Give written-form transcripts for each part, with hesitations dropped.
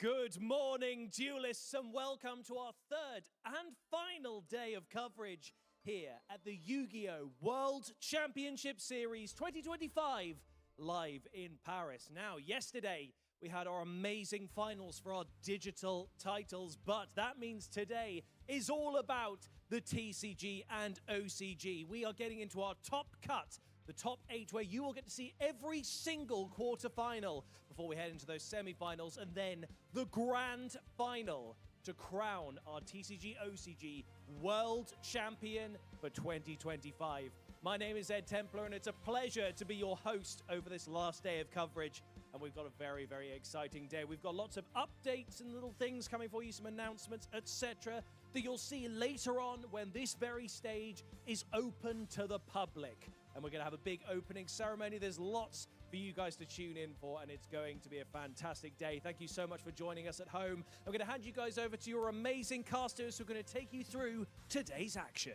Good morning, duelists, and welcome to our third and final day of coverage here at the Yu-Gi-Oh! World Championship Series 2025 live in Paris. Now, yesterday we had our amazing finals for our digital titles, but that means today is all about the TCG and OCG. We are getting into our top cut, the top 8, where you will get to see every single quarterfinal before we head into those semifinals, and then the grand final to crown our TCG OCG World Champion for 2025. My name is Ed Templar, and it's a pleasure to be your host over this last day of coverage. And we've got a very, very exciting day. We've got lots of updates and little things coming for you, some announcements, etc., that you'll see later on when this very stage is open to the public. And we're going to have a big opening ceremony. There's lots for you guys to tune in for, and it's going to be a fantastic day. Thank you so much for joining us at home. I'm going to hand you guys over to your amazing casters who are going to take you through today's action.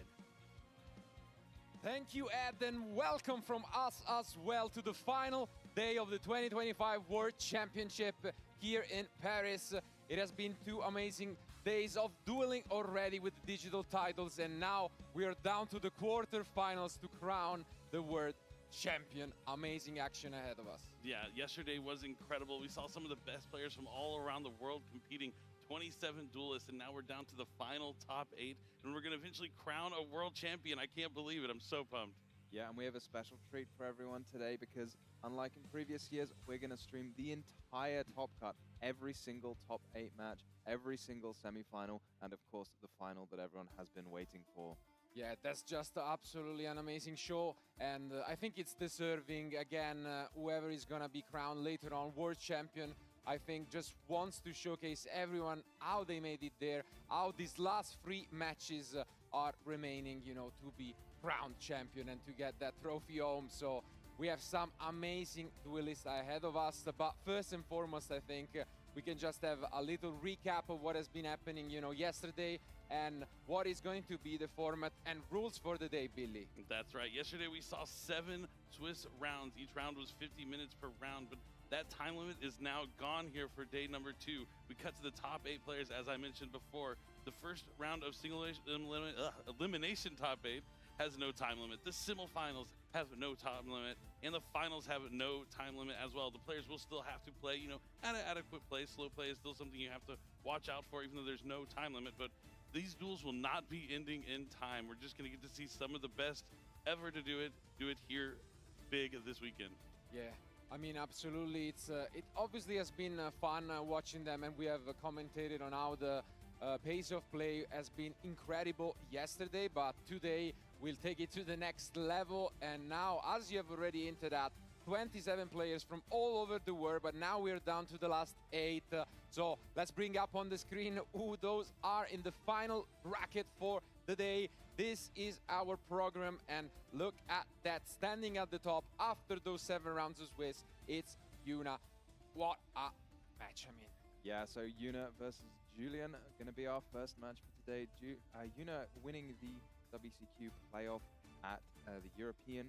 Thank you, Ed, and welcome from us as well to the final day of the 2025 World Championship here in Paris. It has been 2 amazing days of dueling already with digital titles, and now we are down to the quarterfinals to crown the world champion. Amazing action ahead of us. Yeah, yesterday was incredible. We saw some of the best players from all around the world competing. 27 duelists, and now we're down to the final top 8, and we're going to eventually crown a world champion. I can't believe it. I'm so pumped. Yeah, and we have a special treat for everyone today because, unlike in previous years, we're going to stream the entire top cut, every single top 8 match, every single semi-final, and of course the final that everyone has been waiting for. Yeah, that's just absolutely an amazing show, and I think it's deserving. Again, whoever is going to be crowned later on world champion, I think just wants to showcase everyone how they made it there, how these last 3 matches are remaining, you know, to be crowned champion and to get that trophy home. So we have some amazing duelists ahead of us, but first and foremost, I think we can just have a little recap of what has been happening, you know, yesterday, and what is going to be the format and rules for the day, Billy. That's right. Yesterday we saw 7 Swiss rounds. Each round was 50 minutes per round, but that time limit is now gone here for day number 2. We cut to the top 8 players, as I mentioned before. The first round of single elimination top 8 has no time limit. The semifinals have no time limit, and the finals have no time limit as well. The players will still have to play, you know, at an adequate play. Slow play is still something you have to watch out for, even though there's no time limit. But these duels will not be ending in time. We're just going to get to see some of the best ever to do it here big this weekend. Yeah. I mean, absolutely. It obviously has been fun watching them, and we have commentated on how the pace of play has been incredible yesterday, but today we'll take it to the next level. And now, as you have already hinted at, 27 players from all over the world, but now we're down to the last 8. So let's bring up on the screen who those are in the final bracket for the day. This is our program, and look at that, standing at the top after those 7 rounds of Swiss, it's Yuna. What a match, I mean. Yeah, so Yuna versus Julian are going to be our first match for today. Yuna winning the WCQ playoff at the European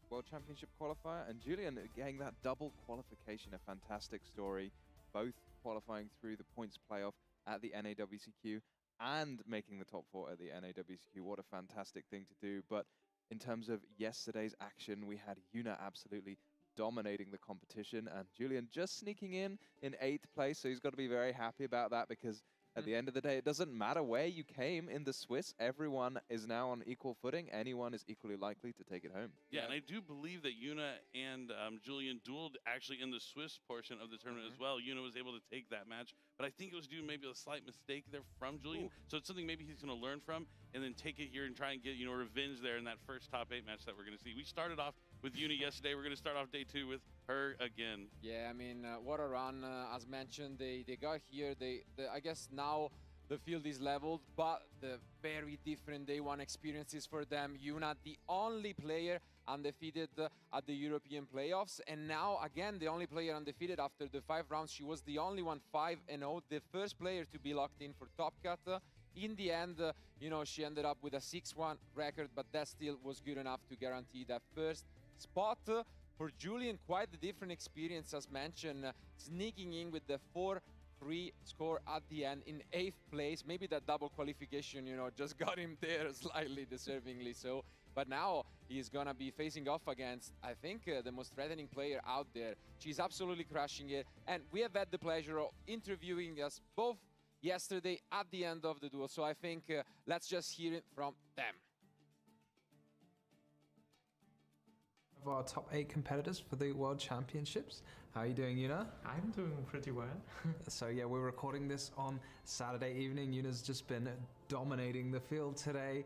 World Championship qualifier, and Julian getting that double qualification, a fantastic story, both qualifying through the points playoff at the NAWCQ and making the top 4 at the NAWCQ. What a fantastic thing to do. But in terms of yesterday's action, we had Yuna absolutely dominating the competition, and Julian just sneaking in 8th place, so he's got to be very happy about that, because at the end of the day, it doesn't matter where you came in the Swiss. Everyone is now on equal footing. Anyone is equally likely to take it home. Yeah, and I do believe that Yuna and Julian dueled actually in the Swiss portion of the tournament as well. Yuna was able to take that match, but I think it was due to maybe a slight mistake there from Julian. So it's something maybe he's going to learn from and then take it here and try and get, you know, revenge there in that first top 8 match that we're going to see. We started off with Yuna yesterday. We're going to start off day 2 with her again. Yeah, I mean, what a run. As mentioned, they got here. I guess now the field is leveled, but the very different day 1 experiences for them. Yuna, the only player undefeated at the European playoffs, and now again the only player undefeated after the 5 rounds. She was the only one 5-0, the first player to be locked in for top cut. In the end, you know, she ended up with a 6-1 record, but that still was good enough to guarantee that first spot. For Julian, quite a different experience, as mentioned, sneaking in with the 4 3 score at the end in 8th place. Maybe that double qualification, just got him there slightly deservingly so. But now he's gonna be facing off against, I think, the most threatening player out there. She's absolutely crushing it. And we have had the pleasure of interviewing us both yesterday at the end of the duel. So I think let's just hear it from them. Of our top 8 competitors for the World Championships. How are you doing, Yuna? I'm doing pretty well. So yeah, we're recording this on Saturday evening. Yuna's just been dominating the field today.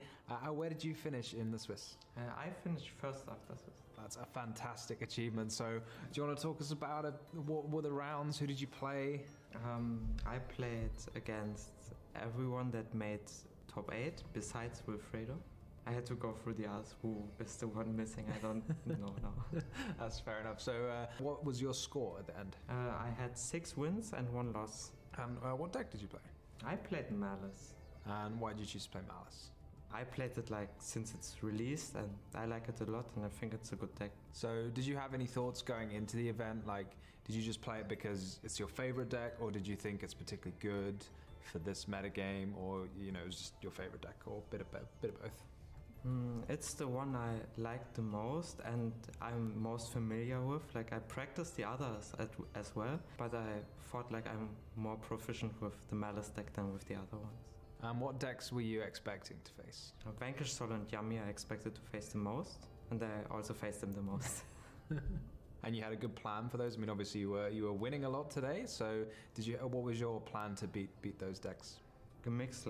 Where did you finish in the Swiss? I finished first after Swiss. That's a fantastic achievement. So do you want to talk us about it? What were the rounds? Who did you play? I played against everyone that made top 8 besides Wilfredo. I had to go through the others. Who is the one missing? I don't know now. That's fair enough. So what was your score at the end? I had 6 wins and 1 loss. And what deck did you play? I played Malice. And why did you choose to play Malice? I played it since it's released, and I like it a lot, and I think it's a good deck. So did you have any thoughts going into the event? Did you just play it because it's your favorite deck, or did you think it's particularly good for this metagame, or it was just your favorite deck, or a bit of both? It's the one I like the most and I'm most familiar with. I practice the others as well, but I thought I'm more proficient with the Malice deck than with the other ones. And what decks were you expecting to face? Vanquish Sol and Yami I expected to face the most, and I also faced them the most. And you had a good plan for those? I mean, obviously you were winning a lot today, so what was your plan to beat those decks? A mix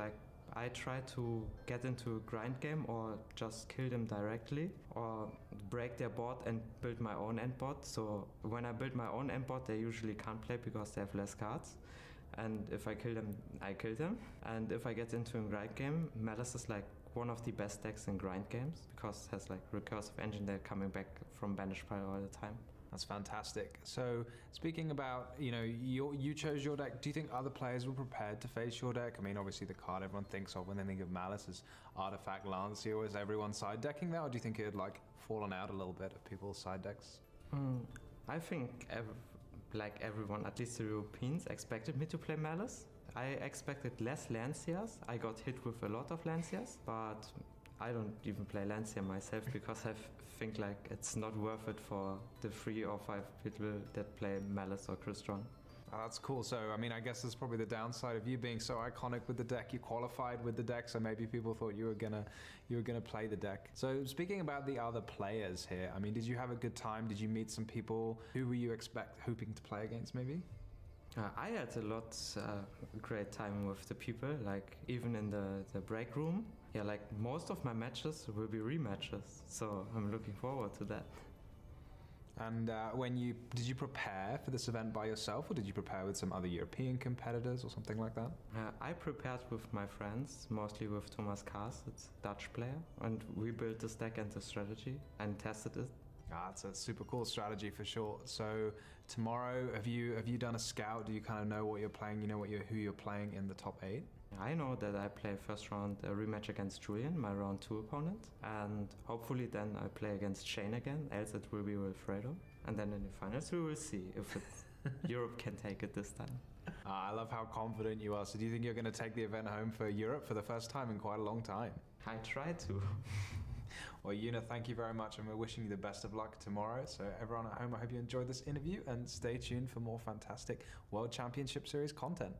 I try to get into a grind game or just kill them directly or break their board and build my own end board. So when I build my own end board, they usually can't play because they have less cards. And if I kill them, I kill them. And if I get into a grind game, Malice is one of the best decks in grind games because it has recursive engine. They're coming back from banish pile all the time. That's fantastic. So speaking about, you chose your deck. Do you think other players were prepared to face your deck? I mean, obviously the card everyone thinks of when they think of Malice is Artifact Lancia. Was everyone side decking that, or do you think it had fallen out a little bit of people's side decks? I think everyone, at least the Europeans, expected me to play Malice. I expected less Lancias. I got hit with a lot of Lancias, but I don't even play Lancia myself because I think it's not worth it for the 3 or 5 people that play Malice or Crystron. Oh, that's cool. So, I mean, I guess that's probably the downside of you being so iconic with the deck. You qualified with the deck, so maybe people thought you were gonna play the deck. So, speaking about the other players here, I mean, did you have a good time? Did you meet some people? Who were you hoping to play against, maybe? I had a lot great time with the people, even in the break room. Yeah, most of my matches will be rematches, so I'm looking forward to that. And did you prepare for this event by yourself, or did you prepare with some other European competitors or something like that? I prepared with my friends, mostly with Thomas Kaas, it's a Dutch player, and we built this deck and the strategy and tested it. It's a super cool strategy for sure. So tomorrow, have you done a scout? Do you kind of know what you're playing? You know who you're playing in the top 8? I know that I play first round a rematch against Julian, my round 2 opponent, and hopefully then I play against Shane again, else it will be Wilfredo. And then in the finals we will see if Europe can take it this time. I love how confident you are. So do you think you're going to take the event home for Europe for the first time in quite a long time? I try to. Well, Yuna, thank you very much, and we're wishing you the best of luck tomorrow. So everyone at home, I hope you enjoyed this interview, and stay tuned for more fantastic World Championship Series content.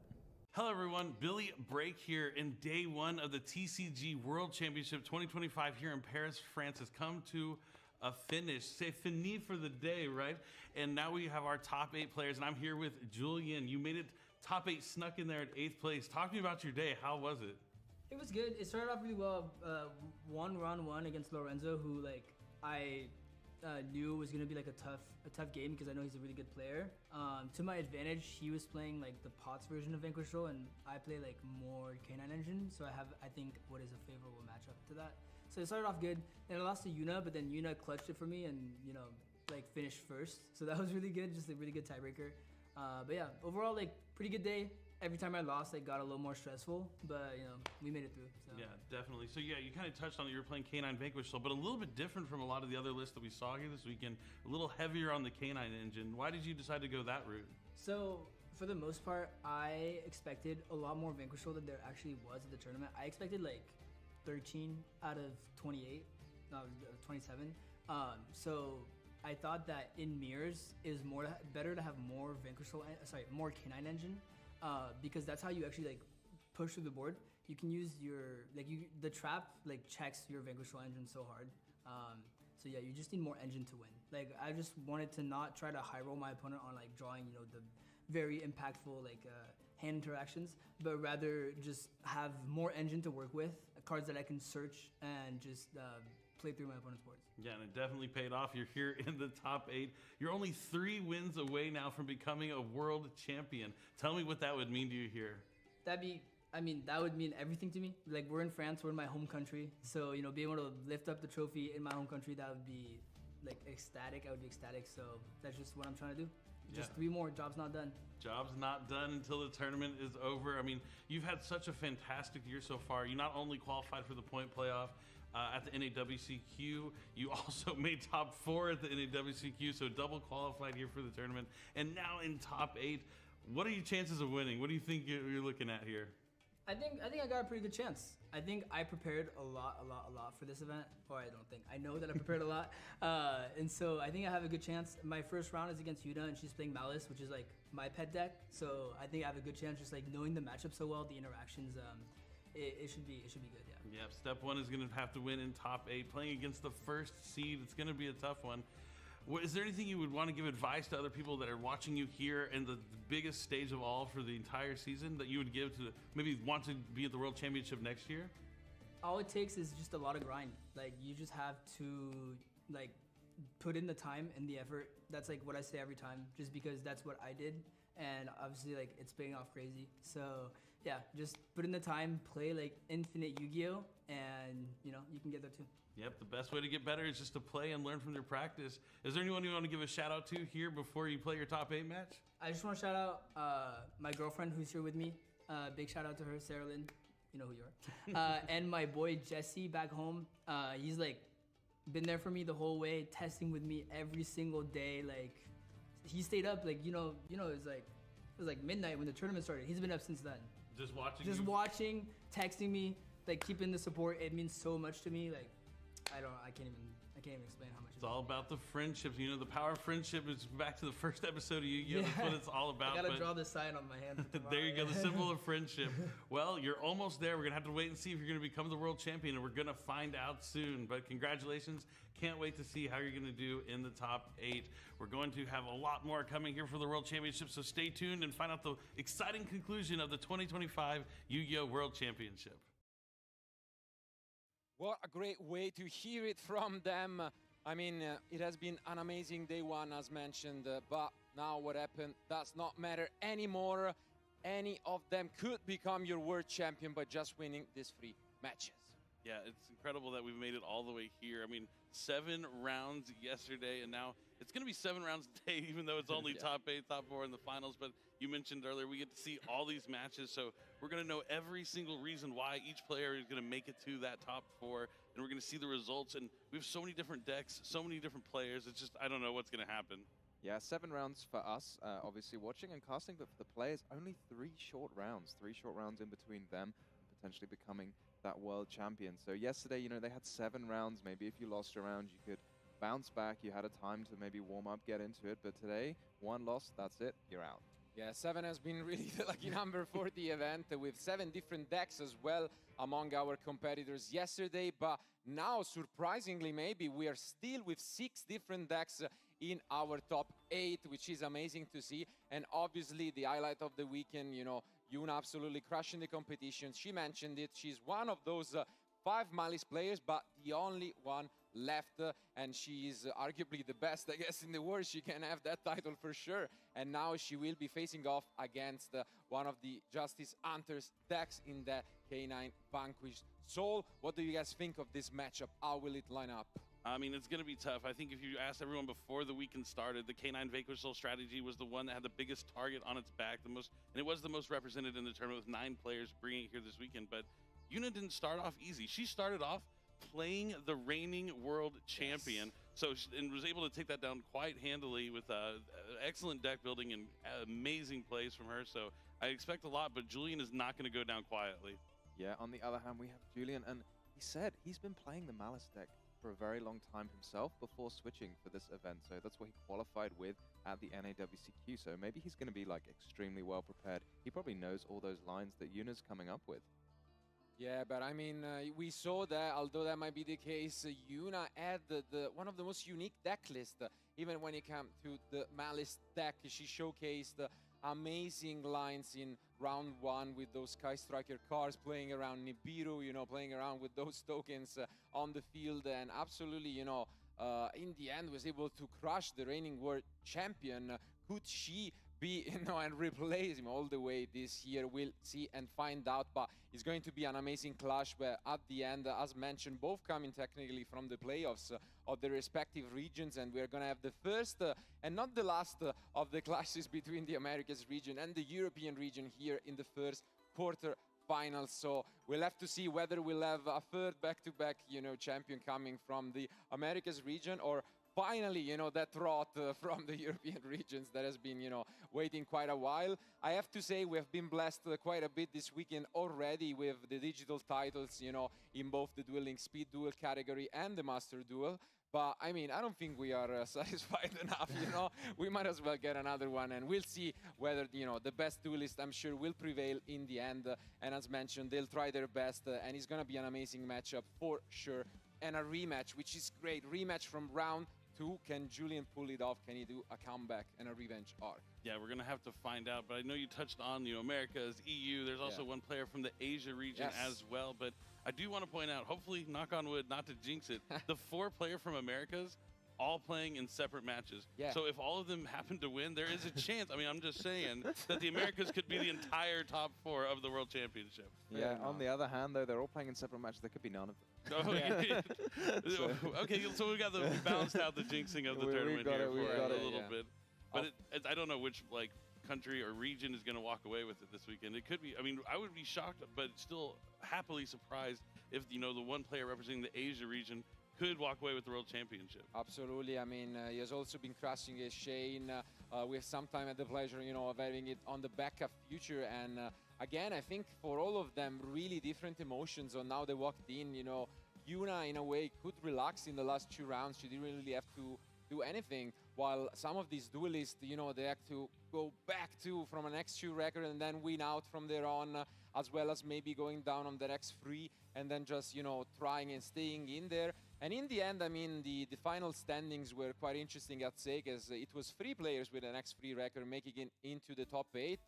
Hello everyone, Billy Break here, and day 1 of the TCG World Championship 2025 here in Paris, France has come to a finish. C'est fini for the day, right? And now we have our top 8 players, and I'm here with Julian. You made it top 8, snuck in there at 8th place. Talk to me about your day. How was it? It was good. It started off really well. Won round 1 against Lorenzo, who I knew was gonna be a tough game because I know he's a really good player. To my advantage, he was playing the POTS version of Vanquish Roll, and I play more K9 Engine, so I think what is a favorable matchup to that. So it started off good. Then I lost to Yuna, but then Yuna clutched it for me and finished first. So that was really good, just a really good tiebreaker. But yeah, overall pretty good day. Every time I lost, it got a little more stressful, but we made it through. So. Yeah, definitely. So yeah, you kind of touched on it. You were playing K9 Vanquish Soul, but a little bit different from a lot of the other lists that we saw here this weekend. A little heavier on the K9 engine. Why did you decide to go that route? So For the most part, I expected a lot more Vanquishal than there actually was at the tournament. I expected like 13 out of 28, no, 27. So I thought that in mirrors is better to have more Vanquishal, more Canine engine, because that's how you actually like push through the board. You can use your the trap like checks your Vanquishal engine so hard. So yeah, you just need more engine to win. Like I just wanted to not try to high roll my opponent on like drawing the very impactful like hand interactions, but rather just have more engine to work with, cards that I can search and just play through my opponent's boards. Yeah, and it definitely paid off. You're here in the top 8. You're only 3 wins away now from becoming a world champion. Tell me what that would mean to you here. That would mean everything to me. Like we're in France, we're in my home country, so being able to lift up the trophy in my home country, that would be like ecstatic. I would be ecstatic. So that's just what I'm trying to do. Just 3 more. Job's not done. Job's not done until the tournament is over. I mean, you've had such a fantastic year so far. You not only qualified for the point playoff at the NAWCQ, you also made top 4 at the NAWCQ, so double qualified here for the tournament. And now in top 8, what are your chances of winning? What do you think you're looking at here? I think I got a pretty good chance. I think I prepared a lot for this event. Or I don't think. I know that I prepared a lot. And so I think I have a good chance. My first round is against Yuna, and she's playing Malice, which is like my pet deck. So I think I have a good chance just like knowing the matchup so well, the interactions, it should be good, yeah. Yeah, step 1 is going to have to win in top 8. Playing against the first seed, it's going to be a tough one. Is there anything you would want to give advice to other people that are watching you here in the biggest stage of all for the entire season that you would give to maybe want to be at the World Championship next year? All it takes is just a lot of grind. Like you just have to like put in the time and the effort. That's like what I say every time, just because that's what I did. And obviously like it's paying off crazy. So yeah, just put in the time, play like infinite Yu-Gi-Oh! And you can get there too. Yep, the best way to get better is just to play and learn from their practice. Is there anyone you want to give a shout out to here before you play your top 8 match? I just want to shout out my girlfriend who's here with me. Big shout out to her, Sarah Lynn. You know who you are. And my boy Jesse back home. He's like been there for me the whole way, testing with me every single day. Like he stayed up like it was like midnight when the tournament started. He's been up since then. Just watching, texting me, like keeping the support. It means so much to me. Like I can't even explain how much. It's all about the friendships. The power of friendship is back to the first episode of Yu-Gi-Oh! That's what it's all about. I gotta draw this sign on my hand. There you go, the symbol of friendship. Well, you're almost there. We're gonna have to wait and see if you're gonna become the world champion, and we're gonna find out soon. But congratulations. Can't wait to see how you're gonna do in the top 8. We're going to have a lot more coming here for the World Championship, so stay tuned and find out the exciting conclusion of the 2025 Yu-Gi-Oh! World Championship. What a great way to hear it from them. I mean, it has been an amazing day 1, as mentioned, but now what happened does not matter anymore. Any of them could become your world champion by just winning these 3 matches. Yeah, it's incredible that we've made it all the way here. I mean, 7 rounds yesterday, and now it's going to be 7 rounds today, even though it's only top 8, top 4 in the finals. But you mentioned earlier, we get to see all these matches, so we're going to know every single reason why each player is going to make it to that top 4, and we're going to see the results. And we have so many different decks, so many different players. It's just, I don't know what's going to happen. Yeah, 7 rounds for us, obviously watching and casting, but for the players, only 3 short rounds. 3 short rounds in between them, potentially becoming that world champion. So yesterday, they had 7 rounds. Maybe if you lost a round, you could bounce back. You had a time to maybe warm up, get into it. But today, 1 loss, that's it, you're out. Yeah, 7 has been really the lucky number for the event, with 7 different decks as well among our competitors yesterday. But now, surprisingly, maybe we are still with 6 different decks in our top 8, which is amazing to see. And obviously, the highlight of the weekend, Yuna absolutely crushing the competition. She mentioned it. She's one of those 5 Malice players, but the only one left, and she is arguably the best, I guess, in the world. She can have that title for sure. And now she will be facing off against one of the Justice Hunters decks in the K9 Vanquished Soul. What do you guys think of this matchup? How will it line up? I mean, it's going to be tough. I think if you asked everyone before the weekend started, the K9 Vanquished Soul strategy was the one that had the biggest target on its back, and it was the most represented in the tournament with 9 players bringing it here this weekend. But Yuna didn't start off easy. She started off playing the reigning world champion. So and was able to take that down quite handily with excellent deck building and amazing plays from her. So I expect a lot, but Julian is not going to go down quietly. Yeah, on the other hand, we have Julian, and he said he's been playing the Malice deck for a very long time himself before switching for this event. So that's what he qualified with at the NAWCQ. So maybe he's going to be like extremely well prepared. He probably knows all those lines that Yuna's coming up with. Yeah, but I mean, we saw that, although that might be the case, Yuna had one of the most unique deck lists. Even when it came to the Malice deck, she showcased amazing lines in round 1 with those Sky Striker cards, playing around Nibiru, you know, playing around with those tokens on the field, and absolutely, you know, in the end was able to crush the reigning world champion. Could she be, you know, and replace him all the way this year? We'll see and find out, but it's going to be an amazing clash where at the end, as mentioned, both coming technically from the playoffs of the respective regions, and we're going to have the first and not the last of the clashes between the Americas region and the European region here in the first quarter finals. So we'll have to see whether we'll have a third back-to-back, you know, champion coming from the Americas region, or finally, you know, that rot from the European regions that has been, you know, waiting quite a while. I have to say we have been blessed quite a bit this weekend already with the digital titles, you know, in both the dueling speed duel category and the master duel. But I mean, I don't think we are satisfied enough, you know. We might as well get another one, and we'll see whether, you know, the best duelist, I'm sure, will prevail in the end. And as mentioned, they'll try their best, and it's going to be an amazing matchup for sure. And a rematch, which is great. Rematch from round 2. Can Julian pull it off? Can he do a comeback and a revenge arc? Yeah, we're going to have to find out. But I know you touched on, you know, Americas, EU. There's also one player from the Asia region as well. But I do want to point out, hopefully, knock on wood, not to jinx it, the 4 player from Americas all playing in separate matches. Yeah. So if all of them happen to win, there is a chance. I mean, I'm just saying that the Americas could be the entire top 4 of the World Championship. Yeah, on the other hand, though, they're all playing in separate matches. There could be none of them. Oh, yeah. Okay, so we got the balanced out the jinxing of the tournament here for a little bit. But I don't know which like country or region is going to walk away with it this weekend. It could be. I mean, I would be shocked, but still happily surprised if, you know, the one player representing the Asia region could walk away with the World Championship. Absolutely. I mean, he has also been crushing his Shane. We have sometime had the pleasure, you know, of having it on the backup future. And again, I think for all of them, really different emotions on how they walked in. You know, Yuna, in a way, could relax in the last 2 rounds. She didn't really have to do anything, while some of these duelists, you know, they have to go back to from an X2 record and then win out from there on, as well as maybe going down on their X3 and then just, you know, trying and staying in there. And in the end, I mean, the final standings were quite interesting at stake, as it was 3 players with an X3 record making it into the top 8.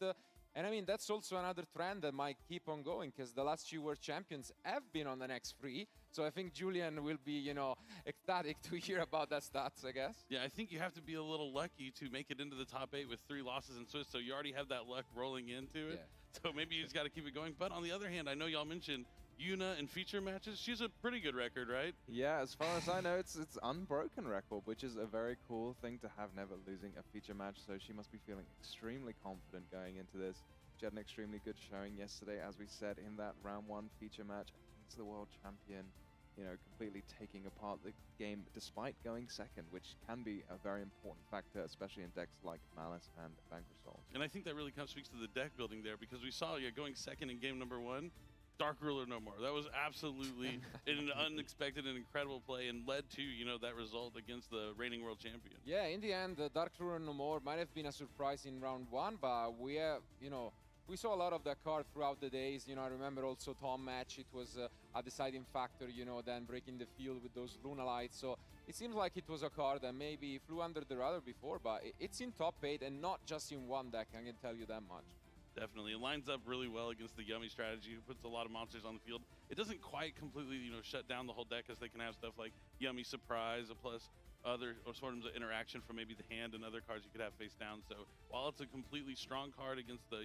And I mean, that's also another trend that might keep on going, because the last 2 world champions have been on the X3. So I think Julian will be, you know, ecstatic to hear about that stats, I guess. Yeah, I think you have to be a little lucky to make it into the top 8 with 3 losses in Swiss. So you already have that luck rolling into it. Yeah. So maybe you just got to keep it going. But on the other hand, I know y'all mentioned Yuna in feature matches. She's a pretty good record, right? Yeah, as far as I know, it's unbroken record, which is a very cool thing to have, never losing a feature match. So she must be feeling extremely confident going into this. She had an extremely good showing yesterday, as we said, in that round 1 feature match against the world champion. You know, completely taking apart the game despite going second, which can be a very important factor, especially in decks like Malice and Vanquish Soul. And I think that really speaks to the deck building there, because we saw you going second in game number 1. Dark Ruler no more. That was absolutely an unexpected and incredible play, and led to, you know, that result against the reigning world champion. Yeah, in the end, Dark Ruler no more might have been a surprise in round 1, but we have, you know, we saw a lot of that card throughout the days. You know, I remember also Tom match. It was a deciding factor, you know, then breaking the field with those Luna Lights. So it seems like it was a card that maybe flew under the radar before, but it's in top 8 and not just in one deck, I can tell you that much. Definitely. It lines up really well against the Yummy strategy. It puts a lot of monsters on the field. It doesn't quite completely, you know, shut down the whole deck, as they can have stuff like Yummy Surprise, plus other forms of interaction from maybe the hand and other cards you could have face down. So while it's a completely strong card against the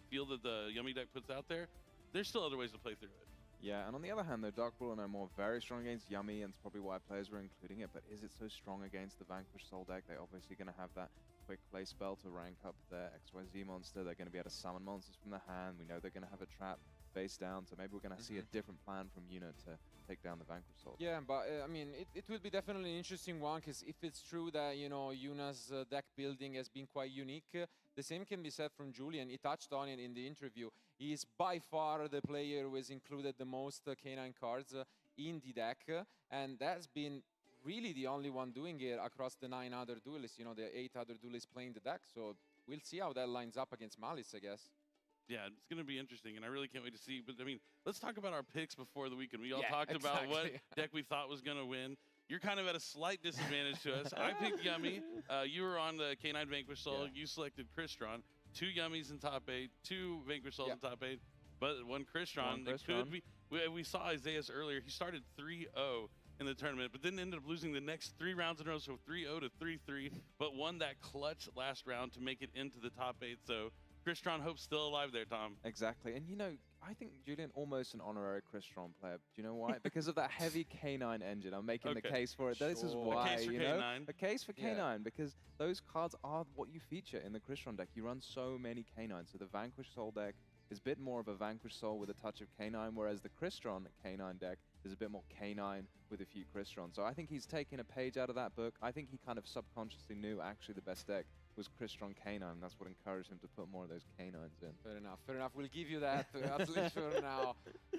field that the Yummy deck puts out there, there's still other ways to play through it. Yeah, and on the other hand, though, Dark Ruler no more very strong against Yummy, and it's probably why players were including it, but is it so strong against the Vanquish Soul deck? They're obviously going to have that quick play spell to rank up their XYZ monster. They're going to be able to summon monsters from the hand. We know they're going to have a trap face down. So maybe we're going to see a different plan from Yuna to take down the Vanquish Soul. Yeah, but I mean, it would be definitely an interesting one, because if it's true that, you know, Yuna's deck building has been quite unique, the same can be said from Julian. He touched on it in the interview. He is by far the player who has included the most K9 cards in the deck, and that's been really the only one doing it across the 9 other duelists, you know, the 8 other duelists playing the deck. So we'll see how that lines up against Malice, I guess. Yeah, it's going to be interesting, and I really can't wait to see. But, I mean, let's talk about our picks before the weekend. We all talked about what deck we thought was going to win. You're kind of at a slight disadvantage to us. I picked Yummy. You were on the K9 Vanquish Soul. Yeah. You selected Crystron. 2 Yummies in top 8, 2 Vanquish Souls in top 8, but 1 Crystron. It could be. We saw Isaias earlier. He started 3-0 in the tournament, but then ended up losing the next 3 rounds in a row, so 3-0 to 3-3, but won that clutch last round to make it into the top 8. So Crystron hope's still alive there, Tom. Exactly. And, you know, I think Julian almost an honorary Crystron player. Do you know why? Because of that heavy K9 engine. I'm making the case for it. This is why, a case for you K9. know? A case for K9, because those cards are what you feature in the Crystron deck. You run so many K9s. So the Vanquish Soul deck is a bit more of a Vanquish Soul with a touch of K9, whereas the Crystron K9 deck is a bit more K9 with a few Crystron. So I think he's taken a page out of that book. I think he kind of subconsciously knew actually the best deck was Crystron K9. That's what encouraged him to put more of those K9s in. Fair enough, fair enough. We'll give you that, at least for now.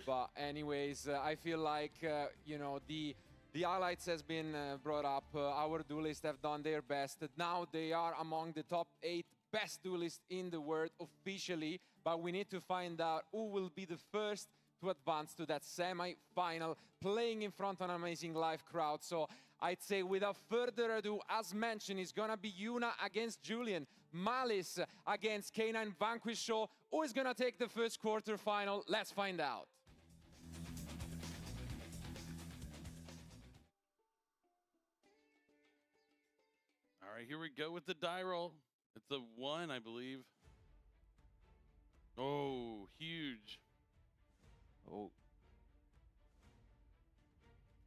But anyways, I feel like, you know, the highlights has been brought up. Our duelists have done their best. Now they are among the top 8 best duelists in the world officially, but we need to find out who will be the first to advance to that semi-final, playing in front of an amazing live crowd. So I'd say without further ado, as mentioned, it's gonna be Yuna against Julian, Malice against K9 Vanquish Show. Who is gonna take the first quarterfinal? Let's find out. All right, here we go with the die roll. It's a 1, I believe. Oh, huge. Oh.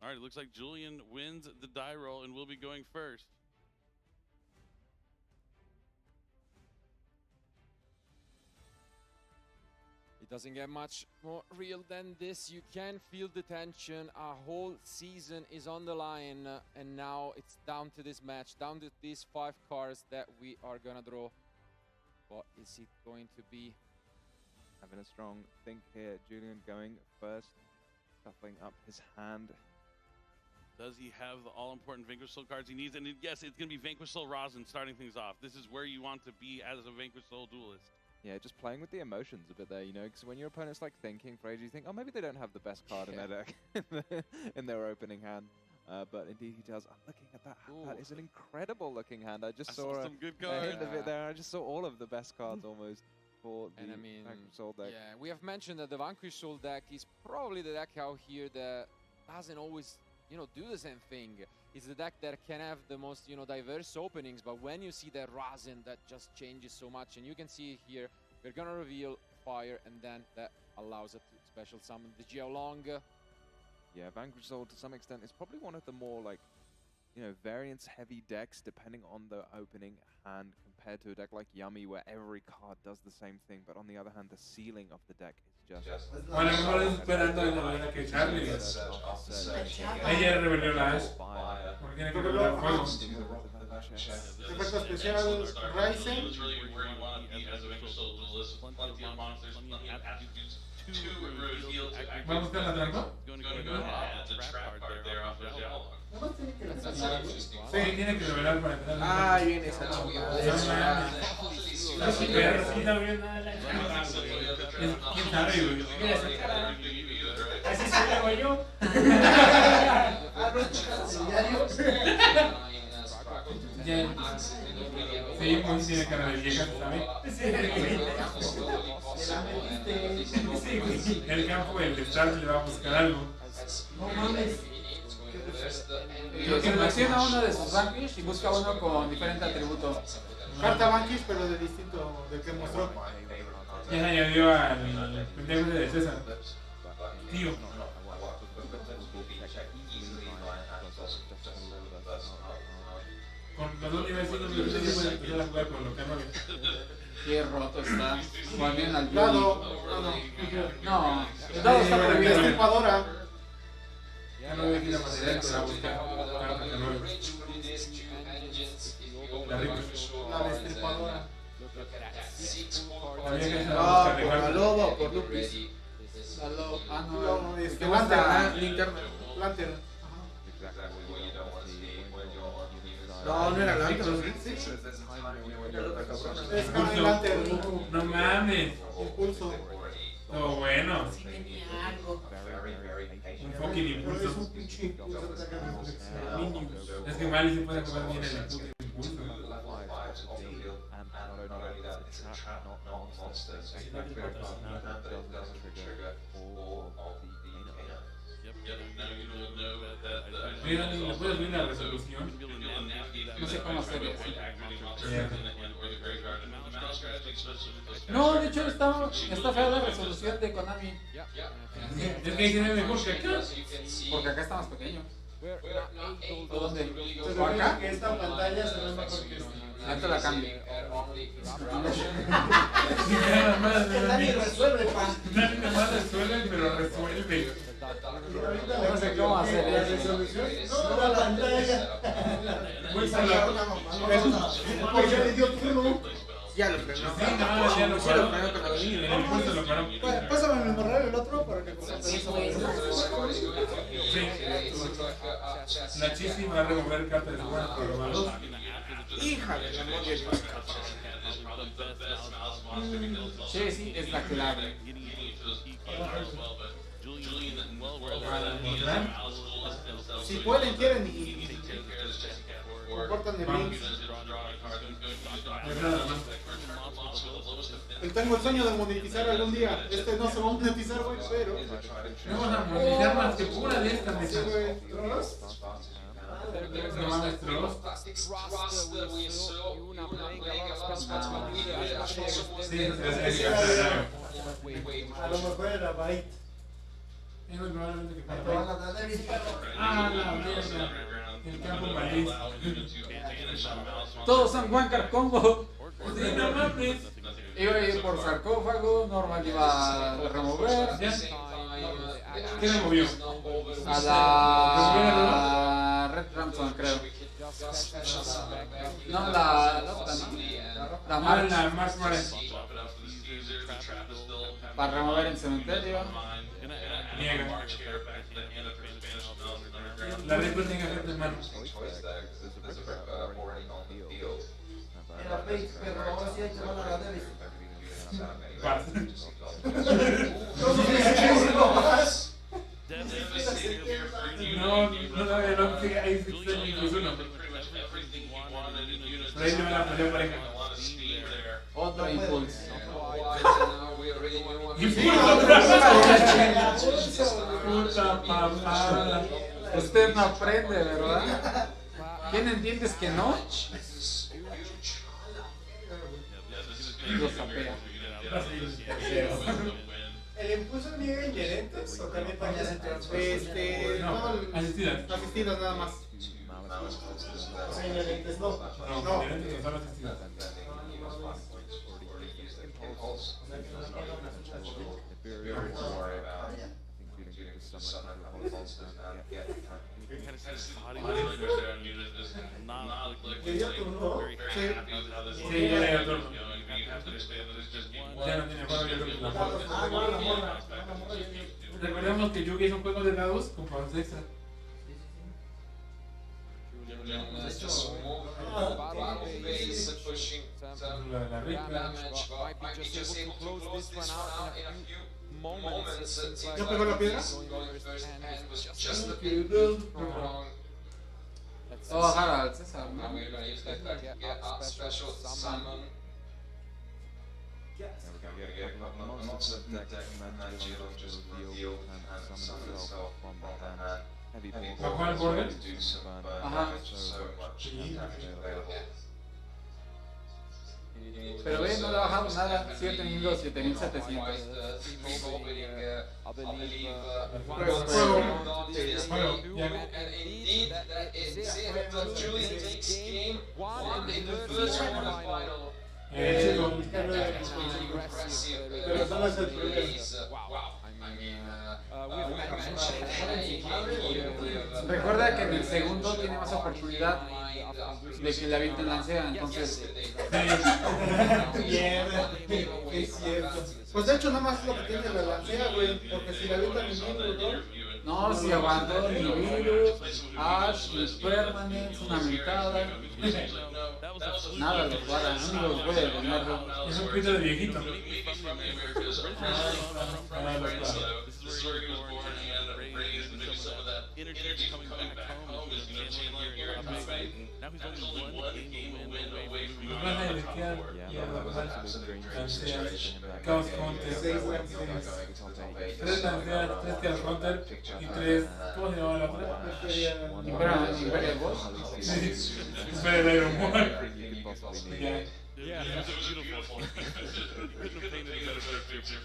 All right, it looks like Julian wins the die roll and will be going first. It doesn't get much more real than this. You can feel the tension. A whole season is on the line, and now it's down to this match, down to these 5 cards that we are gonna draw. What is it going to be? Having a strong think here. Julian going first, shuffling up his hand. Does he have the all-important Vanquish Soul cards he needs? And yes, it's going to be Vanquish Soul Rosin starting things off. This is where you want to be as a Vanquish Soul duelist. Yeah, just playing with the emotions a bit there, you know, because when your opponent's like thinking for ages, you think, oh, maybe they don't have the best card in their deck in their opening hand. But indeed he does. I'm looking at that. That is an incredible looking hand. I just saw some good cards. a hint of it there. I just saw all of the best cards almost for the Vanquish Soul deck. Yeah, we have mentioned that the Vanquish Soul deck is probably the deck out here that doesn't always, you know, do the same thing. It's the deck that can have the most, you know, diverse openings, but when you see that Rosin, that just changes so much. And you can see here, we're gonna reveal Fire, and then that allows it to special summon the Geolong. Yeah, Vanquish Soul to some extent is probably one of the more, like, you know, variance-heavy decks depending on the opening hand compared to a deck like Yummy where every card does the same thing, but on the other hand, the ceiling of the deck is just... A lo mejor esperando de la manera que Charlie. Ella reveló la vez. Porque tiene que revelar fuego. Efecto especial Ryzen. ¿Va a buscar la trampa? Sí, tiene que revelar para entrar. Ah, viene esa chica. Pero sí, también. ¿Quién sabe, güey? Mira esa cara. Así se le hago yo. Sí, pues tiene cara de vieja, ¿sabes? Sí, güey. El campo, el Star le va a buscar algo. No mames. Que selecciona uno de sus Vanquish y busca uno con diferente atributo. Carta Vanquish, pero de distinto del que mostró. Ya añadió al pendejo de César. Tío. Con los dos niveles 5 minutos ya puedes empezar a jugar con lo que no. Qué roto está. Más bien al Dado, No, el dado está prohibido. Destripadora. Ya no voy a ir a material para buscar cartas de nuevo. La rica. La destripadora. La vieja esa la Ah, busca por rival. la loba o por Lupis. Ah, no, No, ¿Qué Lantern? Lantern. Lantern. No, no era Lantern. Sí. Era la otra cabrona. Es Harry Lantern. No mames. Impulso. Oh, bueno. Un fucking Pero impulso. es un pinche impulso que saca Minions. Es que Mali se puede jugar bien el impulso. Mira, ¿le puedes ver la resolución? No sé cómo hacer eso. Mierda. No, de hecho está fea la resolución de Konami. Es que ahí se ve mejor que acá. Porque acá está más pequeño. ¿O dónde? Pero ¿O acá? que esta pantalla se ve mejor que esta. Ahorita la cambio. Nada más, Nadie resuelve, pa. Nadie nada más resuelve, pero resuelve. No sé cómo hacer La eso. resolución. No, la pantalla. Muy solo. Porque ya le dio turno. Ya lo frenó. Sí, no, ya lo Sí, paró. lo frenó con la El línea. impulso lo paró. Pásame el morral el otro para que Sí. La Chisi va a remover cartas de buenas para malos. Hija de la madre. Sí, sí, es la clave. si pueden, quieren y compartan el link. Tengo el sueño de monetizar algún día. Este no se va a monetizar, güey, pero. Vamos a monetizar más que pura de esta Sí, mesa. güey. ¿Trolls? No mames, trolls. Sí, es A lo mejor era Byte. muy probablemente que Te van a dar el Ah, la mierda. El campo maíz. Todos son Wanker Combo. Sí, no mames. Iba a ir por sarcófago, Normal iba a remover. ¿Ya? ¿Qué le movió? A la Red Ramson, creo. No, la otra, ¿no? La Ah, March. la March Mare. Para remover en cementerio. Niega. La Ripple tiene gente en mano. Era Byte, pero ahora sí hay que mandar a la Davis. Paz. No, sí, ahí sí está incluso uno. Pero ahí se van a pelear pareja. Otro impulso. Puta mamada. Usted no aprende, ¿verdad? ¿Quién entiendes que no? Lo sapea. ¿El impulso niega inherentes o también también No, asistidas. asistidas nada más? O sea, inherentes no. No, diferentes son asistidas. ¿Le dio turno? Sí. Sí, ya le dio turno. Ya no tiene juego, ya lo Ah, no, la morra. Recordemos que Yugi es un juego de dados con poderes extra. La rica. ¿Ya pegó la piedra? Oh, Harald, César, ¿no? ¿Bajó al borde? Ajá. Pero ve, no le ha bajado nada. 7.000, 7.700. Bueno, ya. chico. Pero no es el primero. Recuerda que en el segundo tiene más oportunidad de que le avienten lancea, entonces. Mierda, es cierto. Pues de hecho, nada más es lo que tiene la lancea, güey. Porque si la avientan en Nibiru, No, si aguantó ni Virus, Ash, ni Permanence, una mentada. Nada los para, no los puede ganarlo. Es un poquito de viejito. Energy coming back home is channeling here in top 8. Now he's only one game win away from Nos van a dedicar Chaos Counter. 3 lanceas, 3 Chaos Counter y 3. ¿Cómo se llamaba la otra? Imperial Boss. Sí, Imperial Iron Man. Yeah, it was beautiful. Couldn't have painted a better picture.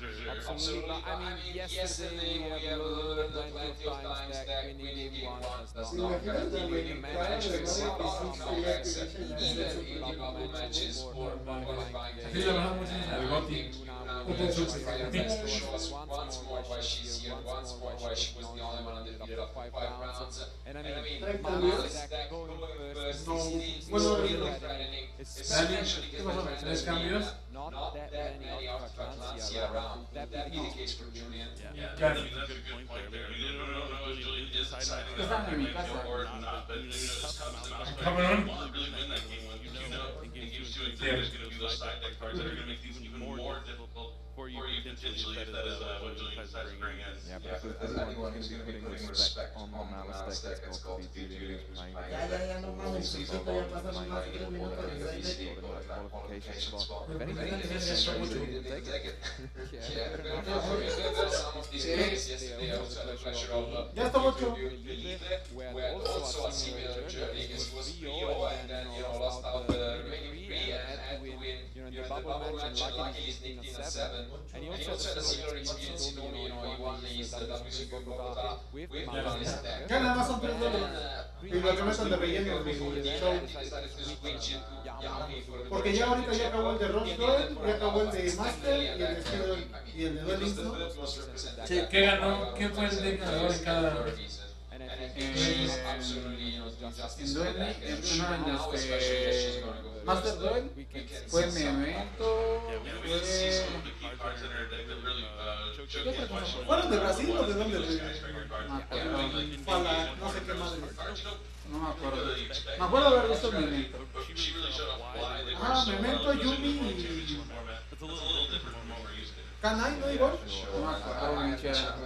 Absolutely. I mean, yesterday we have looked plenty of times that winning game 1 has not been winning matches. Matches for qualifying. Aquí le bajamos mucho al Gotti. Once more why she's here, once more why she was the only one undefeated after 5 rounds. And I mean, that going first, especially ¿Tres cambios? not that many out Francia around. That would be the case for Julian. Claro. That's a good point there. Julian is deciding Están en mi casa. or not, but it's tough to not Cabrón. really win that game when you know in game 2 and game 3 is going to be those side deck cards that are going to make things even more difficult for you potentially if that is what Julian decides to bring in. Yeah, but if there's anyone who's going to be putting respect on the Malice deck, it's got to be Julian who's playing no mames, Luisito, ya pasaron más de 3 minutos desde ahí. qualification spot. If anything, he didn't take it. Ya está mucho. Where also a similar journey against was 3-0 and then lost out the remaining 3 and had to win in the bubble match and luckily he's 18-7. And he also had a similar experience in he won his WC Bogota with Malice. Ya nada más son 3 dólares. Y lo que metan de relleno de show. Porque ya ahorita ya acabó el de Roche Duel, ya acabó el de Master y el de Skill y el de Duel Links, ¿no? Sí. ¿Qué ganó? ¿Quién fue el deck ganador en cada? En Duel, Master Duel, fue Memento, ¿Fueron de Brasil o de dónde? Fala, no sé qué madre. no me acuerdo. Me acuerdo haber visto Memento. Ah, Memento, Yumi y... Kanai, ¿no? Igual. No me acuerdo bien qué era.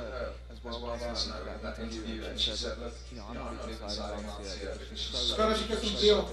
As well as that interview and said that, I'm not even deciding on here. Claro, sí que es un tío.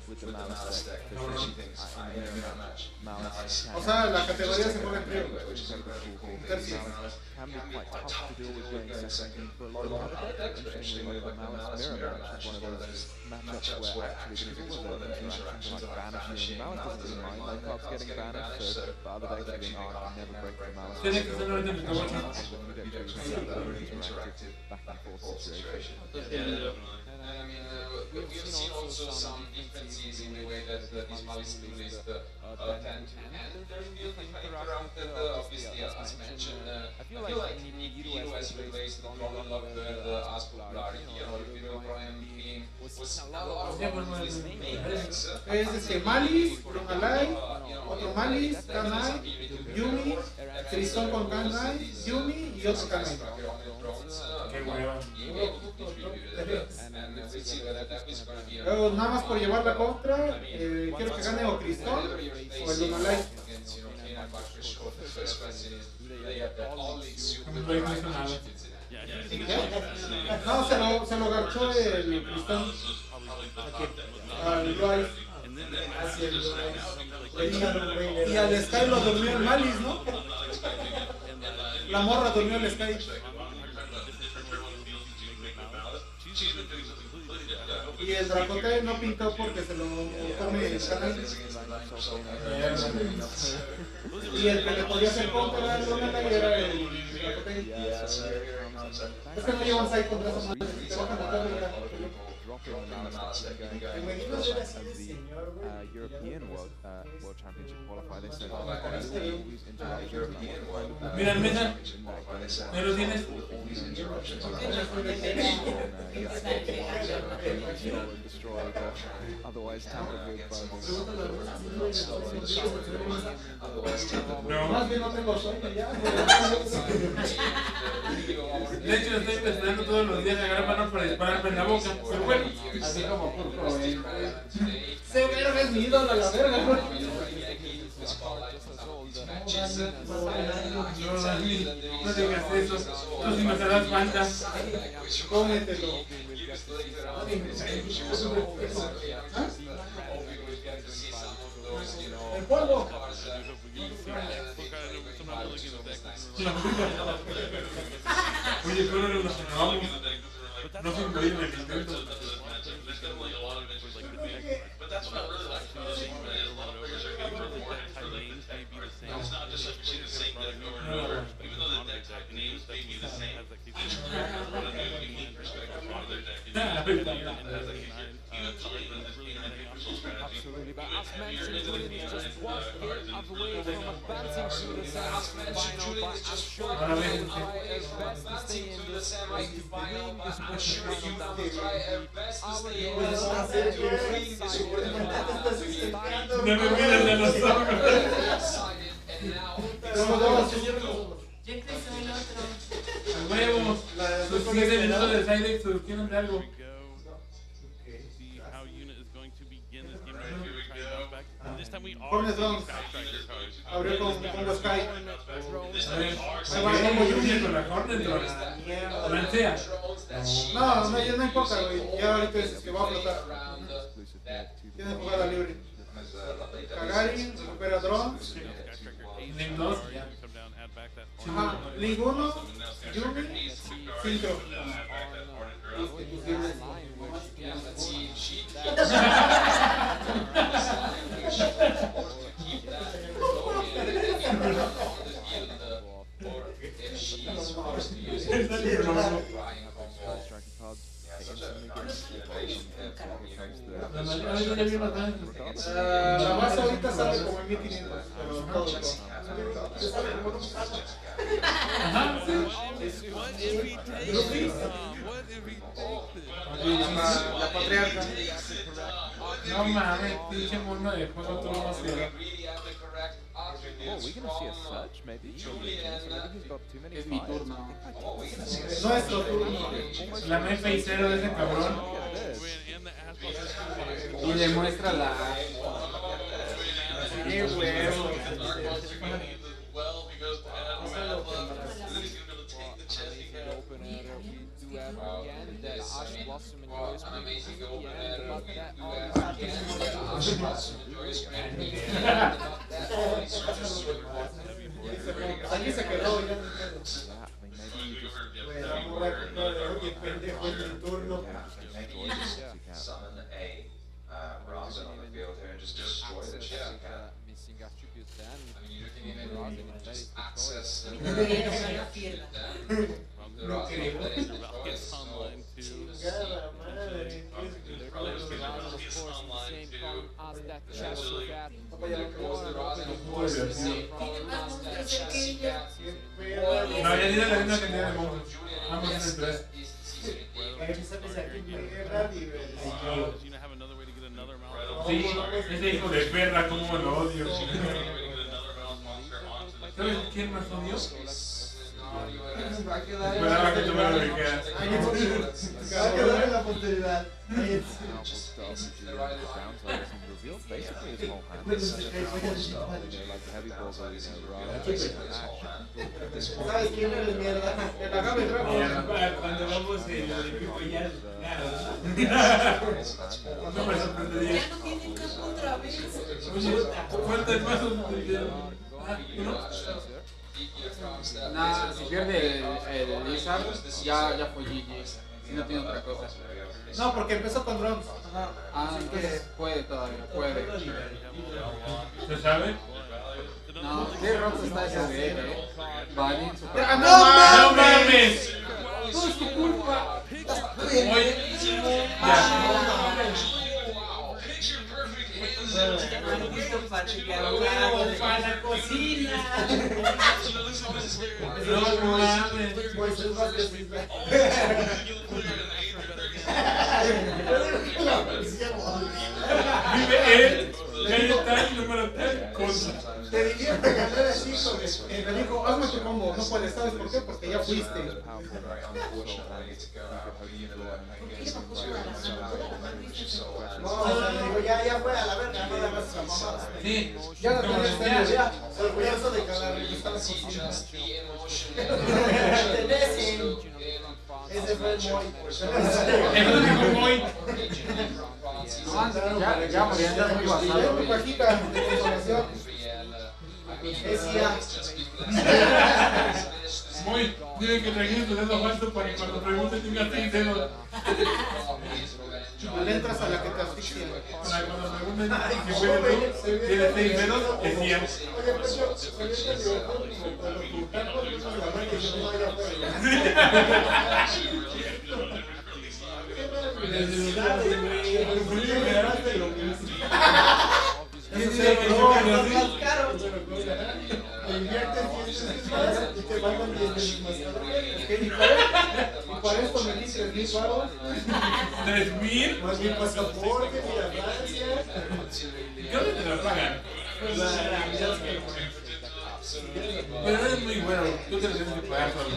With the Malice deck, because she thinks in their match, Malice O sea, la categoría se pone frío. which is incredibly cool. Malice can be quite tough to deal with going second for a lot of other decks. Interestingly, the Malice Mirror match is one of those matchups where actually because all of the interactions like banishing, Malice doesn't even mind lane cards getting banished, so the other decks are being, I can never break the Malice. Tiene que ser ahorita en el Interactive back and forth situation. And I mean, we've seen also some differences in the way that these Malice list tend to handle their field if interrupted, obviously as mentioned. I feel like Nibiru has replaced the problem of the as popularity, Nibiru Prime being was a lot of his main decks. Es Malice, Lunalai, otro Malice, Kanai, Yumi, Tristón con Kanai, Yumi y otro Kanai. Qué hueva. Luego, nada más por llevar la contra, quiero que gane o Tristón o el Lunalai. No hizo nada. No, se lo garchó el Tristón al Drive. Y al Sky lo durmió el Malice, ¿no? La morra durmió el Sky. Y el Dracote no pintó porque se lo come el canal. Y el que le podía hacer contra el Lunalai era el Dracote. Es que no llevan side contra esa madre. Te bajan la tabla. dropping Alistair and going as the European World Championship qualifier. They said use interruptions. Mira, mesa. ¿Me lo tienes? Otherwise tampered with by Más bien no tengo sueño ya. De hecho, estoy pensando todos los días agarrar manos para dispararme en la boca. Pero bueno, Así como Kurt Cobain. Se verga es mi ídolo a la verga. No digas eso. Tú si me das falta. Cómetelo. El polvo. Oye, pero nos acabamos. No fue increíble el intento. Absolutely, but as mentioned, Julian is just one hit away from advancing to the semi-final, but I'm sure he will try his best to stay in this and to bring this position down the street. No me miren de los ojos. A huevo. Sus 15 minutos de Sidex surgieron de algo. Corner drones. Abrió con los Sky. Se va como Yugi con la Corner Drone. Lancea. No, ya no importa, güey. Ya ahorita es que va a flotar. Tiene jugada libre. Kagari, recupera drones. Link 2. Ajá, Link 1, Yumi, filtro. La base ahorita sale como en 1500, pero todo. Ajá, sí. La patriarca. No mames, pinche mono de juego todo más que... Oh, we're going to see a search maybe. Maybe he's got too many Es mi fires. turno. Nuestro turno. La mefa y cero de ese cabrón. Y demuestra la... ¡Qué huevo! Aquí se quedó ya. Oye, pendejo, es mi turno. Summon a Roz on the field here and just destroy the chat. Missing attributes then. I mean, you can even Rosin is very access the Gets online too. Chingada madre. No, ya tiene la misma cantidad de monstruos. Vamos en el 3. Sí, ese hijo de perra, como lo odio. ¿Sabes quién más odio? Esperaba que tú me lo dijeras. Va a quedar en la posteridad. Basically, his whole hand is like the heavy balls are, ¿Sabes quién eres mierda? El agave trajo. Cuando vamos en el equipo ya. No me sorprendería. Ya no tienen campo otra vez. ¿Cuánto es más? Nada, si pierde el Lizard, ya fue GG. Si no tiene otra cosa. No, porque empezó con drones. Ah, entonces puede todavía, puede. ¿Se sabe? No, qué roto está ese de él, Vale, super. ¡No mames! ¡No es tu culpa! Oye, Para la cocina. No mames. Pues es más que Vive él, calle tal, número tal, cosa. Te diría regalar así, me dijo, hazme tu combo. No puedes, ¿sabes por qué? Porque ya fuiste. No, o sea, le digo, ya fue a la verga, no le hagas esa mamada. Sí, Ya no tenía serio, ya. Orgulloso de cada vez que la cocina. Ese fue el Moy. eso dijo muy. Ya muriendo muy basado. Tu cajita de información. Es ya. Muy, dile que trajiste tu dedo falso para que cuando pregunte tengas 6 dedos. Le entras a la que te asfixia. Para cuando pregunten si puedes tú, tienes 6 dedos, es 100. Oye, Pecho, se ve tan divertido como cuando tu taco no es la verga y yo no vaya afuera. Felicidades, güey. Me daste lo mismo. Eso es más caro. Le inviertes 10 más y te mandan 10 veces más caro. Y para esto me di 3,000 baros. 3,000. Más mi pasaporte, mi Francia. ¿Qué hora te lo pagan? Pero es muy bueno, tú te lo tienes que pagar solo.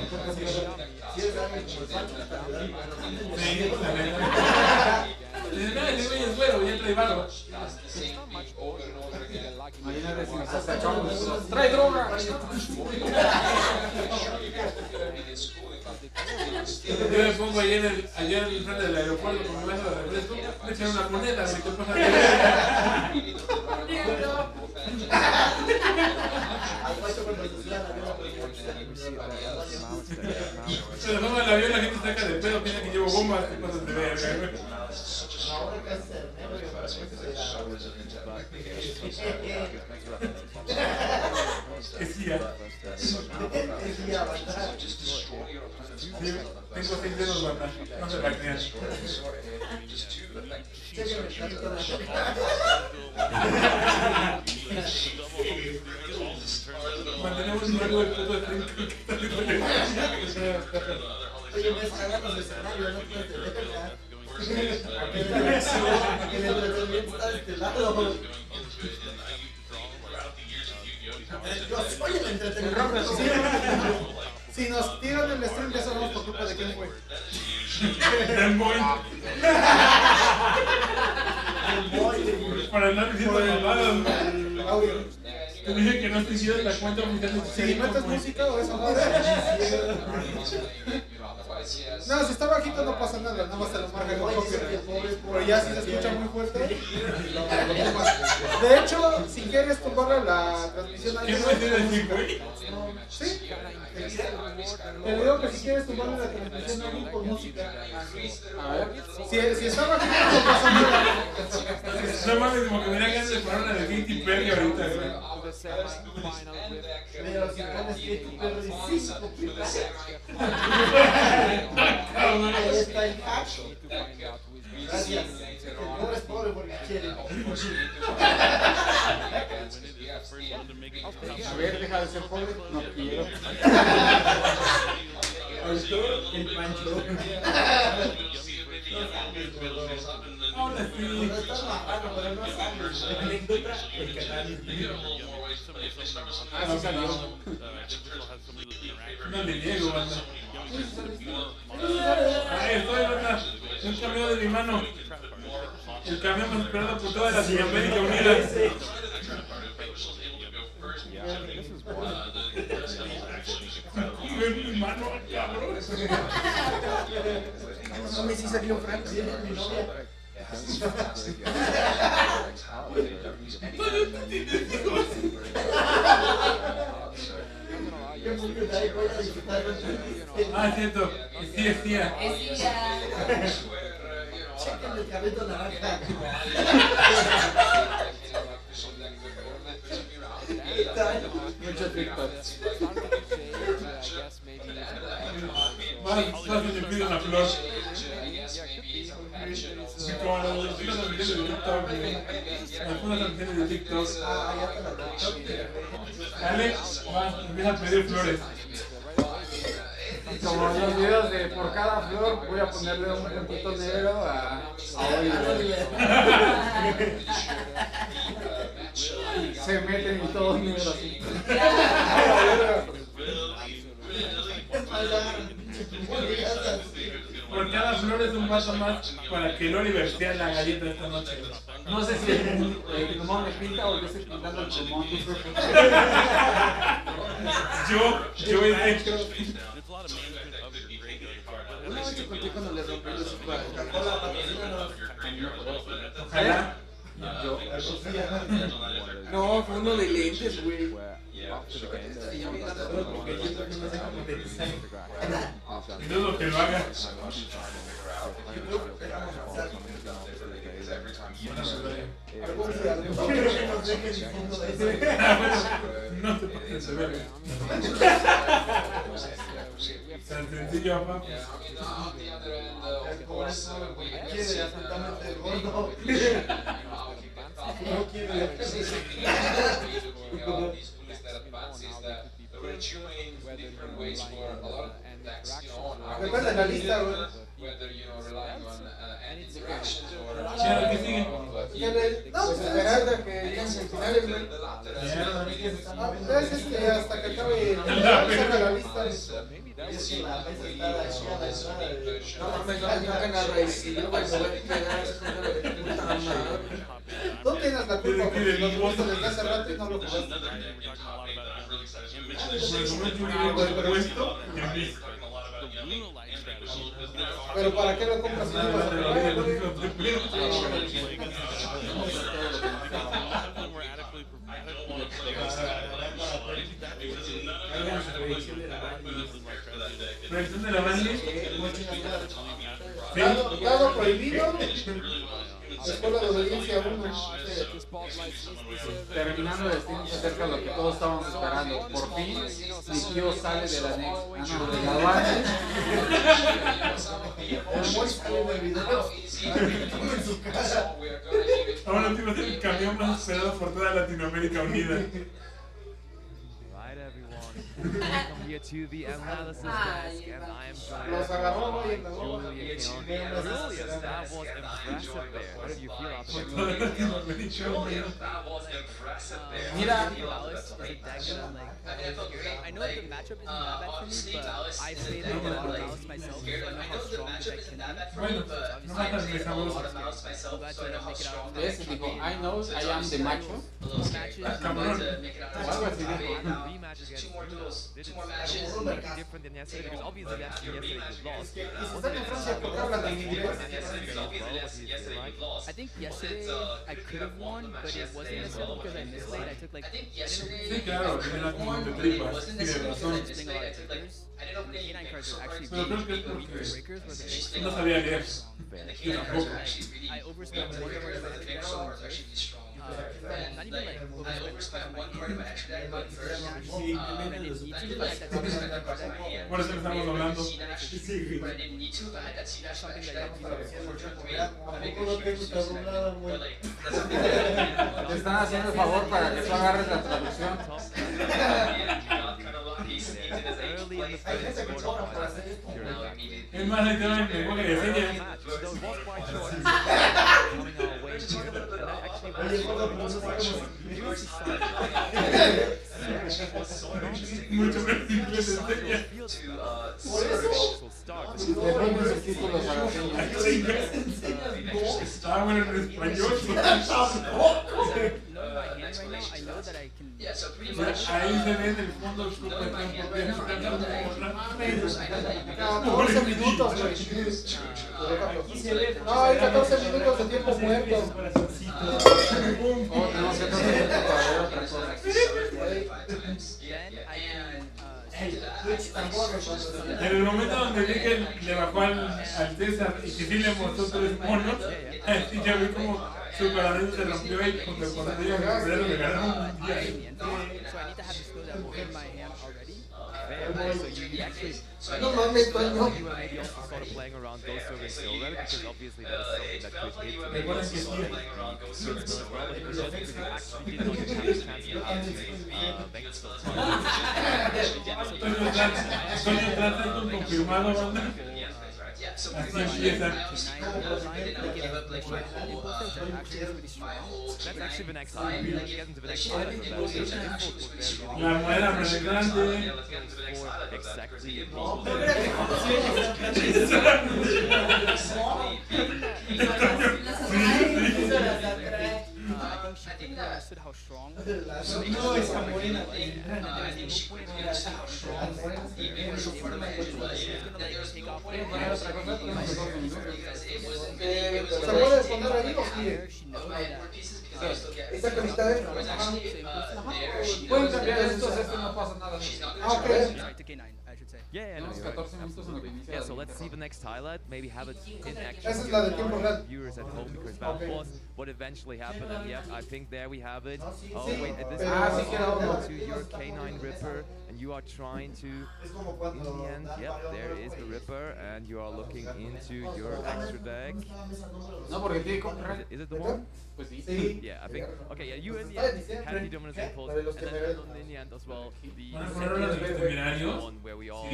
Sí, la neta. Dices, no, ese güey es bueno, ya trae barro. Imagínate si nos sacamos. ¡Trae droga! Yo me pongo ayer en frente del aeropuerto con mi vaso de refresco, me echan una moneda, me te pasa se lo pongo en el avión, la gente saca de pedo, piensa que llevo bombas y cosas de verga, güey. Es ya. Tengo 6 dedos, banda. No se la crean. Mantenemos un largo de puto de Oye, me escalan los escenarios, no puedes de verga. Que el entretenimiento está de este lado. Yo soy el entretenimiento. Si nos tiran el stream, ya sabemos por culpa de quién fue. del boy. Para andar diciendo mamadas. Te dije que no te hicieras la cuenta oficial de Si metes música o eso, no, si está bajito no pasa nada, nada más te lo marca con copyright. Pero ya si se escucha muy fuerte. De hecho, si quieres tumbarle la transmisión a alguien. ¿Qué puedes decir, güey? Sí. Te digo que si quieres tumbarle la transmisión a alguien por música. A ver. Si está bajito no pasa nada. No mames, como que me da ganas de poner una de Katy Perry ahorita, güey. Pero si pones Katy Perry 5 pilas. Ahí está el hack. Gracias. Pobre es pobre porque quiere. A ver, deja de ser pobre. No quiero. El Pancho. Ahora sí. Estás bajando, pero no sabes. Anécdota, el canal. Ah, sí salió. No le niego, banda. Ahí estoy, banda. Un camión de mi mano. El camión más esperado por toda Latinoamérica unida. Mi mano, cabrón. No me sí salió Frank, mi novia. Ah, cierto. Sí, es tía. Chequen el cabello naranja. Mucho TikTok. Más se te pide una flor. Como las transmisiones de TikTok, güey. Algunas transmisiones de TikTok. Alex, empieza a pedir flores. Como los videos de por cada flor voy a ponerle un puntito negro a Oliver. Se meten y todos negros así. Por cada flor es un paso más para que el Oliver sea la galleta de esta noche. No sé si el pulmón me pinta o yo estoy pintando el pulmón. Yo he hecho. Una vez te conté cuando le rompí los zapatos. Ojalá. No, fue uno de lentes, güey. Dudo que lo haga. No te pases de ver. Tan sencillo, papá. Quiere absolutamente el gordo. No quiere. Recuerda la lista, güey. Claro que sigue. No, pues esperar a que lleguen semifinales, güey. Es hasta que acabe saca la lista. Es que la mesa está chiada. No mames, no tocan a Raisillo, güey. Se va a quedar puta madre. Tú tienes la culpa porque los gustos desde hace rato y no lo jugaste. Pero ¿para qué lo compras si no vas a jugar? Proyección de la banda. Dado prohibido. Escuela de obediencia 1. Terminando de Steam se acerca lo que todos estábamos esperando. Por fin, mi tío sale de la de la banda. El Moy sale del video. En su casa. Ahora te iba a ser el camión más esperado por toda Latinoamérica Unida. Welcome here to the analysis desk, and I am Los agarró hoy en la Julius, that was impressive there. How did you feel after Mira, I know the matchup isn't that bad for me, but I played like a lot of Dallas myself, so I know how strong the deck can be. Bueno, no matas de sabroso. I'm glad to make it out. ese dijo, I know I am the macho. Cabrón. Algo así dijo. rematch against Did it slightly different than yesterday? Because obviously yesterday you lost. I think yesterday I could have won, but it wasn't necessarily because I missed late. I took like Sí, claro, tiene como de tripas. Tienes razón. playing a lot of breakers. And the K9 cards are actually Pero creo que really weaker breakers. Where the no sabía leer. I overspent one card of my extra deck. Not even like overspent one card of my extra deck, but Por eso estamos hablando. Te están haciendo el favor para que tú agarres la traducción. Es más, ahí te va el lenguaje de señas. Mucho menos inglés en señas. Le ponen subtítulos a las señas. Ah, bueno, en español. Ahí se ve en el fondo el club de tiempo. 14 minutos, güey. No, hay 14 minutos de tiempo muerto. Oh, tenemos que hacer para ver otra cosa. En el momento donde vi que le bajó al César y que sí le mostró 3 monos, así ya vi como su corazón se rompió y junto con ellos me ganaron un mundial. So I need to have the skill that will hit my hand already. So you actually, No mames, Toño. you were maybe also sort of playing around those serving silver because obviously that is something that could hit maybe also the spin as well, but it was just because you actually did not have the chance to have to Venkspil. Toño trata con confirmado, banda. Así empieza. That's actually the next highlight. We'll get into the next highlight of that. La muela más grande. Exactly. I think she understood how strong. No, esa morena. ¿Se puede poner ahí o sigue? Esta camiseta de... Pueden cambiar estos, esto no pasa nada. Ah, ok. Yeah, no, you're right. Yeah, so let's see the next highlight. Maybe have it in action Esa es la de tiempo real. viewers at home because that was what eventually happened. And yeah, I think there we have it. Oh wait, at this point to your K9 Ripper, and you are trying to, in the end, yep, there is the Ripper, and you are looking into your extra deck. No, porque tiene que comprar. Is it the one? Pues sí. Yeah, I think. Okay, yeah, you in the end had the dominant impulse, and then in the end as well, the one where we all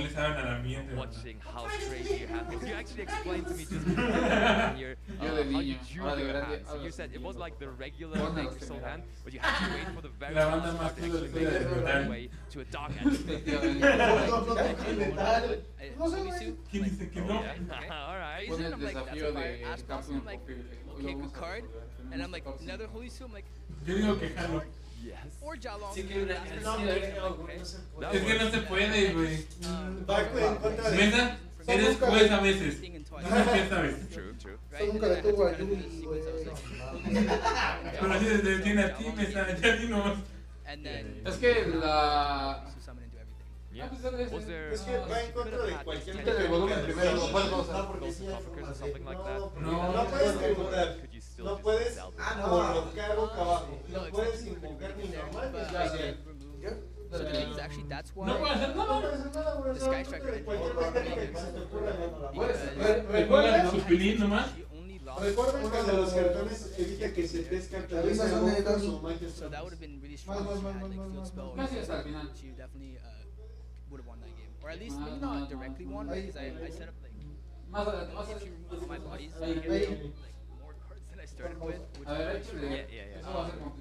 watching how straight you handle. You actually explained to me just here how you drew your hand. So you said it was like the regular Venkspil hand, but you had to wait for the very last card to actually make it the way to a dark hand. Alright. I'm like, that's a fire ass boss. I'm like, okay, good card. And I'm like, another Holy Suit. I'm like, yes. Or Jalong. Es que no se puede, güey. Mesa, eres juez a veces. ¿Qué sabes? True, true. Nunca le tuvo a Yui, güey. Pero así desde tiene a ti, Mesa, ya dinos. Es que la... Yeah. Was there Es que va en contra de cualquier el volumen primero, lo cual or something like that? No puedes tributar. Could you still No just puedes sell colocar boca abajo. No puedes invocar ni normal ni especial. So the thing is, actually, that's why No puede hacer nada. the Sky Striker ended Recuerda suspirir nomás. she only lost. Recuerden que de los cartones evita que se descarten o magias. So that would have been really strong. If she had like field spell. She definitely would have won that game, or at least maybe not directly won, right? Because I set up like if she removes my bodies, I get like more cards than I started with. Which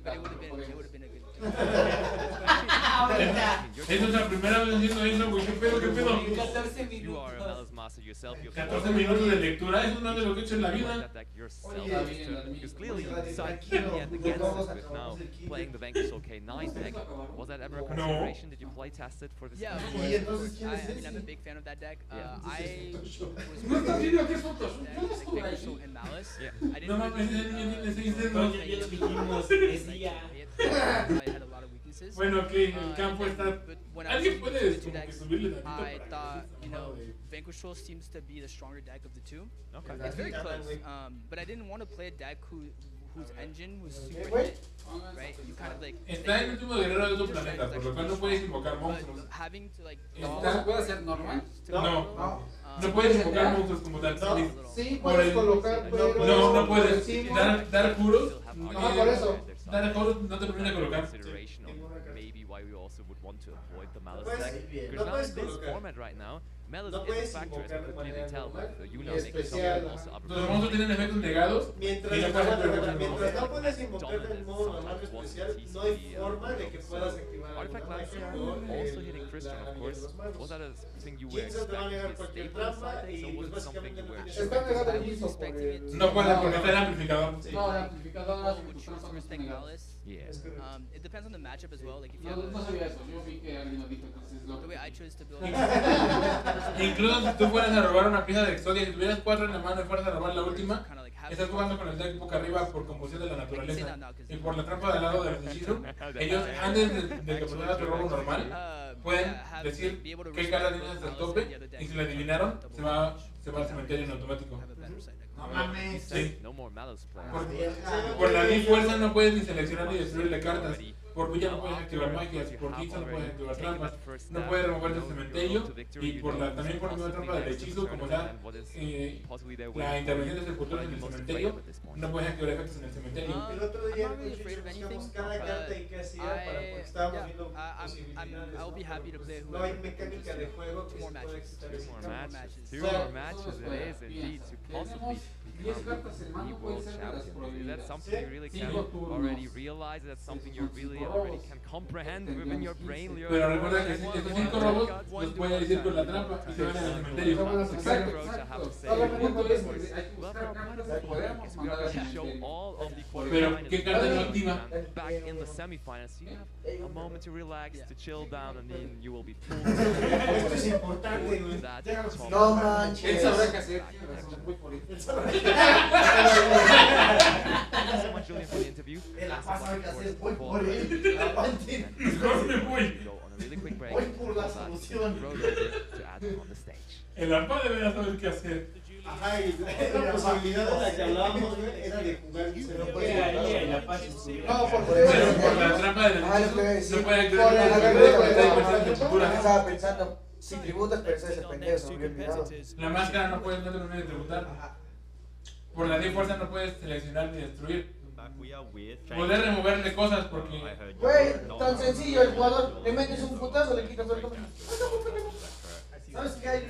but it would have been a good. Esa es la primera vez haciendo eso, güey. ¿Qué pedo, qué pedo? You are a Malice master yourself. 14 minutos de lectura, eso no es de lo que he hecho en la vida. That deck yourself because clearly you decided in the end against this with now playing the Venkspil K9 deck. Was that ever a consideration? Did you play test it for this? Yeah, of course. I mean, I'm a big fan of that deck. I was Venkspil and Malice. I didn't I had a lot of weaknesses. Bueno, ok, el campo está... ¿Alguien puede como que subirle tantito? I thought, you know, Venkspil seems to be the stronger deck of the two. Okay. It's very close, but I didn't want to play a deck whose engine was super hit, right? You kind of like... Está en el último guerrero de otro planeta, por lo cual no puedes invocar monstruos. Having to like... ¿Puede ser normal? No puedes invocar monstruos como tal. Sí, puedes colocar... No puedes. Dar puros. Por eso. Dar puros no te permite colocar. Maybe why we also would want to avoid the Malice deck. Because now in this format right now, Malice is a factor, as you could clearly tell, with Yuna making something also upper. Los monstruos tienen efectos negados. Mientras no puedes invocar del modo normal especial, no hay forma de que puedas activar Artifact Lancer also hitting Christian, of course. Was that a thing you were expecting to stay for the side deck, or was it something you were expecting? No puede porque está el amplificador. No, el amplificador Yes. It depends on the matchup as well. Like if you No have sabía eso, yo vi que alguien lo dijo, entonces lo... the way I chose to build. Incluso si tú fueras a robar una pieza de Exodia, si tuvieras 4 en la mano y fueras a robar la última, estás jugando con el deck boca arriba por confusión de la naturaleza. Y por la trampa del lado del hechizo, ellos antes de que proceda tu robo normal, pueden decir qué carta tienes hasta el tope, y si la adivinaron, se va al cementerio en automático. No mames. Sí. No more Malice players. Por la fuerza no puedes ni seleccionar ni destruirle cartas. Por Bulla no puedes activar magias, por Kitsu no puedes activar trampas, no puedes remover del cementerio y también por la trampa del hechizo, como sea la intervención de sepulturas en el cementerio, no puedes activar efectos en el cementerio. El otro día buscamos cada carta y qué hacía para porque estábamos viendo posibilidades. No hay mecánica de juego que se pueda excitar. 2 more matches it is indeed to possibly become the world champion. Is that something you really can already realize? Is that something you really already can comprehend within your brain? Pero recuerda que estos 5 robos los puedes ir con la trampa y se van al cementerio. Pero ¿qué carta no activa? Back in the semifinals, you have a moment to relax, to chill down, and then you will be pulled. Esto es importante, güey. No manches. Él sabrá qué hacer. Thank you so much, Julian, for the interview. Go on a really quick break. Road over to Adam on the stage. El APA debería saber qué hacer. Ajá, y la posibilidad de la que hablábamos, güey, era de jugar. No por la trampa del hechizo no puede activar la estaba pensando, si tributas, pero ese pendejo se me había olvidado. La máscara no puedes no tener que tributar. Por la de fuerza no puedes seleccionar ni destruir. Poder removerle cosas porque... Güey, tan sencillo, el jugador le metes un putazo, le quitas el comentario. ¿Sabes qué hay?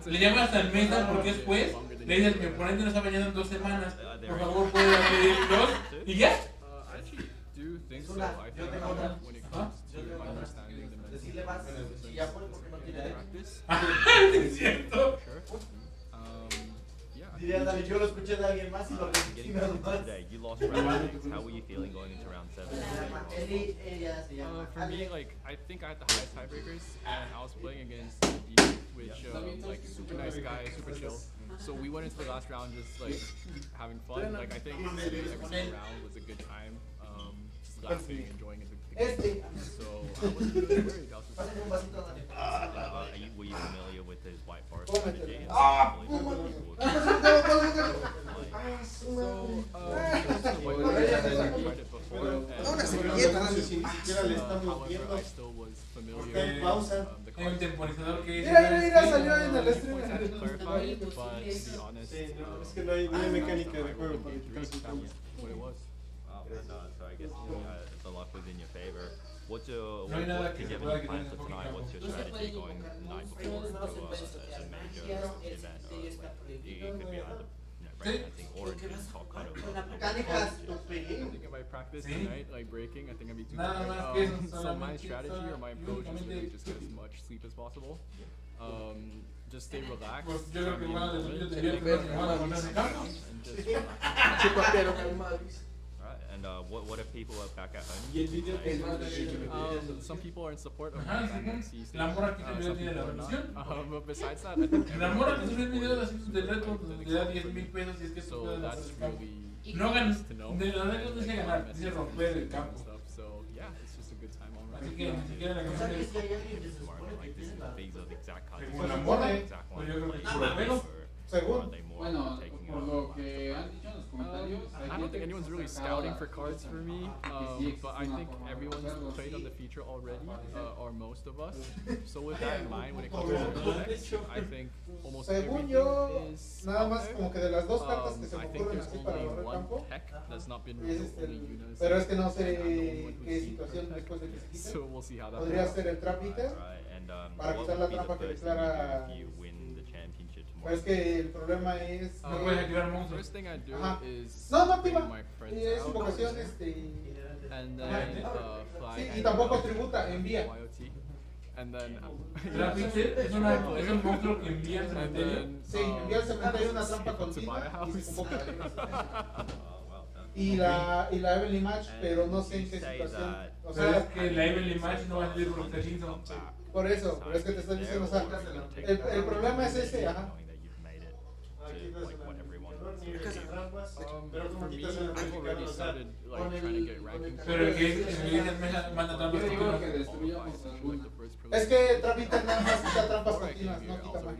Le llamas al meta porque es juez, le dices, mi oponente no está bañando en 2 semanas, por favor puede pedir 2 y ya. Decirle más, y ya pone porque no tiene es cierto. Diría, dale, yo lo escuché de alguien más y lo repetí nada más. You lost round 6. How were you feeling going into round 7? For me, like, I think I had the highest tiebreakers, and I was playing against Ethan, which, like, super nice guy, super chill. So we went into the last round just, like, having fun. Like, I think every single round was a good time. Just laughing, enjoying it together. So I wasn't really worried. I was just Were you familiar with his White Forest strategy? However, I still was familiar. Hay un temporizador que dice... Mira, salió en el stream. But to be honest, es que no hay mecánica de juego para what it was. So I guess the luck was in your favor. What's your what do you have any plans for tonight? What's your strategy going the night before to a major event? Or like, it could be either breakdancing or a top cut of I think if I practice tonight, like breaking, I think I'd be too tired. So my strategy or my approach is really just get as much sleep as possible. Just stay relaxed. And what if people are back at home? Some people are in support of my fantasy. Some people are not. But besides that, I think so that's really nice to know. Stuff. So yeah, it's just a good time all around. Like this, these are the exact cards. Exact ones. Bueno, por lo que han dicho en los comentarios, I don't think anyone's really scouting for cards for me, but I think everyone's played on the feature already, or most of us. So with that in mind, when it comes to the decks, I think almost everything is nada más como que de las dos cartas que se me I think ocurren there's así para only barrer one campo. tech that's not been Es revealed, only Yuna's. pero es que no sé qué situación después de que se quite. So we'll see how that Podría goes. ser el Trap Eater para what quitar would la be the trampa que first thing you do declara. if you win the championship tomorrow? Pero es que el problema es No puedes activar monstruos. First thing I do is no bring activa. my friends Es out, invocación and then fly. sí, y tampoco tributa, envía. YOT. And then es un monstruo que envía al cementerio. Sí, envía al cementerio una trampa continua y se convoca. Y la Evelyn Match, pero no sé en qué situación. O sea, es que la Evelyn Match no va a salir por el hechizo. Por eso, pero es que te estoy diciendo, o sea, el problema es ese, ajá. For me, I've already started like trying to get ranking. Pero el que manda trampas continuas. Es que tramita nada más quita trampas continuas, no quita más.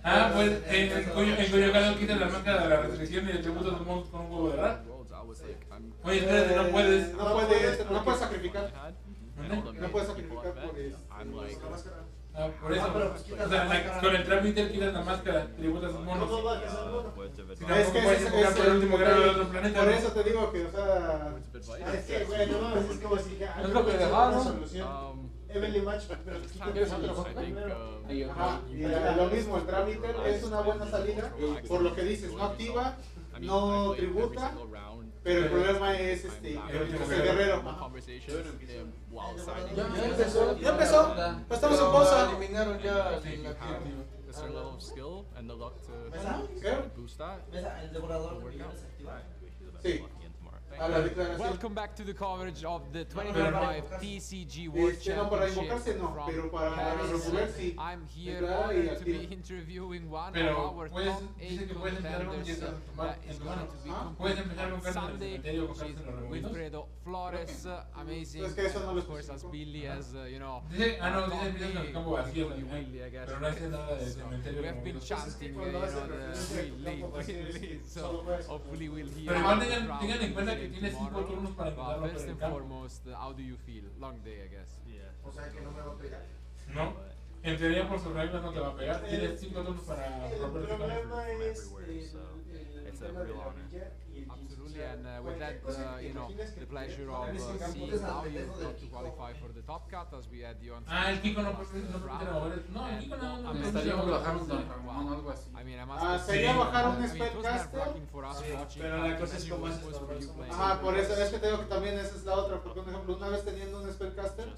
Ah, pues en cuyo caso quita la marca de la restricción y el tributo de Monk con un huevo de rat. Oye, espérate, no puedes. No puedes sacrificar. No puedes sacrificar por eso. Ah, por eso. O sea, con el tramiter quitas la máscara, tributas un mono. Es que puedes jugar por el último grado del otro planeta. Por eso te digo que, o sea. Es que, güey, no mames, es como si. Es lo que dejaron. Solución. Evenly Match, pero I think lo mismo, el tramiter es una buena salida, por lo que dices, no activa, no tributa, pero el problema es el guerrero. Ya empezó, pues estamos en pausa. Eliminaron ya a certain level of skill and the luck to boost that. Sí. Welcome back to the coverage of the 2025 TCG World Championship from Paris. I'm here honored to be interviewing one of our top 8 contenders is going to be competing on Sunday. She's Wilfredo Flores, amazing, of course, as Billy, as you know. Willy, I guess. We have been chanting, you know, the Willy, so hopefully we'll hear. Tengan en cuenta que tienes 5 turnos para intentar romper First el and campo. foremost, how do you feel? Long day, I guess. Yeah. O sea que no me va a pegar. No, en teoría por sus reglas no te va a pegar. Tienes 5 turnos para romper el campo. It's a real honor. Absolutely, and with that, you know, the pleasure of seeing how you got to qualify for the top cut as we had you on. Ah, el Kiko no puede mover. No, el Kiko no. Estaríamos bajar un Don Ramón o algo así. I mean, I must sería bajar un it was spellcaster. nerve-wracking for us watching. Pero la cosa es como it was for you playing. Ajá, por eso es que te digo que también esa es la otra, porque por ejemplo, una vez teniendo un spellcaster,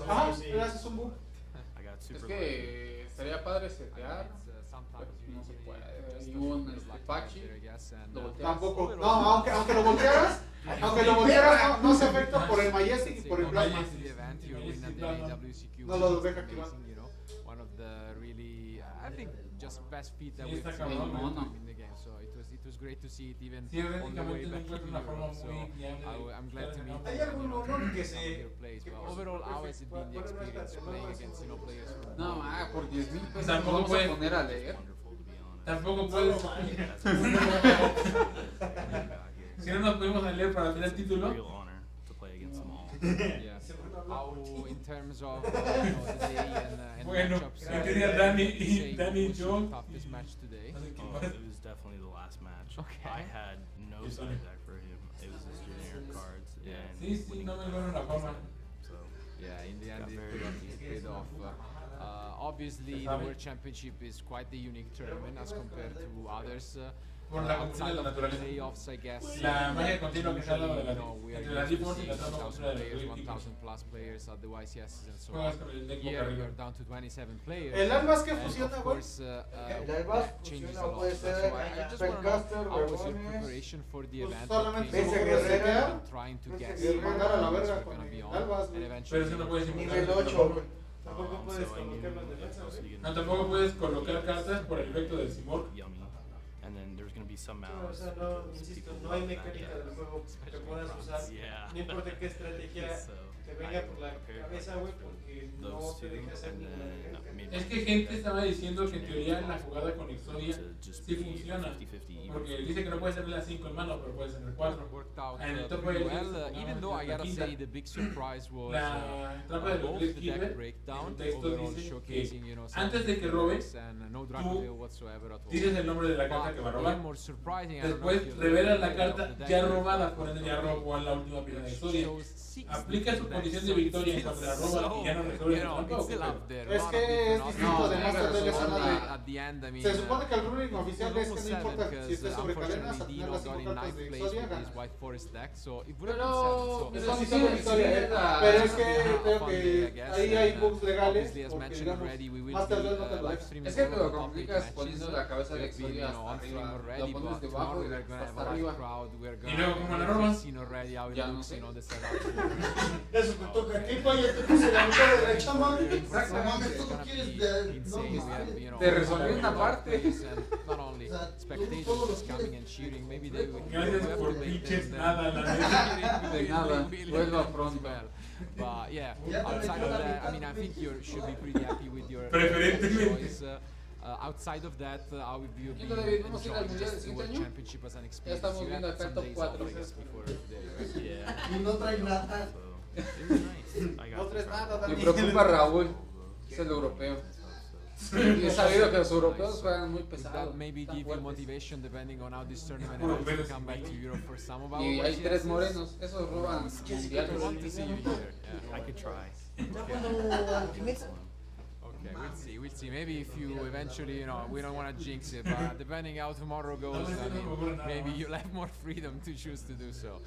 ajá, le haces un book. Es que estaría padre setear. No se puede. Y un Pachi. Tampoco. No, aunque lo voltearas, no se afecta por el Majestic y por el Plasma. No lo deja activar. One of the really, I think, just best feat that Sí, we've está seen cabrón, in the game. So it was great to see it even Sí, on the way prácticamente no back to encuentro una forma Europe. So muy viable I'm glad to meet Hay you algún know, mono que some of se. your plays. But overall, how has it been the experience playing against players from No, por 10,000 pesos Tampoco vamos puede- a poner a leer. Tampoco puedes. Si no nos pudimos leer para ver el título. Real honor to play against them all. Yeah. How in terms of you know, the day and Bueno, matchups, en teoría Dani y say Joe. was the toughest match today. Oh, it was definitely the last match. Okay. I had no side deck for him. It was his generic cards. Yeah. And Sí, sí, no me dieron la fama. so Yeah, in the end, got it very paid off. Obviously, the World Championship is quite a unique tournament as compared to others. Por la Outside continua de la of the naturaleza. playoffs, I guess. La magia continua que se ha dado de Usually, you know, we are entre la used to Deep Force y seeing la trampa 1,000 continua de players, los 1,000 plus players at the YCS and so Juegas on. con el deck boca Here we arriba. are down to 27 players. El almas que And funciona, of güey. course, El almas changes a funciona, lot. puede So ser I just want to know spellcaster, how was your dragones, preparation for the pues event? solamente What se came guerrerea, and trying to guess y mandar a la how verga we're con gonna be el on, albas, and güey. eventually Pero eso no puedes invocar. Nivel 8, güey. Tampoco so puedes I knew colocar las that defensas, was güey. No, tampoco puedes colocar cartas por el efecto del Simorg. yummy. And then there's going to be some O malice. sea, no, because insisto, people no hay love mecánica that del juego que puedas usar. Yeah. No importa qué estrategia So te venga I por la prepared cabeza, güey, porque no those te two, deja hacer and ninguna then mecánica. maybe Es que gente estaba diciendo que en teoría la jugada con Exodia to just sí be funciona. 50-50 even. Porque dice que no puedes tener la 5 en mano, pero puedes tener 4. Worked out En el top pretty eight well, es even though I la gotta quinta. say the big surprise was La trampa del both Blade the deck Keeper, breakdown, el texto overall dice showcasing, you know, some antes de que robes, and no tú Dracoville whatsoever at all. dices el nombre de la carta But que va a even robar. more surprising, I don't know Después if you revelas la know, carta the deck ya breakdown robada, por ende ya robó en la última pieza de Exodia. shows six Aplica su different condición decks, de so victoria en it's cuanto la still roba y ya no resuelve you la know, trampa. it's ¿O qué still pedo? up there. Es Lot of que es different distinto options. de Master So Duel, es zona de- at the end, I mean, Se supone que el ruling oficial we're es que almost no importa seven, si estés sobre cadenas, a unfortunately, tener Dino las got 5 in cartas ninth de place Exodia, with his ganas. White Forest deck, so it would have Pero been Eso sí sí, son sí, historias, sí, pero es que a creo fun que day, I guess, ahí hay and, bugs legales, obviously, as porque mentioned digamos, already, we will Master be Duel no te lo live deja. streaming Es que te all lo the top eight complicas matches. poniendo la cabeza de We've been, Exodia you know, on hasta stream arriba. already, Lo pones but debajo tomorrow y we're gonna have hasta a live arriba. crowd. We're Y luego, como la gonna norma, seen already how it ya no looks, sé. you know, the setup. Eso te toca aquí, oye, te puse la mitad de la chamba. Exactamente. Tú no quieres de. Insane. We have, you know, Te resolví una parte. and not only spectators just coming and cheering. Maybe they will Gracias por pinches nada, la neta. De nada, vuelva pronto. But yeah, outside of that, I mean, I think you should be pretty happy with your choice. Outside of that, how have you been enjoying just the World Championship as an experience? You had some days off, I guess, before today, right? Yeah. Y no trae nada. It was nice. I got to travel. Me preocupa Raúl, es el europeo. He sabido que los europeos juegan muy pesados. That maybe give you motivation depending on how this tournament ends to come back to Europe for some of our Y hay tres morenos, esos roban I want to see you here. I could try. Okay, we'll see. Maybe if you eventually, you know, we don't want to jinx it, but depending how tomorrow goes, I mean, maybe you'll have more freedom to choose to do so.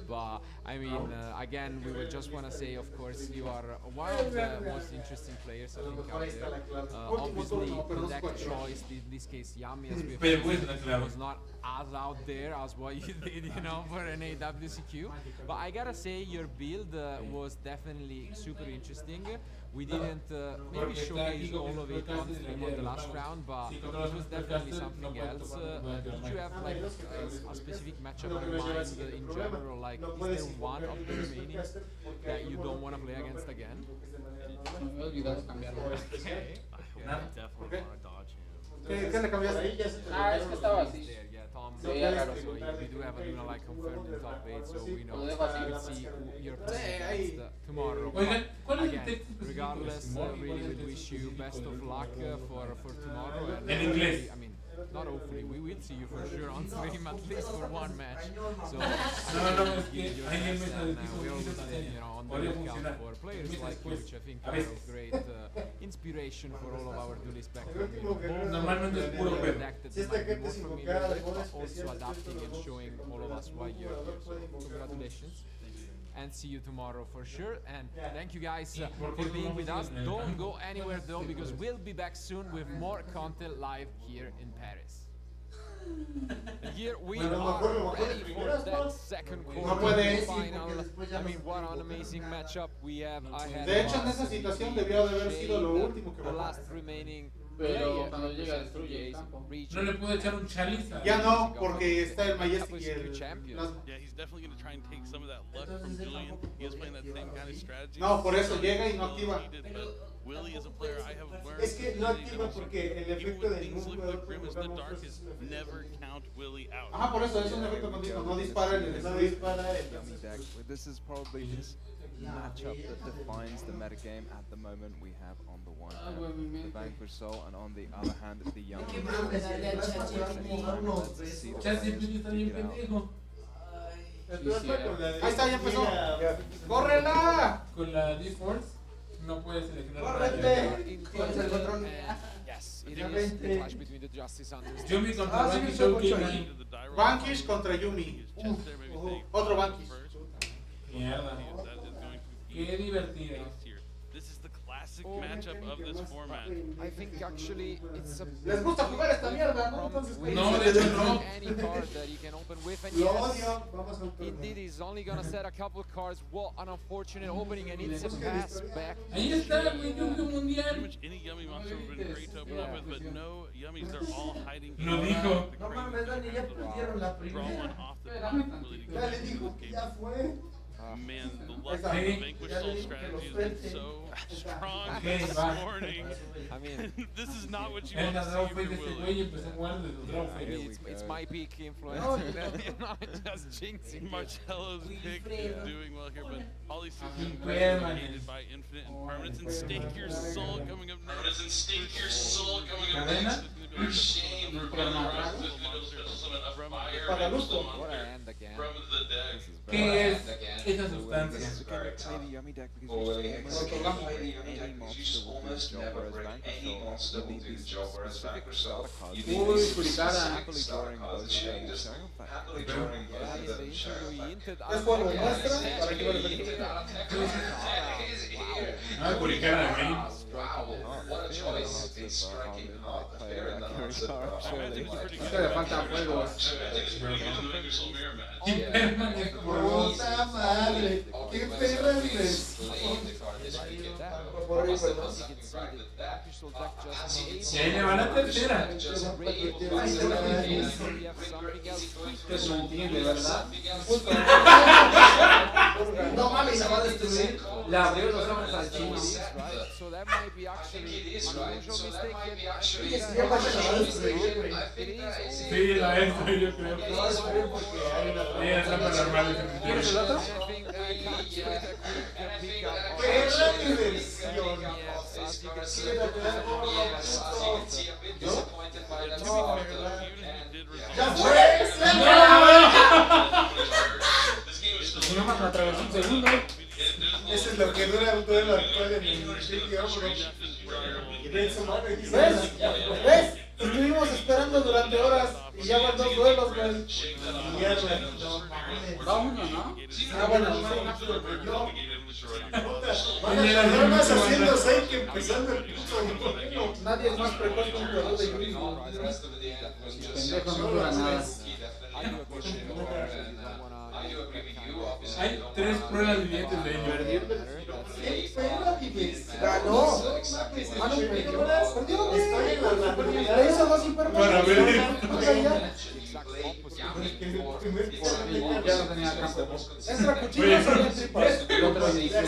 But I mean, again, we would just want to say, of course, you are one of the most interesting players I think out there. Obviously, the deck choice, in this case, Yami, as we have was not as out there as what you did, you know, for an AWCQ. But I gotta say, your build was definitely super interesting. We didn't maybe showcase all of it on stream on the last round, but it was definitely something else. Did you have like a specific matchup in mind in general? Like, is there one of the remaining that you don't want to play against again? Okay. I definitely want to dodge him. ¿Qué le cambiaste? Es que estaba así. Tom, Sí, claro. so we do have a Luna like confirmed in top 8, so we know we'll see who you're playing against tomorrow. Oigan, ¿cuál es el Again, texto? regardless, really would wish you best of luck for tomorrow. And En inglés. I mean, not hopefully, we will see you for sure on stream at least for one match. So, No, es que alguien me and, dijo we que always no you know, on the podría lookout funcionar. for players like you, which I think A are veces. of great inspiration for all of our duelist background. Normalmente es puro pedo. Si esta gente se invocara also adapting and showing all of us why you're here. So congratulations. And see you tomorrow for sure. And thank you guys for being with us. Don't go anywhere though, because we'll be back soon with more content live here in Paris. Here we are ready for that second quarter final. I mean, what an amazing matchup we have. I had De hecho, en esa situación debió de haber sido lo último que the bajó. last remaining Pero cuando llega destruye el campo. No le puedo echar un chaliz. Ya no, porque está el Majestic y el... Yeah, he's definitely going to try and take some of that luck from Julian. He is playing that same kind of strategy. No, por eso llega y no activa. Willie is a player I have learned. Es que no activa porque el efecto del things look mundo like grim as the darkest, never count Willie out. Ajá, por eso es un efecto continuo, no dispara el... No dispara el... Yummy deck. This is probably his matchup that defines the metagame at the moment. We have on the one hand the Vanquish Soul, and on the other hand the Yummy. Let's see the players figure it out. Ahí está, ya empezó. ¡Córrela! Con la D-Force no puedes seleccionar. ¡Córrete! Yes, it is the clash between the Justice Hunters. Yumi contra Vanquish Soul King. Vanquish contra Yumi. Otro Vanquish. Mierda. Qué divertido. This is the classic matchup of this format. I think actually it's a Les gusta jugar esta mierda, ¿no? Entonces, no, de hecho no. Any card that you can open with, and Lo yes, odio. Vamos a un indeed he's only gonna set a couple of cards. What an unfortunate opening, and it's a pass back. Ahí está, güey, Yu-Gi-Oh! Mundial. Pretty much any Yummy monster would have been great to open up with, but no Yummies, they're all hiding. Lo dijo. No mames, Dani, ya perdieron la Draw primera. one off the top. Really Ya le dijo que ya fue. Man, the luck of the Vanquish Soul strategy has been so strong this morning. I mean, this is not what you want to see from Willie. I mean, it's my peak influence. Not just jinxing. Marcello's pick doing well here, but Holly Susan created by Infinite and Permanence, and Stake Your Soul coming up next. And Stake Your Soul coming up next. Shame from What a end again. From the deck. ¿Qué es esa sustancia? Play the Yummy deck because you just almost never bring any monster will do the job, whereas Vanquish Soul, you need these happily drawing both changes, happily drawing both of them, Es cuando muestra para que Ah, Curicana de México. What a choice in striking hard, fair in the hearts of Le falta fuego. ¡Puta madre! ¡Qué perra es! Corre, perdón. Y ahí le va la tercera. Usted no entiende, ¿verdad? No mames, la va a destruir. Le abrió los ojos al chino. So that might be actually an unusual mistake. Ya pasa, la va a destruir, güey. Sí, la estoy, yo creo. La va a destruir porque hay una Ella está para normal. ¿Quieres el otro? ¡Qué la diversión! ¡Ya fue! No más me atravesó un segundo. Eso es lo que dura todo el actual en el ¿Ves? Estuvimos esperando durante horas y ya van 2 duelos, güey. Mierda, no mames. Va uno, ¿no? Ah, bueno, no. Van más haciendo 6 que empezando el puto. Nadie es más precoz que un jugador de Yuri. Pendejo no dura nada. Hay 3 pruebas vivientes de ello. Ganó. Perdió. Estoy en la primera. Le hizo 2 hipermas. Para ver. Ya no tenía campo. Entra cuchillo, sale tripas. El otro le hizo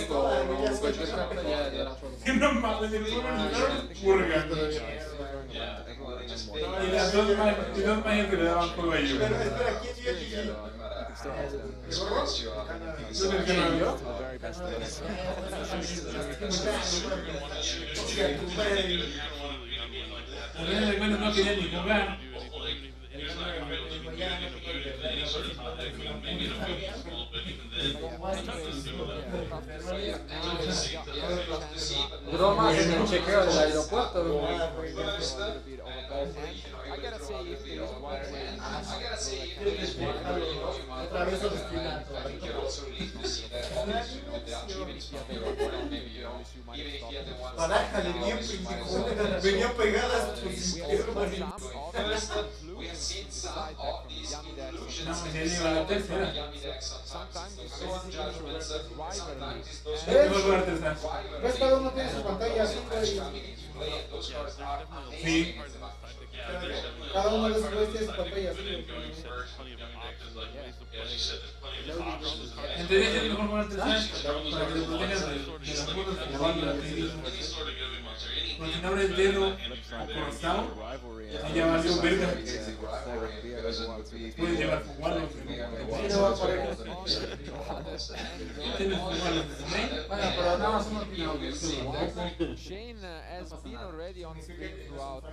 cualquier carta ya era solo. No mames, el purga. Y las 2 mayas que le daban juego a ellos. Pero espera, ¿quién dio el ¿Tú eres que no vio? Al final de cuentas no quería ni jugar. Duró más en el chequeo del aeropuerto. Otra vez obstinado. Barájale bien, pendejo. Venía pegadas tus piernas. No, ya lleva la tercera. ¿Ves? Cada uno tiene su pantalla así, güey. Sí. Cada uno de esos güeyes tiene su pantalla así, güey. En teoría es mejor jugar tercera para que te protejas de las cosas que van a ti. Porque si no abres el dedo o cruzado, ya va a ser un verga. Puedes llevar fugualos. Sí, no va a parejo. Tienes fugualos de Snake. Bueno, pero nada más uno tiene audio. Shane has been already on screen throughout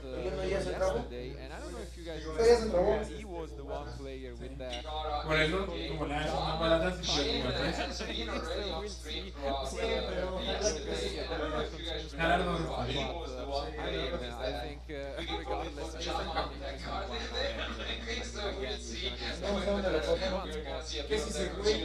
yesterday, and I don't know if you guys remember, he was the one player with that. Por eso, como la una balada se I think regardless ¿Qué es ese güey?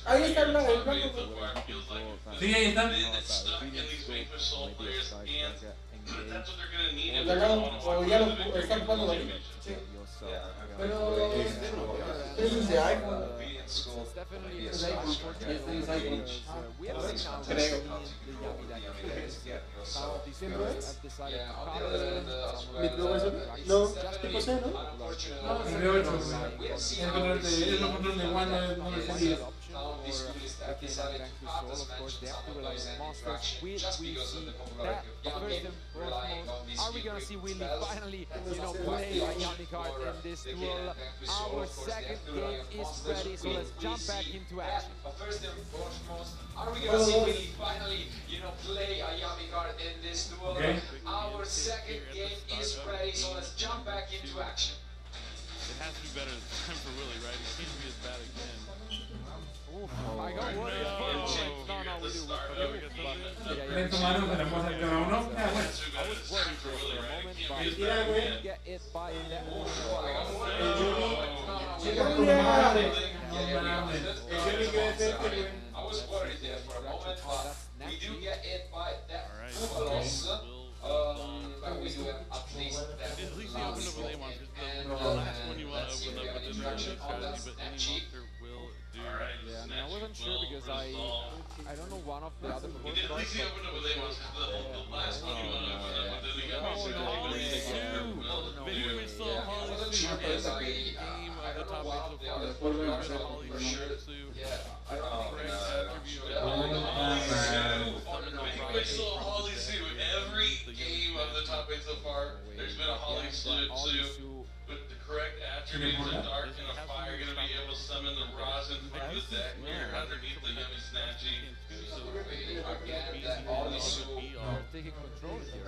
Ahí está el blanco. Sí, ahí está. O ya lo están jugando ahí. Sí. Pero es de iPhone. Creo. No, tipo C, ¿no? Es lo control de One, no de series. Are we gonna see Willie finally, play a Yami card in this duel? Our second game is ready, so let's jump back into action. First and foremost, are we gonna see Willie finally, play a Yami card in this duel? Our second game is ready, so let's jump back into action. It has to be better this time for Willie, right? It can't be as bad again. I got one. No, we do. Ven tu mano, se la puedo hacer cada uno. I was worried for a moment, but get it by that I was worried there for a moment, but loss. But we do have at least that At least you last open up with one. A monster. And The last one you want let's to see if open we up have with an the interaction on that strategy, but any Snatchy. monster will do. Yeah, I mean, I wasn't sure because I don't know one of the other You did at least you open up with A monster. The last one you want to open up, but then you got Holly 2. Benjamin stole Holly 2 as the game of the top 8 so far. Holly 2. I saw Holly Sue every game of the top 8 so far. There's been a Holly Sue with the correct attributes, a dark and a fire, gonna be able to summon the rosin for the deck here underneath the yummy snatchy. So again, that Holly Sue. Taking control here,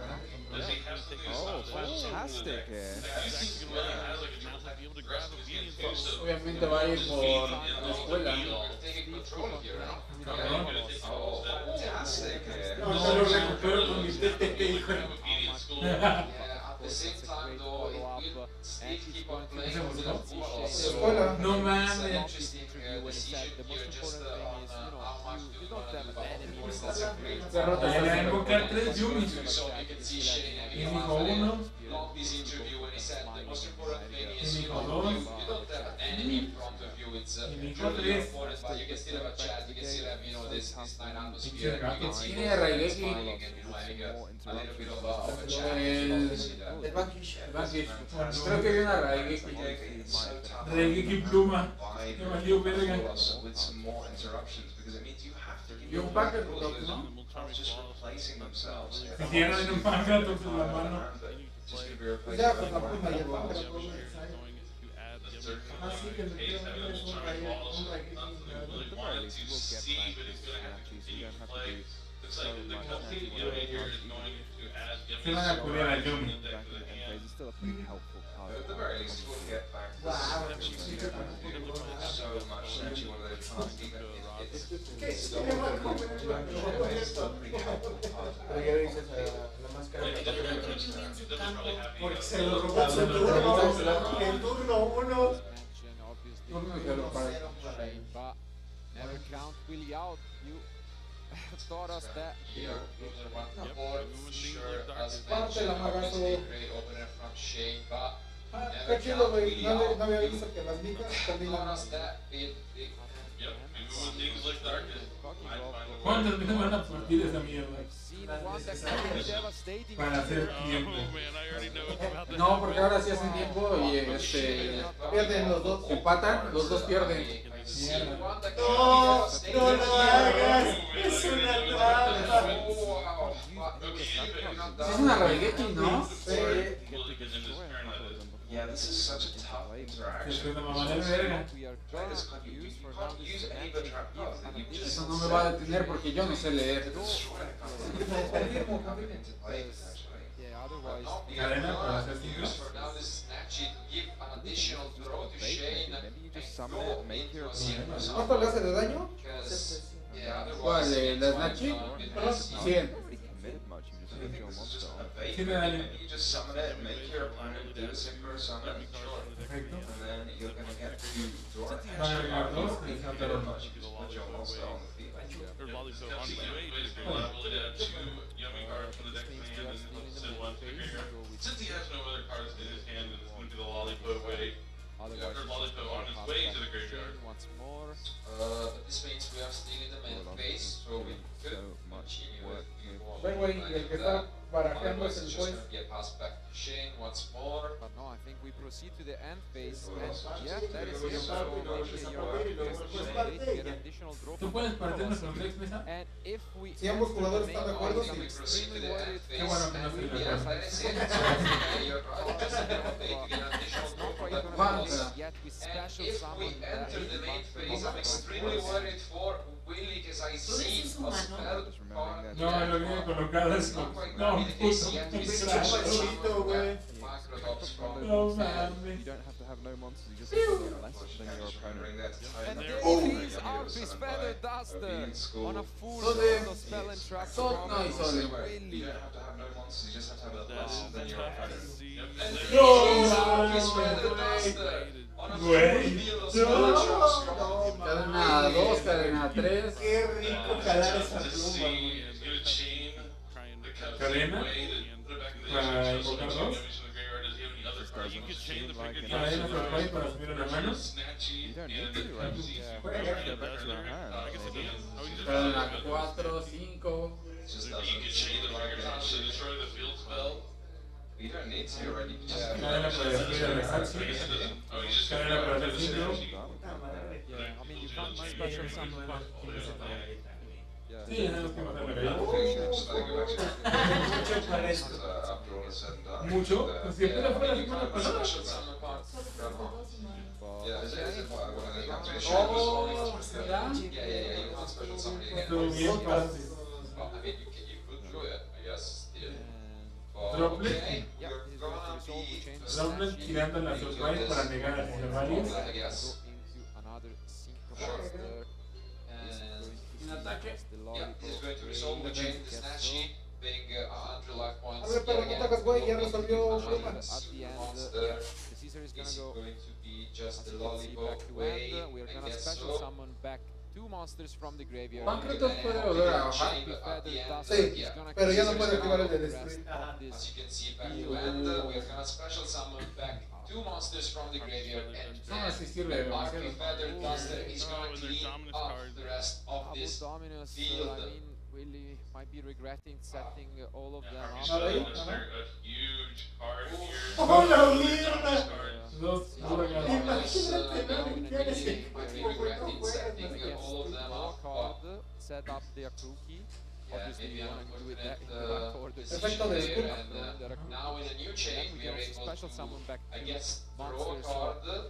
does he have something to Oh, stop that? fantastic here. He's actually gonna really have like a chance to be able to grab a beanie and stuff. Obviamente va a ir por la escuela. Taking control here, huh? Oh, fantastic. No, yo lo recupero con mi TCG, hijo. Yeah, at the same time though, it will still keep on playing with the Escuela. no mames. interesting decision here, just on how much do you want to do Derrota. Le van a invocar 3 Yumi. So you can see Shane and Y dijo uno. long this interview when he said the most important thing is Y you dijo don't dos. have an enemy in front of you. It's Y dijo truly tres. important, but you can still have a chat. You can still have this night atmosphere. You can see Tiene Raigeki. smiling and having a little bit of a chat. El Bankish. Creo que viene a Raigeki. Raigeki Pluma. Que valió verga. With some more interruptions because it means you have to Y un packet, ¿no? just replacing themselves. Si tienen un packet en la mano. Pues ya, pues la pluma y el Bankish, la pluma. Así que me quiero un Se van a cubrir a Yumi. He's still a pretty helpful card. At the very least, we'll get back to Wow. so much Snatchy, one of those cards, even if it's ¿Qué? still ¿Qué va a comer? still a pretty helpful card. Pero ya le dices a la máscara. Porque se lo robó Se su lo robó. turno. El turno 1. Turno de lo para. But never count Willie out. You taught us that. Here, one board, sure, as Parte la magazo. great opener from Shane, but Qué chido, güey. No había visto que las micas también taught la us that big. Yep, even when things look darkest, I find a ¿Cuántas veces van a partir esa mierda? Seen one that can be devastating. Para hacer Oh tiempo. man, I already know what's about to No, happen. porque ahora sí hacen tiempo y pierden los dos. empatan, los dos pierden. No, no lo hagas. Es una trampa. Es una Raigeki, ¿no? Yeah, this is such a tough interaction. Es una mamá de verga. We are That gonna is good. You use for can't now use this any of the magic trap gift cards. and You additional just Eso no me va a detener porque yo no sé leer. destroy the cards. Come into play, actually. Yeah, otherwise Cadena para hacer Use ciclos. for now this Snatchy to give an additional throw to Shane. Maybe you just and summon go it, make your into a single ¿Cuánto le hace de daño? because, yeah, ¿Cuál? otherwise ¿La Snatchy? 100. Not really committed much. You just hit your this is just monster. a bait. Sí, me daño. You just summon it and make your opponent do a synchro summon. Perfecto. And then you're gonna get to draw it. Van a agregar dos y Pretty saltaron. much you just put your monster on the field. Or Lollipop on his way to the goal. Level it at 2 yummy cards from the deck in hand and send one to here. Since he has no other cards in his hand, it's going to be the Lollipop way. otherwise Or Lollipop on his way to the graveyard. once more. But this means we are still in the main phase, so we could So much continue work with here. Q1 Ven, güey, y el que está barajeando Otherwise, es el it's just juez. gonna be a pass back to Shane once more. But no, I think we proceed to the end phase. And yeah, that is it. So maybe your ready to get an additional draw. ¿Tú puedes partir nuestros decks, Mesa? And if we Si ambos jugadores están de acuerdo, I think we sí. proceed to the end phase. Qué bueno que no estoy de Yeah, acuerdo. that is it. So, yeah, you're right. Just enough to get an additional it's draw not from quite that gonna phase. be yet with And special if we summon enter the main phase, I'm extremely worried for Willy because I see a spell card. No, lo viene colocado es Not quite no, gonna be the case puto. yet. We Qué see crash. some güey. macro from No You mames. don't have to have no monsters. You just have to get less than your opponent. And there there he's out his feather duster on a full So round of spell and trap. So nice, Oli. You Really. don't have to have no monsters, you just have to have less That's than your tough to opponent. see. And No, he's out his no, feather güey. duster on a full Güey. field of spell and traps from Cadena 2, cadena 3. Qué rico jalar esa To pluma, see güey. and get a chain, trying to cadena para invocar dos. Cadena surprise para subir una mano. Cadena 4, 5. Cadena para destruir el Haxi. Cadena para hacer 5. Sí, tenemos que matar la cadena. Mucho. Pues si apenas fue la semana pasada. Estuvo bien fácil. Droplet. Droplet tirando la surprise para negar a los varios. Ataque. A ver, pero no tocas, güey, ya resolvió problemas. Pancretos puede volver a bajar. Sí, pero ya no puede activar el de destruir. No, así sirve demasiado. Really might be regretting setting all of them up. ¡Oh, la mierda! Set up the Akuki. Obviously, you want to do it that in the back order. Efecto de Now in a new chain, we are able special summon back against monsters.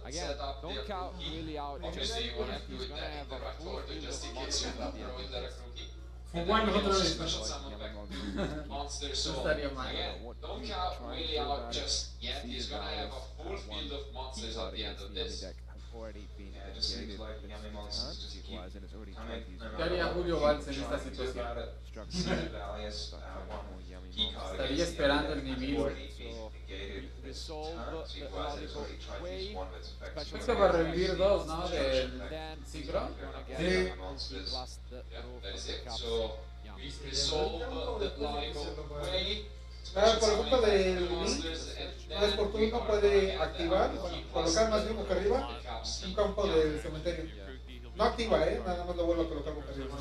Again, don't count really out just yet. He's gonna have a full field of monsters at the end. Jugando otra vez. Monsters, so again, don't count really out just yet. He's gonna have a full field of monsters at the end of this. Already been activated wise and it's already 20s. ¿Qué haría Julio Valls en esta situación? Estaría esperando el nivel. Esto va a revivir dos, ¿no? Del Synchro. Sí. So, resolve the Larico way. Por ejemplo, del link, no es por turno, puede activar, colocar más bien boca arriba, un campo del cementerio. No activa, nada más lo vuelvo a colocar boca arriba.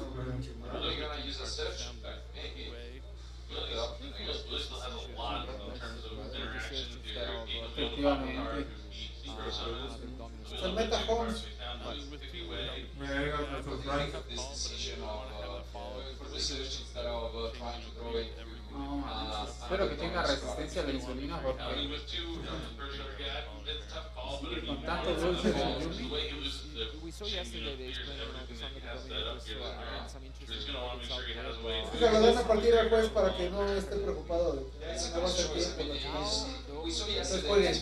Efectivamente. El meta Holmes. Espero que tenga resistencia a la insulina porque con tanto dulce de We saw yesterday they explained some of the dominators, again, some interesting problems out there as well. O sea, lo dan a partir del juez para que no esté preocupado de que no va a ser tiempo. Entonces puede.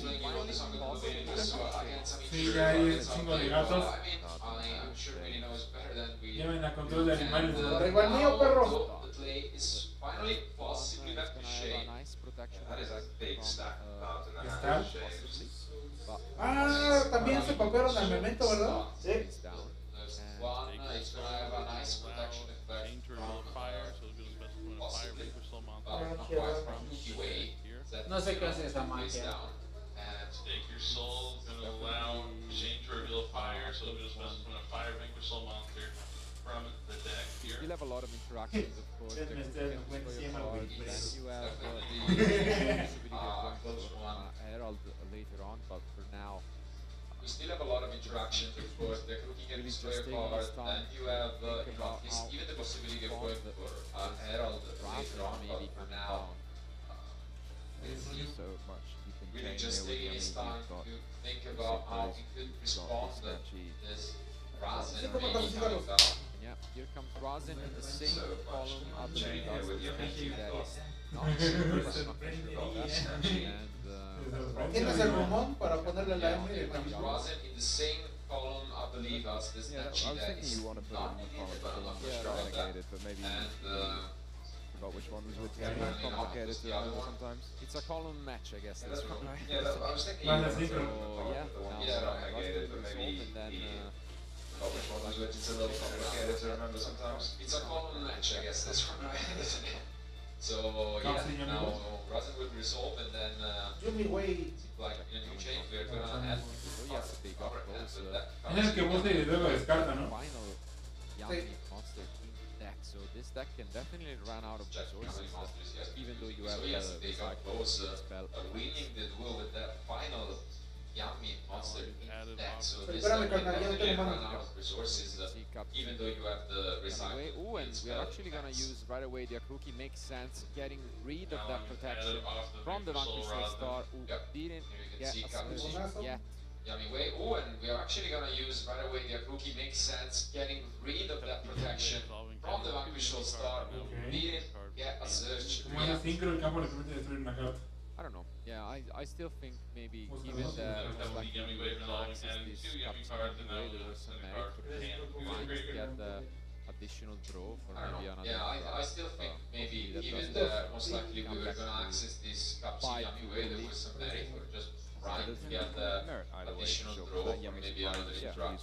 Sí, ya hay un chingo de gatos. Lleven a control de animales. Arriba el mío, perro. Ah, también se papearon al memento, ¿verdad? Sí. no sé qué hace esa magia. You'll have a lot of interactions, of course. Then you have Herald later on, but for now, we still have a lot of interactions, of course. The rookie can display a card, then you have even the possibility of going for Herald later on, but for now, So much you can really gain just here taking with his the time to think about how he could respond to this Razen maybe coming down. yeah, here comes Razen in the same column, I believe that's the thing that is not ¿Tienes el rumón para ponerle la M? Razen in the same column, I believe, as this Yeah, I was thinking you want to put it in the column for the one that's relegated, but maybe forgot which one was with the more complicated to remember sometimes. It's a column match, I guess. That's one, right? Yeah, I was thinking. And then which one was it? It's a little complicated to remember sometimes. It's a column match, I guess. That's right. So yeah, now Rasen will resolve and then like in a new chain we're gonna add power and with that Es el que busca y luego descarta, ¿no? Final Yami Monster King deck, so this deck can definitely run out of resources, even though you have yes, they got both spell. winning the duel with that final Yami Monster King deck, so this Espérame, deck can carnal, ya no definitely tengo run mano. out of resources, even though you have the recycle. Ooh, and we are actually gonna use right away the Akuki. Makes sense, getting rid of that protection from the Vanquish Star, who didn't get a solution yet. Yami Way. Oh, and we are actually gonna use right away the Akuki. Makes sense, getting rid of that protection from the Vanquish Star, who didn't get a search. Como es sincro, el campo le permite destruir una carta. I don't know. Yeah, I still think maybe given that like access this Captain way, there was some merit for trying to get the additional draw for maybe another. Yeah, I still think maybe given that most likely we were gonna access this Captain Yami way, there was some merit for just trying to get the additional draw for maybe another drop.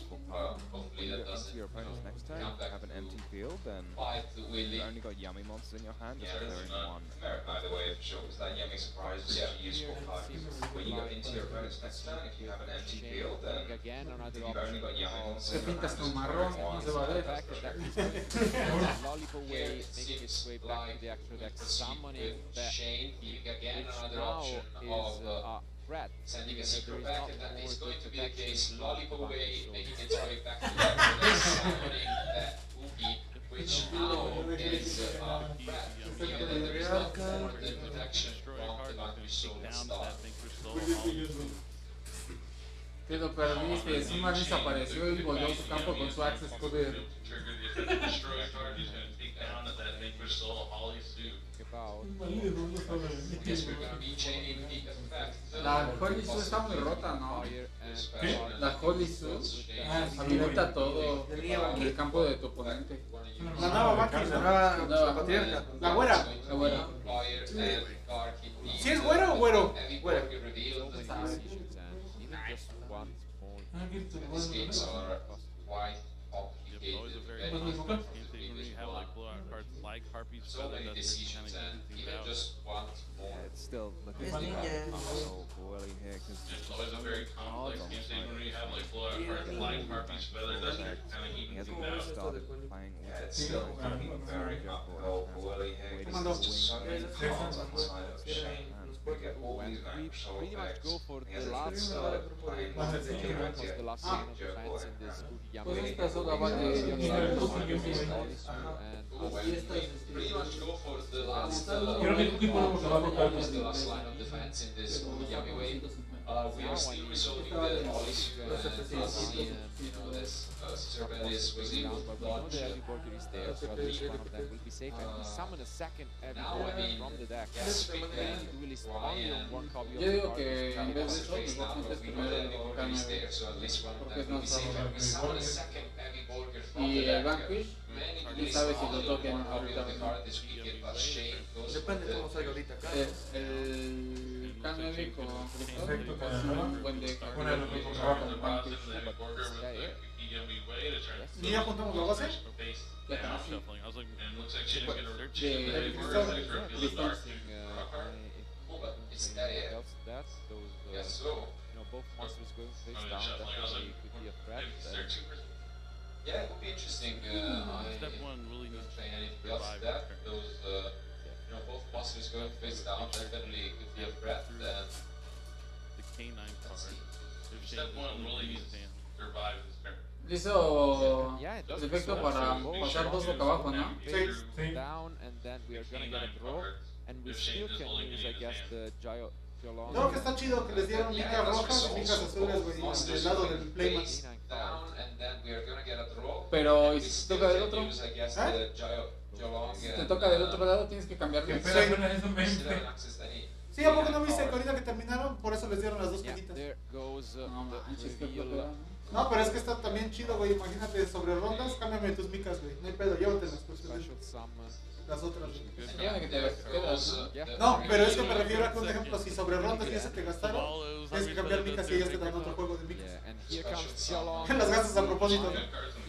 Hopefully that doesn't your opponent's next turn, come back have an empty field, then fight you've only got Yummy Monster in your hand, just clearing one. merit, by the way, for sure, because that Yami surprise is a useful card. When you go into your opponent's next turn, if you have an empty field, then again another you've only got Yami Monster Te in your pintas hand. con marrón, no se va a ver. Lollipop way making its way back to the actual deck, summoning that Shane giving again which another now option is of threat. sending a There secret is back, not and that more is going to be the protection case. from Lollipop the way Vanquish making its way back to the summoning that Uki, which now is a threat, given that there is not more than protection from the Vanquish Soul Star. Que lo perdiste, encima desapareció y volvió a su campo con su Access Courier. La Holy Sue está muy rota, ¿no? La Holy Sue habilita todo en el campo de tu oponente. La nueva máquina, la patriarca. La güera. La güera. ¿Sí es güero o güero? Güera. These games are quite complicated, so many decisions, and even just one more. It's still looking Yes, ninja. poorly here because It's always a very complex game state when you have like blowout cards, flying harpies, feather doesn't kind of he even hasn't out. started playing with Yeah, it's still looking very poorly here, because there's so many cards on the side of Shane. We get all these Vanquish Soul Pretty much effects. go for He the hasn't last started playing with the almost yet. the last line of defense in this Pues Yami. esta sola va de Pretty much go for the last Creo que Cookie podemos acabar con cartas. the last line of defense in this Yami way. We are still resolving the policy, you know, this Cerbelius was able to But dodge. the heavy border is there, so at least one of them will be safe. And he summoned a second heavy Now, I border mean, from the deck. yes, we And can the duelist only on one copy of Yo the digo card. que en vez de eso, face mejor now, metes but we know primero that el the border is K9 there, so at least one of porque them es will be más safe. fácil. And we summon a second heavy border from Y the el deck. Vanquish, Many quién duelists sabe si lo only on toquen one copy ahorita of the mismo. card this weekend, but Shane goes for Depende cómo the salga ahorita. el K9 con Cristal Perfecto, es un buen deck. Bueno, lo que tocaba con el Vanquish. ¿Y ya apuntamos la base? Ya está. Shuffling. I was like, and looks like she's De gonna search Cristal. Is that it? That those Yes, so. both monsters going face down definitely could be a threat. Yeah, it would be interesting. Step one really needs train anything to else survive that. this turn. Those, you know, both monsters going face down definitely could be a threat. The K9 card. Step one really needs to survive this turn. Hizo Yeah, it does. efecto para pasar dos boca abajo, ¿no? Face down, and then we are gonna get a draw, and we still can use, I guess, the Jolong. No, que está chido que les dieron micas rojas y micas azules, güey, del lado del playmat. Down, and then we are gonna get a draw. Pero, ¿y We si still toca del can otro? use, I guess, ¿Eh? the Jolong, Si te toca del otro lado, tienes que cambiarle. Que pena apenas es un we still 20. haven't accessed any. Sí, ¿a poco no viste que ahorita que terminaron? Por eso les dieron las dos Yeah, cajitas. there goes No the manches, qué reveal. flojera. No, pero es que está también chido, güey. Imagínate, sobre rondas, cámbiame tus micas, güey. No hay pedo, llévatelas, pues. Special summon. Las otras, güey. Entiende que te las quedas, ¿no? No, pero es que me refiero a que, un ejemplo, si sobre rondas ya se te gastaron, tienes que cambiar micas y ellas te dan otro juego de micas. Yeah, and here comes Jolong. Las gastas a propósito, ¿no?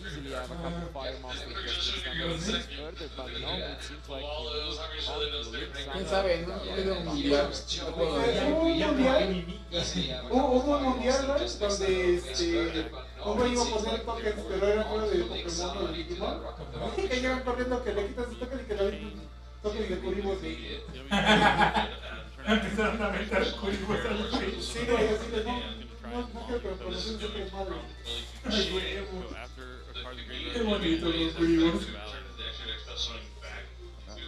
He's usually have a couple of fire masters just extend the distance further, but no, it seems like we move on to Link ¿Quién sabe? No he ido a un mundial. No puedo decir. Hubo un mundial, ¿no? Donde un güey iba a poner tokens, pero era juego de Pokémon o de Digimon. Que llegan corriendo que le quitas su token y que le dan token y le cubrimos. Empezaron a meter curibos al güey. Sí, güey, así de no quiero que me conocen siempre madre. Ay, güey. Qué bonito los curibos.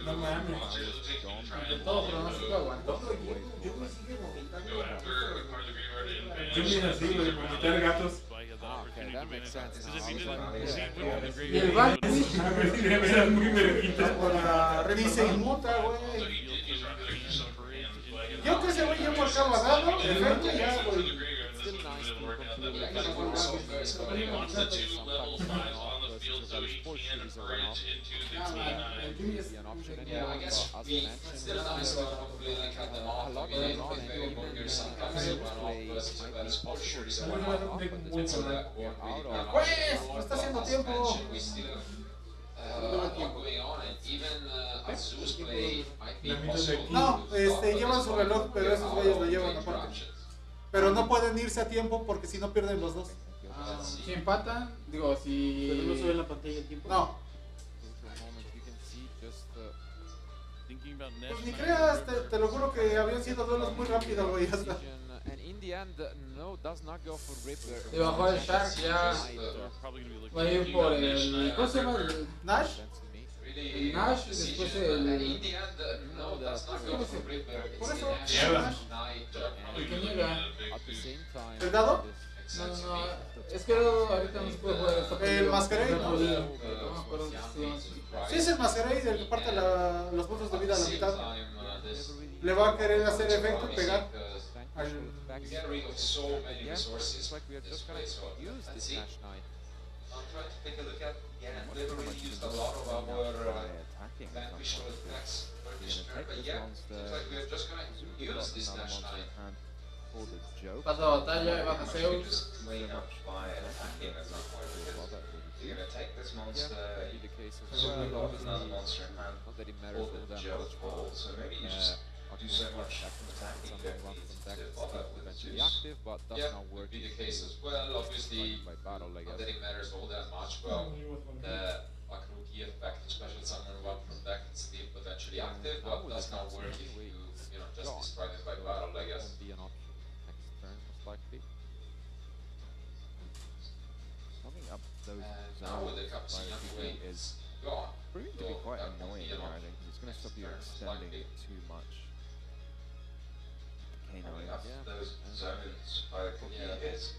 No mames. Todo pronóstico aguantó. Yo me así, güey, vomitar gatos. Okay, that makes sense now. Y el Vanquish, a ver si me eran muy verguitas. Dice inmuta, güey. Yo que ese güey ya marcaba dado, efecto ya, güey. Still nice to completely He wants the 2 level 5s on the field, so he can bridge into the team. an option Yeah, I guess we still nice to completely cut them off. I mean, if they will get some comes in one off versus that is for sure. So one off, but it's that one ¡Pues! ¡No está haciendo tiempo! we still have a lot going on, and even a Zeus play might be possible. No, llevan su reloj, pero esos güeyes lo llevan aparte. Pero no pueden irse a tiempo porque si no pierden los dos. Si empatan, digo, si... Pero no sube en la pantalla el tiempo. No. Pues ni creas, te lo juro que habían sido duelos muy rápidos, güey. Y bajó el Shark ya. Va a ir por el... ¿Cómo se llama? El Nash. El Nash, después el... Por eso. ¿El que niega? ¿El dado? No, no, es que ahorita no se puede jugar. El Masquerade. No me acuerdo Sí, es el Masquerade el que parte los puntos de vida a la mitad. Le va a querer hacer efecto y pegar. Get rid of so many resources in this place, so let's see. I'm trying to take a look at, yeah, we've already used a lot of our beneficial attacks for this turn, but yeah, seems like we're just gonna use this Nash Knight. Pasa batalla, baja Zeus. Way much by attacking at some point, because you're gonna take this monster, so we've got another monster in hand, or the Joe ball, so maybe you just do so much attacking that to bother with Zeus. Yeah, would be the case as well. Obviously, not that it matters all that much. Well, the Akruki effect, special summon one from deck, is still potentially active, but does not work if you just destroy it by battle, I guess. Now with the Capsina Queen is gone. Proving to be quite annoying here, I think, 'cause it's going to stop you extending it too much. Coming up those zones by the cookie is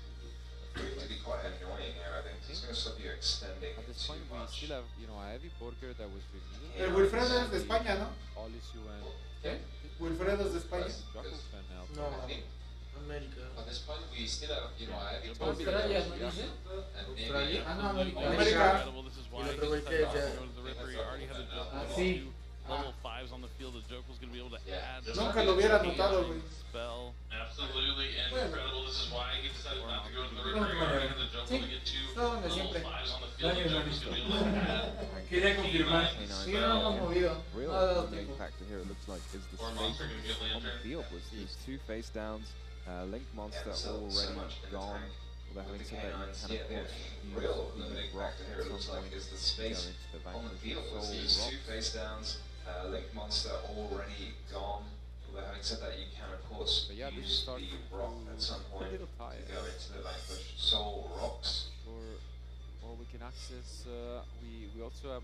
proving to be quite annoying here, I think. It's going to stop you extending At this too point, we much. still have, a heavy burger that was revealed. El Wilfredo es de España, ¿no? ¿Qué? Wilfredo es de España. No, América. At this point, we still have, a heavy Australia, ¿no dice? Australia. Ah, no, América. América. Y el otro güey que ya... Sí. Level 5s on the field, the Joker's going to be able to add... Nunca lo hubiera notado, güey. Spell. Absolutely incredible. This is why he decided not to go to the river yard and the Joker to get 2 level 5s on the field. The Joker's going to be able to add... Quería confirmar. Sí, no hemos movido. Real No ha dado main tiempo. factor here, it looks like, is the Or space monster can get on the lantern. field was these two face downs. Link monster So already much in gone. attack. Although having The said that, canines, you can yeah, of course use real the limiting rock factor here, at it looks some like, point is the to space go into the on the vanquish field with soul these rock. 2 face downs. Link monster already gone. But having said that, you can of course But yeah, this use is starting the rock at some point to little tired. go into the vanquish soul rocks. Or we can access, we also have...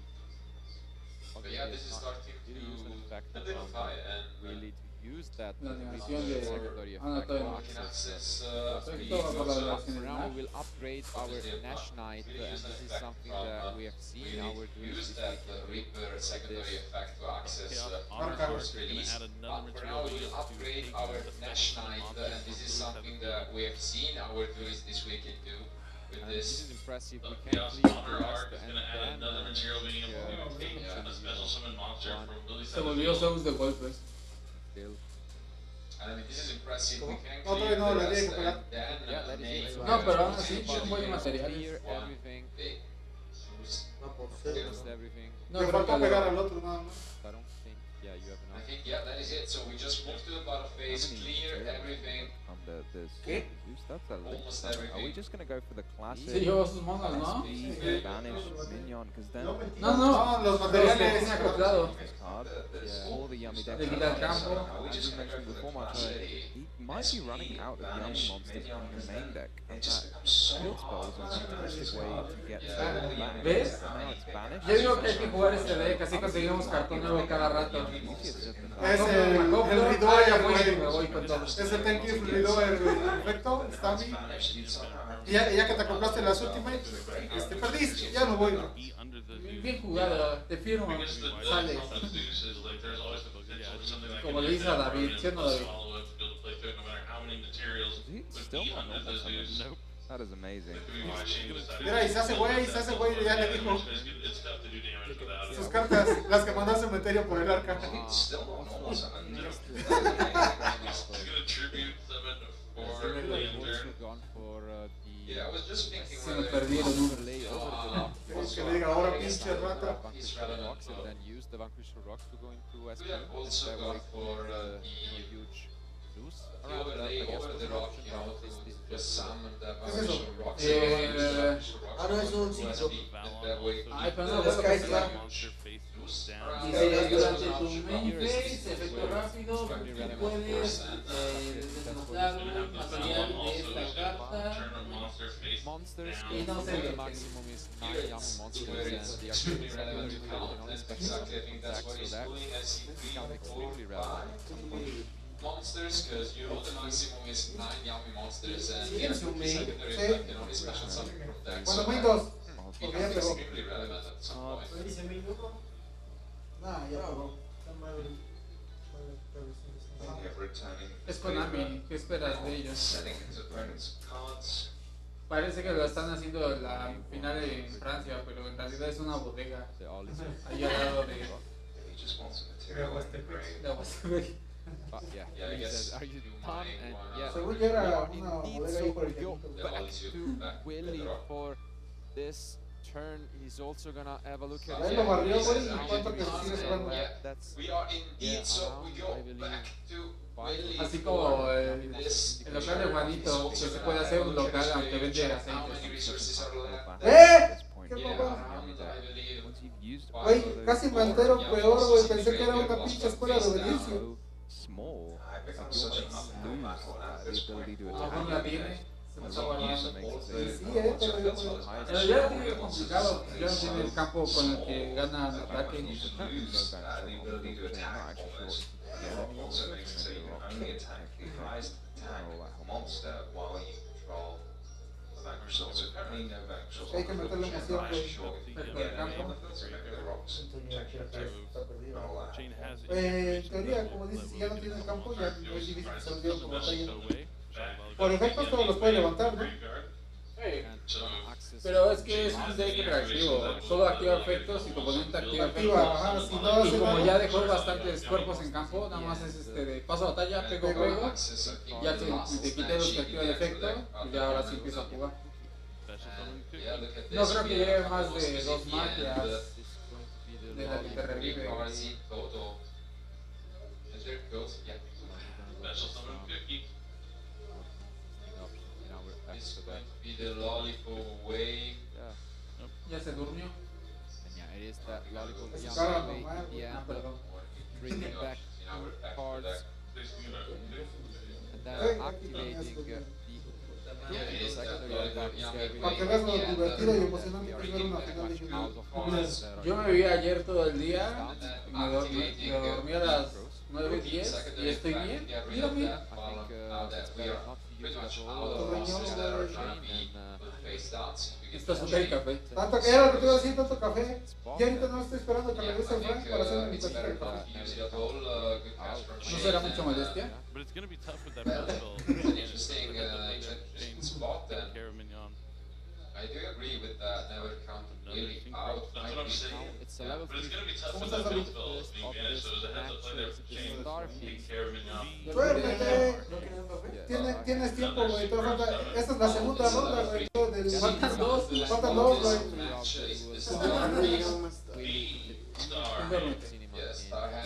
But yeah, this is starting to identify and really to use that La animación de... secondary Ah, no, effect to todavía no. access Esto va por la versión for del now we Nash. will upgrade our Nash Knight and this is something that we have seen our use dudes that Reaper secondary effect to access Honor first Card, release. gonna add another For now, material we will to upgrade take our the Nash special Knight, object and this is from something Blue that we have seen our dudes this weekend do with and this is this. impressive. We Yeah, can clean Honor the Arc rest is and going to add then another material being able to take a special summon monster from Billy Se volvió Zeus de golpes. still. I mean, this is impressive. We can No, clear todavía no, the la rest tiene que and pegar. then Yeah, that is it. So No, pero aún it's así, about son buenos to materiales. clear everything. big. por cero. almost everything. No, Le creo falta que pegar al otro nada más. I don't think, yeah, you have I enough. think, yeah, that is it. So we just moved to the bottom phase, clear everything. There's that's a link. Almost Are we everything. just gonna go for the classic? Sí, llevó sus monas, ¿no? Vanish minion, because then No, los pero ya le materiales. tenía acoplado. card, all the yummy decks. Le quita el campo. As you mentioned before, Marco, he might be running out of yummy monsters in the main deck, and that field spell is a fantastic way to get to back. ¿Ves? Now it's banished. Yo digo que hay que jugar este deck, así conseguimos cartón nuevo cada rato. Es el Ya Ridoer, fue, güey. me voy con todo. Es el Thank You Ridoer, güey. Perfecto, está bien. Y ya que te compraste las Ultimate, perdiste, ya no voy. Bien jugado, te firmo, sale. Como le dice a David, ¿sí o no, David? Still not normal summons. Nope. That is amazing. Mira, y se hace güey, ya le dijo. Sus cartas, las que mandó al cementerio por el arca. Se me perdieron uno. Que le diga ahora pinche rata. Then use the Vanquisher Rocks to go into SP. That way for huge loose around that. I guess was an option. No es un 5. Ay, pero no, Sky Slam. Dice, durante tu main phase, efecto rápido, puedes desbloquear un material de esta carta. Monsters, Y no sé the qué. maximum is 9 young monsters, and the activity secondary can only special attacks, so that become extremely relevant. Monsters, because you know the maximum is 9 yummy monsters, and Sí, es un main. secondary can only special summon from decks. Cuando So main that 2. Porque ya pegó. extremely relevant at some point. ¿Dice main 1? Nah, ya pegó. Es Konami, ¿qué esperas de ellos? Setting his opponent's cards. Parece que lo están haciendo la final en Francia, pero en realidad es una bodega. Ahí al lado de... He just wants a material upgrade. de Aguascalientes. But yeah, Yeah, I he guess says, are you done? And yeah, Según yo era we are una indeed, bodega so ahí por el we go camino. back to Willy for this turn. He's also gonna have a look at Ahí lo barrió, güey, y cuánto que sigue jugando. That's We are indeed, so we go I believe back to Willy. Así como el local de Juanito, que se puede hacer un local aunque vende How many aceites. resources are left? ¿Qué Yeah, papá? I believe. Once you've used Güey, casi me entero peor, güey. Pensé que era una pinche escuela de obediencia. small, I've become you such almost a lose battle the ability to Alguno la attack. tiene, se me está Use guardando. makes Sí, it pero yo, güey. Pero ya lo tiene complicado, ya no tiene el campo con el que gana el ataque. Also makes it so you can only attack the highest attack monster while you control the vanquish soul. So currently no vanquish souls. Hay que meterle emoción, güey. Sure, if you can get any of the rocks, check your attack. Not all that. En teoría, como dices, si ya no tiene el campo, ya es difícil que se olviden como batalla. Por efectos, todos los puede levantar, ¿no? Pero es que es un deck reactivo, solo activa efectos y tu oponente activa efectos. Ajá, si no Y hace como nada. ya dejó bastantes cuerpos en campo, nada más es de paso a batalla, pego juego, ya te quité los que activan el efecto y ya ahora sí empiezo a jugar. No creo que lleve más de 2 magias de la que te revive. This might be the lollipop wave. Ya se durmió. And yeah, it is that lollipop Es young cara way normal, in the güey. end, Perdón. bringing back cards and then activating the secondary attack is very Para que veas lo divertido y emocionante que es ver una final de out Yu-Gi-Oh! of cards that are Yo me vi ayer todo el día, me dormí a las 9:10 y estoy bien, mírame. I think it's better not to use it at all. Esto es un café. Tanto que era lo que te iba a decir, tanto café. Y ahorita no estoy esperando que regrese el Frank para hacer mi café. ¿No será mucha molestia? But it's going to be tough with that vertical. Interesting spot then. I do agree with that. Never count really out. That's what I'm saying. It's a level But it's 3 going to be tough ¿Cómo with that estás, David? vertical being banished, so there's a heads up play there for Jane. Take care of Mignon. Suéltate. Tienes tiempo, güey. Esta es la segunda ronda, güey. Faltan dos. Faltan dos, güey.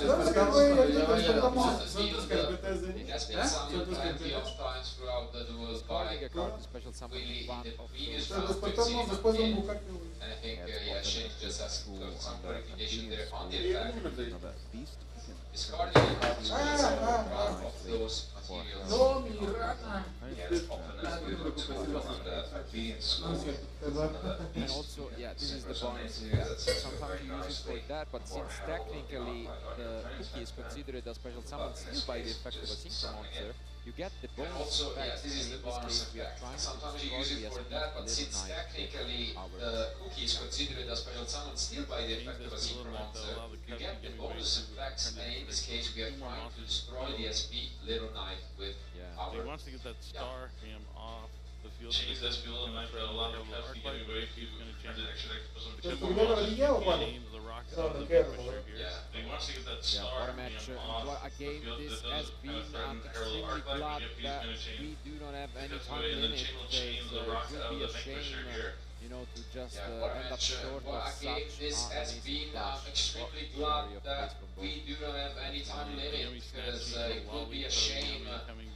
¿Sabes qué, güey? Ahorita nos tocamos. Son tus carpetas de... Son tus carpetas. Discarding a card to special summon one of those. Nos despertamos después de un bucaque, güey. And I think, yeah, Shane just asked some clarification there on the effect. Discarding a card to special summon one of those materials. No, mi rata. And also, yeah, this is the bonus. Sometimes you use it for that, but since technically the cookie is considered a special summon still by the effect of a synchro monster, you get the bonus effect. This is the bonus effect. Sometimes you use it for that, but since technically the cookie is considered a special summon still by the effect of a synchro monster, you get the bonus effects, and in this case we are trying to destroy the SP Little Knight with our... He wants to get that star ham off the field. Change this field and might a lot of arc he's light, going he's going to change it. ¿Te estuvieron la liguilla o cuándo? The rocket No, of no the quiero, pusher güey. here. Yeah, he wants to get that Yeah, star what a match. Again, this has been extremely glad that we do not have any time limit. It would be a shame, you know, to just end up short of again, such this has been extremely glad that we do not have any time limit, because it will be a shame,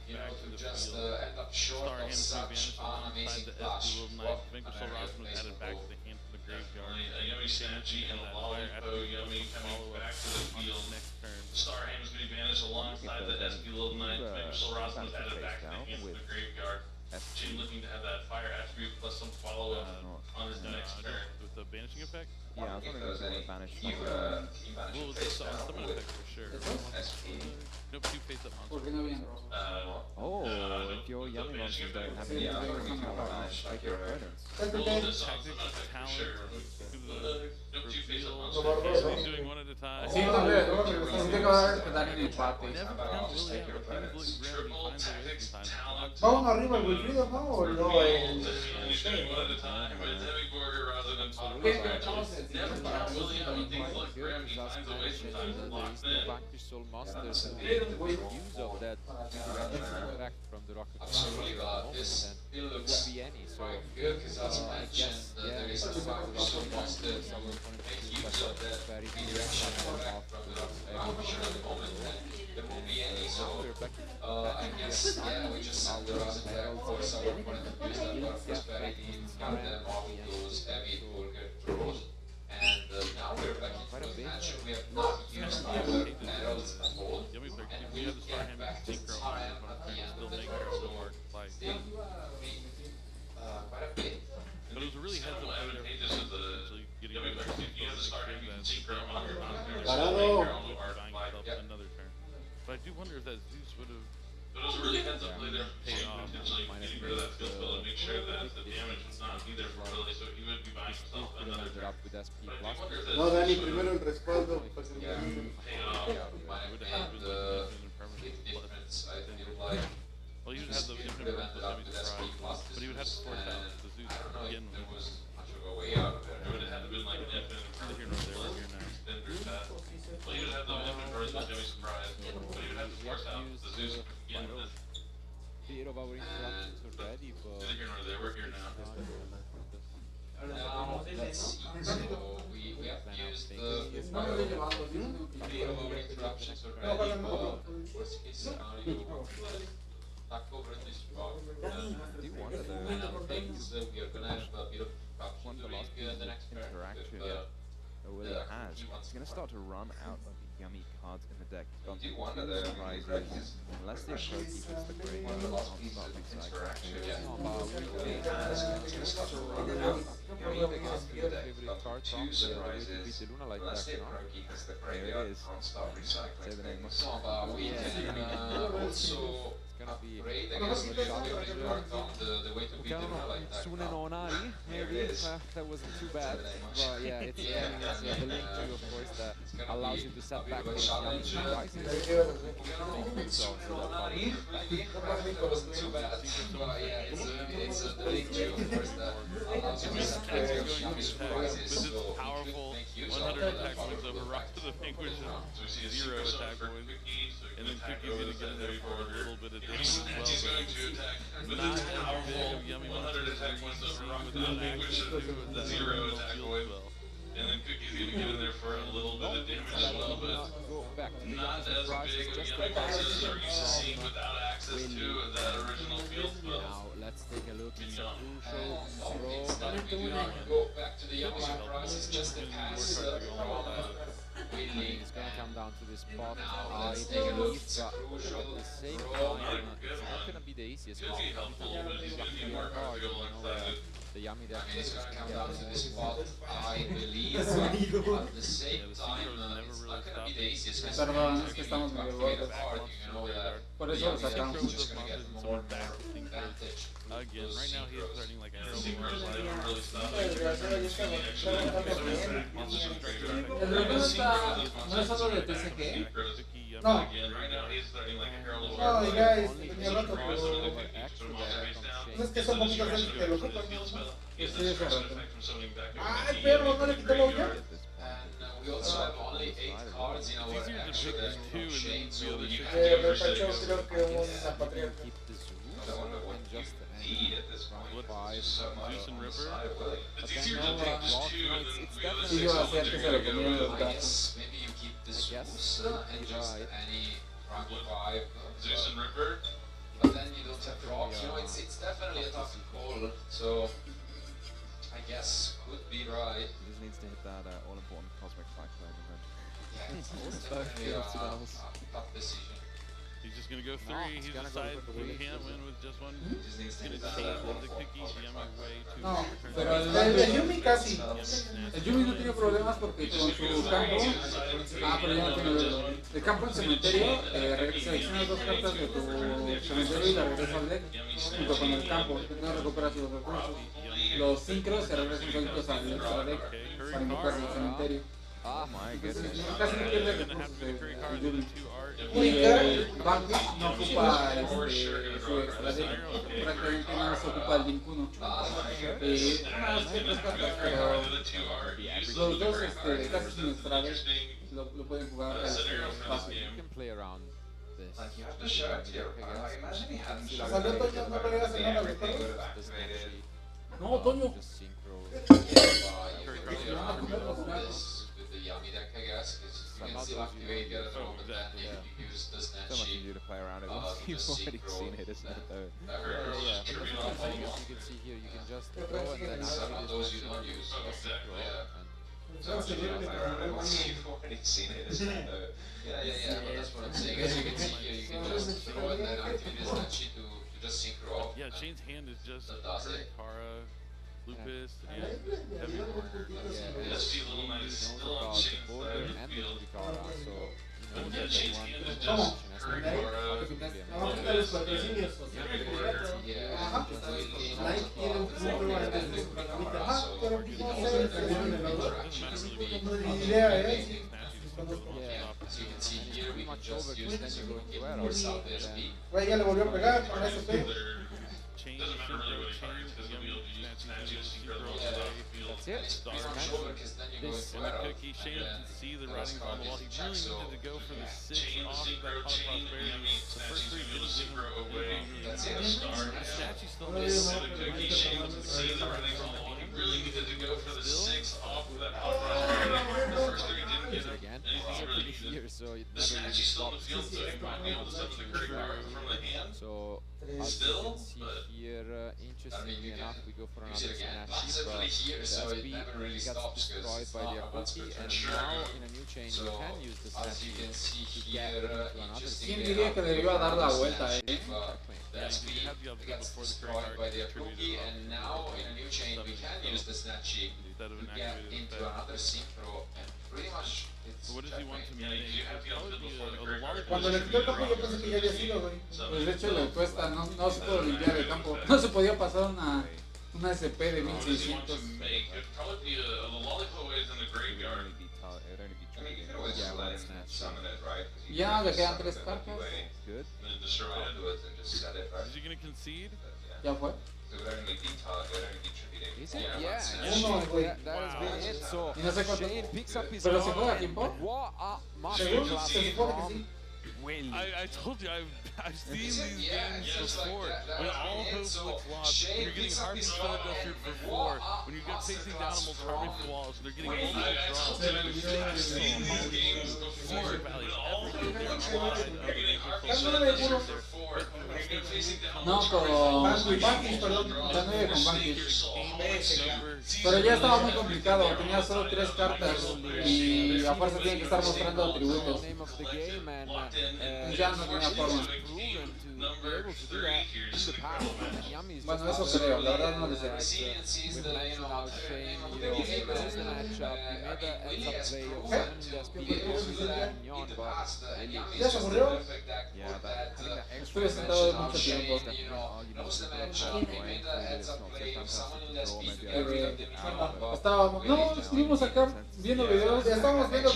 you know, to just end up short of such an amazing flash. Vanquish Rosman added back to the hand from the graveyard. A yummy synergy and a lollipop yummy coming back to the field. Next turn. Star Ham is going to be managed alongside the SP Little Knight. Vanquish Rosman added back to the hand from the graveyard. Jim looking to have that fire attribute plus some follow-up on his next turn. With the banishing effect? Yeah, I was wondering if it was banish. Well, it's a summon effect for sure. Nope, two face-up monsters. Oh, if your yummy monsters don't have any attack, you can take your opponents. Tactics, talent, reveal, he's doing one at a time. Sí, no, sí tengo que dar un empate. Vamos arriba el Wilfrido, ¿no? ¿O no? He's doing one at a time with Heavy Borger rather than Grim. He finds a way sometimes to lock in. Vanquish Soul Masters make use of that effect from the rocket. Absolutely, this there looks won't be any, so good, because as I mentioned, there is a Vanquish Soul Master make use of that very direct effect from the rocket at the moment, and there won't be any, so I guess, yeah, we just send the Rocket attack for someone to use that prosperity to cut them off those Heavy Borger draws. And now we're back into the match, and we have not used our arrows at all. We have the Star Ham synchro on the still make arrows that work. Like, Quite a bit. but it was a really heads up advantageous of the getting Yummy Clerk. If you use the Star Ham, you can synchro on your another turn. But I do wonder if that Zeus would have. But it was a really heads up play there for potentially getting rid of that field spell and make sure that the damage was not be there for Billy, so he would be buying himself another turn. No, Dani, primero el respaldo. Paid off, might have made the big difference, I feel like. Well, he would have the infinite ended up with SP plus, but he would have to force out the Zeus I don't know again. if there was much of a way out of it. It would have had to been like an infinite Here nor there, we're here now. extender path. Well, he would have the infinite version, which would be surprised, but he would have to force out the Zeus again. Fear of our interactions already, but Neither here nor there, we're here now. Now, let's see, so we have used the fear of our interruptions already, but worst case scenario, back over at this spot. And I think we are gonna have a bit of disruption during the next turn. Interaction will has. It's going to start to run out of the yummy cards in the deck. Got do two wonder there. surprises. Unless the approach hits the graveyard, One of it's the not interaction, recycled. yeah. It's gonna start to run out. Yummy against the deck. Got two surprises. Unless the approach hits the graveyard, can't start recycling. So we can also upgrade against the graveyard on the way to beat the Luna like that. Sunenonari, maybe that wasn't too bad. But yeah, it's the link to, of course, that allows you to set back the prices. Wasn't too bad, but yeah, it's the link to, of course, that allows you to set back the prices. With its powerful 100 attack points over Rock to the Vanquish and 0 attack points. And then Cookie's going to get in there for a little bit of damage as well. He's going to attack with his powerful 100 attack points over Rock to the Vanquish and 0 attack points. And then Cookie's going to get in there for a little bit of damage as well, but not as big of bounces as we're used to seeing without access to that original field spell. Now let's take a look at some crucial Go back to the Yummy surprise, it's just a pass. It's gonna come down to this spot. I let's take a look. believe, It's a but crucial at the same throw. time, it's not gonna be the easiest Could spot. be helpful, but he's going to need more cards to go alongside it. The Yummy I deck mean, it's is gonna come yeah, down to this spot, I believe. At the same time, it's not gonna be the easiest. It's Perdón, es que estamos medio gordos. Por eso lo sacamos. just gonna get more advantage. Again, right now he's threatening like a And Herald Synchro Warrior. never really stopped. El reto no es solo de TCG. No. Again, right now he's threatening like a Herald No, Warrior. ya tenía rato, pero pues es que son poquitos veces que lo ocupan. Ay, perro, no le quitó la olla. We also have only 8 cards in our action chain, so you have to Repachó creo que un zapatria. lead at this point. So much Juice and Ripper. It's easier to take just 2 and then the other Sí, 6 yo off hacía que se lo comieran los I gatos. guess maybe you keep the Zeus and just any rank 5. Zeus and Ripper. But then you don't have procs, you know, it's definitely a tough call. So I guess could be right. He just needs to hit that all-important cosmic cyclone and then. Yeah, it's Also definitely field a spells. tough decision. He's just going to go 3. he's He's gonna go decided for the he wheel. can't win with just one. Just needs to He's hit going to that change the Cookie the Yummy way to No, return pero to el de Yumi casi. El Yumi no tiene problemas porque con su campo. Pero ya no tiene velo. El campo en cementerio, seleccionas 2 cartas de tu cementerio y la regresas al deck. Junto con el campo, no recuperas los recursos. Los sincros se regresan solitos al extra deck para invocar el cementerio. Ah, my goodness. Casi no pierde recursos el Yumi. Única. Vanquish no ocupa su extra deck, prácticamente nada más ocupa el Link 1. Unas que 3 cartas, pero los dos casi sin extra deck lo pueden jugar fácil. You can play around this. Like you have to show it, yeah. I imagine he had to show Salió it. Toño, no le digas en nada, Everything ¿verdad? would have activated. No, Toño. Just synchro. With the Yummy deck, I guess, because you can still activate the other one, but then if you use the So much Snatchy, easier to play around it once you've just already synchro. seen it, isn't it, though? Yeah, but that's the thing, as you can see here, you can just go and then Some of activate those this you don't use. synchro, Yeah. and So much easier to play around it once you've already seen it, isn't it, though? Yeah, but that's what I'm saying. As you can see here, you can just throw and then activate the Snatchy to just synchro off. Yeah, Shane's hand is just That does it. Kara, Lupus, and Heavy Warrior. yeah, Does feel a little nice knows still on about Shane's the side border of the and the field. Kurikara, so you know But yeah, that Shane's one hand is position just has to be Kara, Vamos a quitar los patrocinios. Ajá. Like tiene un futuro antes de su programita. Ah, pero no sé, perdieron el valor. Mi idea es. As you can see here, we can just over, use then this you to go get to more Eros, South and SP. Güey, ya le volvió a pegar con SP. Chain, Synchro, Chain, Yummy, Snatchy, Synchro, That's it. It's pretty much over because then you go This- into And the Eros. Cookie, Shane And can see the then writings on the wall. He really needed to go for the 6 off that Pot of Prosperity. The first 3 didn't give him away. That's it. Snatchy still missed it. The Cookie, Shane can see the writings on the wall. He really needed to go for the 6 off of that Pot of Prosperity. The first 3 didn't get him. Again, And it's he a really pretty needed here, so it the never really Snatchy still in the stops. field, so he might be able to set the Great Card from the hand. So as you Still, can see but here, interestingly enough, we go for use another it again. Snatchy, Possibly but here, the so it SP never really gets stops destroyed because by the once Akoki, per and turn. now in a new chain So you can use the as you Snatchy can see to get here, into another interestingly ¿Quién diría que le iba a dar la vuelta, The SP gets destroyed by the Akoki, and now in a new chain we can use the Snatchy instead of to an get activated into effect. another synchro, and pretty much it's So what does he want to checkmate. make? You have the Probably option be before the a Great Card. lollipop. Cuando le quitó el campo yo pensé que ya había sido, güey. Pues de hecho le cuesta, no se puede limpiar el campo. No se podía pasar una SP de What does he want to 1600. make? It'd probably be a lollipop ways in the It would graveyard. only be I mean, you trading. can always Yeah, just well, let it's him not summon it, right? 'Cause you Ya can le just quedan summon 3 it cartas. anyway. Good. And then destroy I'll it. do it and just set it, right? Is he gonna concede? Ya fue. So it would only be it would only be tributing. Is it? Yeah, Yeah, that's yeah, Uno, güey. that has been it. So Y no sé cuánto. Shane picks up his Pero se card, juega a and tiempo. what a Según masterclass se supone que sí. from Willy. I told you I've seen Is it? these Yeah, games just like before. that when was all it. hope So looks lost. Shane You're getting picks up Harvey his Philadelphia card, for and 4. before, when you're facing down a target walls, they're getting multiple draws. Future values, everything there on the line of No, con Bankish, perdón, la 9 con Bankish. Pero ya estaba muy complicado, tenía solo 3 cartas y a fuerza tiene que estar mostrando atributos. Ya no tenía forma. Bueno, eso creo, la verdad no lo sé. ¿Ya se murió? Estuve sentado mucho tiempo. No, estuvimos acá viendo videos. Estábamos viendo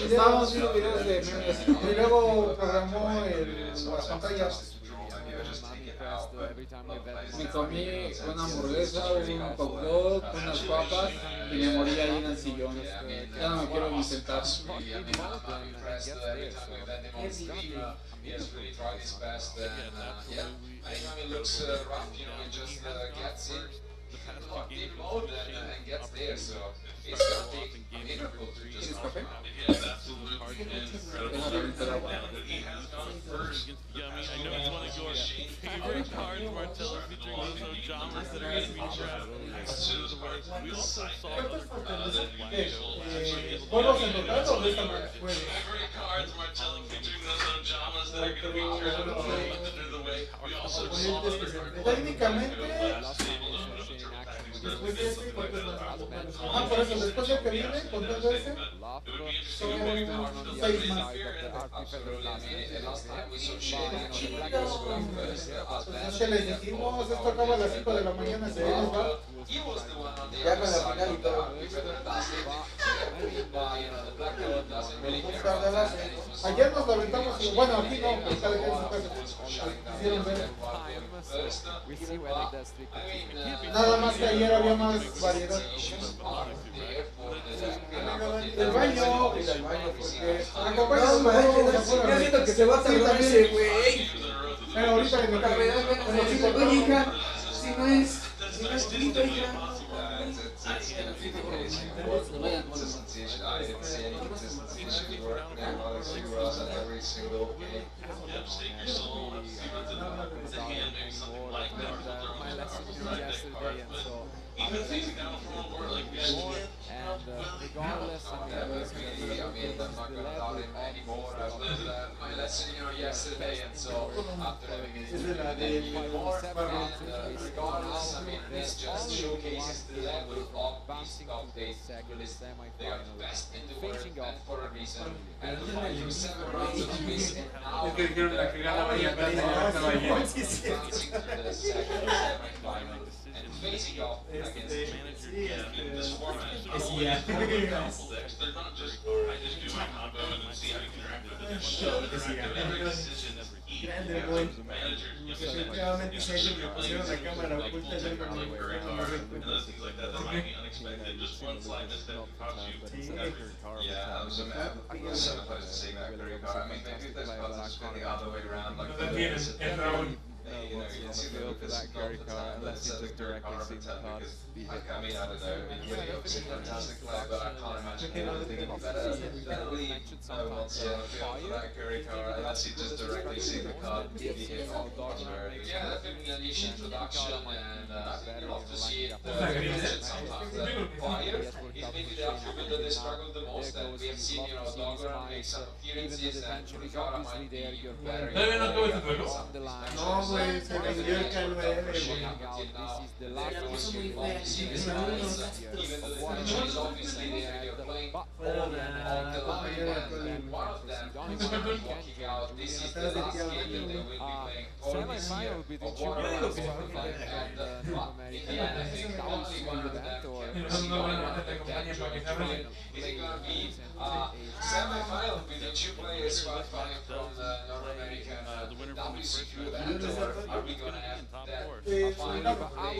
videos de memes. Y luego programó las pantallas. Me comí una hamburguesa, un hot dog, unas papas y me morí ahí en el sillón. Ya no me quiero ni sentar. He has really tried his best, and I know it looks rough, he just gets in locked in mode and gets there, so it's gonna take a miracle to just knock him out. He has absolutely incredible start. He has gone first. Yeah, I mean, I know it's one of your favorite cards, Martello, featuring those Ojamas that are going to be drafted. We also saw other cards that ¿Juegos en total o de esta manera? favorite cards, Martello, featuring those Ojamas that are going to be drafted under the way. We also saw other cards. Técnicamente, después de este, ¿cuántos más? Por eso, después del que viene, contando ese, son 6 más. Es que les dijimos, esto acaba a las 5 de la mañana, se nos va. Ya con la final y todo. Ayer nos lamentamos, bueno, aquí no, pues cada quien en su casa. Quisieron ver. Nada más que ayer había más variedad. El baño, porque Ya siento que se va a tardar ese güey. Pero ahorita que me cabe, Oye, hija, si no es grito, hija. Even facing down a full board like this. Regardless, I'm not gonna doubt him anymore. I've learned my lesson, yesterday, and so after having it more, and regardless, this just showcases the level of these top 8 duelists. They are the best in the world, and for a reason. And fighting 7 rounds of this, and now advancing to the second semi-final. And facing off against in this format. So they're not just, I just do my combo and then see how you interact with it. Every decision grande, güey. Definitivamente si ellos le pusieron la cámara oculta, yo no me Yeah, I was surprised to see that very card. I mean, maybe if there's buttons spinning the other way around, like you can see the that Gary card, unless you just directly see the card. I mean, I don't know. It's a fantastic play, but I can't imagine anything better. Literally, no one's for that Gary card, unless you just directly see the card. Yeah, definitely a niche introduction, and you love to see it sometimes quiet. Is maybe the attribute that they struggle the most, and we have seen, Dogger make some appearances, and Churicara might be very no, güey, se vendió el KLL, Semi-final between two players semi-final between two players qualifying from North American WCQ. Are we gonna have that final are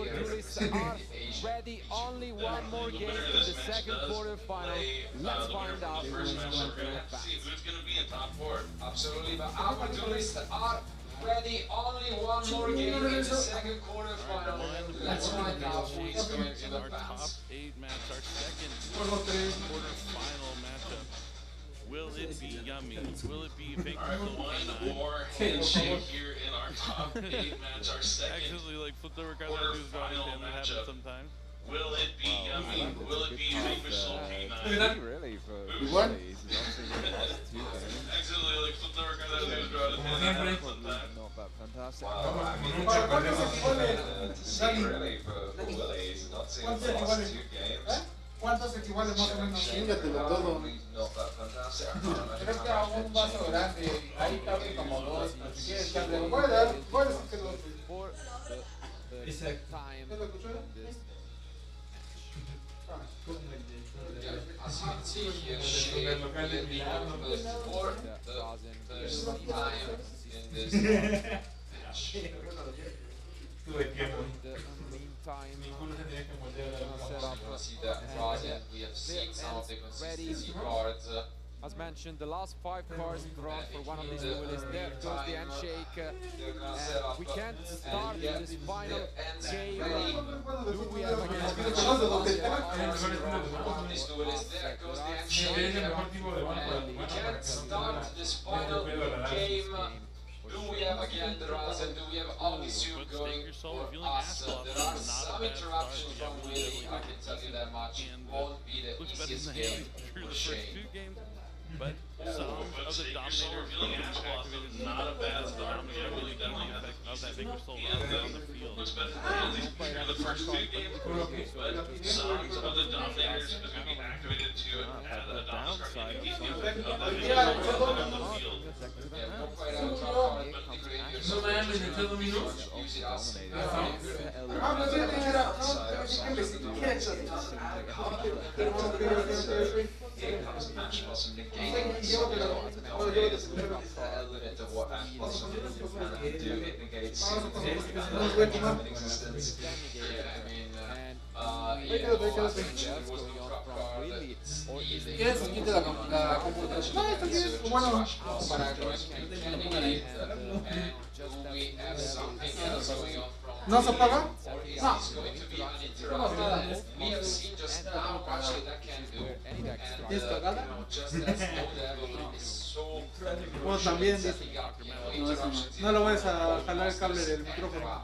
ready? Only one more game in the second quarterfinal. Let's find out who's gonna be in top 4. Absolutely, but our duelists are ready. Only one more game in the second quarterfinal. Let's find out who is going to in the our top pass. 8 match, our second quarterfinal matchup. Will it be Yummy? Will it be Fake War handshake here in our top 8 match, our second Actually, like flip the record quarterfinal that happens matchup. sometimes. Will it be Yummy? Will it be Fake P9? Really, for Igual. he's obviously the last 2 games. Actually, like flip the record that news brought Probably not that fantastic. ¿Cuántos equivales más o menos? Fíjatelo todo. Creo que hago un vaso grande. Ahí cabe como 2. Si quieres que hable. Voy a decir que 2. Dice ¿No lo escuchó? As you can see here, Shea will be the fourth time in this match. See that Razen, we have seen some of the consistency cards. As mentioned, the last 5 cards drawn for one of these duelists. There goes the handshake. And we can't start this final game. Do we have against This duelist, there goes the handshake. And we can't start this final game. Do we have again the Razen? Do we have Omnisu going for us? There are some interruptions from Willy, I can tell you that much. Won't be the easiest game for Shea. But some of the Dominators being activated is not a bad the Dominator really doing the effect of that Vigor Soul round on the field. Looks better than the first 2 games, but some of the Dominators are going to be activated to add the downside of the effect of that Vigor Soul round on the field. No mames, en todo minuto. ¿Quieres que quite la computadora? No, esto aquí es bueno para que pongan ahí. ¿No se apaga? No. ¿Tienes cargada? Bueno, también dice. No lo vayas a jalar el cable del micrófono.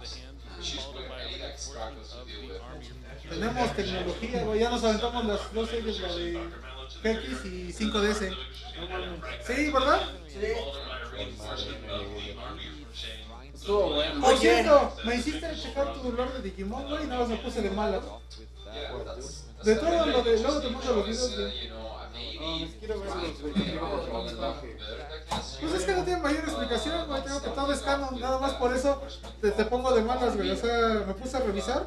Tenemos tecnología, güey. Ya nos aventamos las 2 series, la de GX y 5DS. Sí, ¿verdad? Sí. Estuvo bueno. Por cierto, me hiciste checar tu lore de Digimon, güey, y nada más me puse de malas. De todo lo de... Luego te mando los videos de... quiero ver los de... Pues es que no tiene mayor explicación, güey, tengo que todo es canon, nada más por eso te pongo de malas, güey, o sea, me puse a revisar.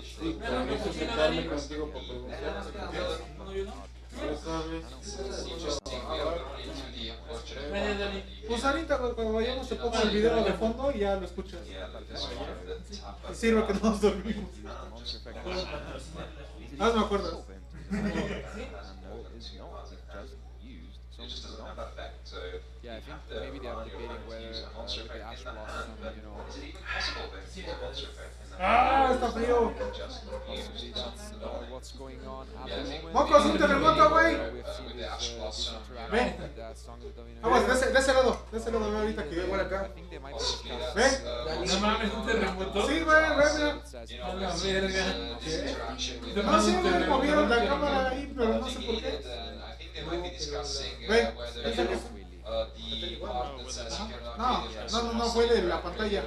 Sí, pero no sé sentarme contigo por preguntar. Pues ahorita cuando vayamos te pongo el video de fondo y ya lo escuchas. Y sirve que no nos dormimos. Ah, me acuerdo. Yeah, I think maybe they are debating whether with the Ash Blossom, you know. Ah, está frío. What's going on at the moment. Mocos, un terremoto, güey. Ven. Vamos, de ese lado, ve ahorita que voy acá. Ve. No mames, un terremoto. Sí, güey, mira. No sé, me movieron la cámara ahí, pero no sé por qué. Ve, no, fue de la pantalla,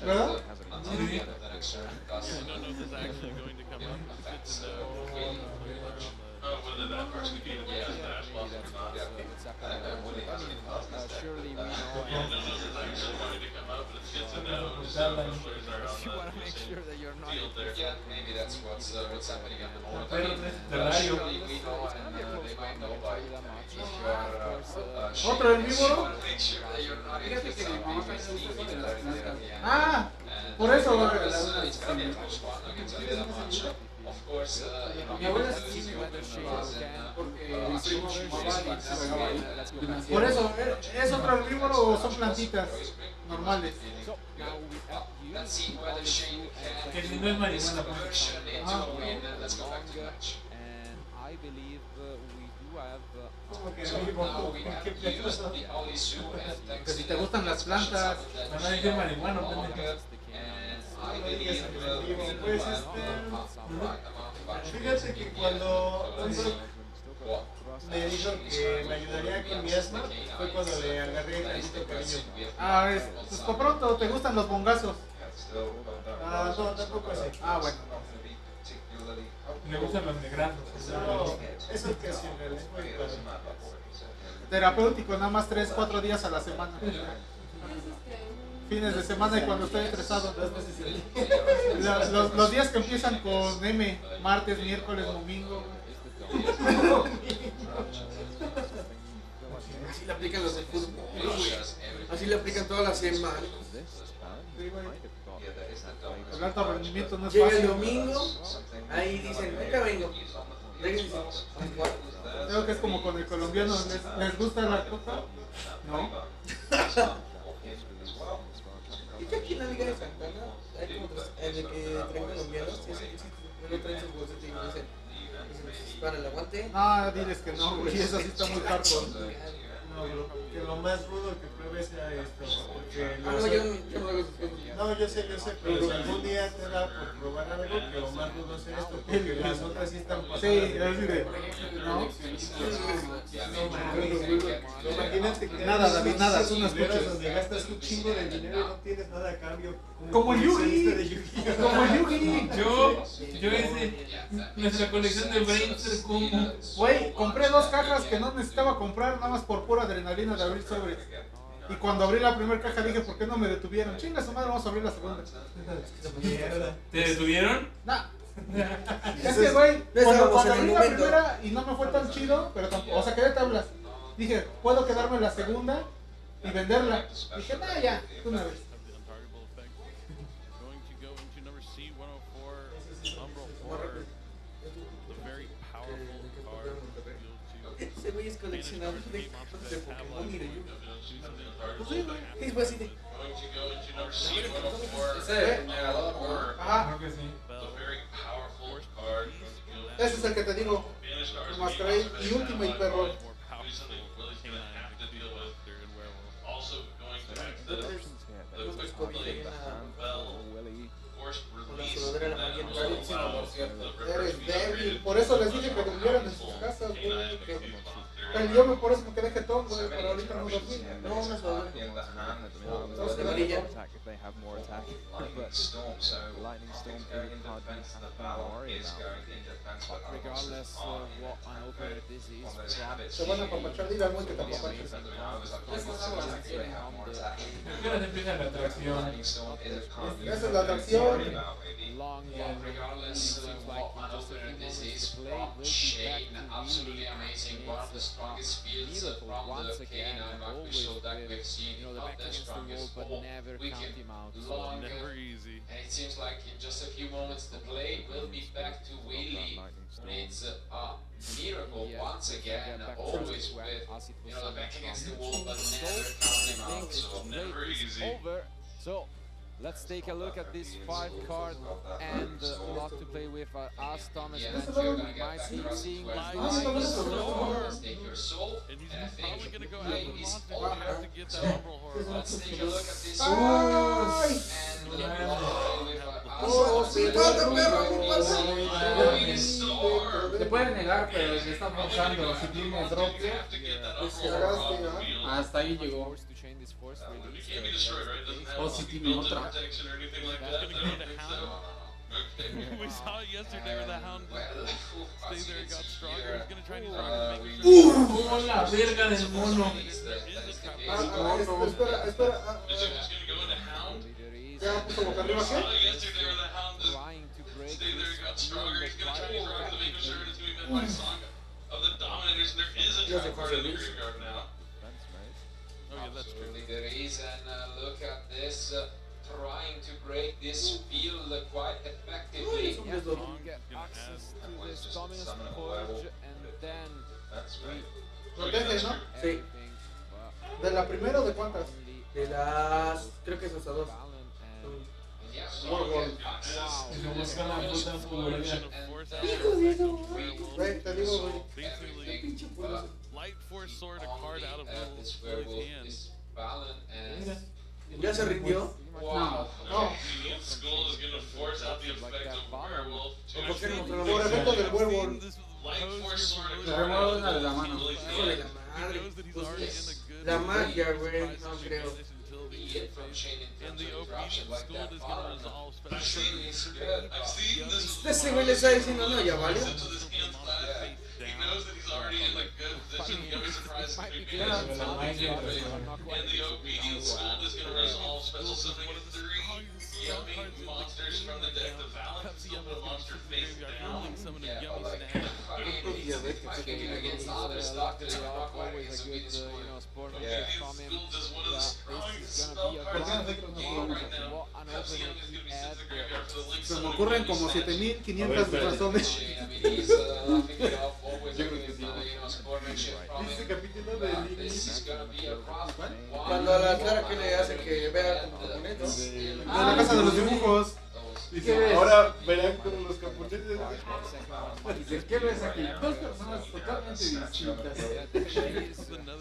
¿verdad? Surely we know. You want to make sure that you're not. Yeah, maybe that's what's happening at the moment. I mean, surely we know, and they might know by if you are. Otro en vivo. Make sure that you're not in Ah, por eso. it's going to be postponed, I can tell you that much. of course, Mi abuela sí me whether she can porque uh, mi primo switch fumaba y this se regaba ahí. let's go back. Por eso, ¿es otro herbívoro o son plantitas normales? So now we have let's see whether Shane can Que si no es marihuana, pues. conversion into a win. Let's go back to the match. And I believe we do have So now we have used the Oli Su and thanks Que si te gustan las plantas. No, no dice marihuana, pendejo. and I believe Pues fíjate que cuando me dijo que me ayudaría con mi asma, fue cuando le agarré tantito cariño. Ah, pues por pronto, ¿te gustan los bongazos? Ah, no, tampoco así. Ah, bueno. Le gustan los negrazos. No, es ocasional, es muy padre. Terapéutico, nada más 3-4 días a la semana. Fines de semana y cuando estoy estresado. Los días que empiezan con M, martes, miércoles, domingo. Así le aplican los del fútbol. Así le aplican todas las semanas. El alto rendimiento no es Llega el fácil. domingo, ahí dicen, nunca vengo. Regresan. Creo que es como con el colombiano, ¿les gusta la coca? No. Y que aquí en la Liga de Santana hay como el de que traen colombianos, sí, luego traen sus bolsas y dicen, para el aguante. No, diles que no, güey, eso sí está muy hardcore. No, bro, que lo más rudo que pruebe sea esto. Porque Ah, no, yo no hago esas cosas. no, yo sé, pero si algún día te da por probar algo, que lo más rudo sea esto, porque las otras sí están pasadas. Sí, es decir, ¿no? No, imagínate que Nada, David, nada, tú no escuchas. donde gastas un chingo de dinero y no tienes nada a cambio. Como el Yugi. de Yugi. Como el Yugi. Yo nuestra colección de brains como. Güey, compré 2 cajas que no necesitaba comprar nada más por pura adrenalina de abrir sobres. Y cuando abrí la primera caja dije, ¿por qué no me detuvieron? Chinga su madre, vamos a abrir la segunda. Mierda. ¿Te detuvieron? Nah. Es que, güey, cuando en el abrí la momento. primera y no me fue tan chido, pero tampoco, o sea, quedé tablas. Dije, puedo quedarme en la segunda y venderla. Dije, nah, ya, de una vez. Going to go into number C104, Umbral Horror. The very powerful card. Ese güey es coleccionador de cartas de Pokémon y de Yu-Gi-Oh. Pues sí, güey. Es así de. Going to go into number C104. Ese. Horror. Ajá. Creo que sí. The very powerful card. Ese es el que te digo. Masquerade y Ultimate Perro. Also going back to the quick play, forced release, sudadera amarilla en Eres débil. Por eso les dije que durmieran en sus casas, güey. Yo por eso me quedé jetón, güey, pero ahorita no dormí. No, una sudadera. Dos de amarilla. If they have more attack, Lightning Storm, so Lightning Storm very is a card you independent have the to battle worry is about. going in defense, but regardless of what an opener this is on those habits. Se van a apapachar, dile al güey que te apapache. ¿Qué hora empieza la atracción? Lightning Storm is a card you Esa es la atracción. long regardless of what an opener this is from Shane, absolutely amazing, one of the strongest fields from the K9 official deck we've seen, not the strongest all weekend long, Never easy. and it seems like in just a few moments the play will be back to Willy. It's a miracle once again, always with, the back against the wall, but never counting out, so never easy. over. So let's take a look at this 5-card and a lot to play with. As Thomas mentioned, we might be seeing Take your soul, And he's and I think probably going to go play after the is monster over. to have to get that Umbral Horror. Let's take a look at this Te pueden negar, pero le están forzando. Si tienes drop, hasta ahí llegó. O si tiene otra. We saw it yesterday where the Hound stayed there and got stronger. He's going to try and use rock to make sure. ¡Oh, la verga del mono! Espera, espera. ¿Ya puso boca arriba qué? trying to break Stay there, got stronger. He's gonna try and use rock to make sure it's gonna be met by Song of the Dominators. There is a trap card in the graveyard now. Oh, yeah, that's true. Absolutely, there is, and look at this, trying to break this field quite effectively. get access this dominance purge, and then Protege, ¿no? Sí. ¿De la primera o de cuántas? De las. Creo que es hasta 2. Te digo, güey. Light Force Sword, a card out of Will's hand. ¿Ya se rindió? No. Skull is going to force out the effect of Werewolf. Por efecto del werewolf. Light Force Sword, a Le card remuevo out una de of la mano. Híjole, la madre. Pues, la magia, güey, no creo. And the OP Skull is going to resolve special. Ese güey le está diciendo, no, ya valió. He knows that he's already in a good position. Yummy surprise and the OP Skull is going to resolve special summoning 3 Yummy monsters from the deck. The Valent still put a monster face down. Summon a Yummy Snack. Se me ocurren como 7500 razones. Este capítulo de Cuando a la Clara que le hacen que vea como japoneses. la casa de los dibujos. Dice, ahora verán con los japoneses. Dice, ¿qué ves aquí? Dos personas totalmente distintas.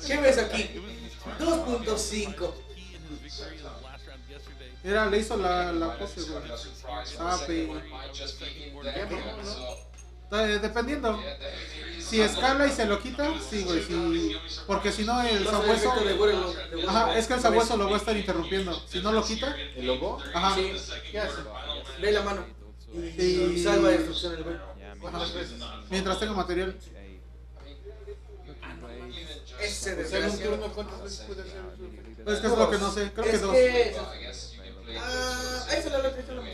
¿Qué ves aquí? 2.5. Era, le hizo la pose, güey. Dependiendo. Si escala y se lo quita, sí, güey. Porque si no, el sabueso. Ajá, es que el sabueso lo va a estar interrumpiendo. Si no lo quita. ¿El lobo? Ajá. Sí. ¿Qué hace? Ve la mano. Y salva destrucción el güey. Ajá. Mientras tenga material. Ese Pues desgraciado. ¿cuántas veces puede hacer? Pues que es lo que no sé. Creo que 2. Ahí se la loca, ahí se la loca.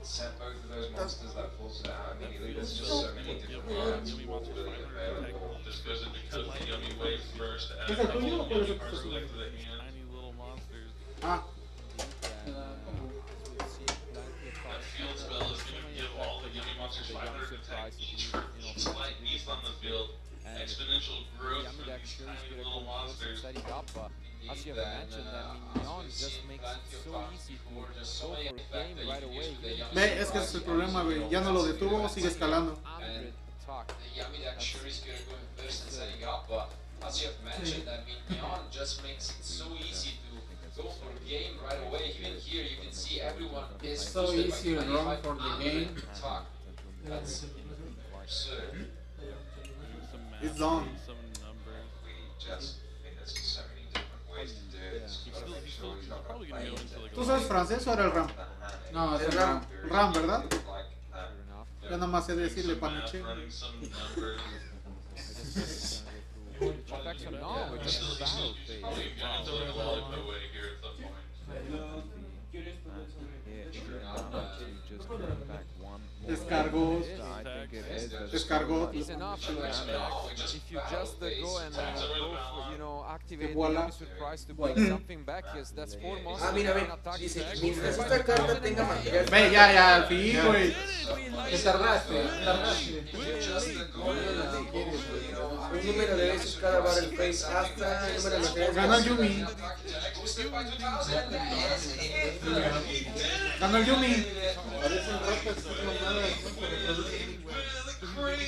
Set both of those monsters that falls out. I mean, there's just so many different cards for the available. Just goes into cut the Yummy Wave first. ¿Es el tuyo o puede ser Cards tu select to the hand. Tiny little monsters. Ah. That field spell is going to give all the Yummy monsters 500 attack each for each slight piece on the field. Exponential growth for these tiny little monsters. As you have mentioned, Mignon just makes it so easy to go for a game right away. Ve, es que ese es el problema, güey. Ya no lo detuvo, sigue escalando. The Yummy deck sure is going to go in first and setting up, but as you have mentioned, I mean, Mignon just makes it so easy to go for a game right away. Even here, you can see everyone is So easy to run for the game. That's absurd. It's done. Some numbers. We just, I mean, there's so many different ways to do it. He's probably going to go into like ¿Tú sabes francés o era el RAM? No, es El el RAM. RAM, ¿verdad? Like, Ya nada más sé decirle panuche. running some numbers. Perfection, no, we're just in the battle phase. Probably going to roll it away here at some point. Descargó. Descargó. It's enough. If you just go and go for, you know, activate the Voilà. Yummy Surprise to bring something back, yes, that's 4 monsters. Mira, ve. and attack Dice, back. mientras esta carta tenga material. Ve, ya, al fin, güey. Te tardaste. Un número de veces cada battle phase hasta el número de materiales. Ganó el Yumi. Ganó el Yumi.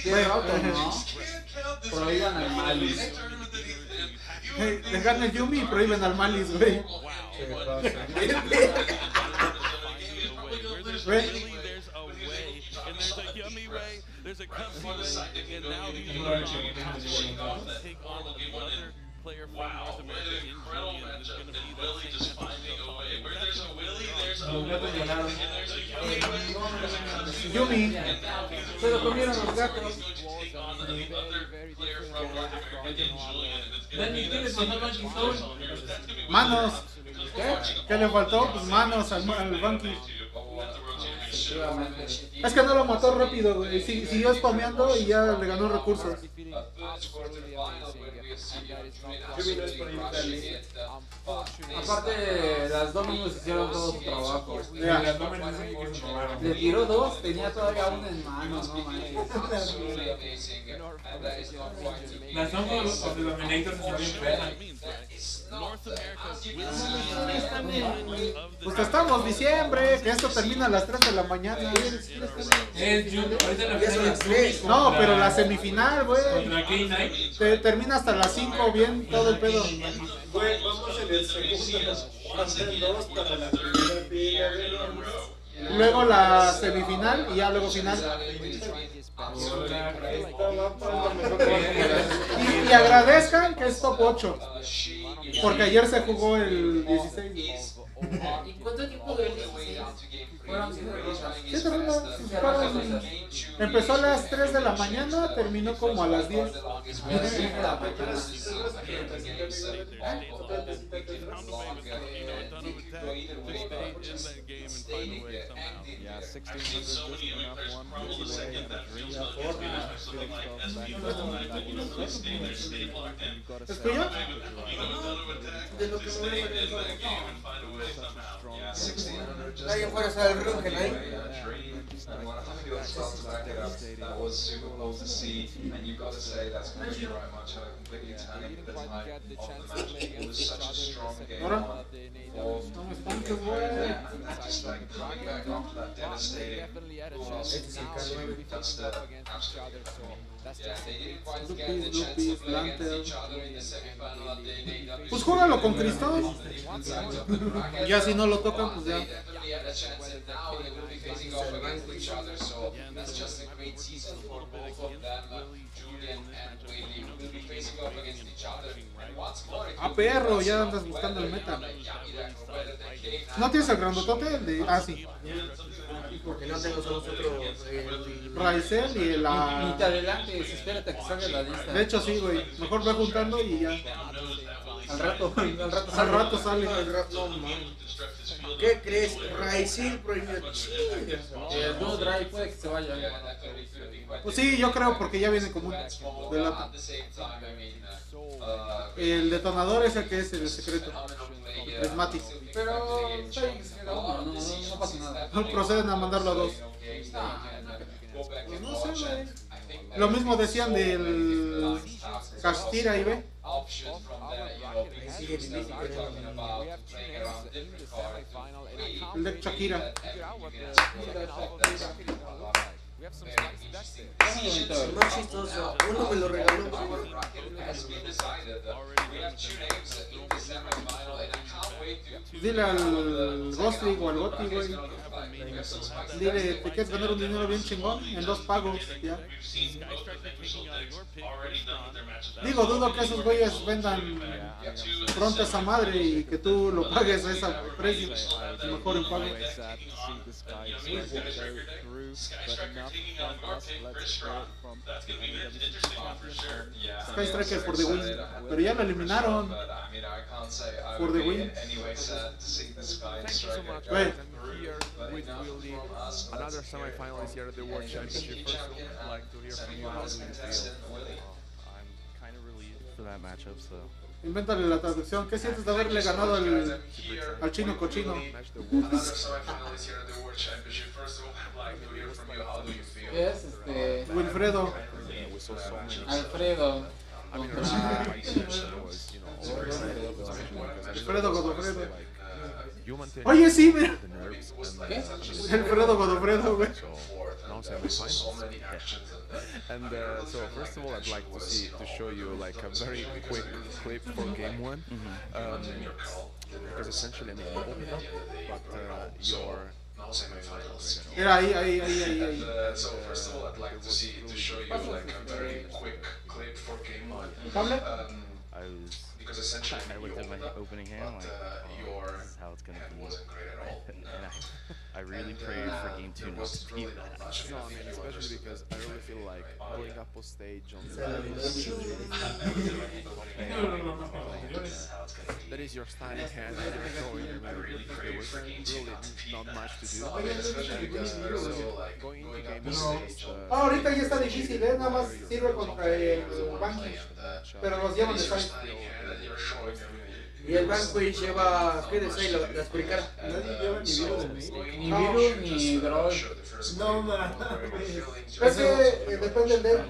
Qué roto, ¿no? Prohíban al Malis. Le gana el Yumi y prohíben al Malis, güey. There's a way, and there's a Yummy way, there's a comfy way, and now he's going to take on another player from North America in Julian. It's going to be the Willie just finding a way. Where there's a Willie, there's a Yumi. Willie, and there's a Yummy. Yumi. Se lo comieron los gatos. He's going to take on another player from North America in Julian, and it's going to be that same Julian here. That's going to be Manos. ¿Qué le faltó? Pues manos al Banqui. We'll have to rotate efectivamente. Es que no lo mató rápido, güey. Siguió spameando y ya le ganó recursos. Aparte, las Dominus hicieron todo su trabajo. Le tiró dos, tenía todavía una en mano, no manches. Las Dominus of the Dominators se bien buenas. Pues que estamos diciembre, que esto termina a las 3 de la mañana. No, pero la semifinal, güey. Termina hasta las 5, bien, todo el pedo. Güey, vamos en el segundo. Faltan dos para la primera fila. Luego la semifinal y ya luego final. Y agradezcan que es top 8. Porque ayer se jugó el 16. ¿Y cuánto tiempo duró el 16? Fueron 7 rondas. Empezó a las 3 de la mañana, terminó como a las 10. Yeah, 1600 just enough one away and a dream ¿Es tuyo? De lo que me alguien fuera a saber el ring que no hay. That was super cool to see, and you've got to say that's going to be very much a completely turning the tide of the match. It was such a strong game. Just like coming back after that devastating loss, that's the absolute. Yeah, they didn't quite get the chance to play against each other in the semifinal at the AW. Pues júgalo con Cristóbal. Ya si no lo tocan, pues ya. Definitely had a chance, and now they will be facing off against each other. So that's just a great season for both of them. Julian and Willie will be facing off against each other. And once more, Ah, perro, ya andas buscando el meta. ¿No tienes el grandotote? El de... Ah, sí. Porque no tengo solo otro. Raizel y el... Ni te adelantes, espérate a que salga la lista. De hecho, sí, güey. Mejor ve juntando y ya. Al rato sale. No, man. ¿Qué crees? Raizel prohibió chingas. El Duo Drive puede que se vaya. Pues sí, yo creo porque ya viene como un de lata. El detonador es el que es el secreto. Prismatic. Pero está bien que se queda uno, no pasa nada. No proceden a mandarlo a dos. Pues no sé, güey. Lo mismo decían del Castira y ve. El de Shakira. Más chistoso. Uno me lo regaló. Dile al Gosling o al Goti, güey. Dile, ¿te quieres ganar un dinero bien chingón? En 2 pagos, ya. Digo, dudo que esos güeyes vendan pronto esa madre y que tú lo pagues a ese precio. Mejor en pago. Sky Striker for the win. Pero ya lo eliminaron. For the win. Güey. With Willie, another semi-finalist here at the World Championship. First, I'd like to hear from you. How do you feel? I'm kind of relieved for that matchup. So. Invéntale la traducción. ¿Qué sientes de haberle ganado al chino cochino? Es Wilfredo. Alfredo. Alfredo Godofredo. Oye, sí, mira. ¿Qué? Alfredo Godofredo, güey. Now semi-finals. And so first of all, I'd like to show you like a very quick clip for game 1, because essentially I mean you open up, but your Mira, ahí. So first of all, I'd like to show you like a very quick clip for game 1. Pablo? Because essentially I looked at my opening hand like, this is how it's gonna be. And I really prayed for game 2 not to be that. No, I mean, especially because I really feel like going up on stage on that is your standing hand and you're throwing your move. It was really not much to do. So going into game ahorita ya está difícil, nada más sirve contra el Vanquish, pero los llevan de side. Y el Vanquish lleva, ¿qué de side? La explicar. Nadie lleva ni virus de Ni virus ni draw. No, es que depende del deck.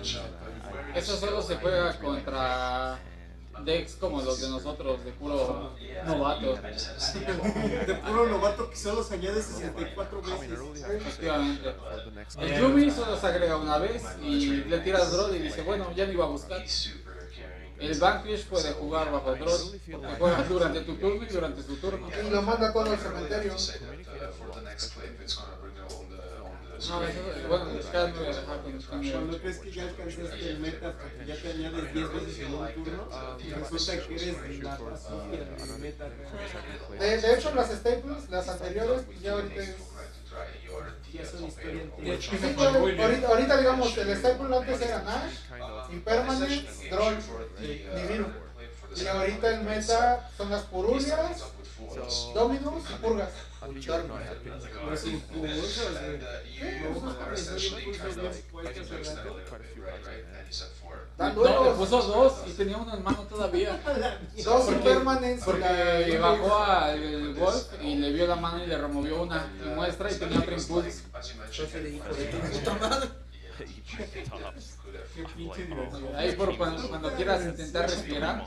Eso solo se juega contra decks como los de nosotros, de puro novato. De puro novato que solo se añade 64 veces. Efectivamente. El Yumi solo se agrega una vez y le tiras draw y dice, bueno, ya me iba a buscar. El Vanquish puede jugar bajo draw, juega durante tu turno y durante su turno. Y lo manda todo al cementerio. No, eso, bueno, cada no voy a dejar con el Cuando crees que ya alcanzaste el meta porque ya te añades 10 veces en un turno y resulta que eres la racista del meta. De hecho, las staples, las anteriores, ya ahorita ya son historia antigua. Ahorita digamos, el staple antes era Nash, Impermanence, Droll y Nibiru. Y ahorita el meta son las Purulias, Dominus y Purgas. Los impulsos, no, le puso dos y tenía uno en mano todavía. Dos Impermanence. Porque bajó al Wolf y le vio la mano y le removió una muestra y tenía otro impulso. Ahí por cuando quieras intentar respirar.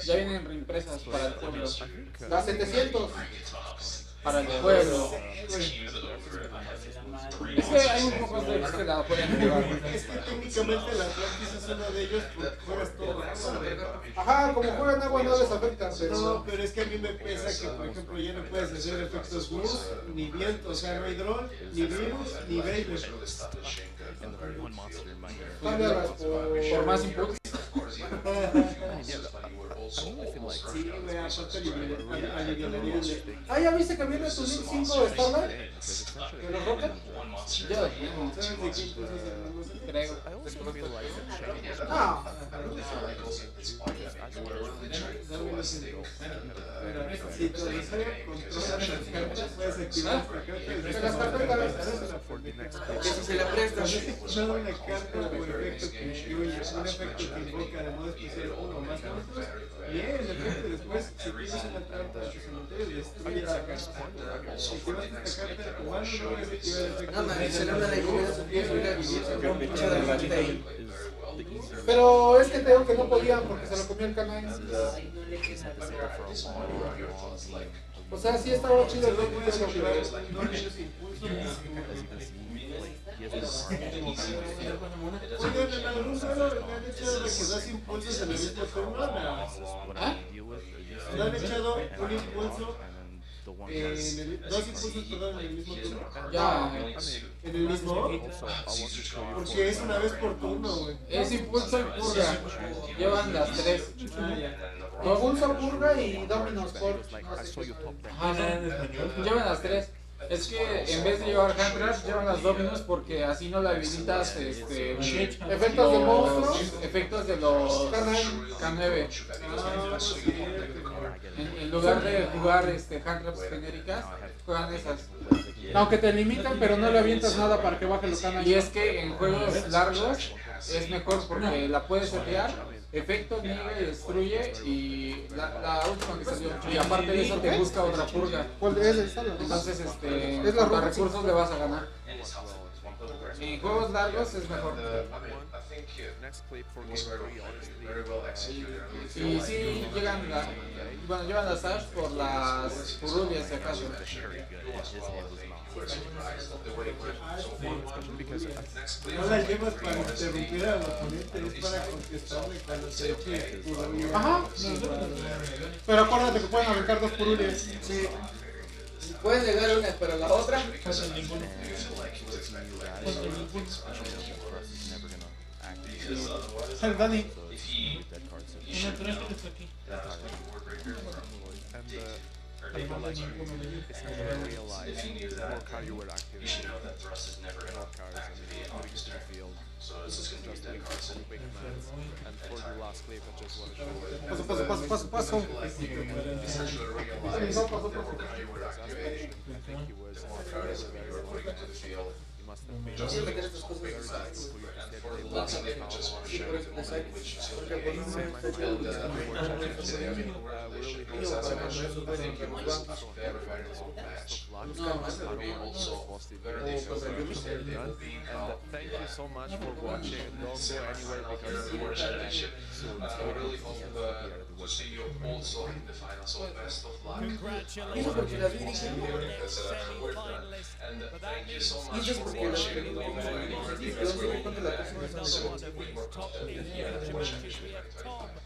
Ya vienen reimpresas para el pueblo. Las 700. Para el pueblo. Es que hay un poco de que la pueden jugar. Es que técnicamente la Atlantis es uno de ellos porque juegas todo agua. Ajá, como juegan agua no les afecta. No, pero es que a mí me pesa que, por ejemplo, ya no puedes hacer efectos blues, ni viento, o sea, no hay drone, ni virus, ni baby. Cámbialas por más impulso. Sí, güey, aparte alivianaría el de... Ah, ¿ya viste que viene tu Link 5 Starlight? ¿Que los Rocket? Ya lo tengo. ¿Sabes de qué impulsos creo? Ah. Si tu usuario controla las cartas, puedes activar esta carta. Que si se la prestas, no una carta o efecto que incluye un efecto que invoca de modo especial uno o más monstruos. Bien, el efecto después, si tienes una trampa de tu cementerio, destruye esa carta. Si activas esta carta, tu mano no puedes activar el efecto. Pero es que te digo que no podían porque se lo comió el canal. O sea, sí estaba chido el rock, pero no tienes impulso. Oigan, en algún juego me han echado de que das impulsos en el mismo turno. ¿No han echado un impulso? Dos impulsos, perdón, en el mismo turno. Ya. ¿En el mismo? Porque es una vez por turno, güey. Es impulso y purga. Llevan las tres. Impulso, purga y Dominos por. Llevan las tres. Es que en vez de llevar Handcraft, llevan las Dominos porque así no le habilitas efectos de monstruos, efectos de los K9. En lugar de jugar Handcrafts genéricas, juegan esas. Aunque te limitan, pero no le avientas nada para que baje los K9. Y es que en juegos largos es mejor porque la puedes setear. Efecto, niega y destruye y la última que salió. Y aparte de eso te busca otra purga. Entonces, con los recursos le vas a ganar. En juegos largos es mejor. Y sí, llevan las Ash por las Purulias si acaso. No las llevas para interrumpir al oponente, es para contestarle cuando se eche Purulia. Ajá. Pero acuérdate que pueden arrancar dos Purulias. Sí. Pueden llegar una, pero la otra. El Dani. people like you, it's never realized the more card you were active, the more cards, I mean, putting to the field, just doing some quick commands. And for the last clip, I just want to show you. Paso. I think he was very long. He must have been very difficult for you to stay thank you so much for watching. Don't go anywhere because we're soon. I really hope to see you also in the finals. So best of luck. Congratulations to your next semi-finalist. And thank you so much for watching. Don't go anywhere because we'll be back soon with more content here at the Championship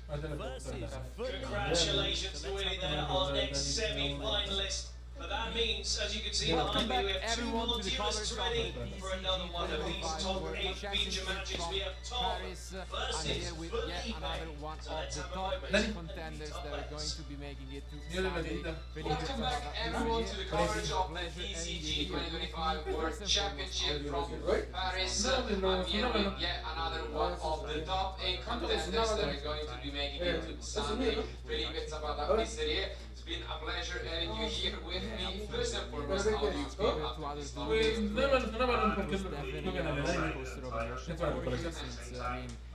2025. Congratulations to winning our next semi-finalist. But that means, as you can see behind me, we have two more duelists ready for another one of these top 8 feature matches. We have Tom versus Fully. Another one So of let's the have a top moment. contenders that are going to be making it to Welcome back everyone to the coverage of the TCG 2025 World Championship from Paris. I'm here with yet another one of the top 8 contenders that are going to be making it to Sunday. Felipe Zapata Pisteria. It's been a pleasure having you here with me. First and foremost, how do you feel after this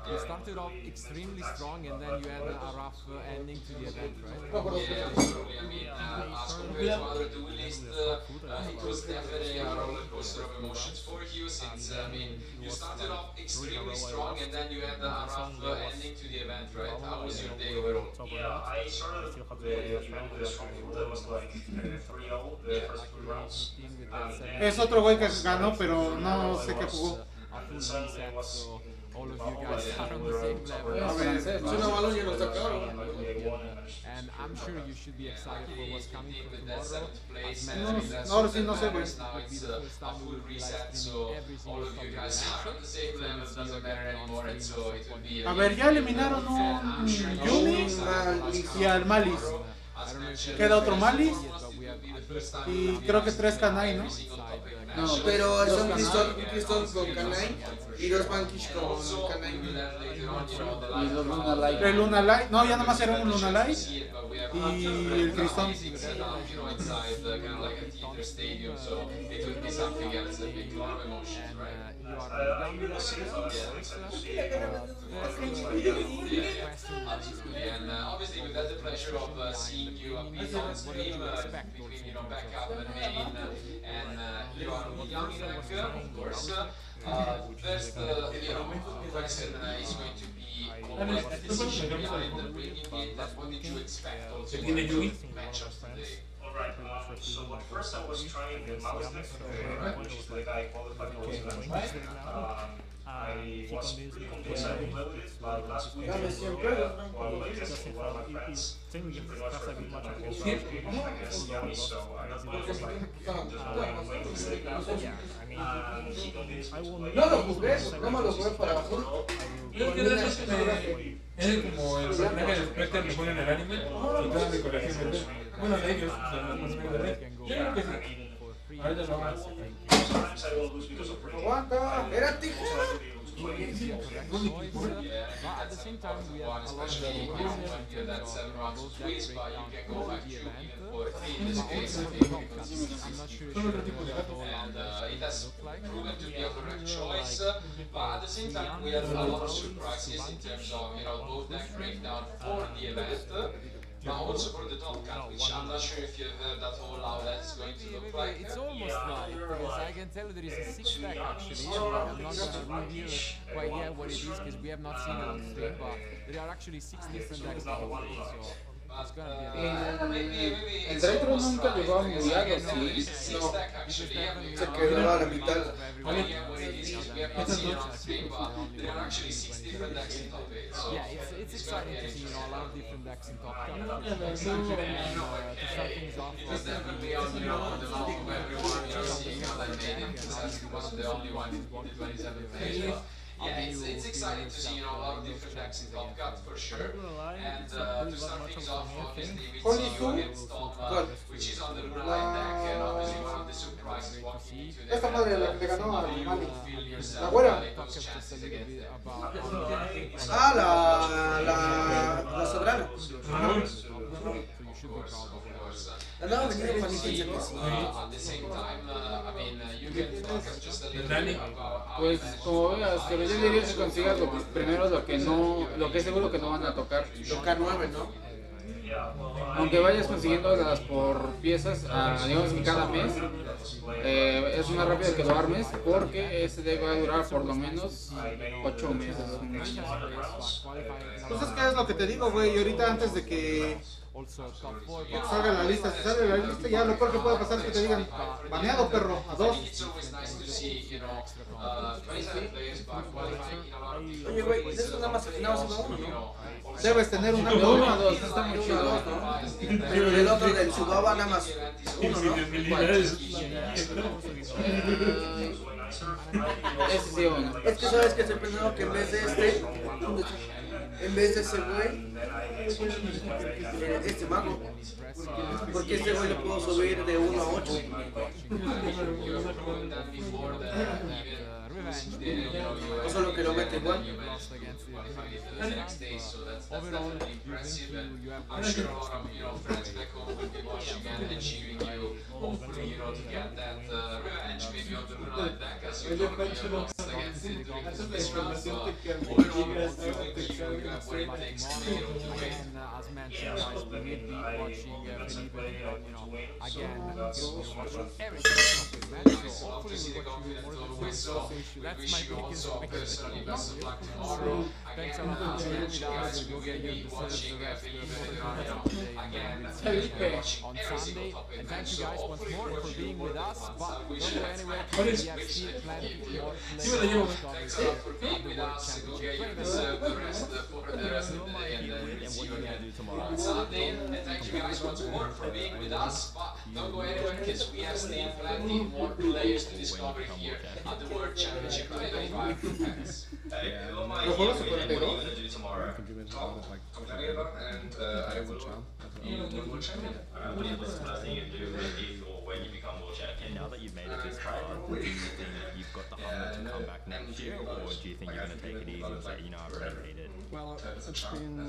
you started off extremely strong and then you had a rough ending to the event, right? Yeah, absolutely. I mean, as compared to other duelists, it was definitely a roller coaster of emotions for you since, I mean, you started off extremely strong and then you had a rough ending to the event, right? How was your day overall? Yeah, I started the event with a strong foot. It was like 3-0 the first 2 rounds. Es otro güey que ganó, pero no sé qué jugó. All of you guys are on the same level. And I'm sure you should be excited for what's coming for tomorrow. As mentioned, Ahora sí no sé, güey. Now it's a full reset, so all of you guys are on the same level. It doesn't matter anymore, and so it will be A ver, ya eliminaron un Yumi y al Malis. Queda otro Malis y creo que 3 Kanai, ¿no? No, pero son Crystal con Kanai y 2 Vanquish con Kanai. Y los Luna Light. El Luna Light, no, ya nomás era un Luna Light y el Cristón. And obviously we've had the pleasure of seeing you up on stream between backup and main, and you are young in of course. First, question is going to be what was the decision behind bringing in that? What did you expect also in the matchups today? Alright, so at first I was trying the mouse deck, which is the guy qualified for the match. I was excited with it, but last week while later while my friends pretty much against Yami, so I was like, he convinced me to like No lo jugué, no me lo jugué para abajo. Yo creo que es como el personaje de Spectre que ponen en el anime y toda la decoración de bueno, de ellos, yo creo que sí. Ahorita lo hago. sometimes I will lose because of breaking. Aguanta, espérate. But at the same time, we have a lot of people both that breakdown all the event. I'm not sure it has proven to be a correct choice, but at the same time, we have a lot of surprises in terms of both deck breakdown for the event. But also for the top cut, which I'm not sure if you've heard that whole how that's going to look like. It's almost right, because I can tell there is a 6 deck actually. I'm not going to reveal quite yet what it is, because we have not seen it on stream, but there are actually 6 different decks in the world, so it's going to be a El retro nunca llegó a Mundial, ¿o sí? No, se quedó a la mitad. Yeah, it's exciting to see a lot of different decks in top cut. To start things off, yeah, it's exciting to see, you know, a lot of different decks in Top Cut for sure. And to start things off, obviously, with you against Tom, which is on the Moonlight deck, and obviously one of the surprises walking into the Esta madre, la que le ganó a how you Mali. feel La yourself güera. in those chances again. Ah, la soberana. No, venía con At the same time, I mean, you can talk just a little bit about how Pues como veas, pero yo diría que consigas primero lo que es seguro que no van a tocar. Tocar 9, ¿no? Aunque vayas consiguiendo las por piezas, digamos que cada mes, es más rápido que lo armes porque este deck va a durar por lo menos 8 meses. Entonces, ¿qué es lo que te digo, güey? Y ahorita antes de que salga la lista, si sale la lista, ya lo peor que puede pasar es que te digan, baneado, perro, a 2. Oye, güey, de eso nada más uno, ¿no? Debes tener una de 1 a 2, está muy chido. Pero del otro, del Sudaba, nada más uno, ¿no? Ese sí, bueno. Es que sabes que estoy pensando que en vez de este, en vez de ese güey, este mago, porque este güey lo puedo subir de 1 a 8. No solo que lo mete igual. That's my biggest thanks a lot for being with us. We'll get you the rest on Sunday. And thank you guys once more for being with us. But don't go anywhere. We have still plenty more players at the World Championship. And what are you going to do tomorrow? On Sunday, and thank you guys once more for being with us. But don't go anywhere because we have still plenty more players to discover here at the World Championship 2025. Los juegos se pueden pegar. And now that you've made it this far, do you think you've got the hunger to come back next year, or do you think you're going to take it easy and say, you know, I've already made it? Well, it's been a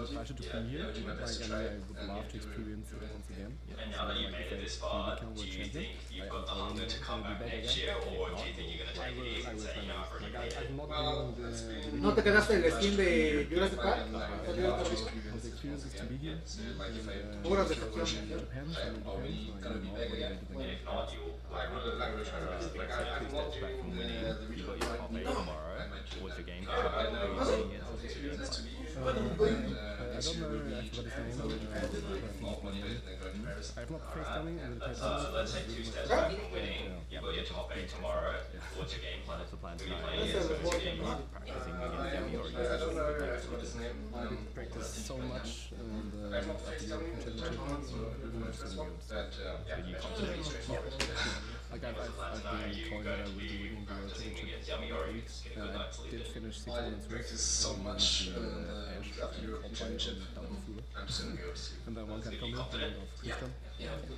pleasure to be here. Like, and I would love to experience it once again. And now that you've made it this far, do you think you've got the hunger to come back next year, or do you think you're going to take it easy and say, you know, I've already made it? ¿No te quedaste el skin de Jurassic Park? The experience is to be here. Puras decepción. Japan, so in Japan, If not, you'll like Two steps back from winning. You got your top 8 tomorrow. What's your game plan? Who are you seeing it? I don't know, I forgot his name. I have not faced dummy and then so let's say 2 steps back from winning. You got your top 8 tomorrow. What's your game plan? What's the plan Who are you tonight? playing against? What's your game plan? Practicing against Demi or against I practice so much and after the European Championship, it's really good. Did you concentrate? Like I've been told that I will be winning the World Championship. I did finish 6 minutes with so much European Championship double full. And then one can come in of Christian.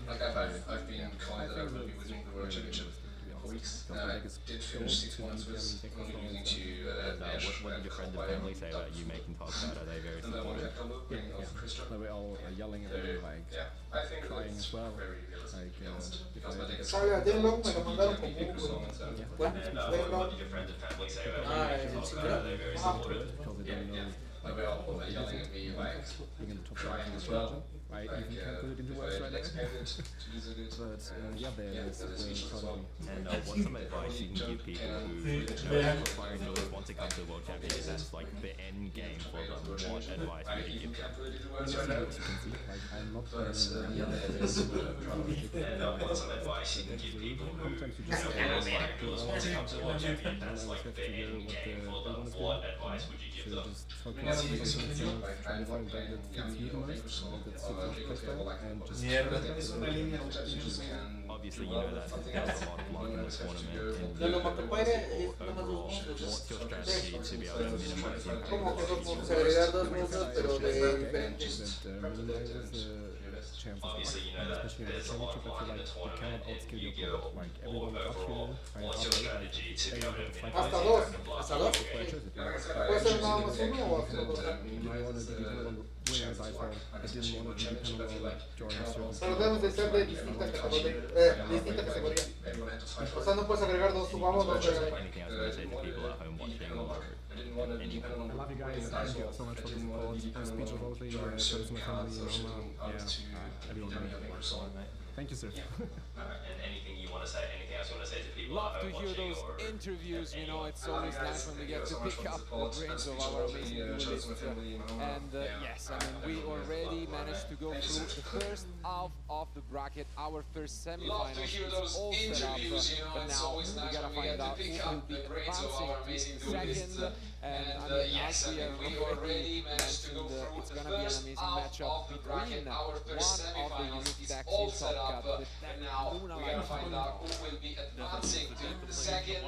Like I've been calling that I will be winning the World Championship for weeks. I did finish 6 months with losing to What did your friends and family say about you making talk about? Are they very supportive? They were all yelling at me, like crying as well. Like if Sale a Denlock, me lo mandaron como un... What did your friends and family say about you making talk about? Are they very supportive? because they don't know like they all yelling at me like being in the top trying 5 as of the well. region. I even can't put it into words right now. But yeah, they're supporting me. And what's some advice you can give people who aspiring to want to come to the World Championship? That's like the end game for them. What advice would you give them? As you can see, like I'm not playing What's some advice you can give people who want to come to the World Championship? That's like the end game for them. What advice would you give them? just focus on something try to find that fits me the most, that's and just Mierda. obviously, you know that there's a lot of luck in the tournament. De lo Macapaire es nada más Overall, dos mundos. what's your strategy to be able to minimize the Como que dos mundos, impact? agregar dos mundos, pero de diferentes. Obviously, you know that there's a lot of luck in the tournament in Yu-Gi-Oh! What's your strategy to be able to minimize Hasta the dos, impact of hasta luck? dos. Puede ser nada más uno o hasta dos. Pero deben de ser de distinta categoría. O sea, no puedes agregar dos, subamos dos. Anything else you want to say to people at home watching or anything? I love you guys. Thank you so much for the support. The speech was lovely. So is my family in Roma. Yeah, everyone. Thank you, sir. And anything you want to say, anything else you want to say to people Love at to home hear watching those or... interviews, you know, it's always nice when we get to pick up the brains of our amazing duelists. And yes, I mean, we already managed to go through the first half of the bracket, our first semi-finals. It's all set up, but now we gotta find out who will be advancing to second. And I mean, as we have already mentioned, it's gonna be an amazing matchup between one of the unique decks in Top Cut, the deck Luna Light. Find out who will be advancing to the second. I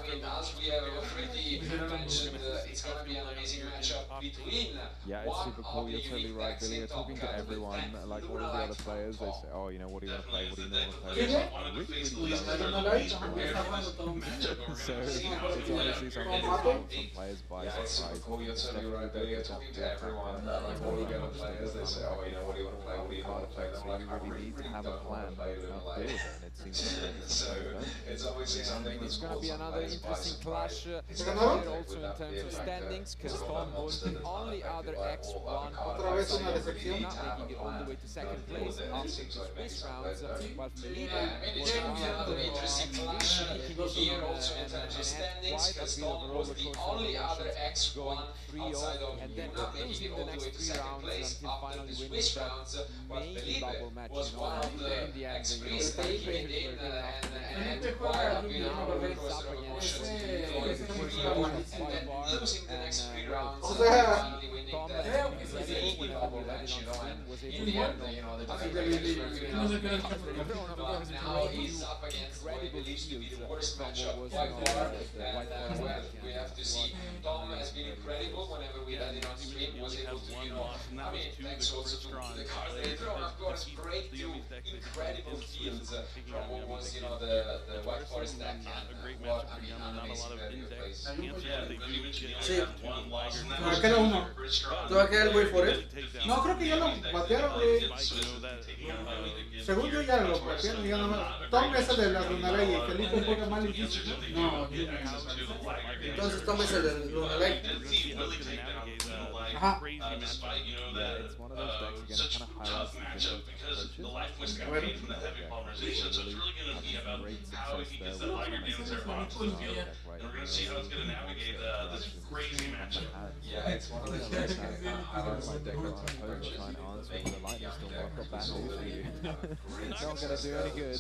mean, as we have already mentioned, it's going to be an amazing matchup between Yeah, it's super cool. You're totally right, Billy. You're talking to everyone, like all of the other players. They say, oh, you know, what do you want to play? What do you want to play? So it's obviously something that some players by surprise. You're totally right, Billy. You're talking to everyone. What do you want to play? They say, oh, you know, what do you want to play? What do you want to play? So you really need to have a plan how to do it, and it seems like So it's obviously something that's It's going to be another interesting clash here also in terms of standings, because Tom was the only other X1 outside of Luna, making it all the way to second place after the Swiss rounds, while Felipe was another interesting clash here also in terms of standings, because Tom was the only other X1 outside of Luna, making it all the way to second place after the Swiss rounds, while Felipe was one of the X3s they played in and acquired roller coaster of emotions, going 3-0 and then losing the next 3 rounds, finally winning the bubble match, you know, and in the end, you know, the defenders were good enough to make up for it, but now he's up against what he believes to be the worst matchup by far, and well, we have to see. Tom has been incredible whenever we had it on stream, was able to, you know, I mean, thanks also to the cards that he drew, and of course, break two incredible fields from what was, you know, the White Forest deck, and what an amazing value plays. Sí. Me queda uno. ¿Te va a quedar el güey for it? No, creo que ya lo batearon, güey. Según yo ya lo batearon, ya nomás. Tom es el de la Lunaley y Felipe juega mal y difícil. No, entonces Tom es el de Lunaley. Ajá. Yeah, it's one of those decks again, kind of highlights the different approaches. So it's really going to be about how he gets the higher deals there onto the field, and we're going to see how it's going to navigate this crazy matchup. Yeah, it's one of those decks I like My deck got overtime answer for the lightning storm. I've got bad news for you. It's not going to do any good.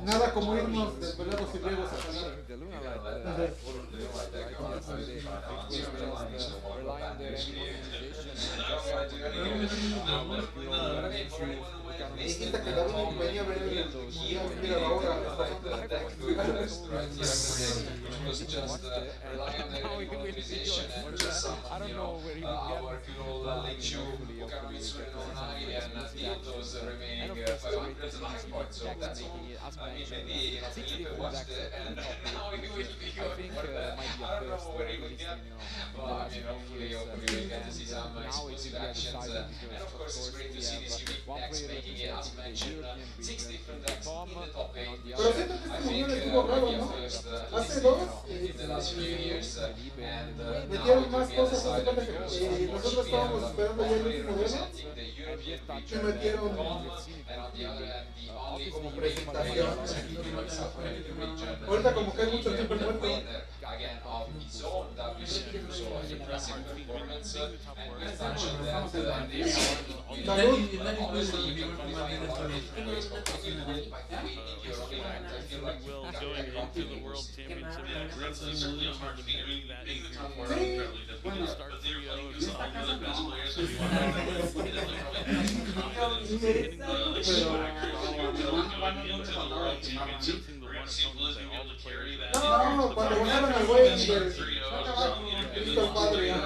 Nada como irnos desvelados y luego sacar. The Luna Light rely on their Me dijiste que la única venía a ver el Mundial, mira la hora. I don't know where he would get and those remaining 500 points. So that's all. I mean, maybe and now he will be I don't know where he will get, but you know, hopefully we get to see some explosive actions. And of course, it's great to see these unique decks making it, as mentioned, 6 different decks in the top 8. I think maybe a first in the last few years, and metieron más cosas hace cuenta que nosotros estábamos esperando ya el último duelo y metieron como presentación. Ahorita como que hay mucho tiempo muerto. Again, of his own WCU, so an impressive performance, and we mentioned that obviously you can qualify a lot of different ways, but when you qualify the way in Europe, I feel like Will going into the World Championship match. It's certainly hard to be doing that in your tough world. When you start 3-0, some of the best players No, cuando ganaron al güey del listo el padre ya.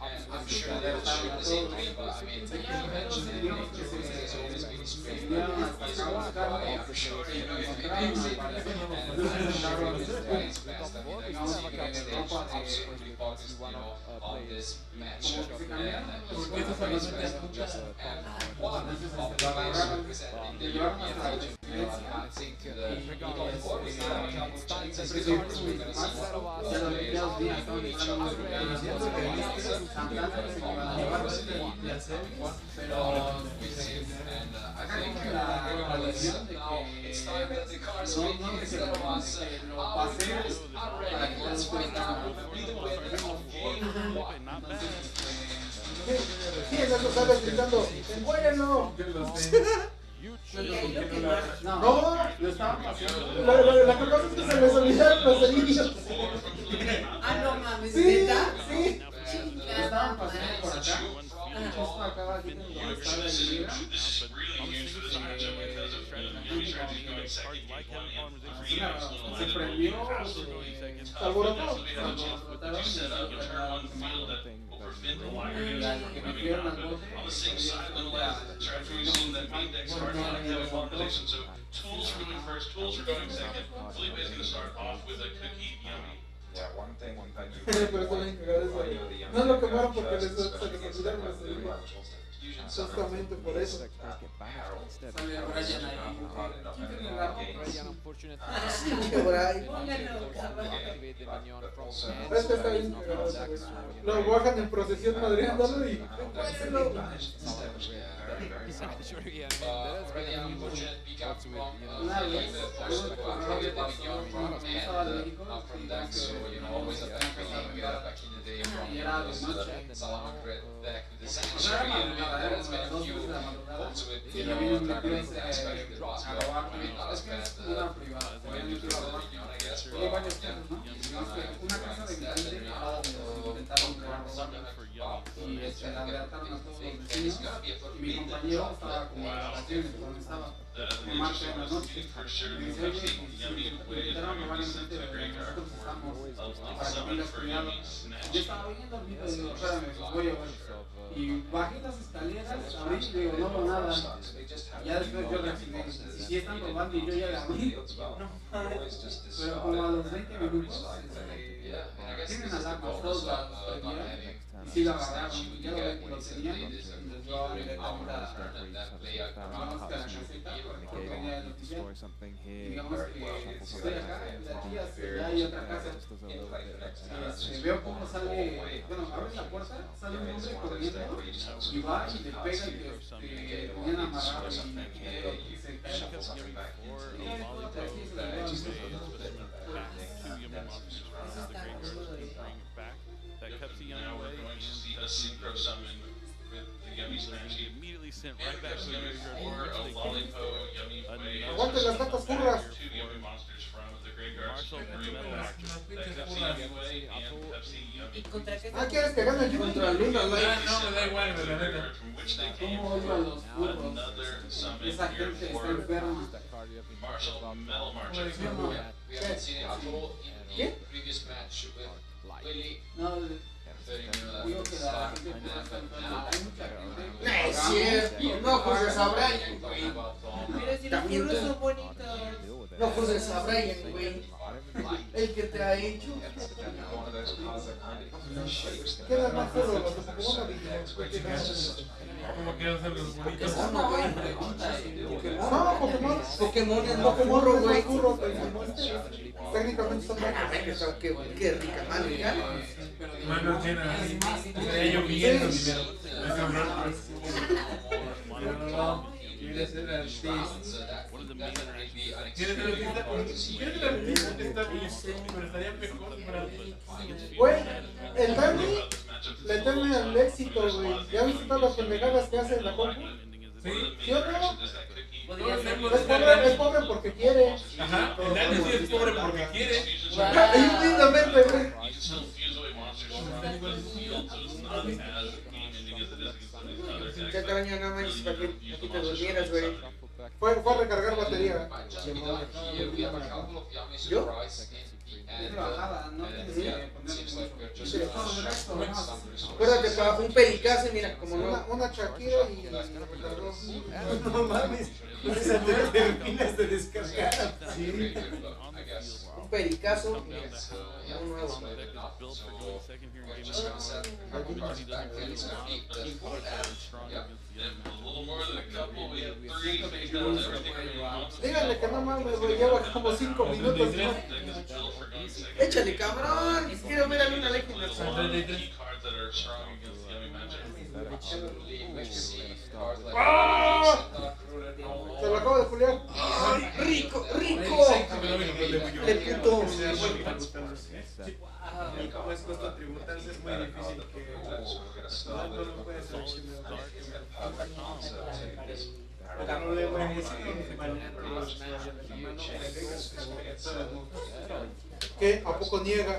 I'm sure they'll share the same dream, but I mean, you mentioned it, it's always been his dream. He's one guy, I'm sure, you know, if he makes it, and I'm sure he's doing his best. I mean, I can see him backstage absolutely focused, you know, on this match. And he's one of his best, just one of the players representing the European region. I think of course, we have a couple of chances, of course, we're going to see one of us playing with each other, and I think now it's time that the cards will be instead of us. Our players are ready. Let's find out who will be the winner of game 1. Sí, eso sale gritando, ¡encuérenlo! No, lo estaban haciendo. La cosa es que se les olvidaron los anillos. Ah, no mames, sí, ¿neta? Sí. Chingada. Estaban pasando por acá. Justo acá aquí donde está la libra. Se prendió, alborotó. Tools are going first, tools are going second. Felipe is going to start off with a cookie yummy. Yeah, one thing Pero está bien cagado eso. No lo quemaron porque se les olvidaron los anillos. Justamente por eso. Sale Brian ahí. ¿Quién tiene la Brian, unfortunately, este está bien cagado. Lo bajan en procesión madreándolo y... Una casa de grande intentaron y la adelantaron a todos los vecinos y mi compañero estaba como de vacaciones donde estaba en marcha en la noche y me dice, oye, intentaron robar enfrente de nosotros estamos para que vengas cuidado. Yo estaba bien dormido y digo, espérame, voy a ver. Y bajé las escaleras, abrí y digo, no veo nada. Ya después yo reaccioné, y si están robando y yo ya la abrí, no mames. Pero como a los 20 minutos, tienen alarmas todos los prendieron. Y sí lo agarraron, ya lo tenían, entonces yo hablé con la caseta, porque venía de noticias. Y digamos que estoy acá, de aquí hasta allá hay otra casa. Veo cómo sale, bueno, abres la puerta, sale un hombre corriendo y va y le pega el que tenían amarrado y se cae la cosa. Y ya después de aquí se la veo a mí. That kept the yummy away, and a synchro summon with the yummy smash. He immediately sent right back to the graveyard. Or a lollipop yummy way. Aguante las gatas furras. Two yummy monsters from the graveyard. Ah, ¿quieres que gane yo? Contra Luna Light. No, me da igual, la neta. ¿Cómo odio a los furros? Esa gente está enferma. Marshall, Metal Marshall. ¿Qué? No, digo que la gente puede estar enferma. Hay mucha gente. No es cierto. No juzgues a Brian, güey. Mira, si los furros son bonitos. No juzgues a Brian, güey. El que te ha hecho. Queda más furro, los de Pokémon Como quiero hacer los bonitos. no, Pokémon. Pokémon es no furro, güey. Técnicamente son más. Qué rica madre, ¿ya? Manos llenas. Estaría lloviendo dinero. Quiere ser artista. One of the main interactions. Quiere ser artista, está bien, pero estaría mejor para mí. Güey, el Dani le teme al éxito, güey. ¿Ya viste todas las pendejadas que hace en la compu? ¿Sí o no? Es pobre porque quiere. Ajá, el Dani sí es pobre porque quiere. Infinitamente, güey. Ya te baño nada más para que aquí te durmieras, güey. Fue a recargar batería. ¿Yo? Acuérdate, para un pericazo, mira, como no. Una Shakira y no mames. Terminas de descargar. Sí. Un pericazo. Un nuevo. Díganle que no mames, güey, lleva como 5 minutos. Échale, cabrón. Quiero ver a Luna Legend. ¡Ah! Se lo acabo de juliar. ¡Ay, rico, rico! Le puto. Como es costo tributarse, es muy difícil que no lo puedes seleccionar. No le voy a ¿Qué? ¿A poco niega?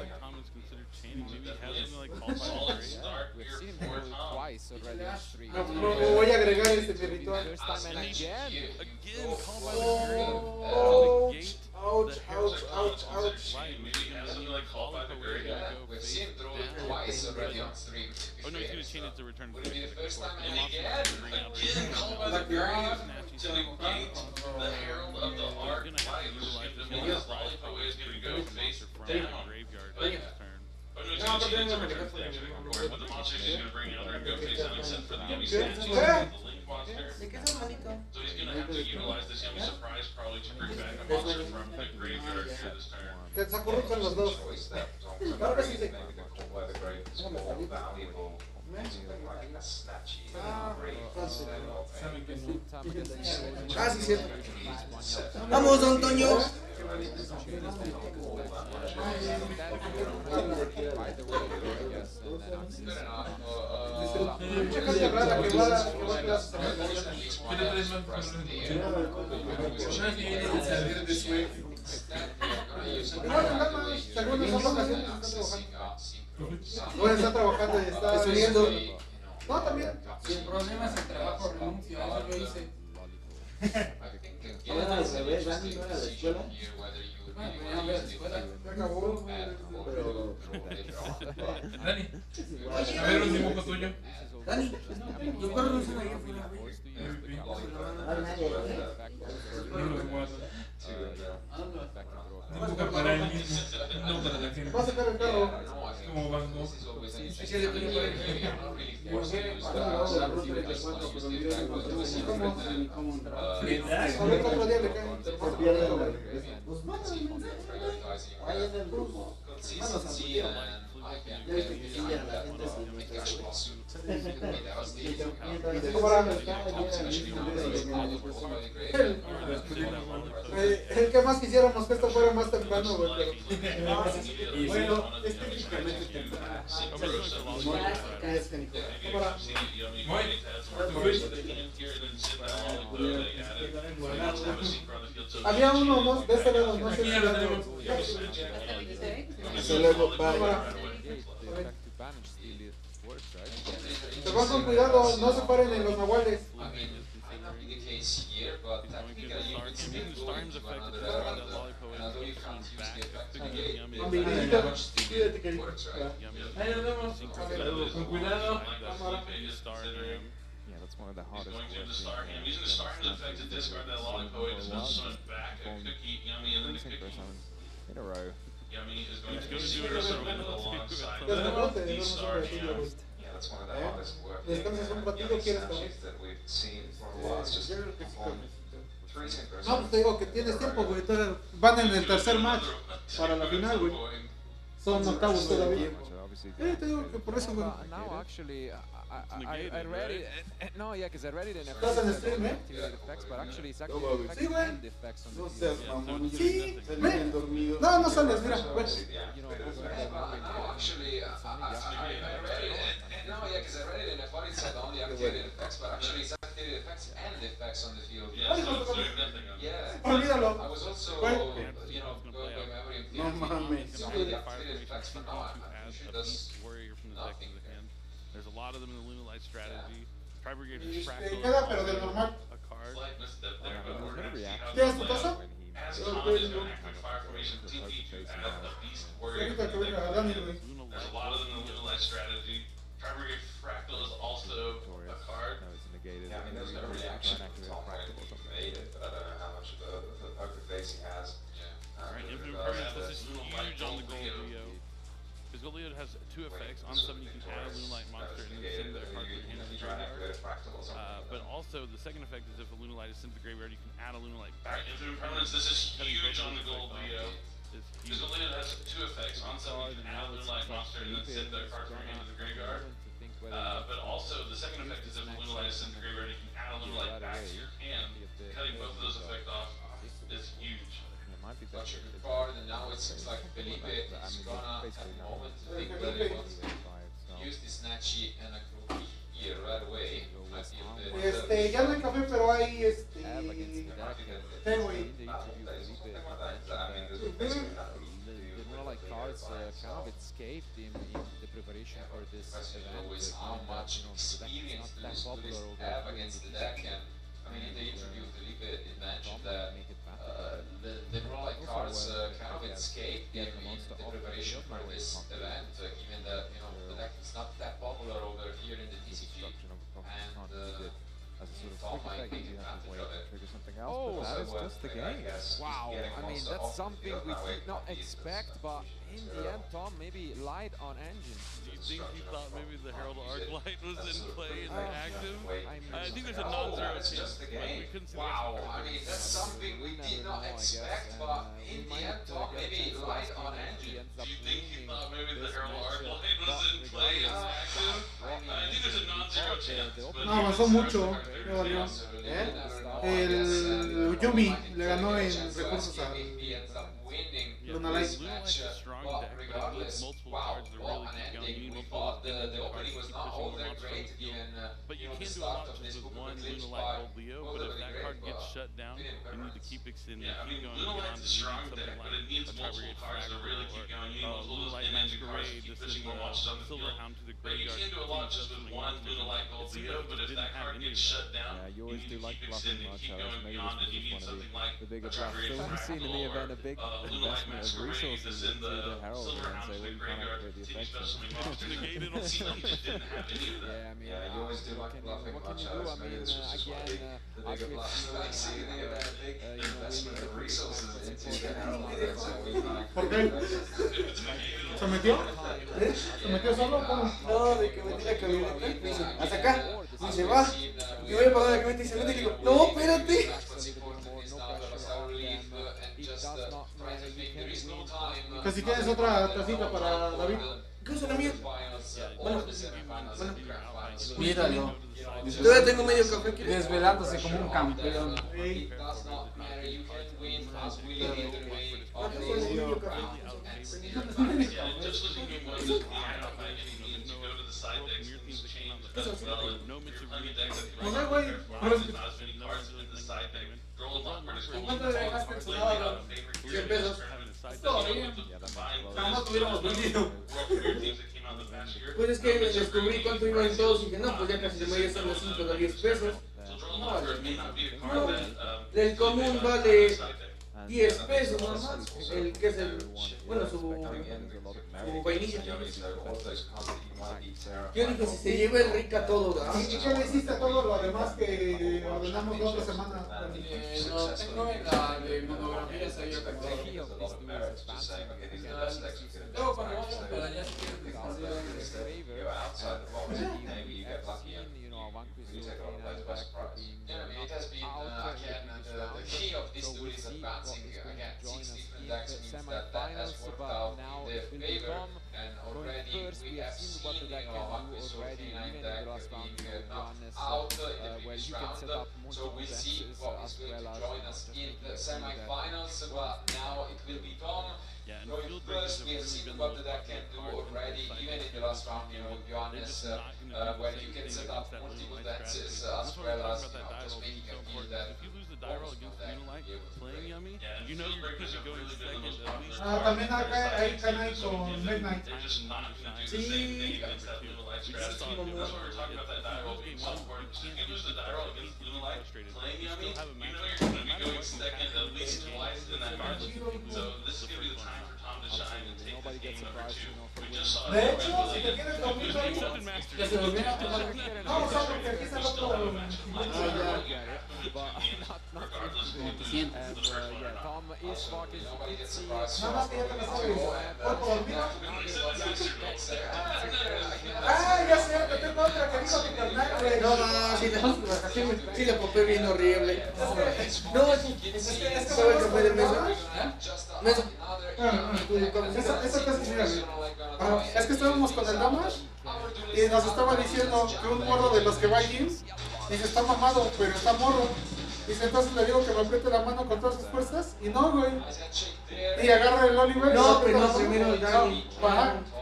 No voy a agregar este ritual. Ouch, ouch, ouch, ouch. We've seen him throw it twice already on stream. Oh no, he's going to change it to return to Maybe the first time and again called by the grave to negate the herald of the arc life. His lollipop is going to go face down. graveyard next turn. Oh no, he's going to change it to return to the actually record, but the monster he's going to bring out and go face down except for the yummy snatch. The link monster. So he's going to have to utilize this yummy surprise probably to bring back a monster from the graveyard for this turn. Que se acurrucan los dos. Claro que sí. Ah, sí, cierto. Vamos, don Toño. Mucha gente rara que va a clases. Bueno, está trabajando y está estudiando. No, también. Sin problemas el trabajo renuncia, eso yo hice. Era al revés, Dani no era de la escuela. Bueno, ya voy a la escuela. Pero... Dani, a ver un dibujo tuyo. Dani, los perros no están ahí afuera. Dibuja para él mismo, no para la gente. Va a sacar el carro. Como Van Gogh. Otro día le caen. Pues mándame. Ahí en el grupo. Consistency and Ya viste que sí, a la gente el que más quisiéramos que esto fuera más temprano, güey, pero... Bueno, es técnicamente temprano. Había uno, ¿no? De este lado, no sé si se le se van con cuidado, no se paren en los nahuales. Cuídate, querido. Ahí nos vemos. Con cuidado. Yeah, that's one of the hardest Using the star hand effect to discard that lollipop, it does not summon back a cookie, Yummy, and then the cookie. in a row. Yummy is going to do it alongside the star hand. Yeah, that's one of the hardest work Descansas un ratito, quieres comer. that we've seen from the last just perform 3 synchros. No, pues te digo que tienes tiempo, güey. Van en el tercer match para la final, güey. Son octavos todavía. Te digo que por eso, güey. Now actually, I read it. No, yeah, because I read it in ¿Estás en stream, activated effects, but actually it's activated effects Sí, güey. and effects on the No field. seas mamón, Sí, salí ve. bien dormido. No, no sales, mira. Ven. You know, Actually, I read it. No, yeah, because I read it and I thought it said only activated effects, but actually it's activated effects and effects on the field. Yeah. Olvídalo. I was also, Güey. you know, going by memory. No mames. It's only activated effects for now. Add She a does beast warrior from the deck to the hand. There's a lot of them in the Lunalight strategy. Tri-Brigade Y Fractal queda, pero del normal. a card. ¿Tienes tu taza? As Tom is going to fire formation, TP to add a beast warrior. Ahorita que venga Dani, güey. There's a lot of them in the Lunalight strategy. Tri-Brigade Fractal is also a card. No, it's negated. Yeah, I mean, there's no reaction from Tom when he made it, but I don't know how much of a poker face he has. Alright, Infinite Impermanence, this is huge on the gold Leo. Because gold Leo has two effects. On summon, you can add a Lunalight monster and then send their card to the hand of the graveyard. But also, the second effect is if a Lunalight is sent to the graveyard, you can add a Lunalight back. Infinite Impermanence, this is huge on the gold Leo. Because gold Leo has two effects. On summon, you can add a Lunalight monster and then send their card to the hand of the graveyard. But also, the second effect is if a Lunalight is sent to the graveyard, you can add a Lunalight back to your hand. Cutting both of those effects off is huge. Got your card, and now it seems like Felipe is gonna, at the moment, think whether he wants to use this Nachi and a group here right away. Might be a bit, Ya no hay café, pero hay té, güey. The Lunalight cards kind of escaped in the preparation for this event. Always how much experience the list have against the deck, and I mean, in the interview, Felipe did mention that the Lunalight cards kind of escaped in the preparation for this event, given that, you know, the deck is not that popular over here in the TCG, and Tom might take advantage of it. Oh, that is just the game. Wow, I mean, that's something we did not expect, but in the end, Tom maybe lied on engine. Do you think he thought maybe the Herald Arclight was in play and active? I think there's a No, non-zero that's chance. just the Like, we game. couldn't see Wow, the rest of I the mean, card. that's something we did not expect, but in the end, Tom maybe lied on engine. Do you think he thought maybe the Herald Arclight was in play and active? I think there's a non-zero chance. But No, avanzó mucho. Ya valió. El Yumi le ganó en recursos a Lunalight. Lunalight's a strong deck, but it needs multiple cards to really keep going. You need multiple the cards opening to was keep not pushing all the that monster great, on the field. given But you the can't do a start lot of just this with book one glitch Lunalight by Gold Leo, but if that card gets shut down, you need to keep extending, keep going Lunalight's a strong beyond, deck, but it needs a multiple Tri-Brigade cards to really keep going. You need multiple Lunalight energy cards to Masquerade, keep this pushing is more monsters on the Silver field. Hound to the But you graveyard. can't do a lot just with one Lunalight Gold Leo, but if that card gets shut down, You you always need do to like keep bluffing extending, much. keep Maybe going this beyond, and you was need one something of like the bigger a bluffs. Tri-Brigade So we've seen in the event a big Lunalight investment of Masquerade. resources This in into the Herald Silver and Hound say, to well, the you can't graveyard, activate the TCG effects. special monster. Negated It seemed like it didn't have any of that. Yeah, I mean, Yeah, you always do like bluffing what can much. you do? I mean, Maybe this was just one again, the bigger bluff. Like seeing the event, a big investment of resources into the Herald. That's what we like. ¿Por qué? ¿Se metió? ¿Se metió solo? ¿Cómo? No, de que metí la camioneta, me dice, hasta acá, y se va. Y voy a pagar la camioneta y se mete y digo, no, espérate. Que si tienes otra tacita para David. ¿Qué es la mía? Bueno, Míralo. todavía tengo medio café. ¿quieres? Desvelándose como un campeón. Just looking at what is you need to go to the side decks and things that came out the best well, plenty of decks that No sé, güey. not as many cards in the side deck. Girl Lockwood is ¿En cuánto le dejaste en su lado? 100 pesos. Todo bien. Jamás tuviéramos vendido. Pues es que descubrí cuánto iban todos y dije, no, pues ya casi se me iban los 5 o 10 pesos. No vale. No, el común vale 10 pesos nomás. El que es el, bueno, su vainilla. Yo dije, si se lleva el rica todo, ¿verdad? ¿Y qué le hiciste a todo lo demás que ordenamos la otra semana? No, tengo en la de monografías ahí acordado. Luego cuando vamos para allá, si quieres It has been, again, the key of this duel is advancing, again, 6 different decks means that has worked out in their favor, and already we have seen, 49 decks round. So we'll see what is going to join us in the semi-finals. But now it will be Tom. Going first, we have seen what the deck can do already, even in the last round, Johannes, when you can set up multiple dances as well as just making a feel that if you lose the die roll against Unilight playing Yummy, you know you're going to be going second at least. También acá hay canal con Midnight. Sí. De hecho, si te quieres dormir, que se volviera a tomar. No, o sea, porque aquí está el otro. Tom is fucking Nada más que ya te lo sabes. ¿Cuerpo dormido? Ah, ya sé, que tengo otra que dijo mi carnal, güey. No, sí le popé bien horrible. No, es que ¿sabe el café de mesa? Mesa. Eso casi mira, es que estábamos con el Damas y nos estaba diciendo que un morro de los que va al gym dice está mamado, pero está morro. Dice, entonces le digo que me apriete la mano con todas sus fuerzas y no, güey. Y agarra el Oliver. No, pero no, primero el Dani.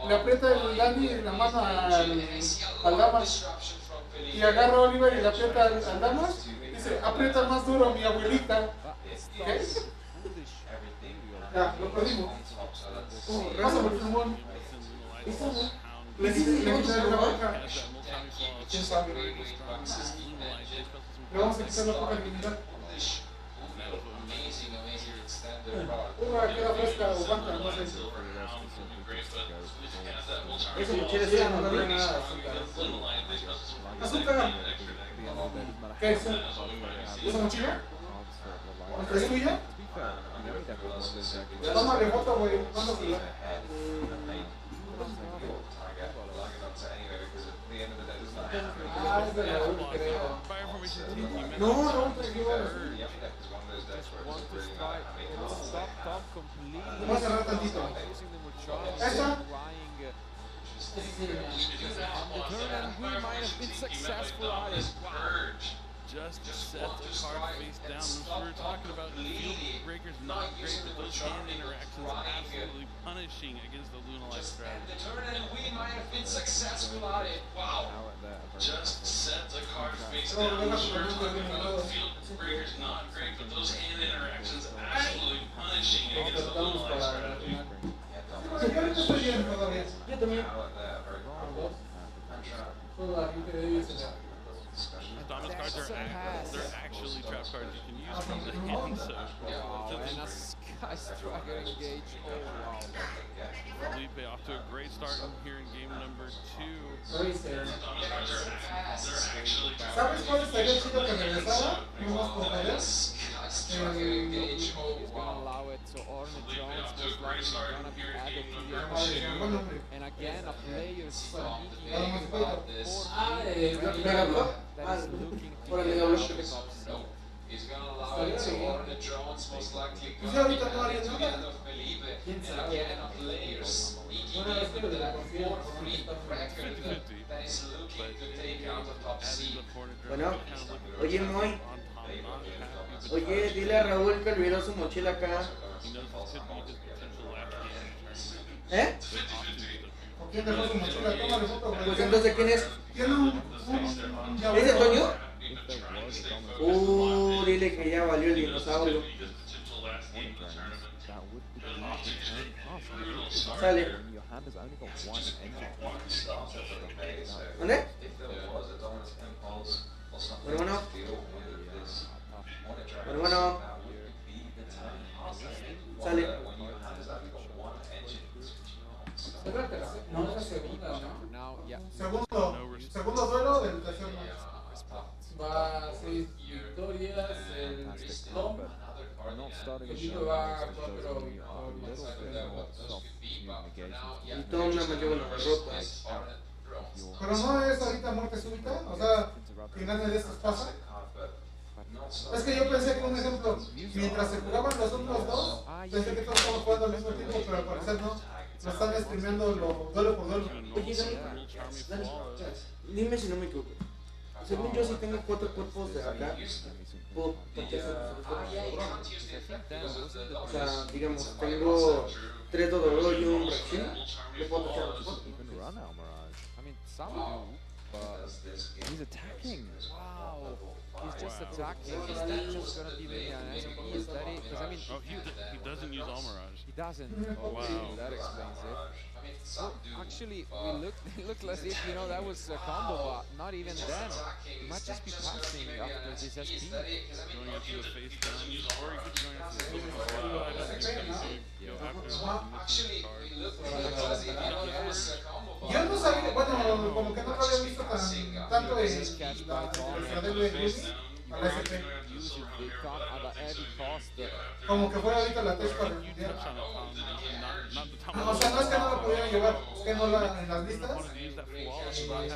Le aprieta el Dani la mano al Damas. Y agarra a Oliver y le aprieta al Damas. Dice, aprieta más duro mi abuelita. ¿Qué? Ya, lo perdimos. Pasa por el pulmón. Le quita la boca. ¿Quién sabe? Le vamos a quitar la boca al militar. Queda fresca o blanca, no sé. Esa mochila sí no tiene nada de azúcar. ¿Qué es? ¿Esa mochila? ¿Es tuya? Tómale foto, güey. Mándasela. Ah, es de la creo. No, voy a cerrar tantito. ¿Esta? Just set the card face down. We were talking about field breakers not great, but those hand interactions absolutely punishing against the Lunalight strategy. The turn and we might have been successful at it. Wow. Just set the card face down. We were talking about field breakers not great, but those hand interactions absolutely punishing against the Lunalight strategy. Yo también. Thomas cards they're actually trap cards you can use from the hand, so and a Sky-Striker engage. Oh wow. Felipe off to a great start here in game number 2. ¿Sabes cuál estaría chido que regresara? Nomás por joder. He's gonna allow it, so Orne Jones most likely gonna be added to the equation. And again, a player speaking about this that is looking to get out of the top seed. He's gonna allow it to Orne Jones most likely gonna be added to the end of Felipe. And again, a player speaking with that 4-3 record that is looking to take out the top seed. Bueno, oye Moy. Oye, dile a Raúl que olvidó su mochila acá. ¿Eh? ¿Con quién dejó su mochila? Tómale foto, güey. Pues entonces, ¿quién es? Tiene un ¿Es de Toño? Dile que ya valió el dinosaurio. Sale. ¿Dónde? Bueno. Sale. No, es la segunda, ¿no? Segundo duelo del tercer match. Va 6 victorias, el Tom. El va 4 victorias. Y Tom no me lleva las rotas. Pero no es ahorita muerte súbita, o sea, finales de estos pasa. Es que yo pensé que un ejemplo, mientras se jugaban los otros dos, pensé que todos estaban jugando al mismo tiempo, pero al parecer no. Lo están streameando duelo por duelo. Oye, Dani, dime si no me equivoco. Según yo, si tengo 4 cuerpos de acá, puedo meter o sea, digamos, tengo 3 Dodoro y un Rexin, le puedo meter a los 4. Even run Almirage. I mean, some do, but he's attacking. Wow. He's just attacking. Is that just gonna be maybe an SME? Is that it? Because I mean, he doesn't use Almirage. He doesn't. Oh, wow. That explains it. Well, actually, it looked as if, you know, that was a combo, but not even then. He might just be passing after this SP. Going up to the face down, or he could be going up to the face down. I don't think he's going to go after the Yo no sabía, bueno, como que no lo había visto tanto en la WWE a la SP. Como que fuera ahorita la test para el Mundial. O sea, no es que no lo pudieran llevar, es que no la, en las listas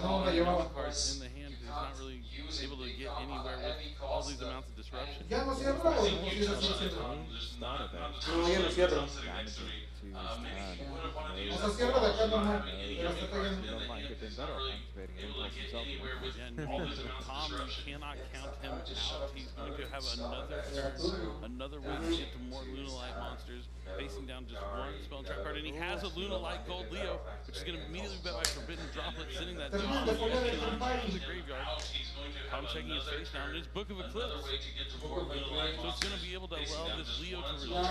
no la llevaban. Able to get anywhere with all these amounts of disruption. ¿Ya no cierra o no cierra? No, ya no cierra. O sea, cierra de acá normal, pero está cayendo. Tom, you cannot count him out. He's going to have another way to get to more Lunalite monsters, facing down just one spell track card, and he has a Lunalite Gold Leo, which is going to immediately be bet by Forbidden Droplet, sending that down to the graveyard. Tom checking his face down in his Book of Eclipse. So it's going to be able to allow this Leo to resolve a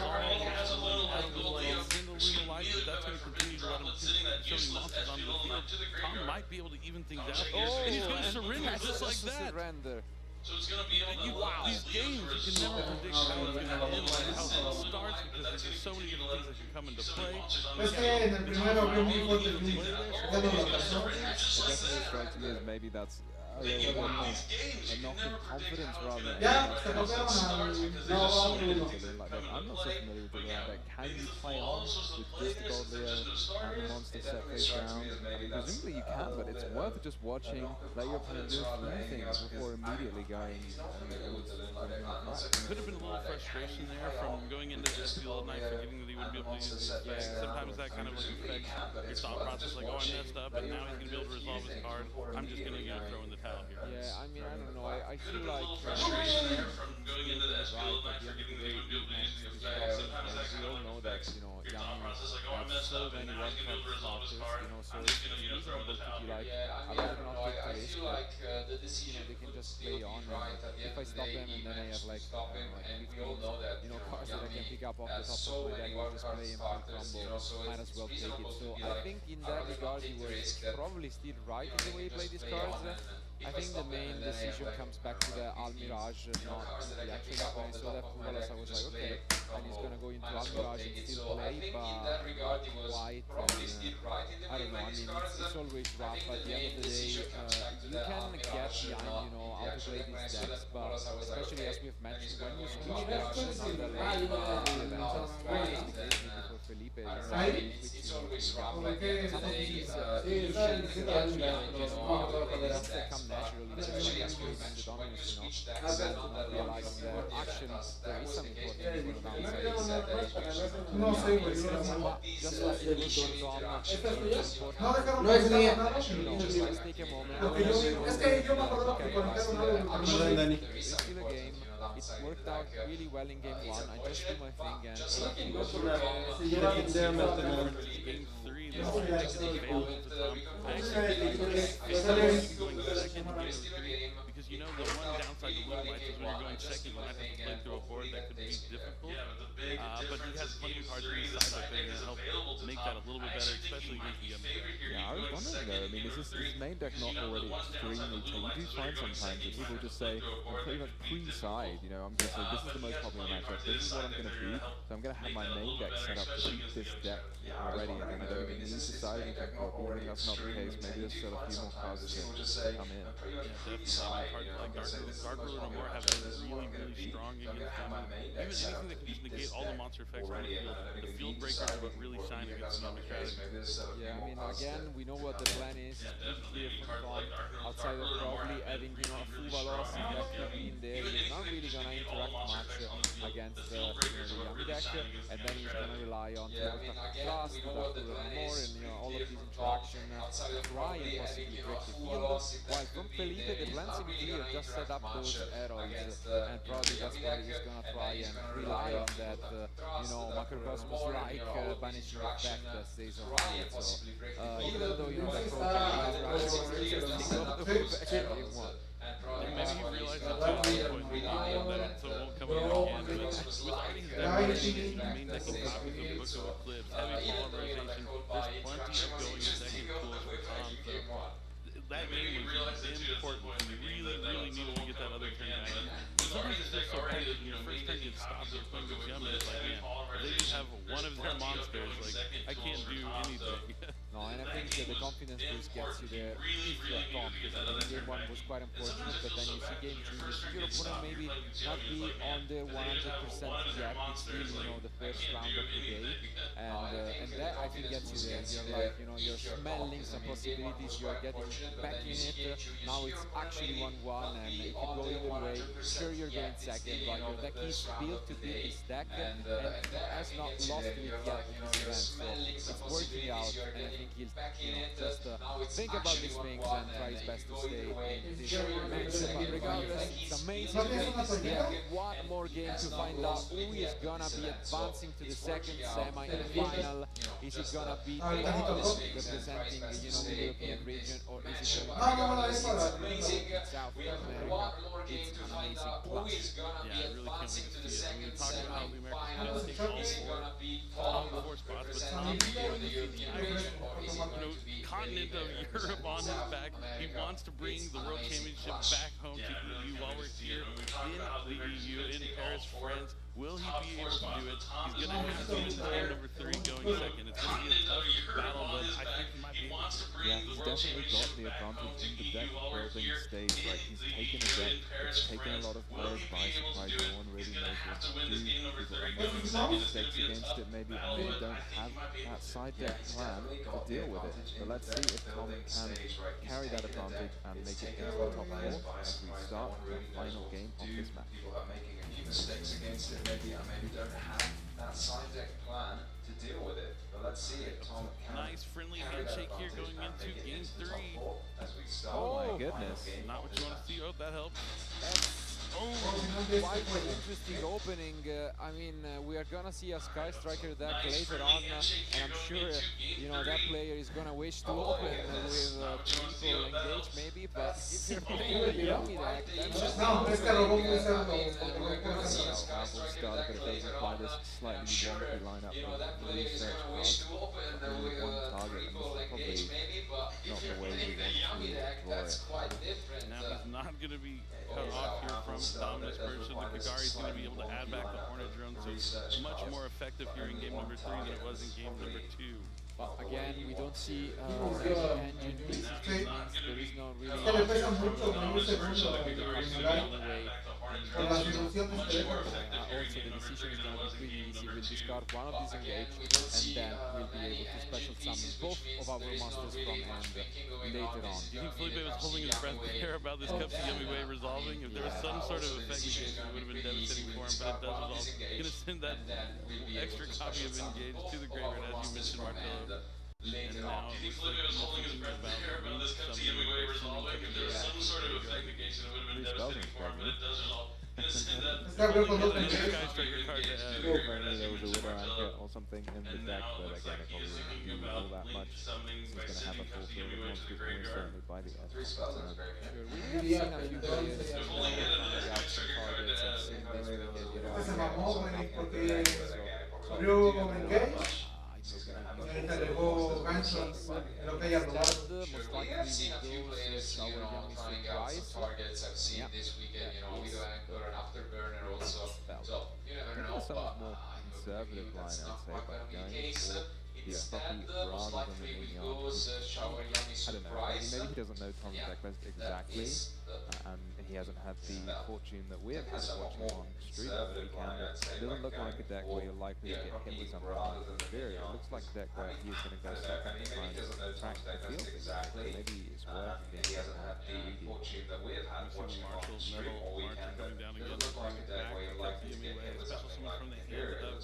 single Lunalite, but that's going to continue to let him show monsters onto the field. Tom might be able to even things out here, and he's going to surrender just like that. So it's going to be able to, these games, you can never predict how it's going to end, like how it starts, because there's just so many different things that can come into play. Es que en el primero vio muy fuerte el Link, ya no lo pasó. It definitely strikes me as maybe that's a little bit more a knock of confidence rather than I'm not so familiar with the round deck. Can you play on with just the Gold Leo and the monster set face down? Presumably you can, but it's worth just watching, let your opponent do a few things before immediately going Could have been a little frustration there from going into this field night, forgetting that he wouldn't be able to use his effect. Sometimes that kind of like affects your thought process, like, oh, I messed up, and now he's going to be able to resolve his card. I'm just going to throw in the towel here. Yeah, I mean, I don't know. I feel like from going into the field night, forgetting that he wouldn't be able to use his effect. Sometimes that we all know that, you know, thought process, like, oh, I messed up, and now he's going to be able to resolve his card. I'm just going to throw in the towel. Like, I'd rather not take the risk, but, you know, they can just play on. If I stop them and then I have like 15, you know, cards that I can pick up off the top of my deck and just play and crumble, might as well take it. So I think in that regard he was probably still right in the way he played these cards. I think the main decision comes back to the Almirage, not the actual weapon. I saw that Puvalas, I was like, okay, and he's gonna go into Almirage and still play, but quite, I don't know, I mean, it's always rough. At the end of the day, you can get behind, you know, how to play these decks, but especially as we've mentioned, when you switch directions on the lane, before Felipe is switching, some of these come naturally, just like as we mentioned the dominance, you know, and not realizing that actually there is some important thing on the downside. No sé, güey, yo Just like the good no es mía. Just take a moment. Es que yo me acuerdo que conectaron algo. It's still a game. It worked out really well in game 1. I just do my thing and game 3, this is available to Tom. I actually going second in game 3, because you know the one downside to Blue Lights is when you're going second, you might have to play through a board that could be difficult. But he has plenty of cards on his side that can help make that a little bit better, especially against the Yeah, I was wondering though, I mean, is this main deck not already extremely cheap? You do find sometimes that people just say, I'm pretty much pre-side, you know, I'm going to say this is the most popular matchup, this is what I'm going to beat, so I'm going to have my main deck set up to beat this deck already, and then I don't even need to side anything for it, but I think that's not the case. Maybe there's still a few more cards that come in. Like Dark Ruler and more have been really, really strong against them. Even anything that can just negate all the monster effects on the field. The field breakers are what really shine against Dynamic Strategy. Yeah, I mean, again, we know what the plan is. Pretty clear from Tom. Outside of probably having, you know, a Fuvalos in there, he's not really gonna interact much against the young deck, and then he's going to rely on Trust, more, and all of these interaction, try and possibly break the field. While from Felipe, the plan seemed clear, just set up those arrows, and probably that's what he's going to try and rely on that, macrocosmos-like banishing effect that stays on it. So, even though, that program is actually interesting, game one. Maybe he realized that at some point that so it won't come out again. But with already his deck running and main decking copies of Book of Eclipse, heavy polymerization, there's plenty of going second pools for Tom. So that game was important. You really need to get that other turn back. Sometimes it's just so hard. First turn gets stopped, they're playing with Yum, and it's like, man, if they just have one of their monsters, like, I can't do anything. No, and I think the confidence boost gets you there if you're Tom, because game one was quite unfortunate, but then you see game two, you see your opponent maybe not be on the 100% yet, it's still, the first round of the day, and that I think gets you there. You're like, you're smelling some possibilities, you're getting back in it, now it's actually 1-1, and it could go either way. Sure, you're going second, but your deck is built to beat this deck, and has not lost it yet in this event, so it's working out, and I think he'll just think about these things and try his best to stay in this match. But regardless, it's amazing that we have one more game to find out who is gonna be advancing to the second semi-final. Is it gonna be representing the European region, or is it gonna be South America? It's an amazing clash. Yeah, I really can't wait to see it. We were talking about how the Americans take all four spots, but Tom, the continent of Europe on his back. He wants to bring the World Championship back home to EU while we're here in the EU, in Paris, France. Will he be able to do it? He's going to have to win game number 3 going second. It's going to be a tough battle, but I think he might be able to. Yeah, he's definitely got the advantage in the deck building stage. Like, he's taken a deck, it's taken a lot of players by surprise. No one really knows what to do. People are making mistakes against it maybe, and maybe don't have that side deck plan to deal with it. But let's see if Tom can carry that advantage and make it into the top 4 as we start the final game of this match. Mistakes against it maybe, and maybe don't have that side deck plan to deal with it. But let's see if Tom can. Nice friendly handshake here going into game 3. As we start. Oh my goodness. Not what you want to see. Oh, that helped. Quite an interesting opening. I mean, we are gonna see a Sky Striker deck later on, and I'm sure that player is gonna wish to open with triple engage maybe, but if you're playing the Yummy deck, that's Started, but it doesn't apply this slightly wonky lineup with research cards. Only one target, and this is probably not the way we want to draw it. Now he's not going to be cut off here from Dominus Person. The Kagari's going to be able to add back the Hornet Drone, so much more effective here in game number 3 than it was in game number 2. But again, we don't see engine pieces. There is no really also the decision is going to be pretty easy. We'll discard one of these engage, and then we'll be able to special summon both of our monsters from hand later on. Do you think Felipe was holding his breath there about this Cup to Yummy Way resolving? If there was some sort of effect engage, it would have been devastating for him, but it does resolve. Going to send that extra copy of engage to the graveyard, as you mentioned, Martello. And now it looks like he's thinking about this Cup to Yummy Way resolving. If there was some sort of effect negation, it would have been devastating for him, but it does resolve. Apparently there was a winner anchor or something in the deck, but again, it probably didn't do all that much. He's going to have a full field of monsters almost certainly by the end. We have seen a few players finding out some targets and seeing this Ahorita le dejó gancho en lo que haya robado. Targets I've seen this weekend, Widow Anchor and Afterburner also. So you never know. Somewhat more conservative line, I'd say, by going for the puppy rather than the Mundial. I don't know, maybe he doesn't know Tom's deck list exactly, and he hasn't had the fortune that we have had watching on stream this weekend. It doesn't look like a deck where you're likely to get hit with something like Inferior. It looks like a deck where he is going to go second and try and track the field. Maybe it's worth being greedy. Marshall's metal, Marshall coming down again, bringing it back, Yummy Way, special summon from the hand of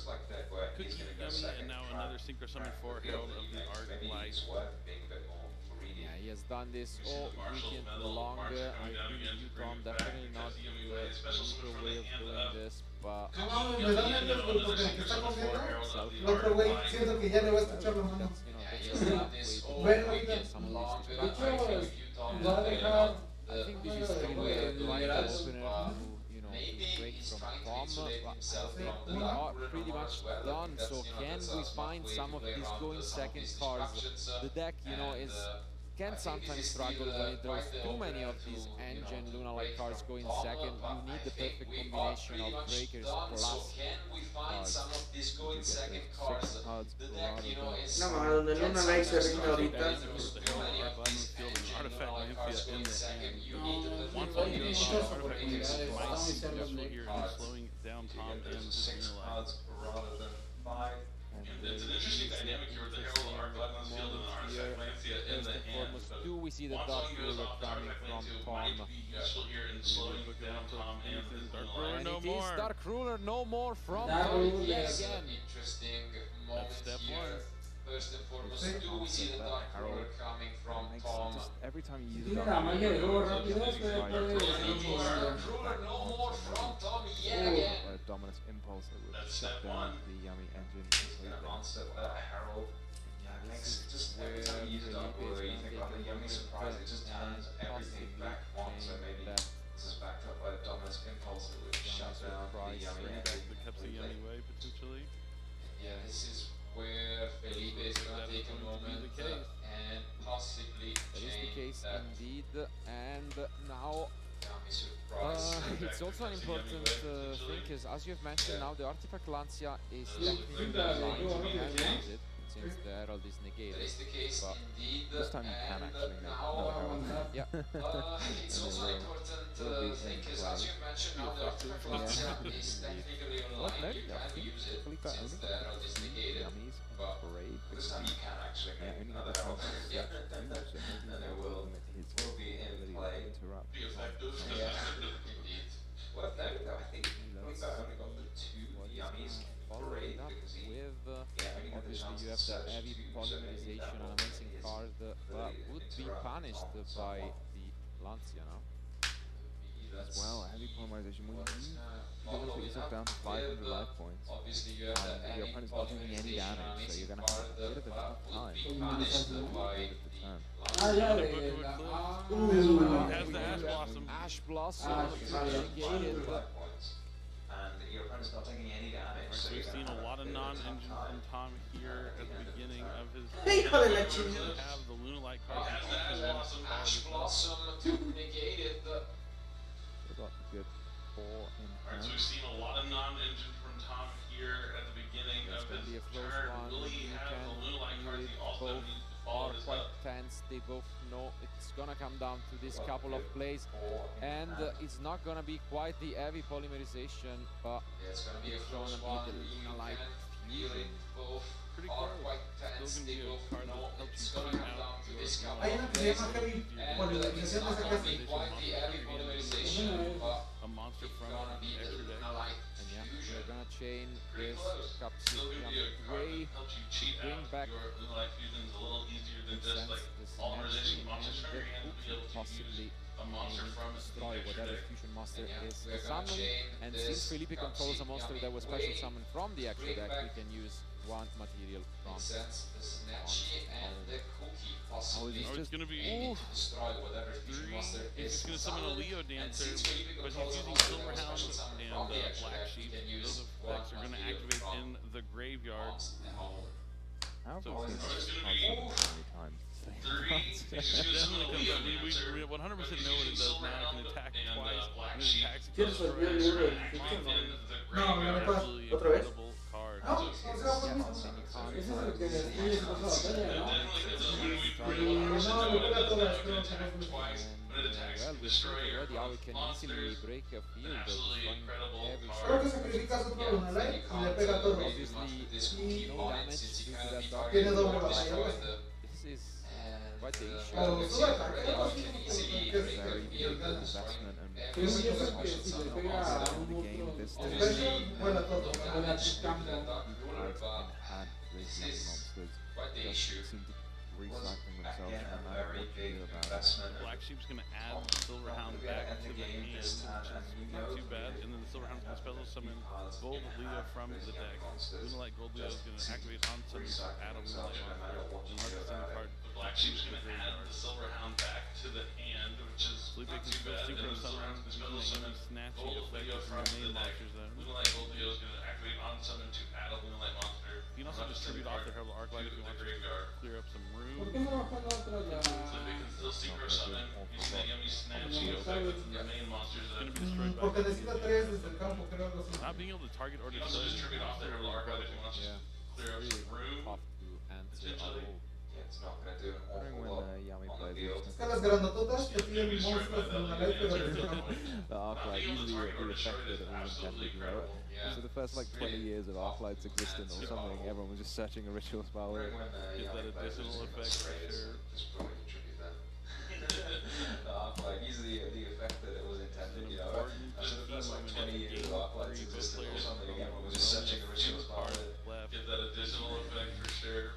Synchro Summon for Herald of the Arc Light. Yeah, he has done this all weekend long. I agree with you, Tom. Definitely not the usual way of doing this, but No, me da nervios porque el que está comiendo, el otro güey, siento que ya le va a escuchar la mano. Bueno, I think this is the right opener to break from Tom, but I think we are pretty much done. So can we find some of these going second cards? The deck, can sometimes struggle when it draws too many of these engine Luna-like cards going second. You need the perfect combination of breakers plus cards. No, mano, donde Luna-like se rinde ahorita. Artifact Manthea in the hand. One for you, Artifact Manthea might be useful here in slowing down Tom and his Luna-like. It's an interesting dynamic here with the Herald Arc left on the field and the Artifact Manthea in the hand. Do we see the Dark Ruler coming from Tom? Might be useful here in slowing down Tom and his Luna-like. And it is Dark Ruler no more from Dark Tom Ruler, yet yes. again. Interesting moment here. First and foremost, do we see the Dark Ruler coming from Tom? Every time you use Sí, Dark la Ruler, magia de juego you rápido, have to pero try puede- to Ruler no more from Tom yet again. Dominus Impulse that would That's shut step down one. the Yummy engine He's gonna completely. concept that Herald. Just every time you use a Dark Ruler, you think, oh, the Yummy surprise, it just turns everything back on. So maybe this is backed up by a Dominus Impulse that would shut down the Yummy Bring back engine the Cups of Yummy way, potentially. Yeah, this is where Felipe is gonna take a moment and possibly That is the case that indeed, and now Yummy surprise. it's also an important thing, because as you've mentioned, now the Artifact Lancia is technically blind. You can use it since the Herald is negated. That is the case but indeed. This time you can actually make now, yeah. it's also an important thing, because as you mentioned, now the Artifact Lancia is technically online. You can use it since the Herald is negated. But this time you can actually make another Herald. Yeah. And it will be in play. Be effective. Indeed. Well, no, I think only got the two Yummies. Following up with, obviously you have the heavy polymerization, an amazing card, but would be punished by the Lancia now. Well, heavy polymerization. When you're going to put yourself down to 500 life points, Obviously you have the your opponent's not doing any damage, so you're going to have a bit of a tough time at the turn. Has the Ash Blossom. Ash Blossom negated. And your opponent's not taking any damage. So we've seen a lot of non-engine from Tom here at the beginning of his. Hijo de la chingada. We have the Luna-like card. Ash Blossom negated. They've got a good 4 in Alright, hand. so we've seen a lot of non-engine from Tom here at the beginning of his turn. Will he have the Luna-like card? He also needs to follow Are this quite up. tense. They both know it's gonna come down to this couple of plays, and it's not gonna be quite the heavy polymerization, but Yeah, it's gonna be a it's close gonna one. be the You Luna-like can feel fusion. it. Both Pretty are close. quite tense. Still They gonna be a both card that know helps it's you gonna figure come out down to this your couple Hay of una que se plays. llama heavy And it's polymerización not de esa gonna clase. be quite the heavy polymerization, but A monster from gonna be the the extra deck. Luna-like And yeah, fusion. we're gonna chain Pretty this close. Still Capsicum gonna be a card way, that helps you cheat bring out back your Luna-like fusions a little easier than just sense like this polymerization energy, monsters and from your hand to be able to possibly use a monster from the destroy extra whatever deck. fusion monster And yeah, is we're gonna summoned. chain And this since Felipe controls a monster that was special way, summoned from the extra bring deck, we back can use one material from Makes sense. The Snatchy and the Cookie possibly Oh, it's gonna be. to destroy whatever fusion monster He's is just gonna summon a summoned. Leo And Dancer, since Felipe but he's controls a using monster that was Silverhound special summoned and from the extra Black deck, Sheep. he can use Those one effects are gonna material activate from in the graveyard. How So have I seen it's this gonna be concept so many times? definitely comes up. We 100% know what it does now. It can attack twice. When it attacks, it ¿Quieres can olvidar el destroy. libro de ficción? No, me lo puedo. Absolutely ¿Otra vez? incredible card. No, o sea, fue el mismo. Ese es el que destruyes con la batalla, ¿no? Y no, lo pega todas, creo que no fue. well, we see already how we can easily break a field destroying every Creo que sacrificas otro Luna-like y le pega todo. obviously no damage due to that dog. Tiene doble batalla, güey. This is quite the issue. O sube ataque, Very big investment and Yo pienso que si le pega a un the game otro this vuela todo. fuera de campo, in hand, this young monster. issue. seem to recycling themselves Again, no a matter very what you big do about it. investment. Black Sheep's going to add the Silver Hound back to the hand, which is not too bad. And then the Silver Hound's going to special summon Gold Leo from the deck. Moonlight Gold Leo is going to activate on summon to add a Moonlight Monster. And mark the summon card. The Black Sheep's going to add the Silver Hound back to the hand, which is Felipe not can too still bad. synchro And the Silver summon Hound's using going to the summon Snatchy Gold effect Leo from from the the main deck. monster zone. Moonlight Gold Leo is going to activate on summon to add a Moonlight Monster. You can also distribute off the Herald Arclight if you want to clear up some room. ¿Por qué no bajó la otra? Felipe can still synchro summon using the Yummy Snatchy effect from the main monster zone. Porque necesita 3 desde el campo, creo, algo así. Not being able to target or You can also distribute off the Herald Arclight if you want to clear up some room. Potentially. Yeah, it's not going to do an awful lot on the field. Es que las grandototas que tienen monstruos en la ley, pero en el campo. The Arclight usually the effect that it was intended, you know. So the first like 20 years of Arclight's existence or something, everyone was just searching a ritual spell. Is that additional effect for sure? Just probably contribute that. The Arclight, usually the effect that it was intended, you know. After the first like 20 years of Arclight's existence or something, everyone was just searching a ritual spell. Get that additional effect for sure.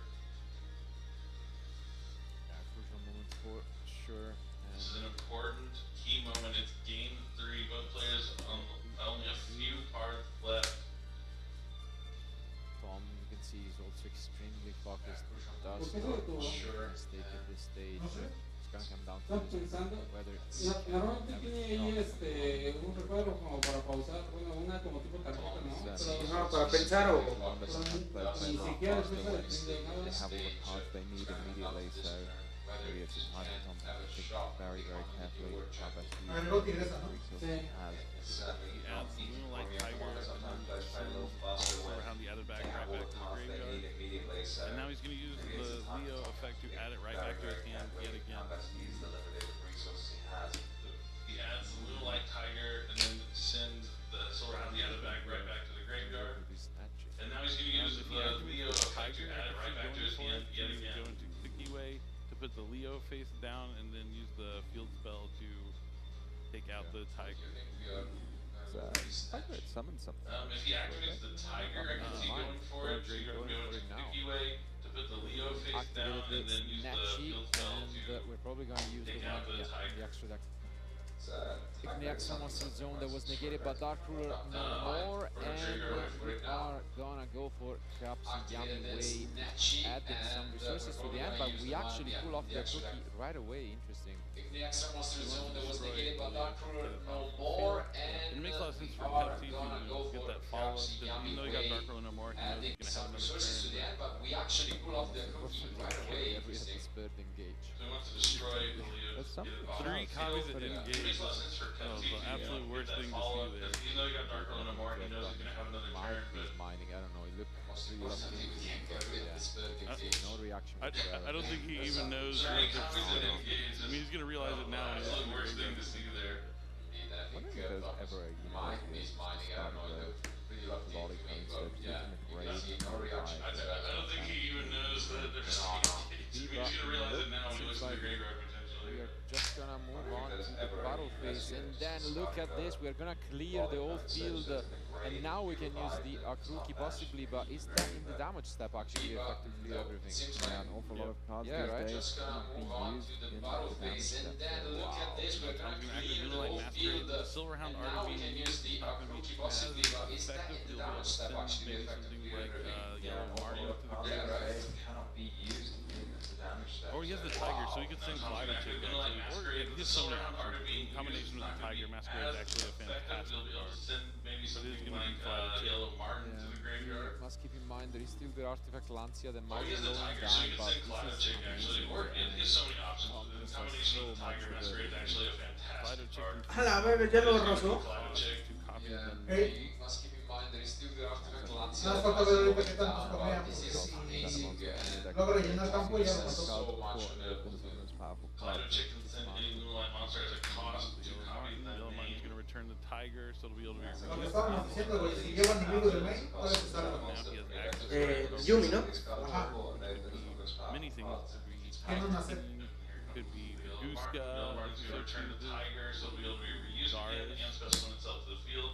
Crucial moment for sure. This is an important key moment. It's game 3. Both players only a few cards left. Tom, you can see, he's also extremely focused. ¿Por Does qué se not detuvo? make a mistake at this stage. It's gonna come down to Estás pensando, whether normalmente tiene ahí un recuadro como para pausar, bueno, una como tipo tarjeta, ¿no? Pero, No, para pensar o... ni siquiera después de They nada. have all the cards they need immediately, so maybe it's time for Tom to think very, very carefully how best to use Agregó the tigresa, ¿no? resources he has. He adds the Moonlight Tiger and then sends Silver Hound the added back right back to the graveyard. And now he's going to use the Leo effect to add it right back to his hand yet again. He adds the Moonlight Tiger and then sends the Silver Hound the added back right back to the graveyard. And now he's going to use the Leo effect to add it right back to his hand yet again. Go into Sticky Way to put the Leo face down and then use the field spell to take out the Tiger. I could summon something. If he activates the Tiger, I can see going for it. So you're going to go into Sticky Way to put the Leo face down and then use the field spell to we're probably going to use the take one, out the Tiger. the extra deck. Igniax Monster Zone that was negated by Dark Ruler no more, and we are gonna go for perhaps Yummy Way, adding some resources to the end, but we actually pull off the cookie right away. Interesting. Igniax Monster Zone that was negated by Dark Ruler no more, and It makes a lot of sense for we are Pepsi gonna go to get for that follow-up, perhaps because Yummy even though he got Way, Dark Ruler no more, he knows adding he's going some to have resources to another the end, but we actually pull off the cookie right away. Interesting. Bird engage. So he wants to destroy the Leo. There's some 3 copies that didn't It makes a lot of sense for Oh, Pepsi the to absolute get worst that thing to follow-up, see there. because even though he got Dark Ruler no more, he knows he's going to have another turn, but Mining, I don't know, he looked really wants to lucky. take the game with this bird engage. No reaction. I don't think he even knows what Three this copies is. that engage. I mean, he's going to realize it now. That's the worst thing to see there. Indeed, I I think wonder if there's ever a he's mining, I don't know, it looked pretty lucky to me, but yeah, he doesn't see no reaction. I don't think he even knows that there's he's going to realize it now when he looks at the graveyard potentially. We are just gonna move on to the battle phase, and then look at this, we're gonna clear the whole field, and now we can use the Akruki possibly, but is that in the damage step actually effectively everything? Yeah, an awful lot of cards Yeah, these right. days Just gonna cannot be move on used to the in battle the damage phase, and step. then look at this, we're gonna clear the whole field, The Silver Hound and now we RV can use the not gonna be Akruki as possibly, but is that effective. in the You'll be able damage to step send actually maybe effectively something like everything? Yellow Mario to the Yeah, graveyard. right. Cannot be used in the damage step. Or he has the Tiger, so he could send Glider Chick actually. Or he has so many options. In combination with the Tiger, Masquerade is actually a fantastic You'll be able card. to send maybe But it is something going to like be Glider Chick. Yellow Martin to the graveyard. Must keep in mind there is still the artifact Lancia that Oh, might he has slow the him Tiger, so down, you can but send Glider this Chick is actually, amazing. or he has so many options. The There's combination so of much Tiger of Masquerade is it. actually a fantastic card. A la verga, ya lo rozó. Glider Chick. Hey. You must keep in mind there is still the artifact Lancia. Nada más falta ver ahorita qué tantos comían, This porque is si amazing. logra rellenar el campo, ya lo mató. So much for the Glider Chick can send any Moonlight Monster as a cost to copy that Yellow Martin's name. going to return the Tiger, so it'll be able to be Lo que released. estábamos diciendo, güey, si llevan enemigos de main, puede usar Now he has access to Yumi, ¿no? Ajá. many things. Could be Tiene una set. could be Yellow Guska, Martin's going to return the Tiger, so it'll be able to be reused again and specimen itself to the field.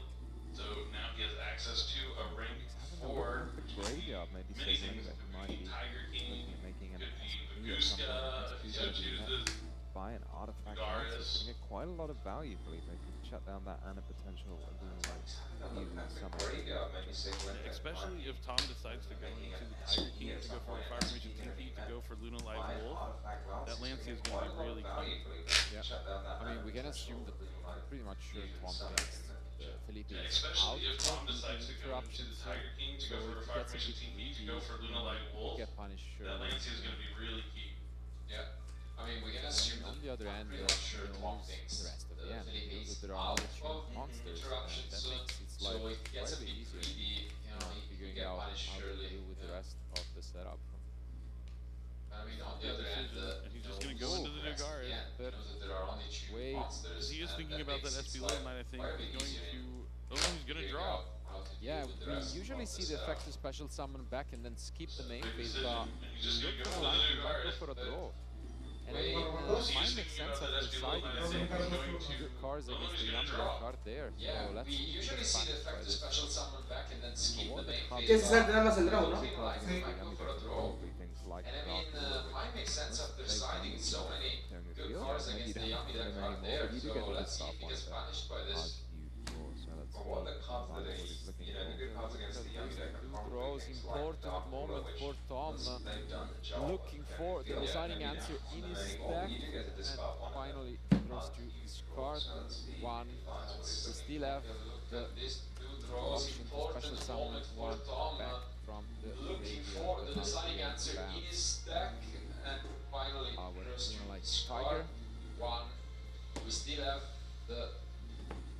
So now he has access to a rank 4 The graveyard maybe many says things. that It he might could be be Tiger King, looking at making shutdown that and a potential even summon. Especially if Tom decides to go into the Tiger King, to go for a Fire Formation TP, to go for Luna Live Wolf, that Lancey is going to be really key. Yeah. I mean, we can assume that pretty much sure Tom thinks Felipe is out of the interruptions, so if he gets a bit greedy, he get punished. That Lancey is going to be really key. Yeah. I mean, we can assume on the other hand, the rest of the end, because there are other monsters, and that makes it like quite a bit easier, figuring out how to deal with the rest of the setup. I mean, on the other hand, he's just going to go into the Nagara, but wait, because he is thinking about that SP Little Knight, I think. He's going to, he's going to draw. Yeah, we usually see the effective special summon back and then skip the main phase, but look for a line, he might go for a draw. And I mean, might make sense after deciding good cards against the Yammer card there. Yeah, so let's we usually see the effective special summon back and then skip the main phase. Que si saltan las el draw, ¿no? And I mean, might make sense after deciding so many good cards against the Yamida card there. So let's see if he gets punished by this. What the confidence, the good cards against the Yamida card. Draws important moment for Tom, looking for the deciding answer in his deck, and finally draws to discard one. We still have the option to special summon one back from the looking for the deciding answer in his deck, and finally draws to discard one. We still have the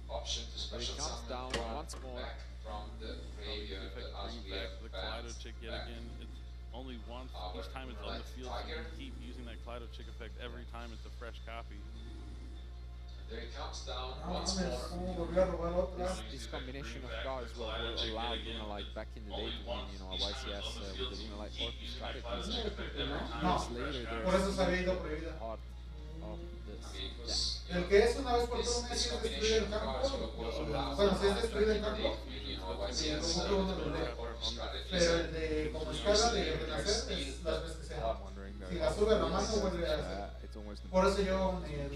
option to special summon down once more back from the graveyard as we have the Kaleido Chick yet again. It's only once, each time it's on the field, so you keep using that Kaleido Chick effect every time it's a fresh copy. There he comes down once more. This combination of cards will allow Luna Light back in the day to win, a YCS with the Luna Light Orphan strategies. Years later, there's part of this deck. El que es una vez por todo mes es destruir el campo. Bueno, si es destruir el campo, pero el de como escala de renacer es las veces que sea. Si la sube a la mano, vuelve a hacer. Por eso yo en el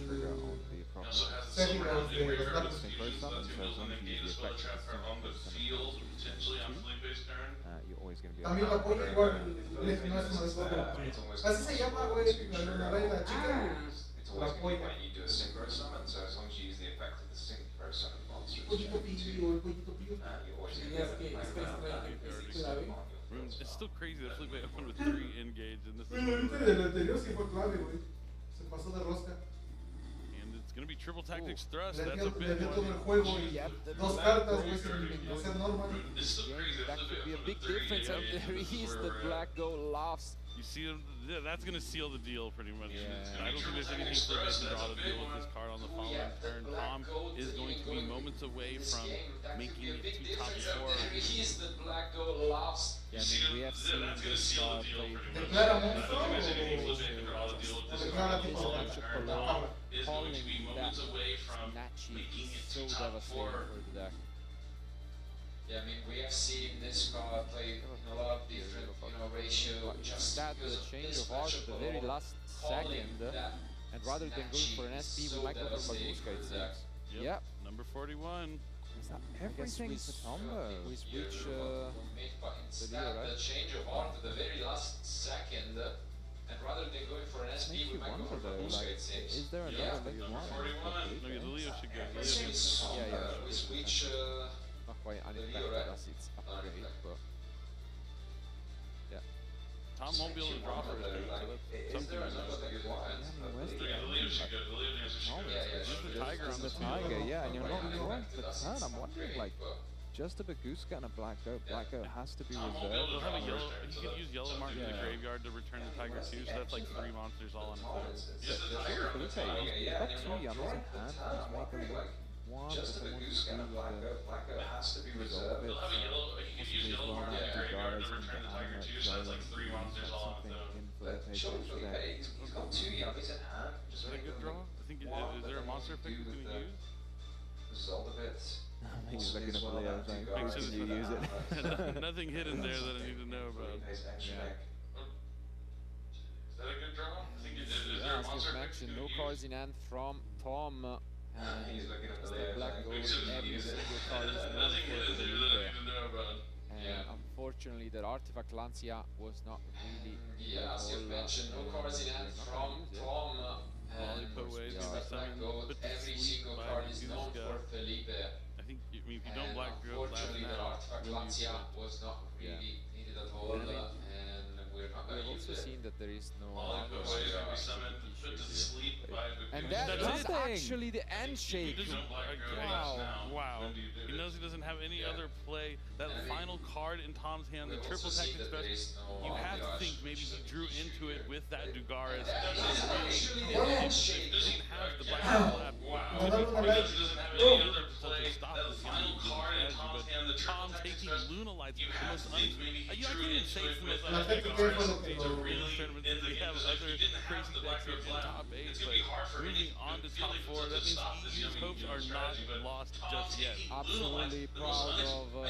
Sephiroth de los gatos. También lo apoyo igual, no es una vez por todo. Así se llama, güey, la Luna Light, la chica. La apoya. It's still crazy that Felipe opened with 3 engaged, and this is. El anterior sí fue clave, güey. Se pasó de rosca. And it's going to be triple tactics thrust. That's a big one. Dos cartas, güey, sin hacer normal. That could be a big difference, and there is the Black Gold laughs. You see him, that's going to seal the deal pretty much. Yeah. I don't think there's anything Felipe can draw to deal with this card on the following turn. Tom is going to be moments away from making it to top 4. He's the Black Gold laughs. Yeah, I mean, we have seen this card played calling that Nachi is so devastating for the deck. Yeah, I mean, we have seen this card played in a lot of different, ratio. Just that the change of art at the very last second, and rather than going for an SP, we might go for Baguska, it seems. Yep. Number 41. Everything for Tombo. We switch instead the change of art at the very last second, and rather than going for an SP, we might go for Baguska, it seems. Is there another big one? 41. No, the Leo should go. We switch. Not quite unexpected as it's upgrade, but yeah. Tom won't be able to draw for his turn, so that's something I know. The Tiger on the Tiger, yeah, and you're not drawing for the turn. I'm wondering, like, just a Baguska and a Black Goat. Black Goat has to be reserved. He'll have a yellow. He could use Yellow Mark in the graveyard to return the Tiger too, so that's like 3 monsters all on its own. Felipe, he's got 2 Yamas in hand. He's making one. Just a Baguska and a Black Goat has to be reserved. He'll have a yellow. He could use Yellow Mark in the graveyard to return the Tiger too, so that's like 3 monsters all on its own. Show Felipe, he's got 2 Yamas in hand. Is that a good draw? I think. Is there a monster pick he's going to use? Result of it. He's looking at the Leo saying, can you use it? Nothing hidden there that I need to know about. Yeah. Is that a good draw? I think it is. Is there a as monster just mentioned, no cards in hand from Tom, And He's looking at the the black gold, every single card is known for Felipe. And unfortunately, that artifact Lancia was not really. Yeah, as you mentioned, no cards in hand from Tom. And every single card is known for Felipe. I think if you don't black girl last Unfortunately, that now, artifact Lancia was not really needed at all. And we're not going We've to use also it. seen that there is no. and that that's is it. actually the end shape. Wow. He knows he doesn't have any other play. That final card in Tom's hand, the triple tech express, you have to think maybe he drew into it with that Dugaris. If he didn't have the black lap, stop this but Tom taking Luna Lights, the most I can't even say it's the most unexpected tournament. We have other crazy decks in top 8, but moving on to top 4, that means EU's hopes are not lost just yet. Absolutely proud of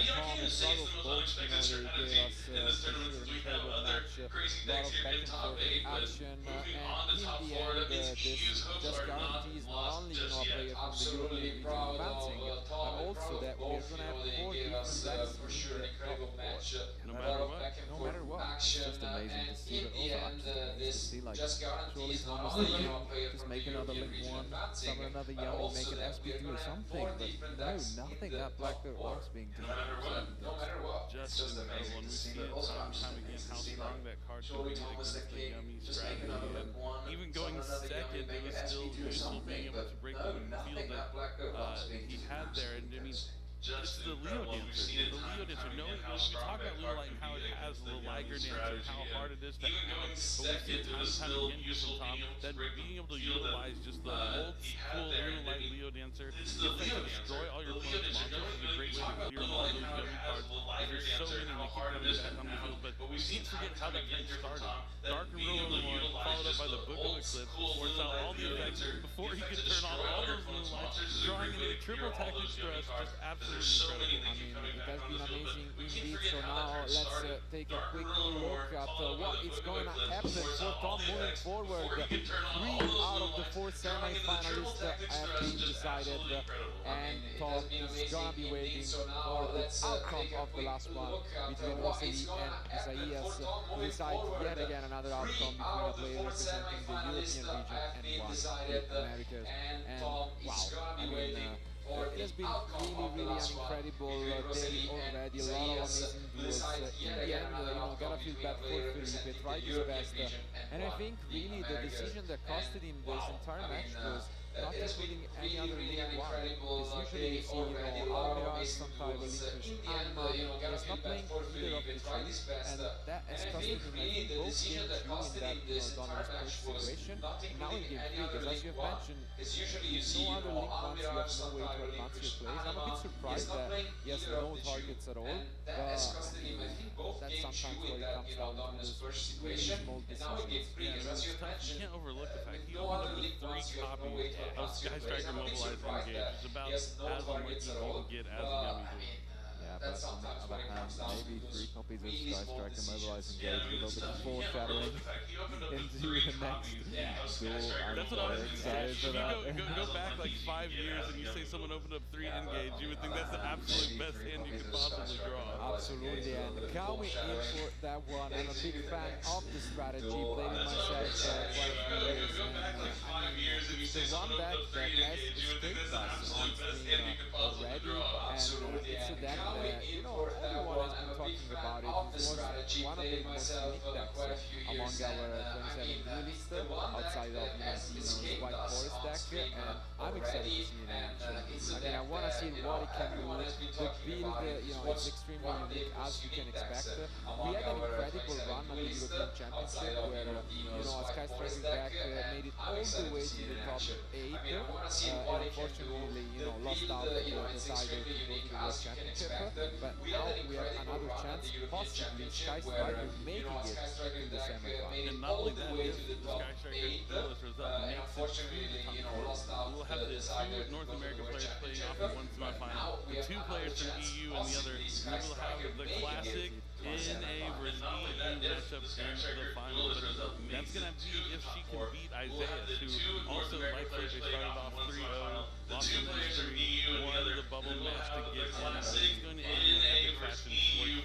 Tom and proud of both. They gave us an incredible match, a lot of back and forth action, and in the end, this just guarantees not only a player from the European region advancing, but also that we're going to have 4 different decks for sure an incredible match. No matter what. No matter what. Action, Just amazing to see, and but in also the end, this see like just surely guarantees not Thomas only thinking, a player just from make the another European link region one, advancing, summon another but yellow, also make an that SP we're do gonna have something, 4 but different no, decks in nothing. the That black top goat 4. rocks being No matter what, no matter what, it's just amazing When to we see. see But it also time I'm and just time again, amazed to how see strong like that card could Joey be Thomas against the the king, yummy just make strategy. another And link one, even going summon another second, yummy, it make was an still SP2 or still something, being able but to break no, the field nothing that that black goat rocks being he too had there. And I mean, just it's the Leo dancer. The Leo dancer. Knowing we talk about Luna Light and how it has the Liger dancer, how hard it is to have, but we see it time and time again here from Tom, that being able to utilize just the old school Luna Light Leo dancer, the effect to destroy all your opponent's monsters is a great way to clear all those yummy cards. There's so many and they keep coming back on the field, but we can't forget how that turn started. Dark and Roll on one, followed up by the Book of Eclipse, works out all the effects before he could turn on all those Luna Lights, drawing in a triple tech express, just absolutely incredible. I mean, it has been amazing indeed. So now let's take a quick look at what is going to happen for Tom moving forward. 3 out of the 4 semi-finalists have been decided, and Tom is going to be waiting for the outcome of the last one between Rosalie and Isaias to decide yet again another outcome between a player representing the European region and one the Americas. And wow, I mean, it has been really an incredible day already. A lot of amazing duels. In the end, gotta feel bad for Felipe, tried his best. And I think really the decision that costed him this entire match was not including any other League One. Because usually you see, Almiraz, Santiago, Linkfish, Alma, he's not playing either of the two, and that has costed him, I think, both game 2 in that Donald's push situation, and now in game 3, because as you have mentioned, with no other Link ones, you have no way to advance your plays. I'm a bit surprised that he has no targets at all, but that's sometimes where it comes down to those really small decisions. You can't overlook the fact he opened up with 3 copies of Sky Striker Mobilized Engage. It's about as unlucky as you can get as a yummy dude. Yeah, but on the other hand, maybe 3 copies of Sky Striker Mobilize Engage with a little bit of foreshadowing into the next duel. That's what I was excited for that. If you go back like 5 years and you say someone opened up 3 Engage, you would think that's the absolute best hand you could possibly draw. Absolutely, and Kawi in for that one. I'm a big fan of the strategy, played it myself quite a few years, and I mean, it's the one deck that has escaped us on screen already, and it's a deck that, everyone has been talking about it. It was one of the most unique decks among our 27 duelists, outside of, the White Forest deck, and I'm excited to see it in action. I mean, I want to see what it can do. The build, it's extremely unique, as you can expect. We had an incredible run at the European Championship where, a Sky Striker deck made it all the way to the top 8, and unfortunately, lost out the decider to go to the World Championship. But now we have another chance, possibly Sky Striker making it to the semi-final. And not only that, if the Sky Striker duelist result makes it to the top 4, we'll have the 2 North American players playing off in one semi-final, the 2 players from EU and on the other, we will have the Classic in a renew matchup in the final. But that's going to be if she can beat Isaiah, who also, like they started off 3-0, lost in the 3, won the bubble match to get in. It's going to end in epic fashion for sure.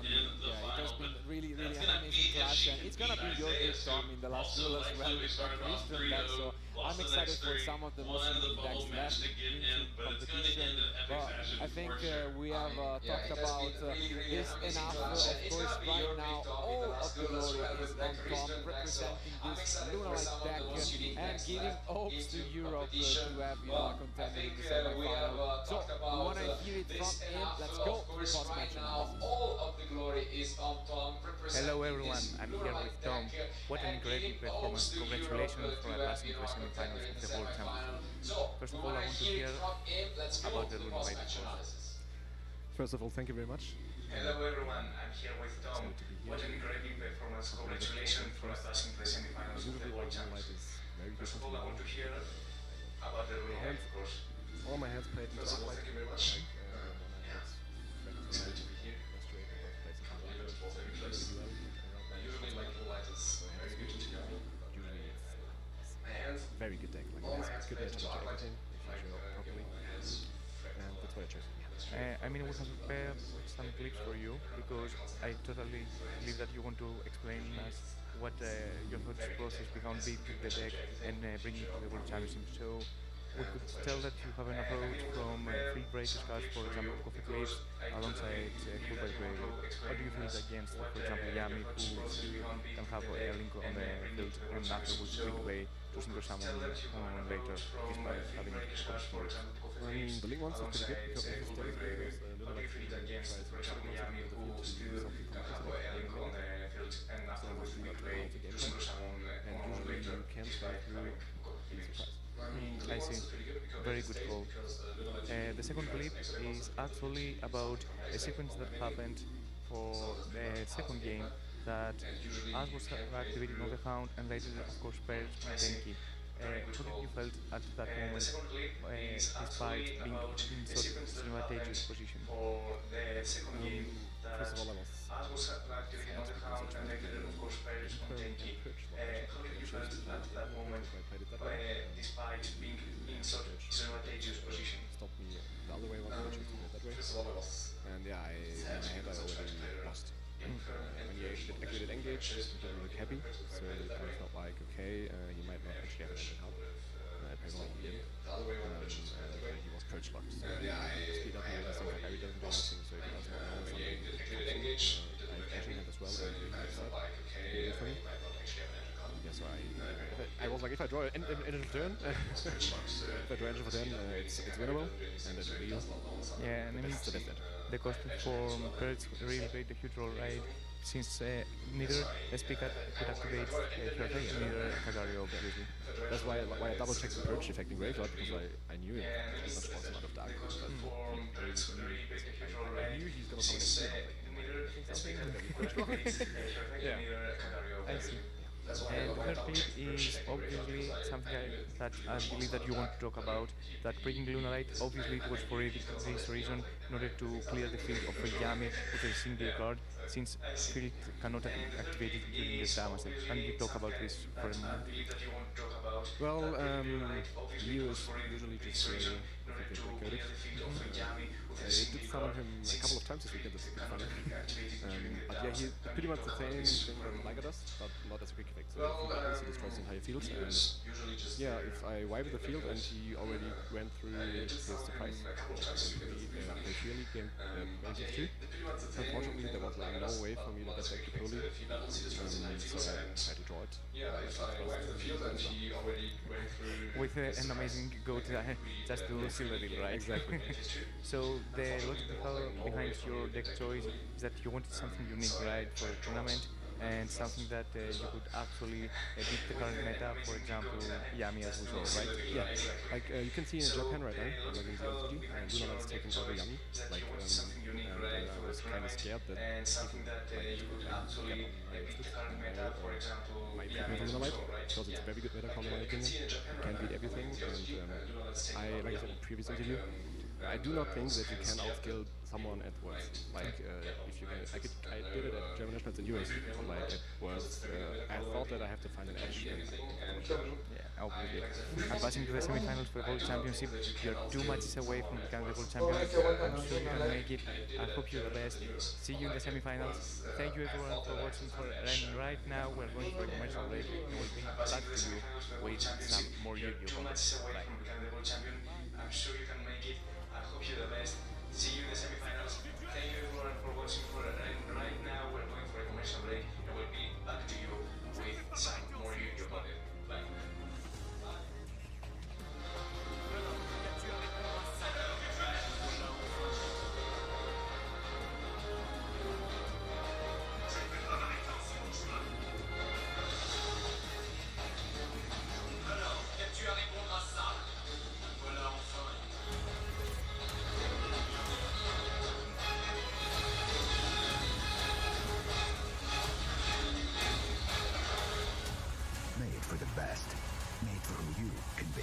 Yeah, it has been really an amazing clash, and it's gonna be your big Tom in the last duel as well with that Eastern deck, so I'm excited for some of the most unique decks left in competition. But I think we have talked about this enough. Of course, right now all of the glory is on Tom, representing this Lunalite deck and giving hopes to Europe to have a contender in the semi-final. So we want to hear it from him. Let's go to the post-match analysis. All of the glory is on Tom. Hello everyone, I'm here with Tom. What an incredible performance. Congratulations for passing to the semi-finals of the World Championship. First of all, I want to hear about the Lunalite performance. First of all, thank you very much. Hello everyone, I'm here with Tom. What an incredible performance. Congratulations for passing to the semi-finals of the World Championship. First of all, I want to hear about the Lunalite, of course. All my hands played into First of all, thank you very much. Excited to be here. Usually like Lunalite is very good to go. Very good deck. Like it's good to everything if you show up properly. And that's what I chose. I mean, we have prepared some clips for you because I totally believe that you want to explain us what your thought process behind building the deck and bringing it to the World Championship. So we could tell that you have an approach from free breakers cards, for example, Coffee Waves, alongside Cool by Grave. How do you feel against, for example, Yami, who can have a link on the field and afterwards quick way to single summon later, despite having a the link ones are pretty good because of the because Lunalite against, for example, Yami, who still can have a link on the field and afterwards quick way to single summon later, despite having I see. Very good call. The second clip is actually about a sequence that happened for the second game that As was activated on the Hound and later, of course, paired on Tenki. How did you felt at that moment, despite being in such an advantageous position? First of all, I was activated on the Hound and later, of course, paired on Tenki. How did you felt at that moment, despite being in such an advantageous position? Stopped me the other way around, I chose to play it that way. And yeah, in my hand I already lost. When you activated engage, it didn't look happy, so it kind of felt like, okay, he might not actually have any help. Apparently he did. And he was perch locked. So speed up here, I think like Harry doesn't do anything, so if he does not know something, I'm catching it as well, and he did for me. Yeah, so I was like, if I draw end of turn, if I draw end of turn, it's winnable, and then real. Yeah, and I mean, that's the best edge. The costing for Perch really played a huge role, right? Since neither SP could activate Ejejej and neither Kagari, obviously. That's why I double checked the Perch effect in Graveyard, because I knew it was a lot of dark. I knew he's gonna summon yeah, I see. And the third clip is obviously something that I believe that you want to talk about, that bringing Lunalite, obviously it was for this reason, in order to clear the field of Yami with a single card, since field cannot activate it during the damage. Can you talk about this for a moment? Well, Leo is usually just coded. I did summon him a couple of times this weekend, that's pretty funny. But yeah, he's pretty much the same thing that Liger does, but not as a quick effect. So he destroys the entire field, and yeah, if I wipe the field and he already went through his surprise, they clearly came ranking 2. Unfortunately, there was like no way for me to get back to Poli, so I had to draw it. With an amazing go to just to silver deal, right? Exactly. So the logic behind your deck choice is that you wanted something unique, right, for a tournament, and something that you could actually beat the current meta, for example, Yami as we saw, right? Yeah, like you can see in Japan right now, like in the LTG, Lunalite's taking over Yami, like, and I was kind of scared that even, like, might beat Lunalite, because it's a very good meta call in my opinion, you can beat everything, and like I said in the previous interview, I do not think that you can outskill someone at Worlds. Like, if you can, I did it at German Nationals in US. Like at Worlds, I thought that I have to find an edge. And Yeah, obviously. Advancing to the semi-finals for the World Championship, you're 2 matches away from becoming the World Champion. I'm sure you can make it. I hope you're the best. See you in the semi-finals. Thank you everyone for watching. And right now we're going for a commercial break. And we'll be back to you with some more Yu-Gi-Oh! Bye. I'm sure you can make it. I hope you're the best. See you in the semifinals. Thank you everyone for watching. Right now we're going for a commercial break and we'll be back to you with some more Yu-Gi-Oh! Bye. Made for the best. Made for who you can be.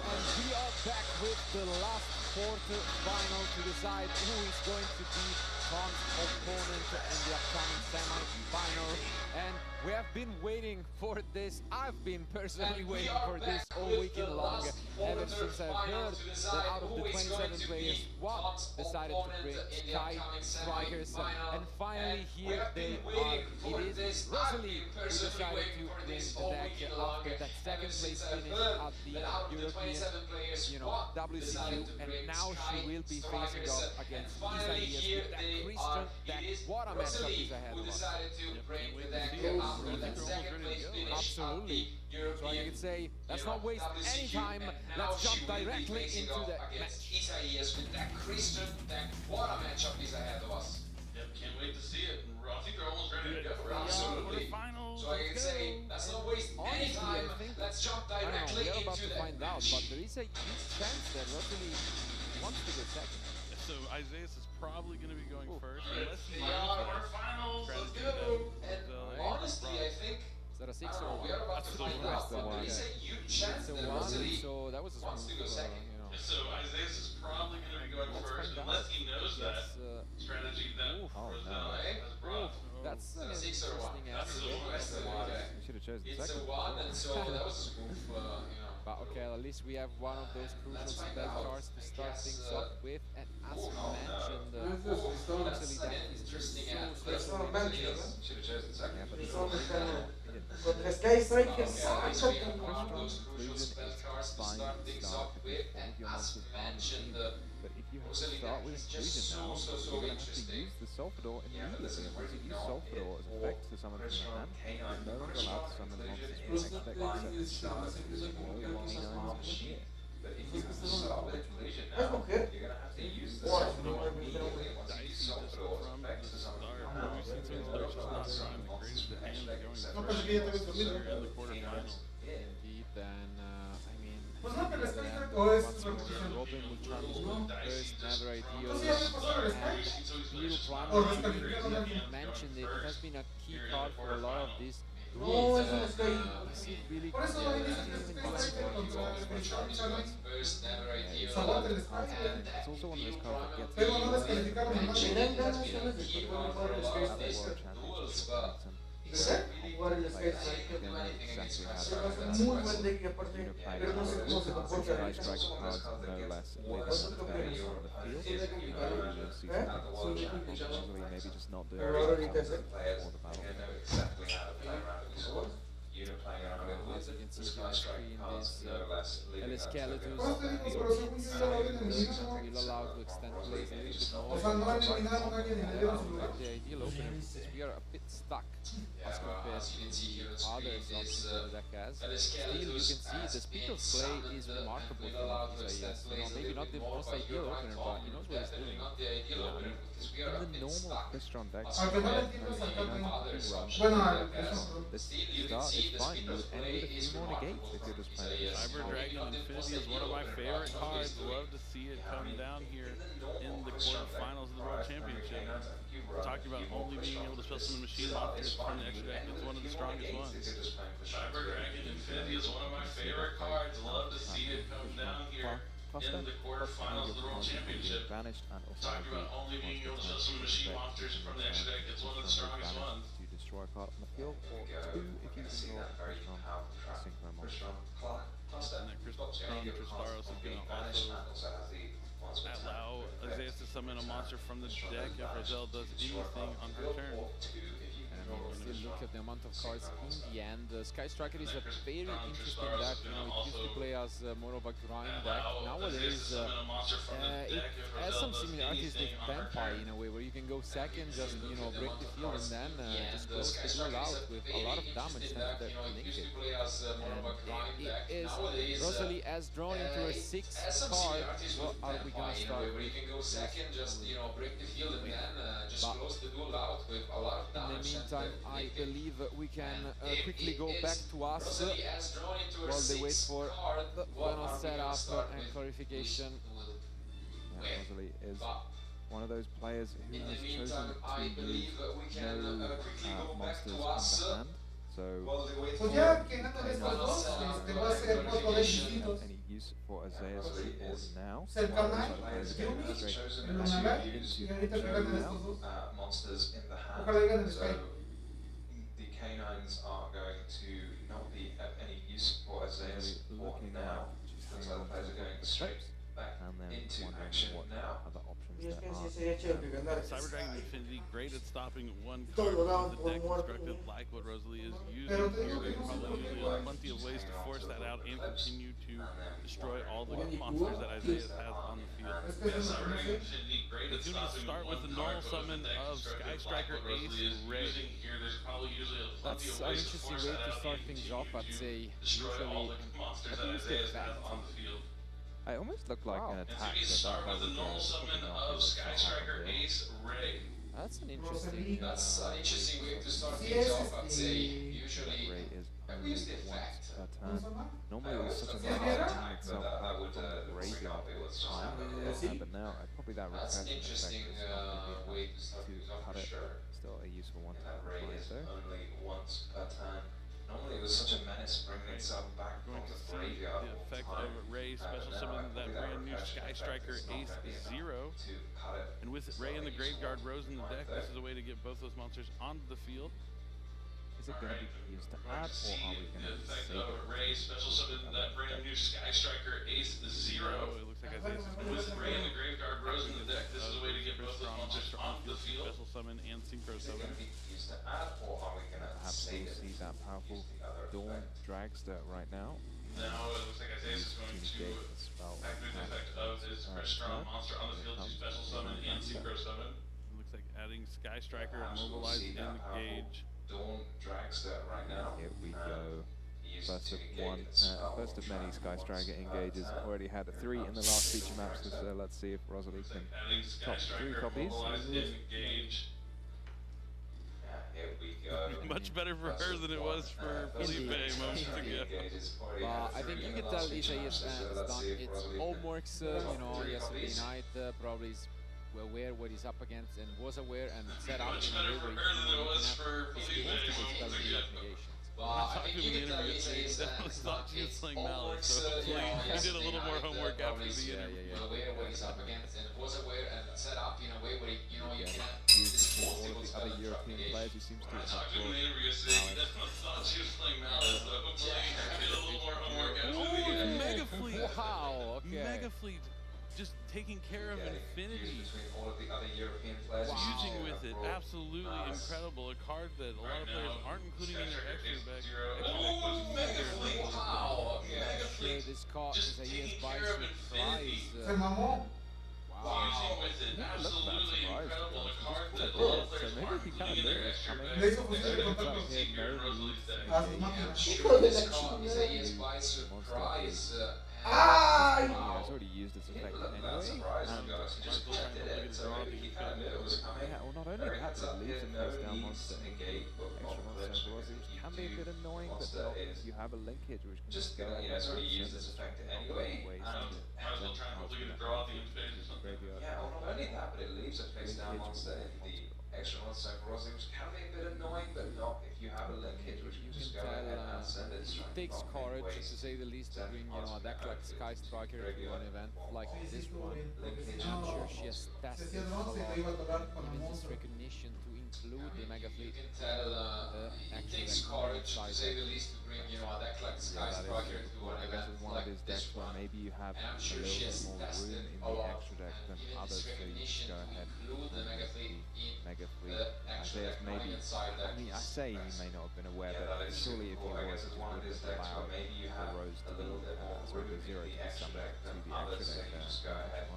And we are back with the last quarter final to decide who is going to be Tom's opponent in the upcoming semi-final. And we have been waiting for this. I've been personally waiting for this all weekend long. Ever since I've heard that out of the 27 players, Watt decided to bring Sky Strikers. And finally here they are. It is Rosalie who decided to bring the deck after that second place finish at the European, WCQ. And now she will be facing off against Isaias with that Christian deck. What a matchup is ahead of us. Absolutely. So I can say, let's not waste any time. Let's jump directly into the match. Isaias with that Christian deck. What a matchup is ahead of us. Yep, can't wait to see it. I think they're almost ready to go. Absolutely. So I can say, let's not waste any time. Let's jump directly into the match. We're about to find out, but there is a huge chance that Rosalie wants to go second. So Isaias is probably going to be going first, unless he finals. Let's go. And honestly, I think. Is that a 6 or we are about to find out, but there is a huge chance that Rosalie so that was a wants to go second. So Isaias is probably going to be going first, unless he knows that strategy that Rosalie has brought. That's an interesting answer. You should have chosen the It's second. a 1, and so that was a spoof, But okay, at least we have one of those crucial spell cards to start things off with. And as mentioned, actually that is just so should have chosen second. Contra Sky Strikers. One of those crucial spell cards to start things off with, and as mentioned, But if you have to Rosalie start deck with is Exclusion just now, so you're going to have to interesting. use the Solfador immediately. Yeah, Once you use Solfador as effect to summon from your hand, you're no longer allowed to summon monsters from next deck except here. But if you start with Collision now, you're going to have to use the Solfador immediately. Once you use Solfador as effect to summon from your hand, you're no longer allowed to summon monsters from next deck except indeed, then I mean, Pues no, pero Sky Strike o es repetición. Robin will try to go first, never ideal. No, sí, ya me pasaron el Sky. Beetle O Primer, descalificaron a alguien. you mentioned it, it has been a key card for a lot of these. No, es un Sky. Is it really Por eso ahí dice que es Sky Strike contra el Challenge. Salvate el Sky. It's also one of those cards that gets Pero no descalificaron a nadie. Tienen ganas de jugar el Sky Strike. Jugar el Sky Strike. Es muy buen deck y aparte, pero no sé cómo se comporta. Sky Strike cards no less later on the day on the field. You'll see possibly maybe just not doing Pero ahora ahorita es or the battle. As you can see on the screen, this Skeletus will allow to extend plays a little O bit sea, no more. han eliminado a nadie ni le dieron su lugar. The ideal opener is we are a bit stuck as compared to the others options that the deck has. Still, you can see the speed of play is remarkable from Isaias. Maybe not the most ideal opener, but he knows what he's doing. In the normal Crystron deck, Aunque no le entiendas al Captain. Bueno, al Crystron. the start is fine. You would end with a few more negates if you're just playing. Cyber Dragon Infinity is one of my favorite cards. Love to see it come down here in the quarterfinals of the World Championship. We're talking about only being able to spell some machine monsters from the extra deck. It's one of the strongest ones. Cyber Dragon Infinity is one of my favorite cards. Love to see it come down here in the quarterfinals of the World Championship. Talked about only being able to show some machine monsters from the extra deck. It's one of the strongest ones. To destroy a card on the field, or 2 if you control a synchro monster. And that Cristaros is going to also allow Isaiah to summon a monster from the deck if Roselle does anything on her turn. And still look at the amount of cards in the end. Sky Striker is a very interesting deck. You know, it used to play as more of a grind deck. Nowadays, it has some similarities with Vampire in a way, where you can go second, just break the field, and then just close the duel out with a lot of damage thanks to that linkage. And it is Rosalie has drawn into her 6th card. What are we gonna start with? You can go second, just break the field, and then just close the duel out with a lot of damage. In the meantime, I believe we can quickly go back to us while they wait for the final setup and clarification. Yeah, Rosalie is one of those players who has chosen to use no monsters in the hand. So, pues ya, ¿quién gana de estos dos? Va a ser otro de distintos. any use for Isaiah's board now? Cercana, Yumi, Lunalar, y ahorita que ganan estos dos. Monsters in the hand. Ojalá y ganen Sky. The canines are going to not be of any use for Isaiah's board now. Looks like the players are going straight back into action now. Other options Y es there que sí are. sería chido que ganara. Cyber Dragon Infinity, great at stopping one Todo card dado with the por deck muerto. constructed like what Rosalie is using Pero te here. digo que There's no se probably puede usually plenty of ways to force that out and continue to destroy all the monsters that Isaiah has on the field. Es que eso no sé. The two needs to start with the normal summon of Sky Striker Ace Ray. That's an interesting way to start things off, I'd say. Usually, I think it's the effect. It almost looked like an attack. Start with the normal summon of Sky Striker Ace Ray. That's an interesting way to start things off, I'd say. Usually, Ray is we use the effect. per turn. Normally it was such a nice thing itself out of the graveyard, but now probably that That's refreshing an interesting effect way to start things off, cut for it. sure. Still a useful one to That Ray apply is though. only once per turn. Normally it was such a menace bringing itself back from Going to the see graveyard. the all effect time. of Ray special Now summon I that believe brand new refreshing Sky effect Striker is not Ace big enough Zero. to cut it. And with So Ray in the useful graveyard, one Rose in the right deck, there. this is a way to get both those monsters onto the field. Is it going to be used to add, or are we going to Effect save of it? Ray special summon that brand new Sky Striker Ace Zero. It looks like Isaiah's is With Ray in the graveyard, Rose in the deck, this is a way to get both those monsters onto the field. Special summon and synchro Is it summon. going to be used to add, or are we going to Perhaps save we'll it? see that powerful Dawn Dragster right now. Now it looks like Isaiah is going to Negate the spell activate the effect of his strong monster on the field to special summon and synchro summon. It looks like adding Sky Striker, Mobilize, See that and Engage. Dawn Dragster right now. Here we go. He uses First to of negate one, the spell first of many Sky Striker engages. Already had 3 in the last feature maps, so let's see if Rosalie can Adding Sky top 3 Striker, copies. Mobilize, and Engage. Here we go. Much better for her than it was for Felipe moments ago. I think you can tell Isaiah is done its homeworks, yesterday night, probably is aware what he's up against and was aware and set up in a way where he can have his skills to basically negations. I talked to him in the interview yesterday. He definitely thought she was playing Malice, so hopefully he did a little more homework after the interview. Aware what he's up against and was aware and set up in a way where you can He's all of the other European players who seems to have talked to him in the interview brought yesterday. He definitely thought she was playing Malice, so hopefully he did a little more homework after the Oh, interview. Mega Fleet! Wow, okay. Mega Fleet just taking care of Infinity. Between all of the other European players. Fusing with it, absolutely incredible. A card that a lot of players aren't including in their extra deck. Wow, Sure, this card is Isaiah's by surprise. Se mamó. Fusing with it, absolutely incredible. A card that a lot of players So maybe aren't he kind including of in their knew it was extra coming. deck. Le hizo fusión de But contacto. he had no moves to A su engage. máquina. Sure, this card is Isaiah's by surprise. ¡Ay! He has already used its effect anyway. Surprise, And guys. Just protected it, so he kind of knew it was coming. yeah, well, not only that, but it leaves a face down monster. Extra monster velocity, which can be a bit annoying, but not if you have a linkage which can Just go gonna, out it's and already used send its it effect to anyway. ways And to might as well try and hopefully get a draw at the end phase or something. graveyard. Yeah, well, not only that, but it leaves a face down monster in the extra monster velocity, which can be a bit annoying, but not if you takes courage, to say the least, to bring a deck like Sky Striker to an event like this one. I'm sure she has tested a lot, even this recognition to include the Mega Fleet. It takes courage, to say the least, to bring a deck like Sky Striker to an I guess event it's one of like those this decks where one. maybe you have And I'm a sure little she bit has more tested room in a the lot, extra deck than even others, this so you recognition just go to ahead include the Mega Fleet in Mega Fleet. the extra Isaiah's deck maybe, going inside I mean, I say he may not have been aware, but surely if he was, he would have allowed the Rose to be, sorry, the Zero to be summoned to the extra deck there.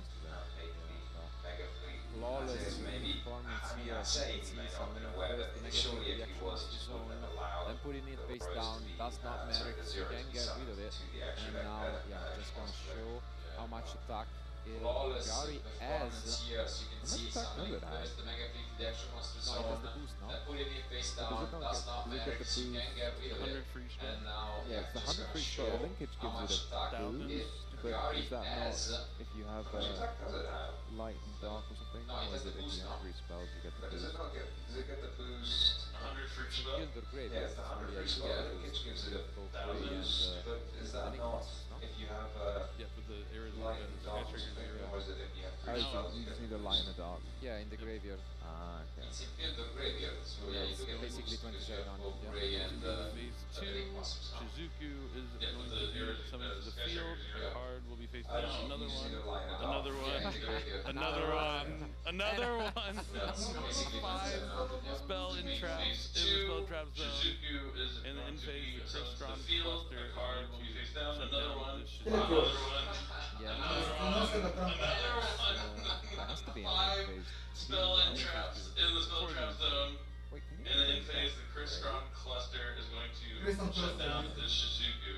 Flawless performance here. See summoning first the Mega Fleet reaction to zone, then putting it face down, does not matter, you can get rid of it. And now, just gonna show how much attack Gary has. Here, as you can see, summoning first the Mega Fleet reaction monster zone, then putting it face down, does not matter, you can get rid of it. And now, Yeah, it's the just 100 gonna free show spell linkage how gives much it a attack boost, but Gary is that has. not if you have light and dark or something? No, it or has is the it if boost you now. have 3 spells you get the Does it boost? not get, does it get the boost? 100 free spell? Killed the grave. Yeah, it's the 100 free spell linkage gives it a boost, but is that not if you have for the areas light and dark or something, or is it if you have 3 spells? You just need a light and a dark. Yeah, in the graveyard. Ah, okay. It's in the graveyard, so yeah, you it's do get basically the boost 27 because on both it, yeah. Gray and Phase 2, Big Monsters now. Shizuku is Yeah, going the to be area summoned to the Sky field. Striker, A card will be face down. Another you one. see the light and Another dark. one. Yeah, in the graveyard. Another one. Another one. That's basically 5 27. spell in traps in the spell trap zone. Shizuku is In the going end to phase, be the sent to Crystron the field. cluster A card will be face down. shut Another down one. the Another Shizuku. one. Yeah. No se la trampa. That has to be in Five phase 2. spell and traps in the spell trap zone. Wait, can you In the end phase, the Crystron cluster is going to Crystron shut cluster. down the Shizuku.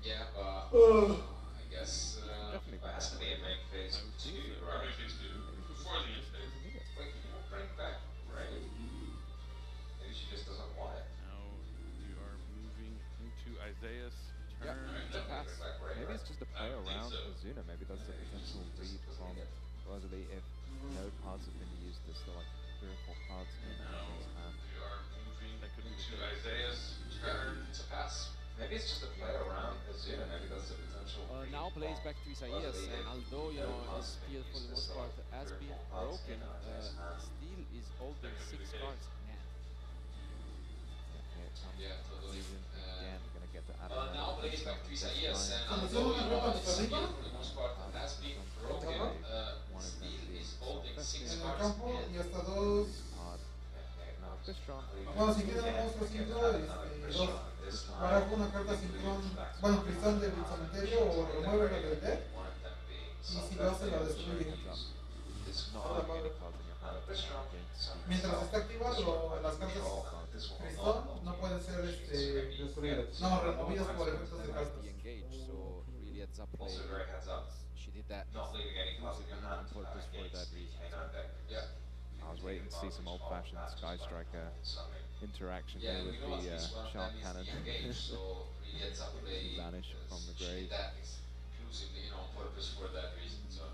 Yeah, but I guess Definitely it has to be in main phase 2, or main phase 2, before the end phase. Wait, can you bring back Ray? Maybe she just doesn't want it. Now we are moving into Isaiah's turn. Maybe it's just a play around Azuna. Maybe that's a potential read from Rosalie if no cards have been used. There's still like 3 or 4 cards in his hand. We are moving into Isaiah's turn to pass. Maybe it's just a play around Azuna. Maybe that's a potential read Now plays from back to Isaias, and although his field for the most part has been broken, still is holding 6 cards in hand. Yeah, totally. Again, we're gonna get to add Now plays back to Isaias, and Cuando although hacemos una ruta his hacia field arriba, for the most part has been broken, still is holding 6 en el cards in campo hand. y hasta 2. No, Crystron. Bueno, si quieren un monstruo sincro, 2. Barajo una carta sincrón, bueno, cristal del cementerio o remueve la del deck. Y si lo hace, la destruye. Not having any cards in your hand against Mientras está activa, las cartas cristal no pueden ser removidas por efectos de cartas. Engage, so really heads up play. Also very heads up. She did that Not leaving any cards in your hand on purpose for that reason. Yeah. I was waiting to see some old-fashioned Sky Striker interaction here with the Sharp Cannon. So really heads up play. Vanish from the She grave. did that exclusively on purpose for that reason. So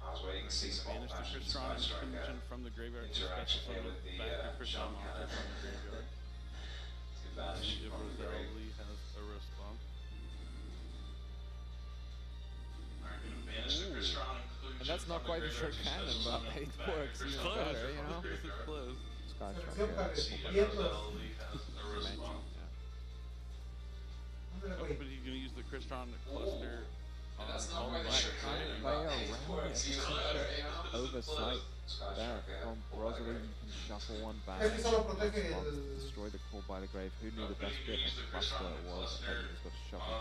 I was waiting to see some Banish the old-fashioned Crystron Sky Striker engine from the graveyard to interaction special here summon with the back the Crystron Sharp monster Cannon. from the graveyard. To vanish If from the grave. Rosalie has a response. Alright, gonna banish the Crystron inclusion And that's not from quite the a short graveyard to cannon, summon but it back works the even Crystron better, from you the know? This is graveyard. close. Sky Selección Striker. para See if quietos. Rosalie has a response. Ándale, But güey. he's going to use the Crystron cluster on That's not all quite a black. short cannon, Play but around it it. works even better, you know? Oversight Sky there Striker from Rosalie. You can shuffle one back. Es que solo protege Response, el. destroy the core by the grave. Who knew the best bit of cluster was? Everyone's got to shuffle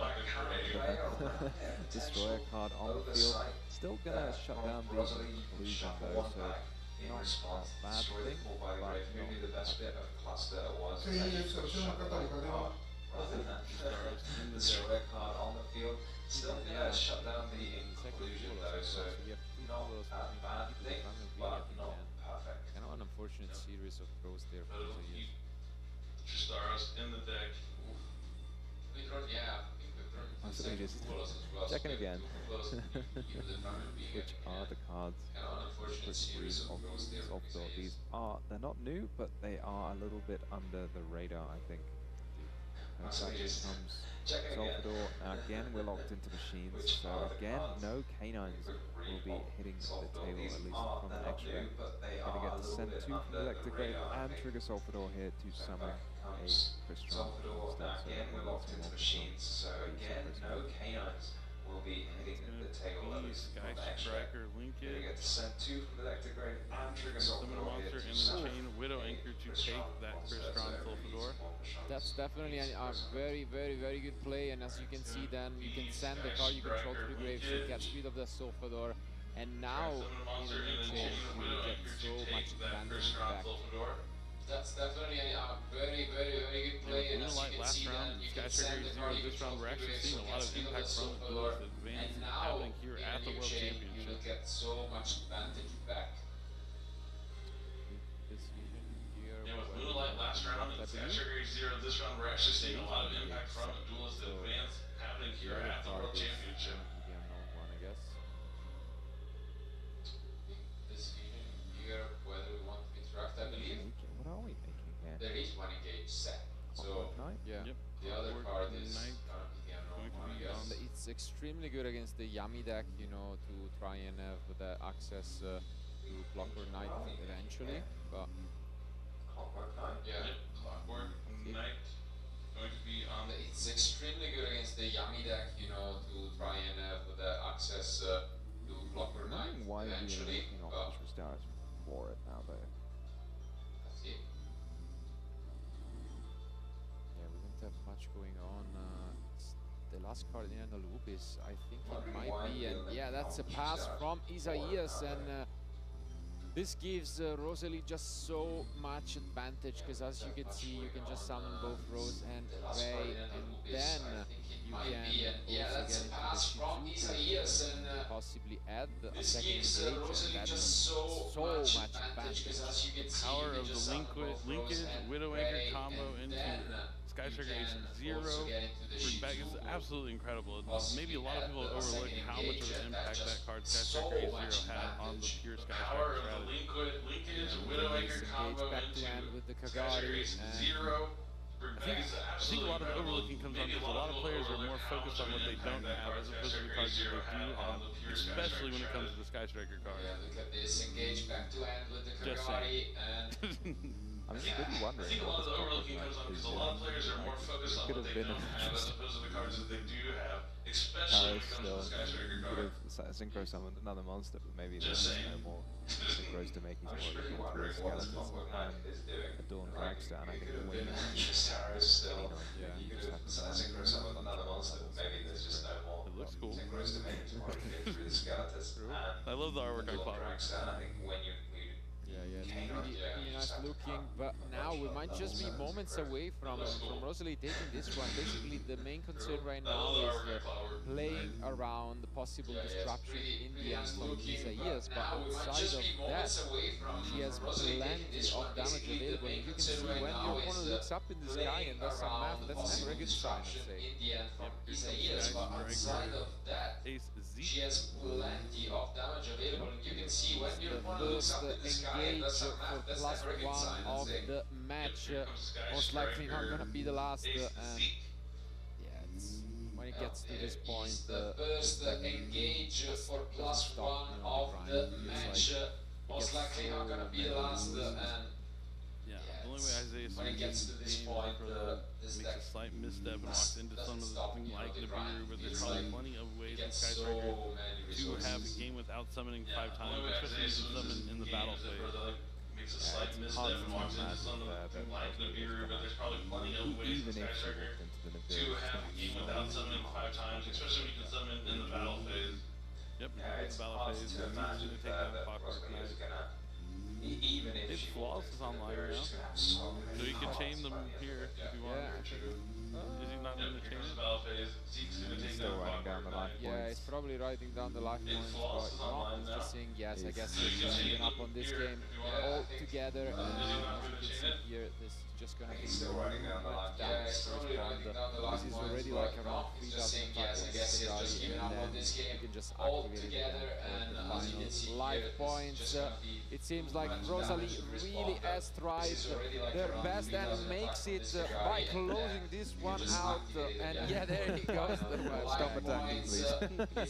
back a card. Destroy a card on the field. Still gonna shut down the illusion though, so not a bad thing, but not Who knew the best bit of cluster was? Sí, selecciona una carta de jardín. Destroy a card on the field. Still gonna shut down the inclusion though, so not a bad thing, but not perfect. Kind of an unfortunate series of throws there for Isaias. Tristaros in the deck. We've drawn, yeah, I think we've drawn Possibly just checking again. Which are the cards? These are, they're not new, but they are a little bit under the radar, I think. Back comes Salvador. Now again, we're locked into machines. So again, no canines will be hitting the table, at least from the extra. Gonna get to send 2 from the Electric Wave and trigger Salvador here to summon a Crystron. Again, we're locked into machines. So again, no canines will be hitting the table, at least from the extra. Gonna get to send 2 from the Electric Wave and trigger Salvador here to summon chain Widow Anchor to take that Crystron Salvador. That's definitely a very, very, very good play, and as you can see, then you can send the card you control to the grave, so it gets rid of the Salvador, and now in the new chain you will get so much advantage back. That's definitely a very, very, very good play, and as you can see, then you can send the card you control to the grave, so it gets rid of the Salvador, and now in the new chain you will get so much advantage back. Yeah, with Moonlight last round and Sky Sugar H0 this round, we're actually seeing a lot of impact from a duelist advance happening here at the World Championship. This evening here, whether we want to interact, I believe. What are we making here? There is 1 engage set. So the other card is gonna be the unknown one, I guess. It's extremely good against the Yami deck, you know, to try and have the access to Clockwork Knight eventually, but Clockwork Knight, Clockwork Knight going to be on the. It's extremely good against the Yami deck, you know, to try and have the access to Clockwork Knight why eventually. We're looking off stars for it now, though. That's it. Yeah, we don't have much going on. The last card in the loop is, I think it might be, and yeah, that's a pass from Isaias, and this gives Rosalie just so much advantage, because as you can see, you can just summon both Rose and Ray, and then you can also get into the Shizuku, possibly add a second engage, and that's so much advantage. The power of the linkage Widow Anchor combo into Sky Sugar H0 for back is absolutely incredible. Maybe a lot of people overlook how much of an impact that card Sky Sugar H0 had on the pure Sky Sugar strategy. Linkage Widow Anchor combo back to end with the Kagari, I think a lot of the overlooking comes on because a lot of players are more focused on what they don't have as opposed to the cards that they do have, especially when it comes to the Sky Striker card. Yeah, look at this, engage back to end with the Kagari, and I'm just really wondering. I think a lot of the overlooking comes on because a lot of players are more focused on what they don't have as opposed to the cards that they do have, especially when it comes to the Sky Striker card. Could have synchro summoned another monster, but maybe there's no more synchros to make his more towards skeletons. Adorn Dragster, and I think the win you could have synchro summoned another monster, but maybe there's just no more. It looks cool. Synchros to make his more through the skeletons. I love the artwork on Clockwork. I think when you it's really nice looking, but now we might just be moments away from Rosalie taking this one. Basically, the main concern right now is playing around the possible disruption in the end from Isaias, but outside of that, she has plenty of damage available. And you can see when your opponent looks up in the sky and does some math, that's never a good sign, I'd say. Isaias, but outside of that, she has plenty of damage available, and you can see when your opponent looks up in the sky and does some math, that's never a good sign, of the match, most likely not gonna be the last, and yeah, it's, when it gets to this point, the first engage for +1 of the match, most likely not gonna be the last, and yeah, the only way Isaiah when it gets to this point, this makes a slight misstep and walks into something like Nibiru, but there's probably plenty of ways in Sky Striker to have a game without summoning 5 times, especially if you summon in the battle phase. Makes a slight misstep and walks into something like Nibiru, but there's probably plenty of ways in Sky Striker to have a game without summoning 5 times, especially when you can summon in the battle phase. Yep, in the battle phase, it's easy to take down Clockwork Knight. It's flawless online now, so you can chain them here if you want. Is he not going to chain it? He's still writing down the life points. Yeah, he's probably writing down the life points, but he's just saying yes. I guess he's giving up on this game all together. And as you can see here, this is just going to be still writing down the life points. This is already like around 3,000 yes, I guess he's just giving up on this game you can just all activate together, it and as you can see life points. It seems like Rosalie really has tried their best and makes it by closing this one out. And yeah, there he goes. Stop attacking, please. I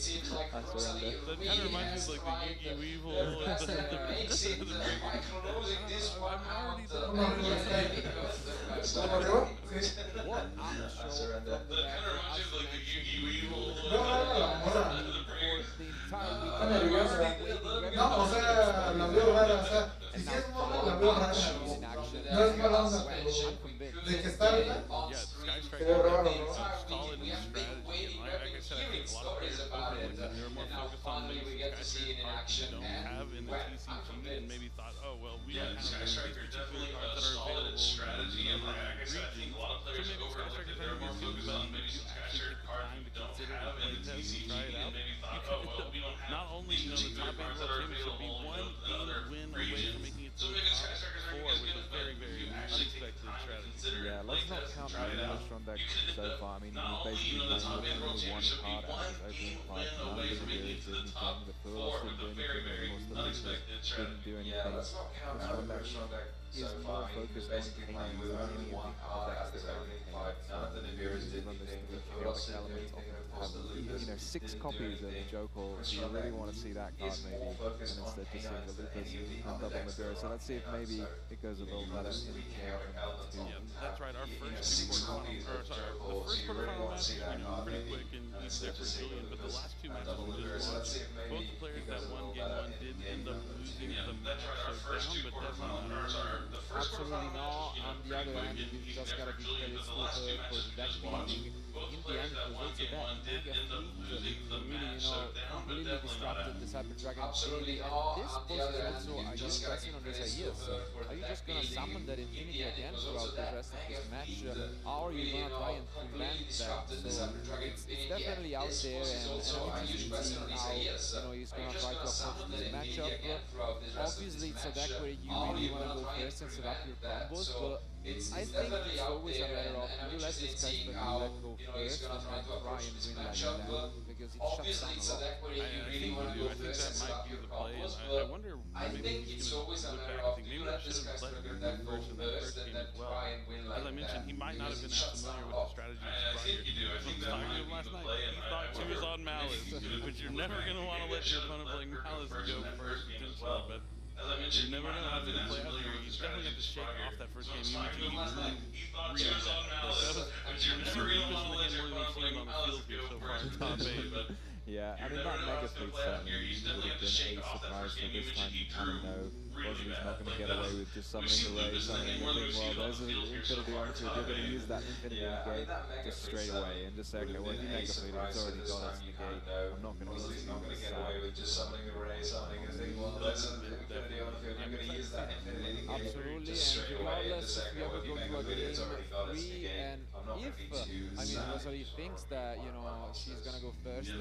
surrender. That kind of reminds me of like the Yugi Weevil. No, o sea, la veo rara, o sea, si es moda, la veo rara. No es mala onda, pero de que está alta, se ve raro, ¿no? Solid in strategy. And like I said, I think a lot of players overlooked that. They're more focused on the cards that don't have in the TCG and maybe thought, oh, well, we don't have these particular cards that are available strategy. And like I said, I think a lot of players overlooked that. They're more focused on maybe some captured cards we don't have in the TCG and maybe thought, oh, well, we don't have not only, you know, the top 8 world championship be one win away from making it to the top 4, which was very, very unexpected strategy. Yeah, let's not count out the Restaurant deck so far. I mean, he's basically playing with only one card out of his opening 5. None of the Nigerians did anything. The Plurals didn't do anything. Of course, the Leaders didn't do anything. Restaurant deck is more focused on canines than any of the other decks that are in canines. None of the Nigerians did anything. The chaotic elements often have, you know, 6 copies of Joko, so you really want to see that card maybe, and instead just seeing the Lucas and double Maduro. So let's see if maybe it goes a little better in the 2. Yeah, that's right. Our first the first quarterfinal match, you know, pretty quick and easy there for Julian, but the last 2 matches we just watched, both the players that won game 1 did end up losing the match, so down, but definitely not. Absolutely not. On the other hand, we just gotta give credit to her for the deck building. In the end, it was also that mega fleet really, you know, completely disrupted the Cyber Dragon daily. And this boss is also, are you pressing on this idea? So are you just gonna summon that Infinity again throughout the rest of this match? Or are you gonna try and prevent that? So it's definitely out there, and I'm interested in seeing how, you know, he's gonna try to approach this matchup. Obviously, it's a deck where you really wanna go first and set up your combos, but I think it's always a matter of, do you let this guy go first and then try and win like that, because it shuts down a lot. I think you do. I think that might be the play. And I wonder, maybe he's going to look back and think, maybe I should have let him go first in that first game as well. As I mentioned, he might not have been as familiar with the strategy as Brian. I think talking to him last night, he thought 2 was on Malice, which you're never going to want to let your opponent playing Malice go first potentially, but you never know how it's going to play out here. You definitely have to shake off that first game. You need to really bad. We've seen Lucas in the game more than we've seen him on the field here so far in top 8, but yeah, I mean, that Mega Fleet certainly would have been a surprise, but this time you kind of know Rosalie's not going to get away with just summoning the Ray, summoning the thing. Well, there's an Infinity Armature, you're going to use that Infinity Negate just straight away and just say, okay, well, if you Mega Fleet, it's already got its Negate, I'm not going to use it. Not going to get away with just summoning the Ray, summoning a thing. Well, that's an Infinity Armature, and you're going to use that Infinity Negate just straight away and just say, okay, well, if you Mega Fleet, it's already got its Negate. I'm not going to use that. I mean, Rosalie thinks that, you know, she's going to go first.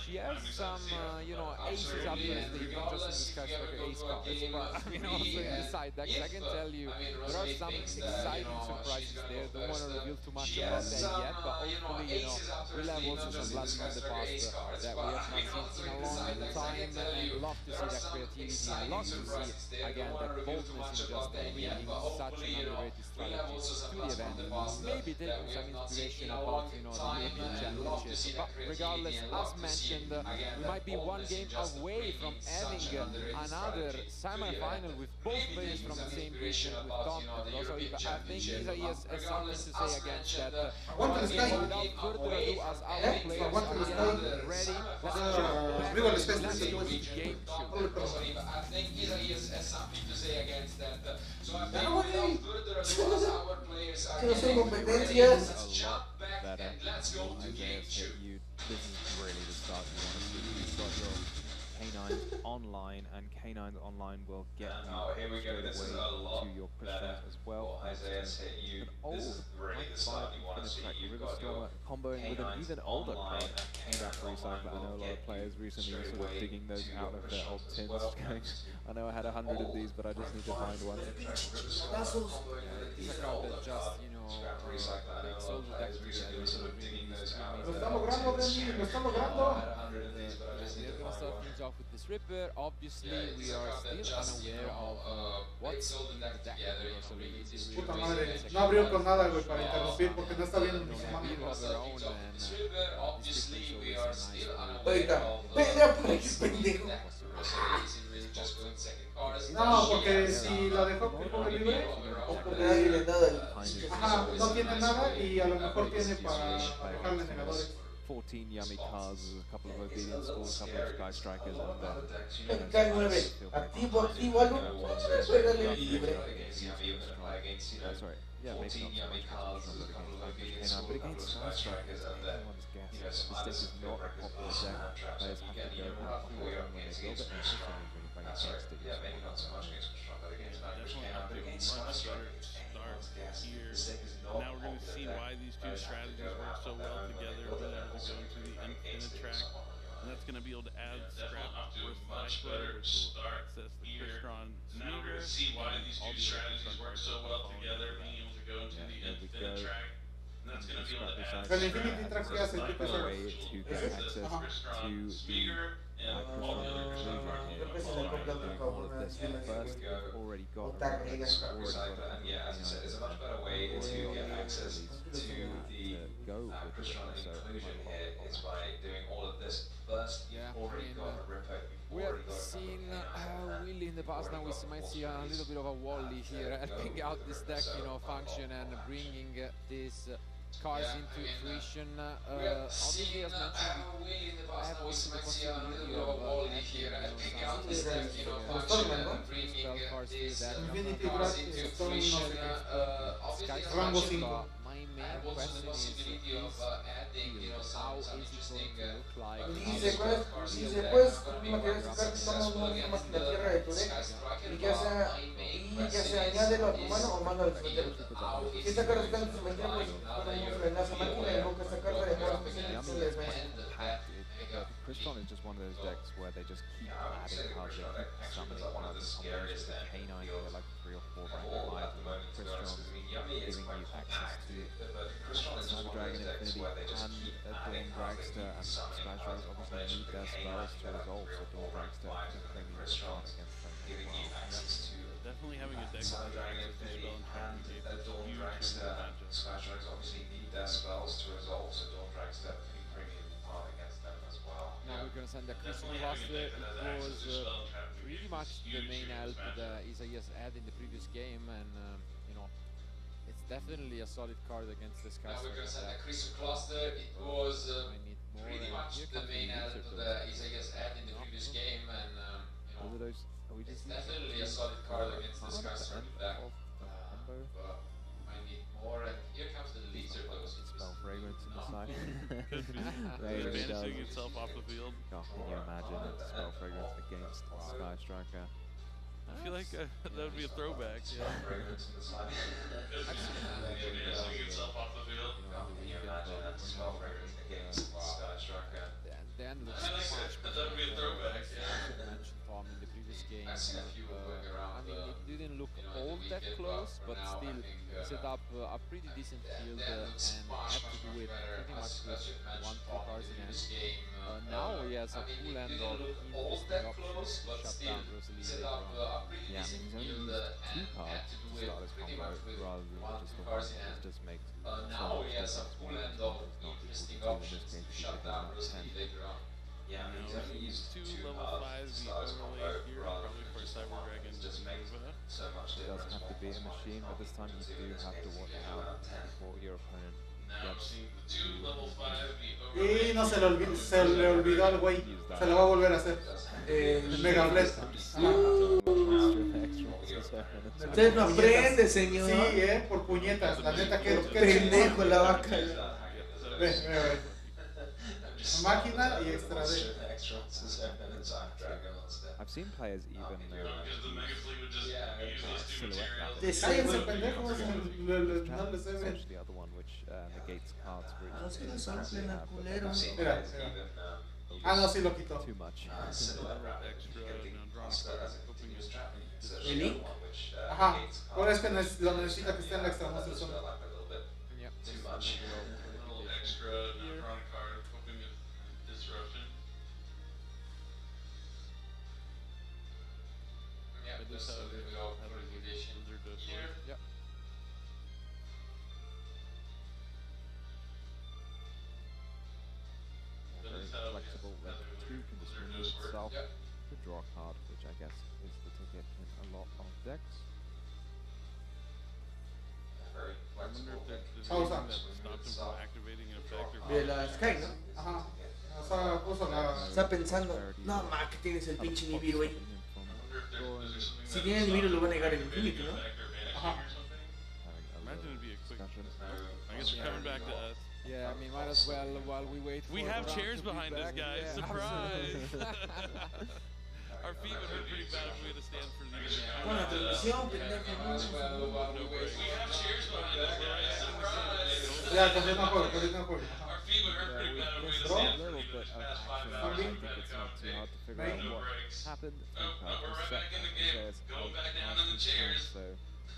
She has some, you know, aces up her sleeve, not just in this case like ace cards, but I mean also in the side decks. I can tell you there are some exciting surprises there. Don't want to reveal too much about that yet, but hopefully, you know, we'll have also some blast from the past that we have not seen in a long time, and love to see that creativity, and love to see again that boldness in just bringing such an underrated strategy to the event. Maybe taking some inspiration about, you know, the European Championship, but regardless, as mentioned, we might be one game away from having another semi-final with both players from the same region, with Tom and Rosalie. But I think Isaías has something to say against that. Without further ado, as our players are ready, let's jump back, let's go to the game show. I think Isaías has something to say against that. So I think without further ado, as our players are ready, let's jump back and let's go to game show. This is really the start you want to see. You've got your Canines online, and Canines online will get you straight away to your crystals as well. An old rank 5 infinite track Riverstormer comboing with an even older card that recycle. I know a lot of players recently are sort of digging those out of their old tins, going, I know I had 100 of these, but I just need to find one. It's a card that just, you know, makes all the decks together. Lo está logrando, Benny, lo está logrando. They're gonna start things off off with this Ripper. Obviously, we are still unaware of what's in the deck. So Puta madre, no abrió con nada, güey, para interrumpir porque no está viendo mi mano. Oiga, pelea por aquí, pendejo. No, porque si la dejó como libre, o porque nadie le da el... Ajá, no tiene nada y a lo mejor tiene para dejarle negadores. 14 yummy cards, a couple of obedience scores, a couple of sky strikers, and K9, activo, algo. Pégale libre. Sorry, yeah, maybe not so much K9, but against sky strikers, everyone's guess. This deck is not a popular deck. Players have to go hard when they build it, and also when you bring it back to Yeah, maybe not so much against but against much better start here. Now we're going to see why these two strategies work so well together, being able to go into the infinite track, and that's going to be able to add scrap with much better start here. Now we're going to see why these two strategies work so well together, being able to go into the infinite track. And that's going to be able to add El Infinity Track que hace, ¿qué pasa? way to get access to the all of this. First, we've already got yeah, as I said, it's a much better way to get access to the Christian inclusion here is by doing all of this. First, you've already got a Ripper. We have seen Willy in the past. Now we might see a little bit of a Wally here, helping out this deck, function and bringing this cards into fruition. Obviously, as mentioned, I have also the possibility of spell cards to that. Infinity Track Stone, no sé qué. Rango 5. My main question is how is it going to look like? Dice, puedes materiales sacar tomas más que la tierra de tu deck y ya sea añádelo a tu mano o mándalo al cementerio. Si esta carta está en tu cementerio, pues ponemos el enlace a máquina y invoca esta carta de modo especial y se les vence. Crystal is just one of those decks where they just keep adding cards, they keep summoning cards in combinations with K9, they're like 3 or 4 rank 5, and Crystal giving you access to Cyber Dragon Infinity and Dawn Dragster, and Splash Dragons obviously need their spells to resolve, so Dawn Dragster can bring you down against them. Definitely having a deck that has access to spell and trap negate is huge in the matchup. Splash Dragons obviously need their spells to resolve, so Dawn Dragster can bring you hard against them as well. Now we're going to send a Crystal Cluster. It was pretty much the main help that Isaías had in the previous game, and it's definitely a solid card against this Sky Now we're going to send a Crystal Cluster. It was pretty much the main help that Isaías had in the previous game, and it's definitely a solid card against this Sky deck. But I need more, and here comes the laser dose. Spell Fragrance in the side. Really banishing itself off the field. God, can you imagine a Spell Fragrance against Sky Striker? I feel like that would be a throwback. Yeah. Dan looks much better. Mentioned Tom in the previous game. I mean, it didn't look all that close, but still set up a pretty decent field and had to do it pretty much with 1-2 cards in hand. Now he has a full hand of interesting options to shut down Rosalie later on. Yeah, I mean, he's only used 2 cards to start his combo rather than just the one. It just makes now he has a full hand of interesting options to shut down Rosalie later on. Yeah, he's only used 2 level 5s the overlay here, probably for Cyber Dragon just makes so much It doesn't have to be a machine, but this time you do have to watch out for your opponent gets Y no se le olvidó al güey, se lo va a volver a hacer. Mega Bled. Usted no aprende, señor. Sí, por puñetas, la neta que pendejo la vaca. Ve. Máquina y extra D. I've seen players even silhouette Cállense, pendejos, no les sé ver. the other one which negates cards for No se les soplen a culero. Mira. Ah, no, sí lo quitó. Too much. ¿El link? Ajá, ahora es que lo necesita que esté en la extra monster zone. Just a little bit of clarification here. Yep. Very flexible. Red 2 can just remove itself to draw a card, which I guess is the ticket in a lot of decks. I wonder if there's Pausa. anything that stopped him from activating an effect or De la Sky, ¿no? Ajá. O sea, puso la... Está pensando, no, ma, que tienes el pinche Nibiru ahí. Si tiene el Nibiru lo va a negar el Infinity, ¿no? Ajá. Imagine it'd be a quick. I guess they're coming back to us. Yeah, I mean, might as well while we wait. We for have Round chairs to be behind us, back. guys. Yeah, Surprise! absolutely. Our feet would hurt pretty bad if we had to stand for the Con la transmisión, pendejo. No break. We have chairs behind us, guys. Surprise! Ya, continúa juego, continúa juego. Our feet would hurt pretty bad if we had to Draw stand a for little bit of action. I think it's not too hard to figure out what happened. We're right back in the game. Going back down in the chairs. So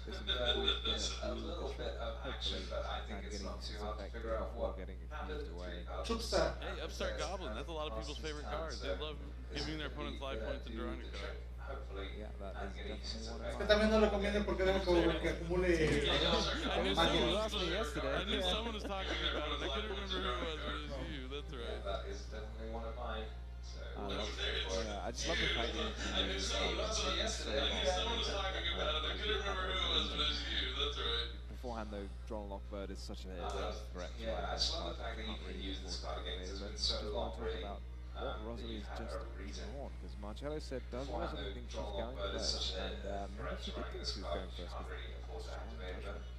this is a little bit of action, but I think it's not too hard to figure out what getting happened. confused away. Chupstar. Hey, Upstart Goblin. That's a lot of people's favorite card. They love giving their opponents life points and drawing a card. Yeah, that is definitely one Es of que mine. también no le conviene porque deja que acumule I knew máquinas. I knew someone was talking about it. I couldn't remember who it was, but it was you. That's right. That is definitely one of mine. I just love the fact that I knew someone was talking about it. I couldn't remember who it was, but it was you. That's right. Beforehand though, Draw and Lockbird is such a threat. Yeah, I just love the fact that you can use this card against us. It's been so long, really. What Rosalie's just drawn, because Marcello said, does Rosalie think she's going first? And maybe she did think she was going first.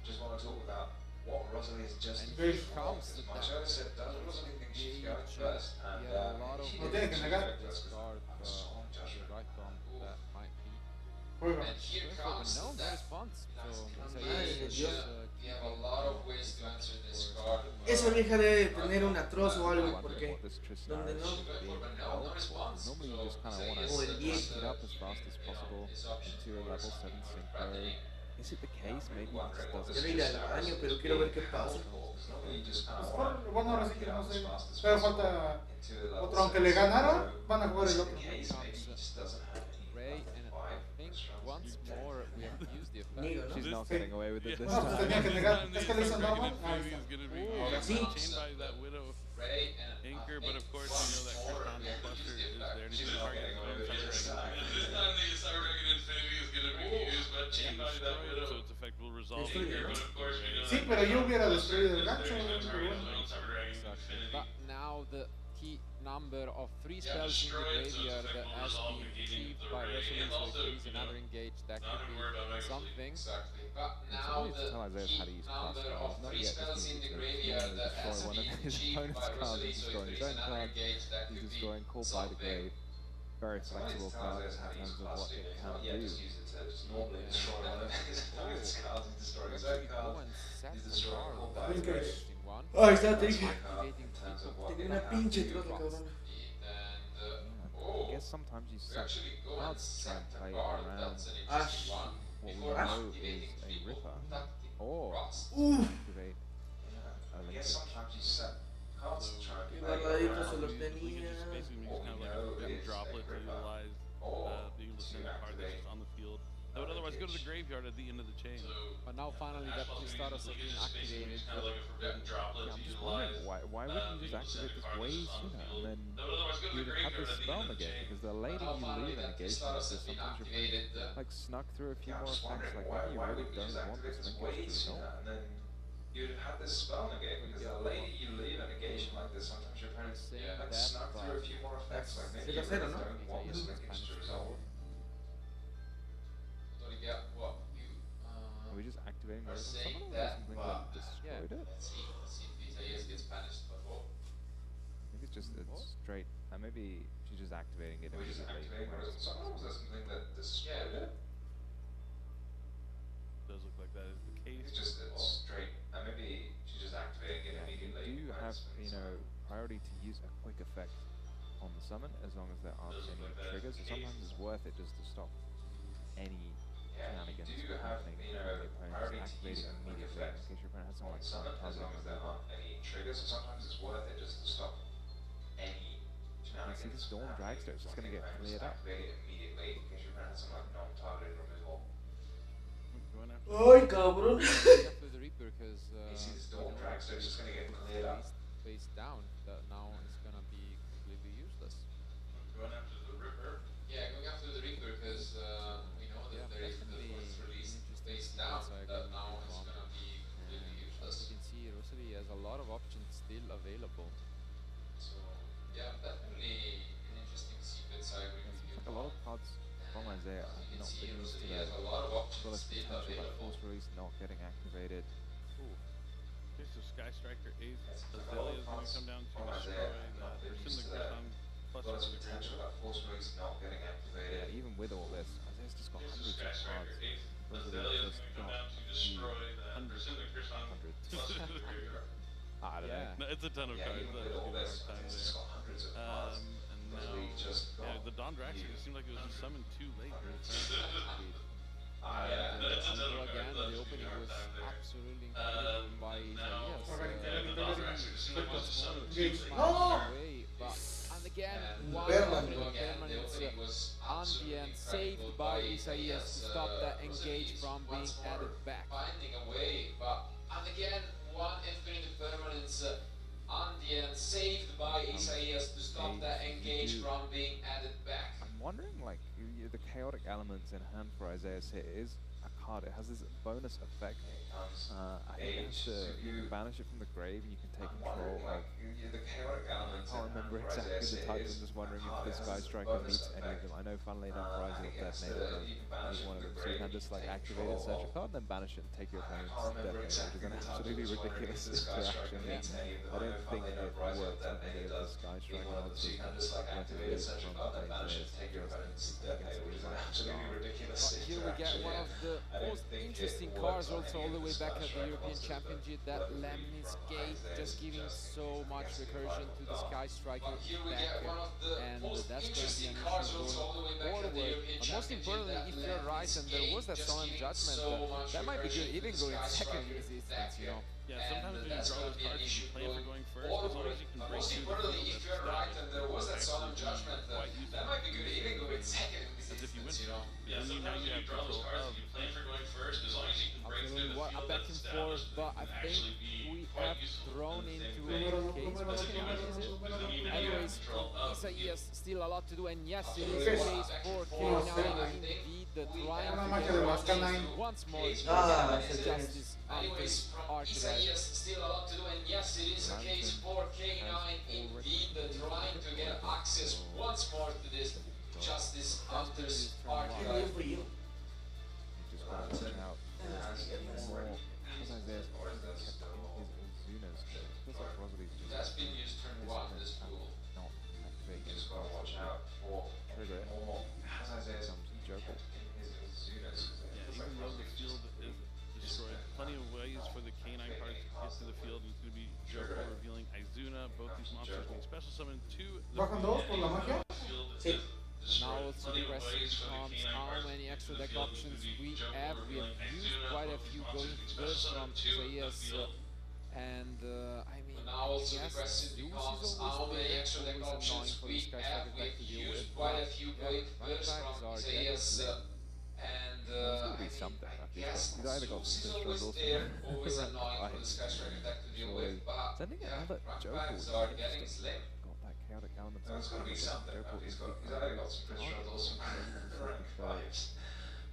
Just want to talk about what Rosalie has just Very drawn. Because Marcello said, does Rosalie think she's going first? And Yeah, a lot of No tiene que negar. discard right from that might be. Juega. And here comes No, no that. response. So Madre de Dios. We have a lot of ways to answer this card. Esa vieja debe de tener un atroz o algo, What porque this Tristan donde is no. being held. Normally you just kind of want to O el 10. speed it up as fast as possible into a level 7 synchro. Is it the case? Maybe he just doesn't. Quiero ir al baño, pero quiero ver qué pasa. Bueno, ahora sí que no sé. Pero falta otro. Aunque le ganara, van a jugar el otro. Ray, and I think once more we have used the effect. Nigo, ¿no? She's not getting away with it this No, pues time. tenía que negar. Es que le hizo Dragon normal. Ahí Infinity está. is going to be Sí. chained by that Widow Anchor, but of course you know that Krypton Cluster is there to target his own Cyber Dragon. This time the Cyber Dragon Infinity is going to be used, but chained by that Widow. So its effect will resolve Destruye, here, ¿no? but of course you know Sí, pero yo hubiera destruido el gancho. But now the key number of 3 spells in the graveyard that has been achieved by Resolute, so if there is another engage, that could be something. But It's now always the tell Isaiah how to use class number spells. of Not 3 yet, spells just in the needs to graveyard that destroy has one of been his achieved opponent's by cards, Rosalie, so destroying if his there is own another card. engage, that He's could destroying be Call by the something. Grave. Very flexible card in terms of what it can Yeah, do. just use it to just normally destroy one of his opponent's cards and destroy his own card. He's destroying Call by the Grave. Ahí está, te dije. In terms of what Tenía it una can pinche do. troca, cabrón. I guess sometimes you set cards to try and play around Ash. what we know is a Ripper, or Uf. activate a I Link. guess sometimes you set cards to try and Qué play guardadito se around. los we can tenía. just basically just kind of like a droplet to utilize being able to send a card that's just on the field. That would otherwise go to the graveyard at the end of the chain. But now finally that three status has been activated. Yeah, I'm just wondering why wouldn't you just activate this way sooner and then you'd have this spell negate, because the later you leave a negation like this, sometimes you're playing, like snuck through a few more effects, like maybe you really don't want this linkage to result. And then you'd have this spell negate, because the later you leave a negation like this, sometimes your opponents like snuck through a few more effects, like maybe you really don't want this linkage to resolve. Are we just activating Are Miracle saying Summon, or that, something but that destroyed it? let's see if Vita gets banished before. Maybe it's just it's straight, maybe she's just activating it We just immediately. activate Miracle Summon, was that something that destroyed it? Does look like that is the case. It's straight, and maybe she's just activating it immediately. Do you when have, it's priority to use a quick effect on the summon as long as there aren't any triggers? So sometimes it's worth it just to stop any shenanigans do from have, happening you when know, the opponent's priority to use activating a quick immediately effect in case your opponent has on something like summon, as long as there aren't any triggers, so sometimes it's worth it just to stop any You shenanigans. see this Dawn Dragster, it's just going to get cleared up. Activate it immediately. Ay, cabrón. After the Reaper, because face down, that now it's gonna be completely useless. Going after the Reaper. Yeah, going after the Reaper because we know that there is the first release face down. That now is gonna be completely useless. You can see Rosary has a lot of options still available. So yeah, definitely an interesting sequence. I agree with you. A lot of cards from Isaiah are not being used He today. has a lot of As well options as still potential like available. force release not getting activated. Okay, so Sky Striker Ace Azalea is going to come down to destroy that Persimic Griffon plus for the Potential that force release not getting activated. Yeah, even with all this, Isaiah's just got hundreds of cards. Azalea is going to come down to destroy that Persimic Griffon. I don't know. No, it's a ton of cards. That was a hard time there. And now, the Dawn Draxler just seemed like it was summoned too late. Again, the opening was absolutely incredible by and again, one permanence ambient saved by Isaias to stop that engage from being added back. Finding a way, but and again, one infinite permanence ambient saved by Isaias to stop that engage from being added back. I'm wondering, like, the chaotic elements in hand for Isaiah's here is a card. It has this bonus effect. I think you can banish it from the grave and you can take control of. I can't remember exactly the types. I'm just wondering if this Sky Striker meets any of them. I know, funnily enough, Rising of Detonator is one of them. So you can just like activate it, search a card, then banish it and take your opponent's Detonator, which is an absolutely ridiculous interaction. I don't think it works with any of the Sky Striker. So you can just like activate it, search a card, then banish it, take your opponent's Detonator, which is an absolutely ridiculous Here we get one of the most interesting cards also all the way back at the European Championship, that Lemnis Gate, just giving so much recursion to the Sky Striker back, and that's going to be an issue going forward. But most importantly, if you're right and there was that Solemn Judgment, that might be good even going second in this instance, you know. Yeah, sometimes when you draw those cards, if you plan for going first, as long as you can break most through the importantly, field, if you're right and there was that Solemn Judgment, that might be good even going second in this as if you win. instance, you know. Yeah, sometimes when you draw those cards, if you plan for going first, as long as you can break through the What a field, back and forth, but I think we have thrown into a case. Anyways, Isaias still a lot to do, and yes, it is the case for K9 indeed, the trying to get once more justice Anyways, from Isaias, still a lot to do, and yes, it is a case for K9 indeed, trying to get access once more to this Justice Hunter's archive. Just got to check out more. Because Isaiah's kept his Zunas. Feels like Rosalie's just That's been used turn 1, this tool. not activating. You just gotta watch out for Trigger it. Has Isaiah's Joker. Yeah, even though the field is destroyed, plenty of ways for the K9 cards to get to the field. It's going to be Joker revealing Izuna. Both these monsters being special summoned to the ¿Bajan dos por la magia? Sí. Now also the question becomes how many extra deck options we have. We have used quite a few going first from Isaias, and I mean, Now also the yes, question Zeus becomes is how many always extra deck annoying options for we this Sky have. Striker deck to We've deal with. used quite a few going first Runbacks from are Isaias, and There's got to be something. yes, He's either got Zeus is Sisters always or there, something. always annoying for the Sky Striker deck to deal with, but Sending another Joker runbacks would are be getting interesting. slim. Got that chaotic element. There's gonna be something. Joker He's is either got some good struggles, some vibes.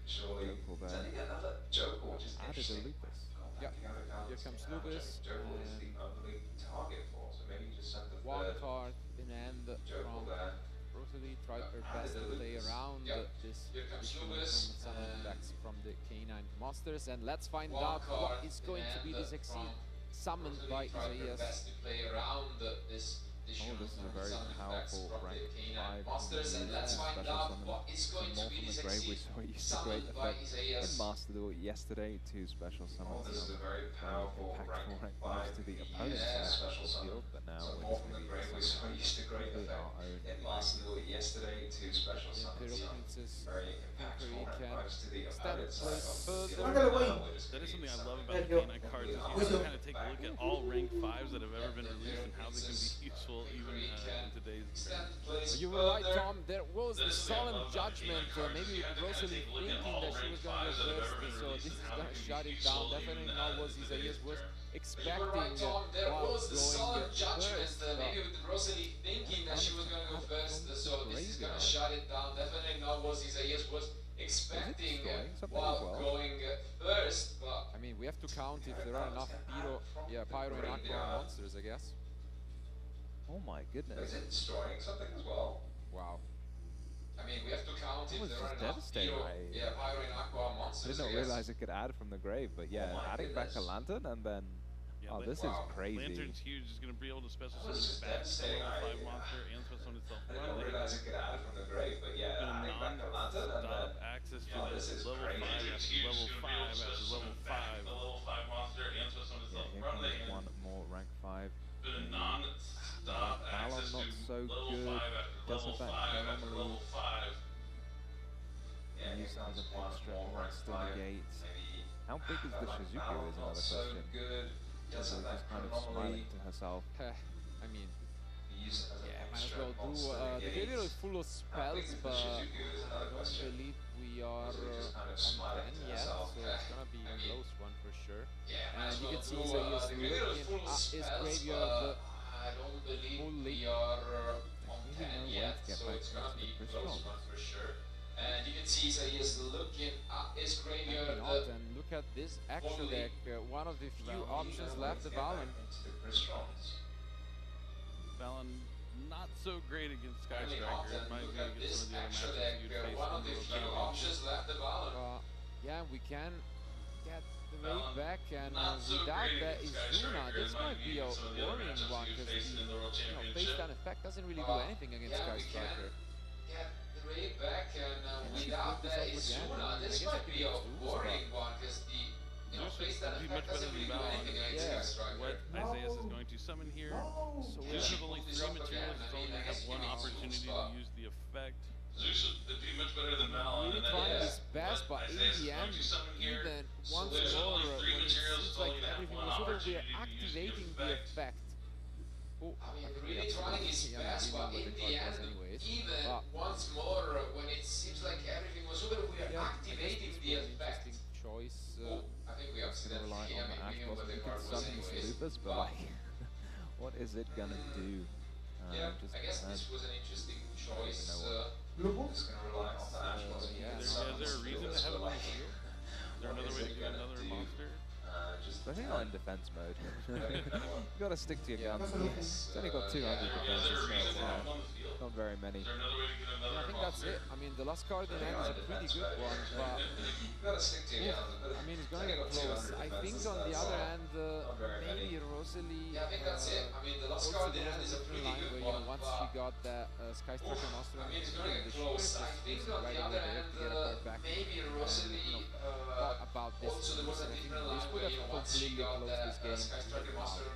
Surely, sending another Joker, which is added a interesting. lupus. Yeah, here comes Lupus. Joker is the only target for, so maybe just send the One third card in hand from Rosalie, tried her best to play around this issue from some of the decks from the K9 monsters, and let's find out what is going to be this exceed summoned by Isaias. best to play around this Oh, this is a very powerful rank 5 monsters, and let's find special out summon. what is going to More be from this the grave, we exceed saw it used to great summoned by effect in Isaias. Master Duel yesterday to special summons. Oh, this is a very powerful impactful rank rank 5 to the opponent's special summon. field, but now So we're more just from the going to grave, we be saw used to great completely effect our own. in Master Duel yesterday to special The summons. Imperial Princess Very impactful rank can 5s to the stand opponent's place side. further. That is something I love about the K9 cards. Is you can kind of take look at all rank 5s that have ever been released and how they can be useful even in today's game. You were right, Tom. There was the solemn judgment, maybe with Rosalie thinking that she was going to go first, so this is going to shut it down. Definitely not what Isaias was expecting while There was the solemn going judgment, first. maybe with Rosalie thinking that she was going to go first, so this is going to shut it down. Definitely not what Isaias was expecting while going first. But I mean, we have to count if there are enough Pyro and Aqua monsters, I guess. Oh my goodness. is it destroying something as well? Wow. I mean, we have to count if That was there are just enough devastating. Pyro and Aqua I monsters. did not I guess. realize it could add from the grave, but yeah, Oh my adding back a goodness. lantern and then. Yeah, Oh, this is crazy. Lantern's huge. Is going to be able to special That was summon just back to the devastating. level 5 monster and special summon itself. I didn't realize it could add it from the grave, but yeah, adding back a lantern and then. Stop access to Oh, this is level 5 crazy. after level 5 after level 5. level 5 monster and special summon Yeah, here comes one more rank 5. But a non-stop Balon not so good. Does affect anomaly. Use as an extra monster negate. How big is the Shizuku is another question. So just kind of smiling to herself. I mean, yeah, might as well do. The Gabriel is full of spells, but I don't believe we are on 10 yet, so it's gonna be a close one for sure. And you can see Isaias looking at his graveyard fully. we are on 10 yet, so it's gonna be a close one for sure. And you can see that he is looking at his graveyard. And look at this extra deck, one of the few options left, the Valen. Valen not so great against Sky Striker. It might be against some of the other matches you'd face One on of the the few road. options left, the Valen. Yeah, we can get the raid back, and without that Izuna, this might be a worrying one, because the face down effect doesn't really do anything against Sky Striker. Get the raid back, and without that Izuna, this might be a worrying one, because the face down Be effect much better doesn't than really do Valen. anything against Sky Striker. What Isaias is going to summon here. So we have only 3 materials. It's only going to have one opportunity to use the effect. Zeus would be much better than Really trying his best, but in the end, even once more, when it seems like everything was over, we are activating the effect. Oh, I mean, really trying his best, but in the end, even once more, when it seems like everything was over, we are activating the effect. Choice. I think we accidentally Rely on the Ash Boss. You can summon this lupus, but like, what is it gonna do? Yeah, just I guess add- this was an interesting choice. Lupus? Just gonna rely on the Ash Boss. Is there a reason to have it on the field? Is there another way to get another monster? Especially not in defense mode. You gotta stick to your guns. It's only got 200 defense, it's not very many. Yeah, I think that's it. I mean, the last card in hand is a pretty good one, but I mean, it's gonna get close. I think on the other hand, maybe Rosalie also goes a different line where, you know, once she got that Sky Striker Master, she could have just faced it right away there to get a card back. And, you know, thought about this and I think this would have completely closed this game.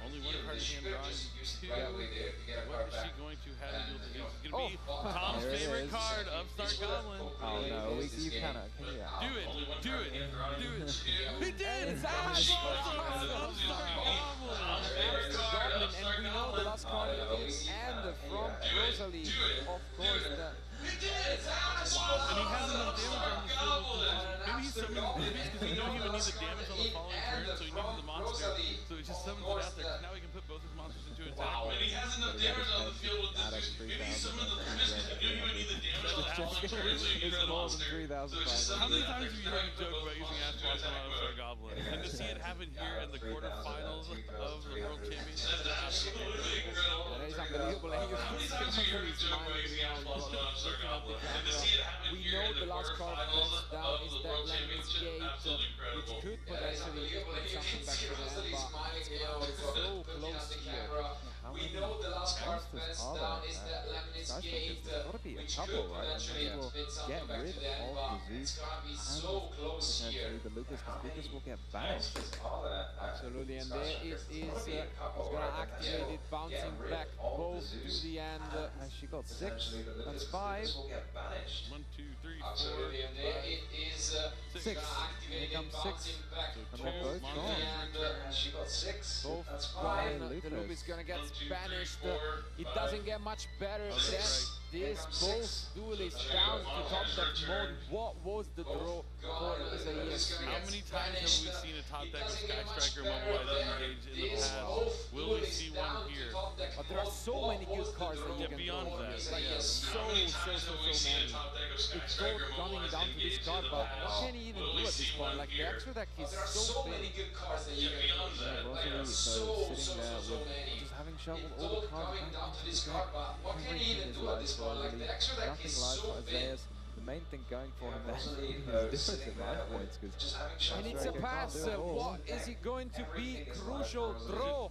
Only one card in hand drawing. What is she going to have to deal with? It's going to be Tom's There it favorite is. card, Upstart Goblin. Oh no, you cannot. Can you? Do it, do it, do it. He did! It's Ash! Goblin, and we know the last card is and from Rosalie, of course. And he has enough damage on the field. Maybe he's summoning Lupus because he knew he would need the damage on the following turn, so he needed the monster. So he just summons it out there. 'Cause now he can put both his monsters into attack. And he has enough damage on the field with this. Maybe he summoned the Lupus because he knew he would need the damage on the following turn, so he It's could more than 3,000. How many times have you heard me joke about using Ash Blossom on Upstart Goblin? And to see it happen here in the quarterfinals of the World Championship is absolutely incredible. That is unbelievable, and you can see Rosali's mind now looking up the camera. We know the last card pressed down is that Landman's Gate, which could potentially bring something back to them, but it's so close here. How We many know the last card monsters pressed are down there? is that Lemnis Sky Gate, Strikers, there's gotta be a which couple, could right? And potentially then we'll fit get something back rid to them, of but the it's Zeus gonna be and so close here. potentially the Lucas, because Lucas will get banished. Absolutely, and there it is. It's gonna activate it, bouncing back both to the end. And she got 6. That's 5. 1, 2, 3, 4, Absolutely, and there it is. 6. Gonna activate Here it, comes 6. bouncing back And to they're both the gone. end. she got 6. Both That's gone. fine. The loop is gonna get banished. It doesn't get much better than this. Both duelists down to top deck mode. What was the draw for Isaias? How many times have we seen a top deck Sky Striker mobilize engage in the past? Will we see one here? But there are so many good cards that you can beyond draw. that. Like, Yeah. so many. It's all coming down to this card, but what can he even do at this point? Like, the extra deck is so big. Good cards that you can draw. Rosalie, so sitting there with just having shuffled all the cards Coming down to back this into the card, deck. but what can he even Everything is do at live this for point? Like, Rosalie. the extra deck Nothing is live so for big. Isaias. The main thing going for him there Rosalie, is defensive life points because And it's a pass. What is it going to be? Crucial draw.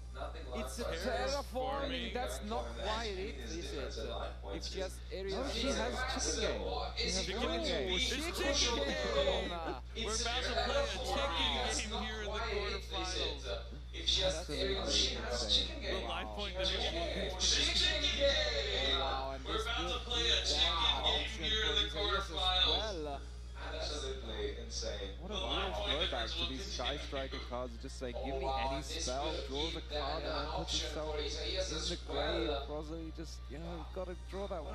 It's a terraforming. That's not quite it, is it? If she has areas. No, she has chicken game. She has Chicken chicken game. game. It's chicken game. We're about to play a chicken game here in the quarterfinals. If she has areas, she has chicken game. The life point division. Chicken game! Wow, and We're this about to will play be a chicken down game option here in the for Isaias as quarterfinals. well. Absolutely insane. What a real throwback to these Sky Striker cards. Just say, give me any spell, draws a card, and then puts himself in the grave. Rosalie just, got to draw that one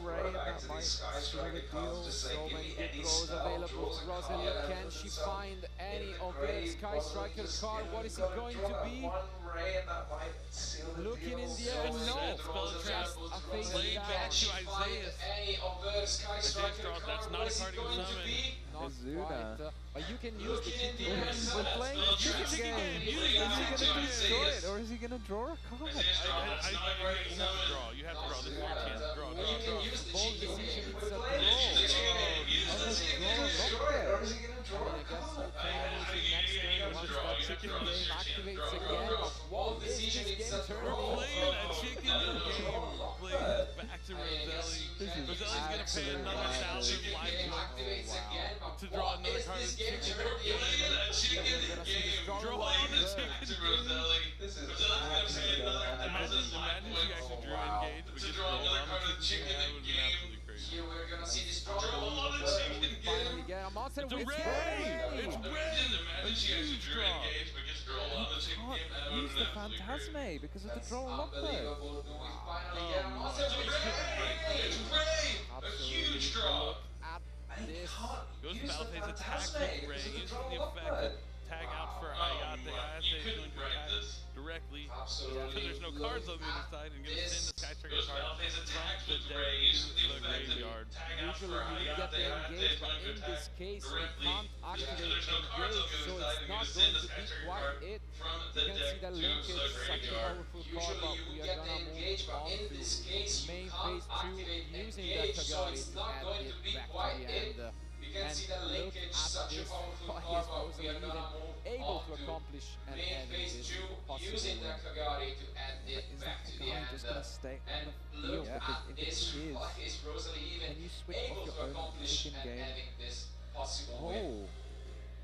ray, and that might seal the deal. So many good draws available to Rosalie. Can she find any of the Sky Striker card? What is it going to be? Looking in the air, no, just a face Play back to down. Isaias. That's not a card you can summon. Not Azuna. quite, but you can use the kitty. We're playing chicken game. Is he going to destroy it, or is he going to draw a card? You have to draw. You have to draw. This is your chance. Draw. Bold decision, it's a draw. I Next turn, once that chicken game activates again, but what is this game turning We're playing that chicken game. Plays back to Roselli. Roselli's going to pay another 1,000 life to draw another card. This chicken game. Draw on the chicken game. Imagine if you actually drew engage, but just rolled on the chicken game. That would have been absolutely crazy. Here we're gonna see this draw on the chicken game. Finally get a monster It's a with ray! It's ray! A huge draw. Can't use the Phantasme because of the draw lockback. Unbelievable. Do we finally get a monster with ray? It's ray! A huge draw. This Goes to battle phase, attack with Ray, uses the effect, tag out for Ayate. Ayate is going to attack directly because there's no cards on the other side and going to send the Sky Striker card from the deck to the graveyard. usually you get the engage, but in this case we can't activate engage, so it's not going to be quite it. You can see that Link is such a powerful card, but we are gonna move on to main phase 2 using that Kagari to add it back to the end. And look at this, what is Rosalie even able to accomplish and end this possible using win. the Kagari to add it back to the end. Just gonna stay on And the look field at because if it this, is, what is Rosalie even can you switch able off to your own accomplish chicken and game? having this possible win. Oh,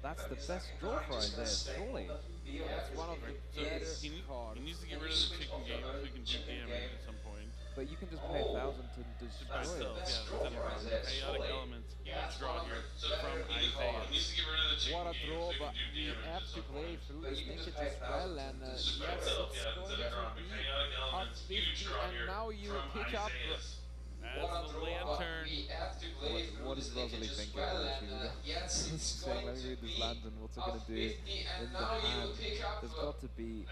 that's the best draw for Isaiah, surely. That's one of the better cards. He needs to get rid of the chicken game so we can do damage at some point. But you can just pay 1,000 to destroy Myself, it. yeah, that's it. Chaotic elements, huge draw here from Isaiah. What a draw, but we have to play through this linkage as well, and yes, it's going to be hard 50, and now you pick up That's the lantern. What is Rosalie thinking? She's saying, let me read this lantern, what's it going to do in the hand? There's got to be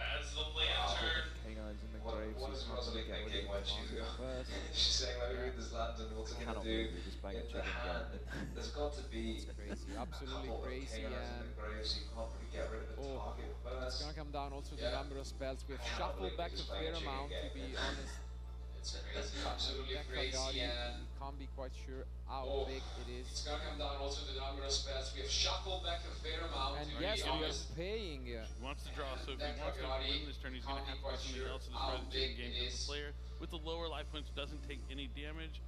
canines in the grave, so you can't really get rid of the first. She's saying, let me read this lantern, what's it Cannot gonna do? believe you're just playing a chicken game. There's got to be it's crazy, absolutely crazy, canines in and the grave, so you can't really get rid of the target it's first. gonna come down also to the number of spells. We've shuffled back a fair amount, to be honest. It's crazy, absolutely That crazy, Kagari, and can't be quite sure how big it is. it's gonna come down also to the number of spells. We have shuffled back a fair amount. And to be yes, we are honest. paying. He wants to draw, so if he wants to win this turn, he's going to have to do something else to destroy the chicken game for the player. With the lower life points, doesn't take any damage.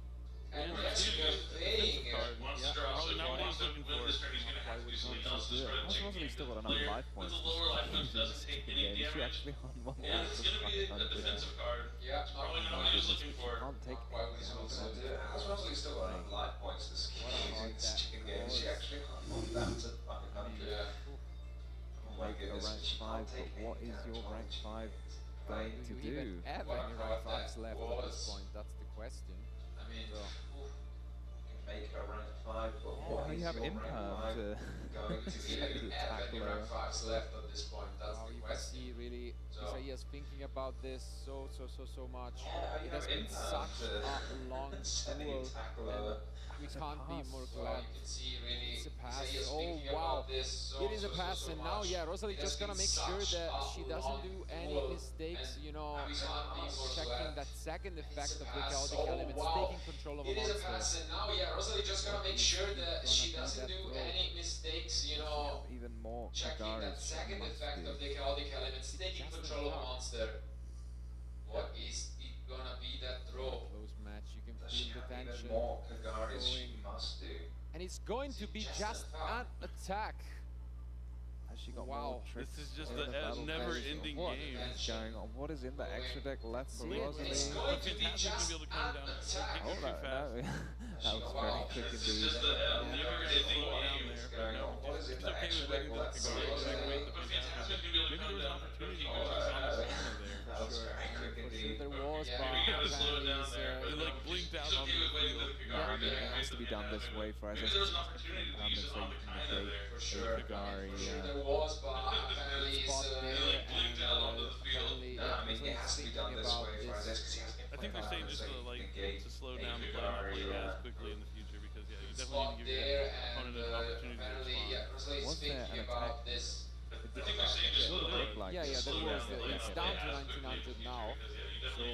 And it's yes, we are paying. card. Yeah, probably not what he was looking for. How's Rosalie still got enough life points to use the chicken game? Is she actually on one Yeah, it's gonna be a defensive card. Yeah, probably not what he was looking for. Can't take Why would he want to do it? How's Rosalie still got enough life points to using this chicken game? Is she actually on 1,500? Yeah. Oh my a rank 5, but what is your rank 5 going to Do do? you even have any rank 5s left at this point? That's the question. I mean, So, you can make a rank 5, but what you is have your imperm rank 5 to going to set do? the Have attack any lower. rank 5s left at this point? That's wow, the you can question. see really Isaiah's thinking about this so much. Yeah, It has been such a long duel, and we can't be more glad. It's a pass. Oh wow, it is a pass, and now Rosalie just gonna make sure that she doesn't do any mistakes. You know, checking that second effect of the chaotic elements, taking control of a It is a monster. pass, and now Rosalie just gonna make sure that she doesn't do any mistakes. You know, Even more checking that Kagaris second must effect do. of the chaotic elements, taking control of a monster. What is it gonna be that throw? Close match. You can She feel the have tension even more Kagaris she going. must do. And it's going to be just an attack. Has she got Wow. more tricks This is just in a the battle never-ending phase? What game. is going on? What is in the extra deck left for Rosalie? It's going to be Fantastic to just be able to come down an and attack. take Oh, it too that fast. was very Wow. quick This is indeed. just a never-ending Slow it down game. there, but Going no, on. What is in just the okay extra with deck letting left the for Kagari Rosalie? activate the Fantastic. Maybe there was an opportunity to go on the corner there. That was very quick indeed. There was, Yeah, but we gotta slow it down apparently there. It like blinked out on the field. Yeah, I mean, it has to be done this way for us. Maybe there was an opportunity to use it on the kinda there, for sure. Kagari, For sure there was, but apparently it's spot there, blinked out onto the field. apparently, Yeah, I mean, it has to be done this way for us. I think they're saying just to slow down the play, not play as quickly in the future because you definitely Spot need to give there, your and opponent an opportunity to apparently, respond. Rosalie's Was there thinking an about attack? this. I think they're saying just slow down. Like yeah, this. there was. It's Okay. down to 1900 now. So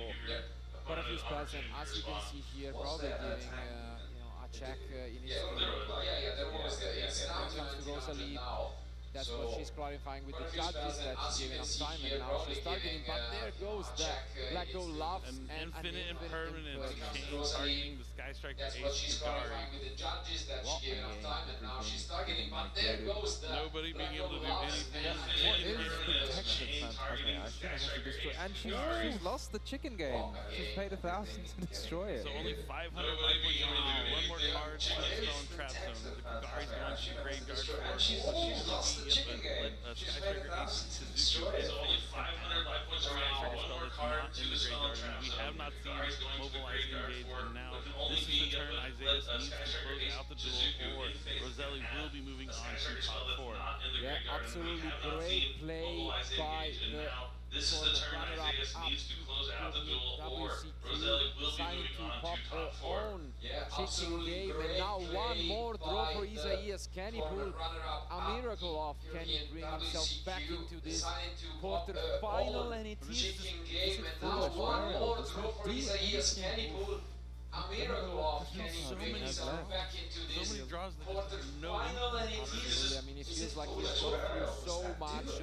quite a few spells, and as you can see here, probably giving a check in his Yeah, there was. It's down to comes to 1900 Rosalie. now. That's So, what she's clarifying with the quite a few judges, spells, that and as she's you giving can enough see time, here, and now she's probably targeting. giving, But there goes a the check, Black Gold it's loves An and infinite impermanent impermanent. chain targeting the Sky Striker That's Ace what she's Kagari. clarifying with the judges, that Well, she gave enough again, time, and now she's targeting. But there goes the Nobody being able to do Black Gold anything. loves What and is impermanent protection chain phantasmic? I think it has to destroy. And she's lost the chicken game. She's paid 1,000 to destroy it. So only 500 life points remaining. One more card, Stone Trap Zone. The Kagari's going to graveyard for And she's lost the chicken game. She's Sky paid Striker 1,000 Ace to Suzuki destroy it. is only 500 life points remaining. One more card to the Stone Trap Zone. We have not seen mobilized engage, and now this is the turn Isaiah needs to close out the duel, or Rosalie will be moving on to top 4. Yeah, absolutely great play by the This is the turn Isaiah needs to close out the duel, or Rosalie will be deciding moving to on pop to her top 4. own Yeah, chicken absolutely game, and great now one play more draw by for the Isaias. Can he pull runner-up a miracle off? Can he bring himself back into this quarter-final? And it is chicken game, and now foolish. one more draw for Isaias. Can he pull a miracle off? Can he So bring many himself draws. back into So this many draws that no quarter-final? And it Absolutely. is. I mean, it feels like he's gone through so much.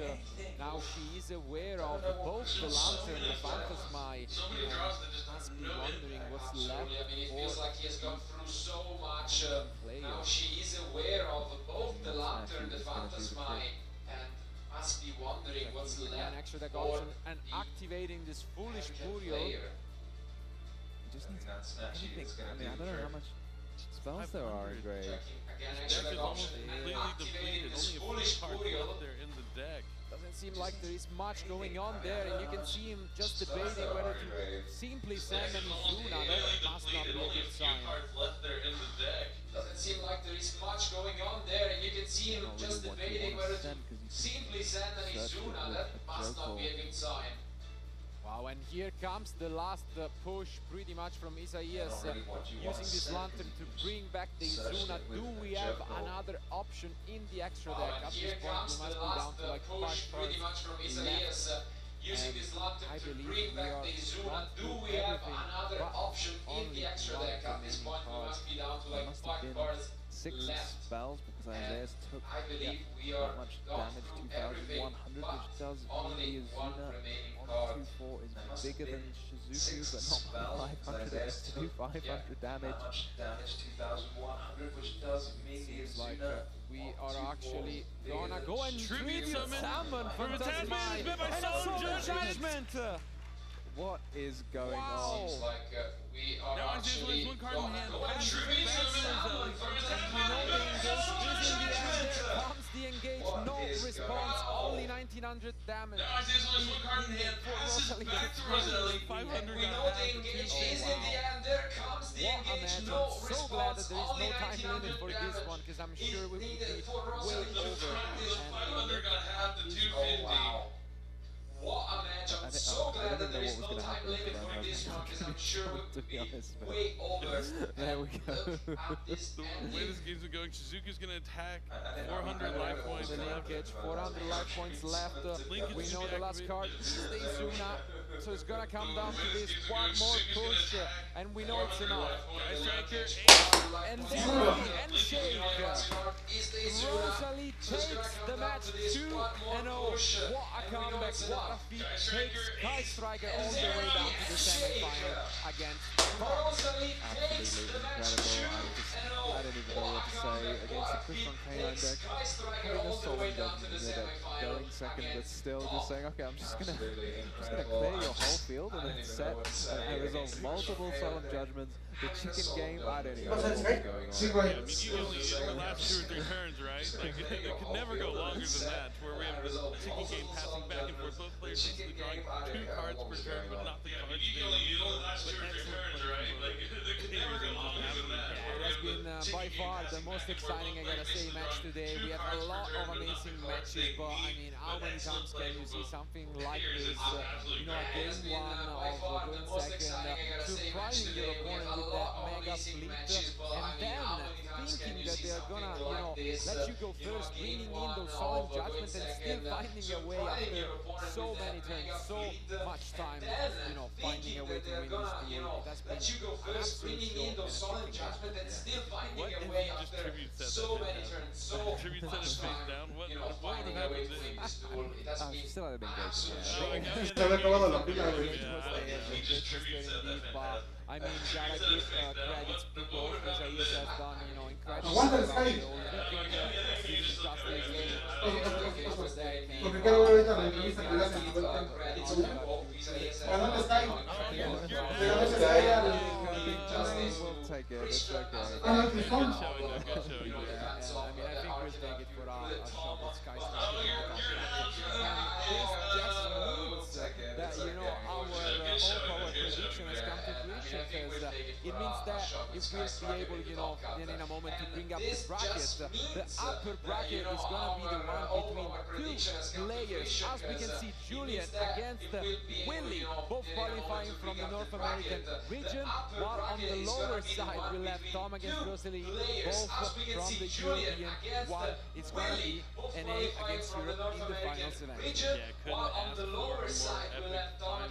Now she is aware of both the Lantern, the Phantasmai, So many draws that just must have be no wondering impact. what's Absolutely. left I mean, it for feels like he has gone through so much. players. Now she is aware of both the Lantern, the Phantasmai, and must be wondering what's An left extra deck for option and activating this foolish the Curio. player. Just needs That's actually anything. it's gonna I mean, I do don't know the how much spells there are in Grey. Checking again, Deck extra is deck almost option, and completely activating depleted. this Only a foolish few cards Curio. left there in the deck. Doesn't seem like there is much going on there, and you can see him just debating whether to simply send an Izuna. That must not be a good sign. Left there in the deck. Doesn't seem like there is much going on there, and you can see him Not just really what you debating want to whether to send, 'cause you can simply send an search it Izuna. with That a must not be a Joko. good sign. Wow, and here comes the last push pretty much from Isaias, Not really what you want using to this send. Lantern to bring back the Search Izuna. it with Do a we have Joko. another option in the extra Oh, deck? and At here this point, comes we the must be down last to like push 5 pretty cards much from left. Isaias, using And this Lantern I to believe bring we back are the Izuna. gone Do through we have everything another but option in only the extra one deck? At this remaining point, we card. must be down to There like must 5 have been cards 6 left. spells because Isaias took I believe we that are much gone damage, through everything, 2,100, but which does mean only the one Izuna remaining on card. 2-4 is There must bigger have than been Shizuku, 6 but not spells by 500. that It's to do 500 damage. That much damage, 2,100, which does mean the Seems like Izuna we on are 2-4 actually bigger gonna than go and Shizuku. tribute summon For Fantasmic Fantasmai is bit by and Soul Soul Judgment. What is going Wow. on? Seems like we are Now Isaias actually wins one card in gonna hand. go and Passes tribute back to summon Rosalie. Fantasmic No and engage Soul is in the end. Judgment. There comes the engage. What No is response. going on? Only 1900 900 damage. Now there's only one card in hand, passes back to Rosalie. 500 We know the engage is in the end, there comes the What a engage, match. no I'm so glad that response, there is only no time 1900 limit for this one, because I'm sure we would be needed for way Rosalie to over. crack this And 500, gonna have the 250. wow. What a match, I'm so glad that there is no time limit for this one, because I'm sure to be honest, but way over. there we go. The way this game's been going, Shizuka's gonna attack. 400 life points The left. linkage, 400 life points left. Linkage We should know be the last activated. card stays Zuna, so it's gonna come down to this one more push, and we know it's enough. Striker, And then the handshake. Rosalie takes the match 2-0. What a comeback, what a feat. Takes Sky Striker all the way down to the semi-final against Tom. Absolutely incredible. I don't even know what to say against the Chris Canine deck. Having a solid judgment in your deck, going second, but still just saying, okay, I'm just gonna clear your whole field and then set and resolve multiple solemn judgments. The chicken game, I don't even know what's going on. I mean, you only the last 2 or 3 turns, right? Like, it could never go longer than that, where we have the chicken game passing back and forth. Both players basically drawing 2 cards per turn, but not the cards they need. But excellent play from the It has been by far the most exciting, I gotta say, match today. We have a lot of amazing matches, but I mean, how many times can you see something like this? You know, a game 1 of going second, surprising your opponent with that mega split, and then thinking that they are gonna, you know, let you go first, bringing in those solemn judgments and still finding a way after so many turns, so much time, you know, finding a way to win this duel. It has been an absolute show and a chicken game. What if he just tribute set that? Tribute set his face down? What would have happened then? Still had an engagement. Se había acabado la pila, güey. I mean, gotta give credits to both, because Ayes has done, you know, incredible Aguanta el job Sky. Porque quiero ver ahorita la entrevista que le hacen. Ganó el Sky. Ganó el Sky al... We'll take it, it's okay. Ah, no, el Pistón. I mean, I think we'll take it for a shot at Sky this just means that, you know, our all-power prediction has come to fruition, because it means that if we'll be able, you know, then in a moment to bring up the bracket, the upper bracket is gonna be the one between 2 players. As we can see, Julian against Willie, both qualifying from the North American region, while on the lower side we'll have Tom against Rosalie, both from the European one. It's gonna be NA against Europe in the finals event. Yeah, couldn't ask for a more epic final.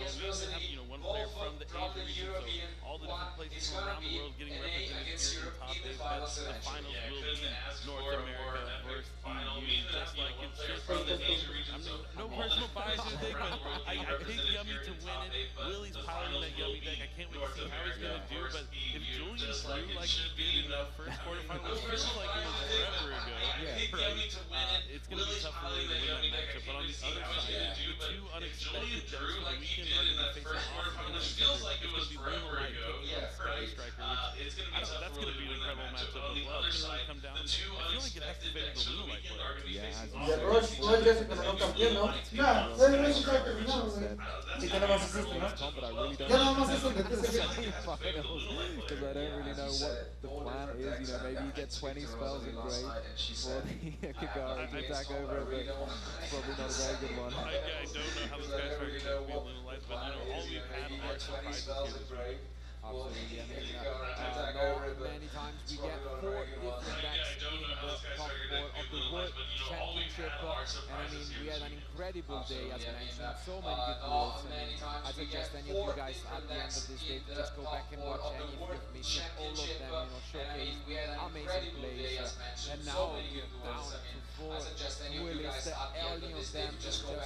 We have, you know, one player from the Asia region, so all the different places from around the world getting represented here in the top 8. The finals will be North America versus EU, just like it should be. I mean, no personal bias or anything, but I picked Yummy to win it. Willie's piloting that Yummy deck. I can't wait to see how he's gonna do, but if Julian drew like he did in the first quarterfinal, it feels like it was forever ago. Right? It's gonna be tough for Willie to win that matchup, but on the other side, the 2 unexpected decks for the weekend are gonna be facing off against each other. It's gonna be Luna Light and Sky Striker, which that's gonna be an incredible matchup as well. It's gonna really come down. I feel like it has to favor the Luna Light player. Y el Rush ya se coronó campeón, ¿no? Ya, el Rush ya terminó, güey. Sí, que nada más es esto, ¿no? Ya nada más es el de TCG. Because I don't really know what the plan is. You know, maybe you get 20 spells in grade for the Kagari to attack over it, but probably not a very good one. I don't know how the Sky Striker is going to be a little light, but you know, all we've had are surprises here this week. Absolutely. I mean, not many times we get 4 different decks in the top 4 of the World Championship, and I mean, we had an incredible day, as mentioned, so many good duels. I suggest any of you guys at the end of this day to just go back and watch any if you've missed it. All of them, you know, showcase amazing plays, and now we're down to 4 duelists, any of them just 2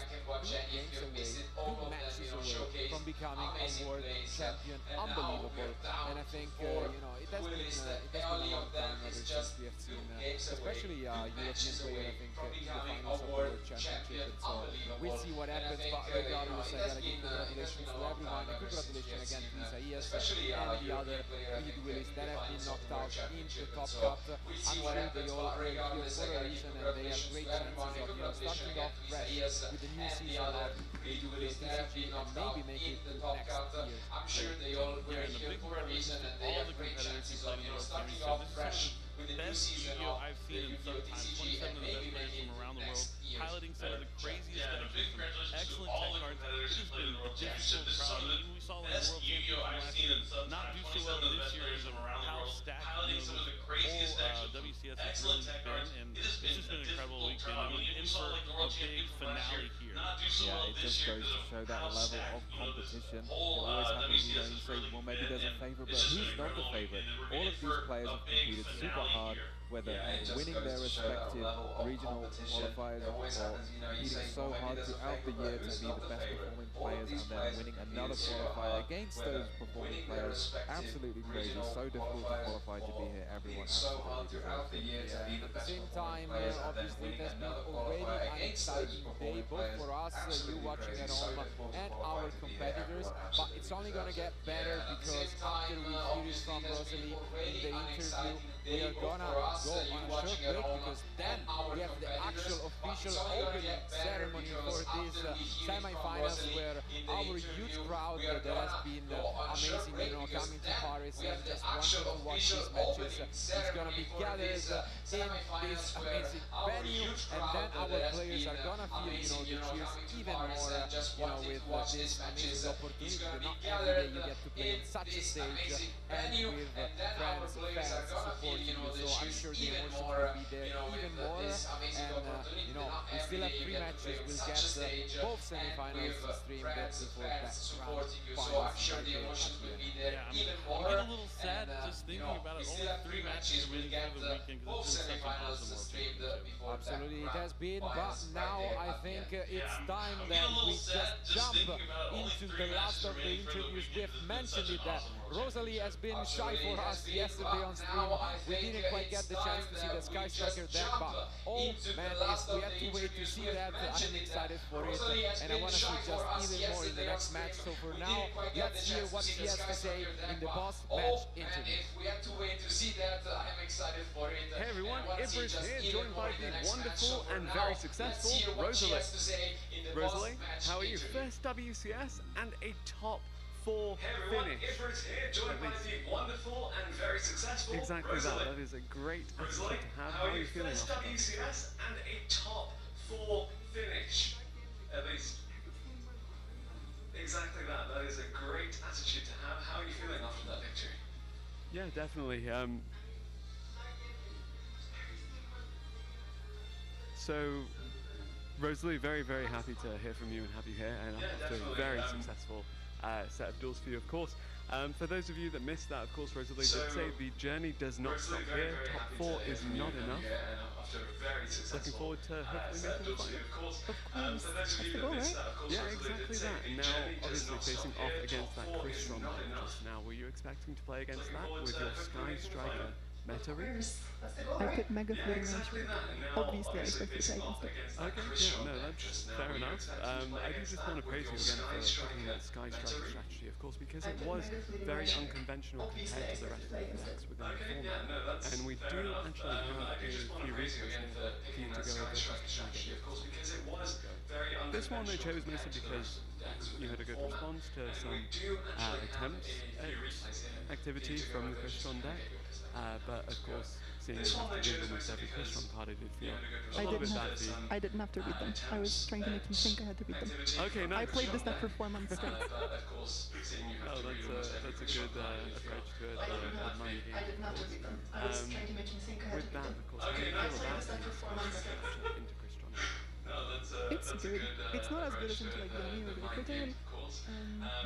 games away, 2 matches away from becoming a world champion. Unbelievable. And I think, you know, it has been a long time ever since we have seen, especially European player, I think, in the finals of the World Championship. And so we'll see what happens. But regardless, I gotta give congratulations to everyone. And congratulations again to Isaias and the other lead duelists that have been knocked out in the top cut. I'm sure they all are here for a reason, and they have great chances of starting off fresh with the new season of the TCG and maybe make it to next year. I'm sure they all were here for a reason, and they have great chances of starting off fresh with the new season of I've seen in some time. 27 of the best players from around the world, highlighting some of the craziest decks, excellent tech cards. It's been a difficult crowd. Even we saw in the World Championship last year, not do so well this year is how stacked the whole WCS has really been, and it's just been an incredible weekend. I mean, in for a big finale here. Yeah, it just goes to show that level of competition. It always happens, you know, you say, well, maybe there's a favourite, but who's not the favourite? All of these players have competed super hard, whether winning their respective regional qualifiers or competing so hard throughout the year to be the best performing players and then winning another qualifier against those performing players. Absolutely crazy, so difficult to qualify to be here. Everyone absolutely deserves it. At the same time, obviously it has been already an exciting day, both for us, you watching at home, and our competitors, but it's only gonna get better because after we hear it from Rosalie in the interview, we are gonna go on a short break because then we have the actual official opening ceremony for these semi-finals, where our huge crowd that has been amazing, you know, coming to Paris and just wanting to watch these matches is gonna be gathered in this amazing venue, and then our players are gonna feel, you know, the cheers even more, you know, with this amazing opportunity. Not every day you get to play on such a stage and with friends, fans supporting you, so I'm sure the emotions will be there even more, and you know, we still have 3 matches. We'll get both semi-finals streamed before that round finals. I'm getting a little sad just thinking about it. Only 3 matches remaining for the weekend because it's been such an awesome World Championship. Absolutely, it has been, but now I think it's time that we just jump into the last of the interviews. We have mentioned it that Rosalie has been shy for us yesterday on stream. We didn't quite get the chance to see the Sky Striker deck, but oh man, we had to wait to see that. I'm excited for it, and I want to see just even more in the next match. So for now, let's hear what she has to say in the post-match interview. We have to wait to see that. I'm excited for it. Hey everyone, Ibris here, joined by the wonderful and very successful Rosalie. Rosalie, how are you? First WCS and a top 4 finish. Joined by the wonderful and very successful Exactly Rosalie. that is a great attitude Rosalie, to have. how are you feeling after that? WCS and a top 4 finish, at least. Exactly that. That is a great attitude to have. How are you feeling after that victory? Yeah, definitely. So, Rosalie, very, very happy to hear from you and have you here, and after a very successful set of duels for you, of course. For those of you that missed that, of course, Rosalie did say the journey does not stop here. Top 4 is not enough. Looking forward to hopefully making the final. Of course, that's the goal, right? Yeah, exactly that. And now, obviously, facing off against that Crystron just now, were you expecting to play against that with your Sky Striker meta ring? I put Mega Floating Range. Obviously, I expected to play against it. Okay, yeah, no, that's fair enough. I do just want to praise you again for picking that Sky Striker strategy, of course, because it was very unconventional compared to the rest of the decks within the format. And we do actually have a few reasons for you to go over this. This one they chose mostly because you had a good response to some attempts at activity from the Crystron deck. But of course, seeing you have to read almost every Crystron card, I did feel a little bit bad for you. I didn't have to read them. I was trying to make them think I had to read them. Okay, nice. I played this deck for 4 months straight. Oh, that's a good approach to it. I didn't have to read them. I was trying to make him think I had to read them. With that, of course, how do you feel about into Crystron? It's good. It's not as good as into like Yami or the Liquid,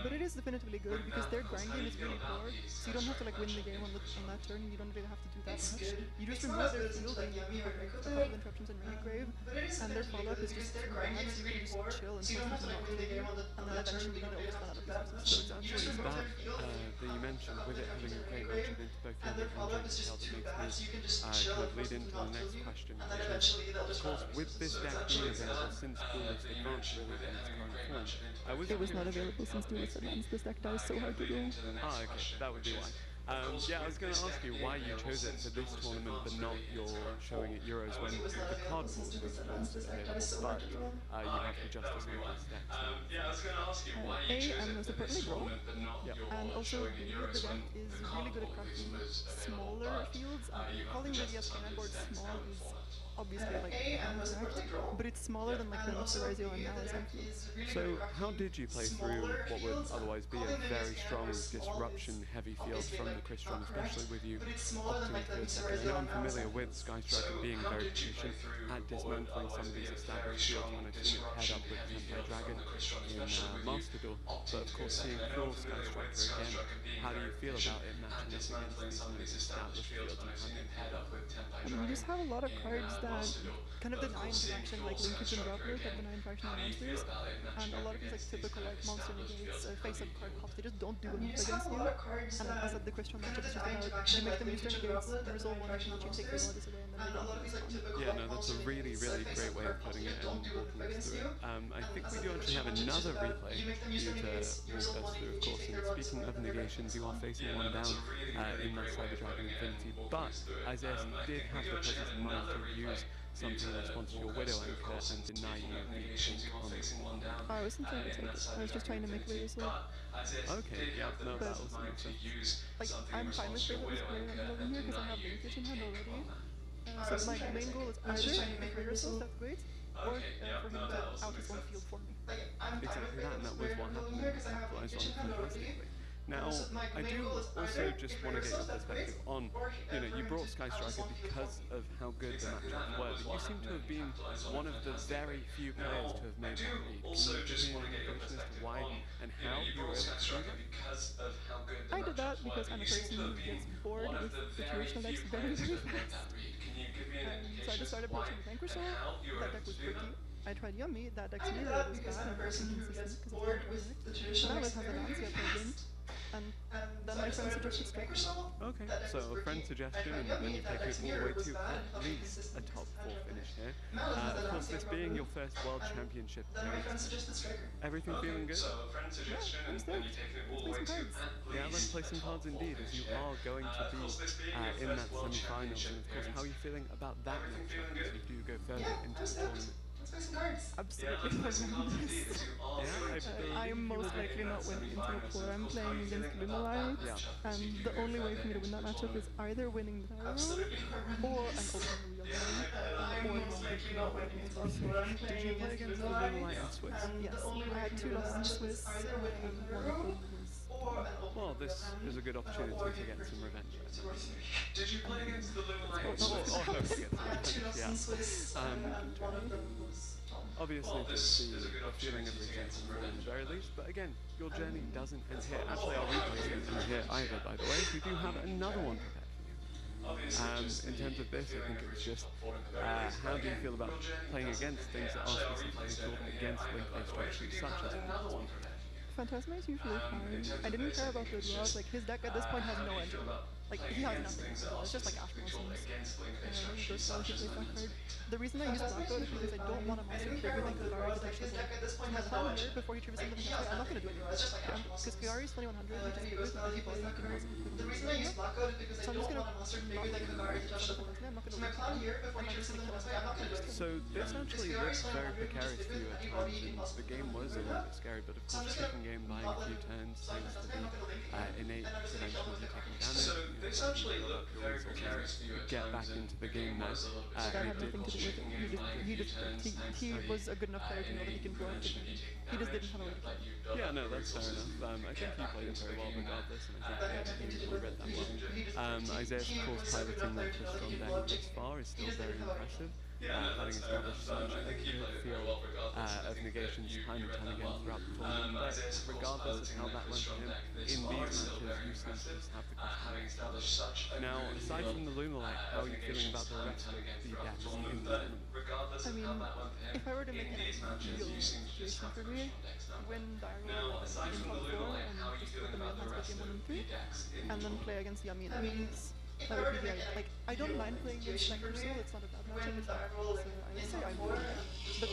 But it is definitively good because their grind game is really poor, so you don't have to like win the game on that turn. You don't really have to do that much. You just remove their field and you have a couple of interruptions and Relic Grave, and their follow-up is just too bad, so you can just chill and force them to not kill you, and then eventually they'll just run out of resources. So it's actually that you mentioned, with it having a great matchup into both Yami and Jungel, that makes me kind of lead into the next question, which is, of course, with this deck being available since Duelist Advanced really in its current form, it was not available since Duelist Advanced. This deck dies so hard to do. Ah, okay, that would be why. Yeah, I was going to ask you why you chose it for this tournament, but not your showing at Euros when the card pool was available, but you have the Justice and Last deck. I'm most importantly Brawl, and also the deck is really good at crafting smaller fields. Calling the Yaskina board small is obviously like incorrect, but it's smaller than like the Noxorizio and Malazan fields. So how did you play through what would otherwise be a very strong disruption-heavy field from the Crystron, especially with you opting to go second? I know I'm familiar with Sky Striker being very proficient at dismantling some of these established fields when I've seen it paired up with Tempo Dragon in Master Duel, but of course seeing full Sky Striker again, how do you feel about it matching up against these established fields and having it paired up with Tempo Dragon? You just have a lot of cards that kind of deny interaction, like linkage and droplet that deny interaction on monsters, and a lot of these like typical like monster negates, face-up card pops, they just don't do enough against you. And as at the Crystron matchup, it's just about you make them use their negates, resolve one action, you take their bodies away, and then they don't. Yeah, no, that's a really, really great way of putting it and walking us through it. I think we do actually have another replay for you to walk us through, of course. And speaking of negations, you are facing one down in that Cyber Dragon Infinity, but Isaiah did have the presence of mind to use something in response to your Widow Anchor and deny you the pink on the I wasn't trying to take it, I was just trying to make Widow so. Okay, yeah, no, that also makes sense. Like, I'm fine with Widow playing on here because I have linkage in hand already. So my main goal is either to make Widow so, that's great, or for him to out his own field for me. Exactly that, and that was what happened and capitalized on fantastically. Now, I do also just want to get your perspective on, you brought Sky Striker because of how good the matchups were, but you seem to have been one of the very few players to have made that read. Can you give me an indication as to why and how you were able to do that? I did that because I'm a person who gets bored with situational decks very, very fast. So I just started approaching with Vanquisher, that deck was pretty. I tried Yummy, that deck's mirror was bad and very inconsistent because it's hard to connect. Now it has the Lancia plug-in. And then my friend suggested Striker. Okay, so a friend suggestion, and then you take it all the way to at least a top 4 finish here. Of course, this being your first World Championship appearance, everything feeling good? Yeah, I'm stoked. Let's play some cards. Yeah, let's play some cards indeed, as you are going to be in that semi-finals. And of course, how are you feeling about that matchup as you do go further into the tournament? Absolutely horrendous. I am most likely not winning in top 4. I'm playing against Lumalite, and the only way for me to win that matchup is either winning the Tyrone, or an open real game, or Did you play against the Lumalite in Swiss? Yes, I had 2 losses in Swiss, and one of them was... Well, this is a good opportunity to get some revenge. Did you play against the Lumalite? Obviously, just the feeling of revenge at the very least, but again, your journey doesn't end here. Actually, our replay doesn't end here either, by the way. We do have another one prepared for you. In terms of this, I think it was just, how do you feel about playing against things that are specifically called against link-based strategies, such as one? Phantasma is usually fine. I didn't care about the draws, like his deck at this point has no engine. Like, he has nothing. It's just like Ash Blossoms. Ghost Valley should play that card. The reason I use Blackout is because I don't want a monster trigger like Kagari to touch the board. My plan here, before he triggers into the match, I'm not going to do anything. Because Kagari is 2100, which is good, and people you can also do. The reason I use Blackout is because I don't want a monster trigger like Kagari to touch the board. I'm not going to do anything. So this actually looks very precarious for you at times, and the game was a little bit scary, but of course taking game, buying a few turns seems to be innate prevention of you taking damage. This actually looked very precarious for you at get back into the game now. That had nothing to do with it. He was a good enough player to know that he can draw it. He just didn't have a way to play. Yeah, no, that's fair enough. I think he played it very well regardless, and I think he read that well. Isaiah's, of course, piloting that Crystron deck thus far is still very impressive. having established such a good field of negations time and time again throughout the tournament. But regardless of how that went for him, in these matches, you seem to just have the cross-timing established. Now, aside from the Lunalite, how are you feeling about the rest of the decks in the tournament? I mean, if I were to make an ideal situation for me, win Dairo in top 4 and just put the main hands by game 1 and 3, and then play against Yamin. That would be the idea. Like, I don't mind playing against Spectre Soul, it's not a bad matchup, it's not, so I say I would, but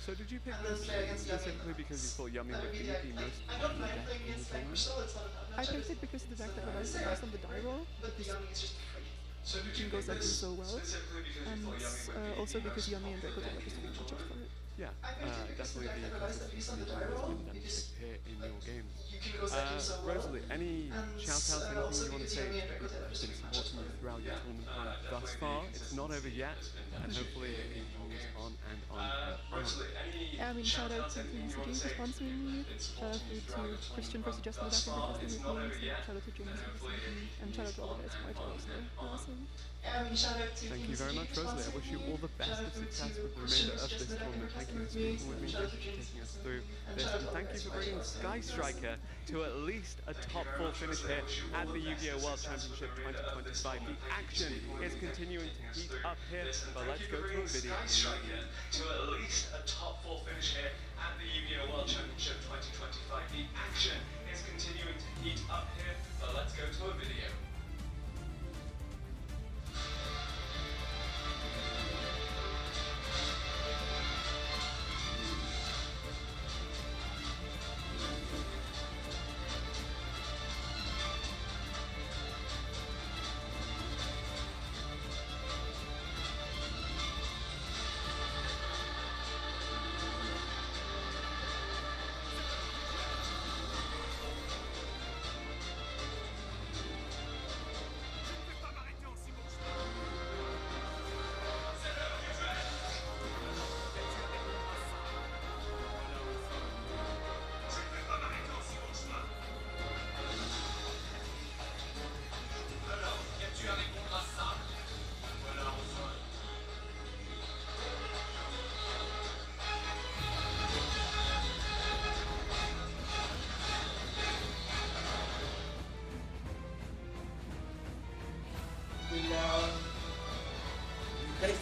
so did you pick this specifically because you thought Yamin would be the most popular deck in the tournament? I picked it because the deck that relies the most on the Dairo, because Jin goes up so well, and also because Yami and Draco are just a good matchup for it. Yeah, definitely the consistency has been demonstrated here in your games. Rosalie, any shout-outs, anything you want to say to people that have been supporting you throughout your tournament run thus far? It's not over yet, and hopefully it continues on and on and on. Yeah, I mean, shout out to TCG for sponsoring me, shout out to Christian for suggesting the deck and testing with me, shout out to James for listening to me, and shout out to all the guys from my channel, they're awesome. Thank you very much, Rosalie. I wish you all the best of success with the remainder of this tournament. Thank you for speaking with me, thank you for taking us through this, and thank you for bringing Sky Striker to at least a top 4 finish here at the Yu-Gi-Oh! World Championship 2025. The action is continuing to heat up here, but let's go to a video. To at least a top 4 finish here at the Yu-Gi-Oh! World Championship 2025. The action is continuing to heat up here, but let's go to a video.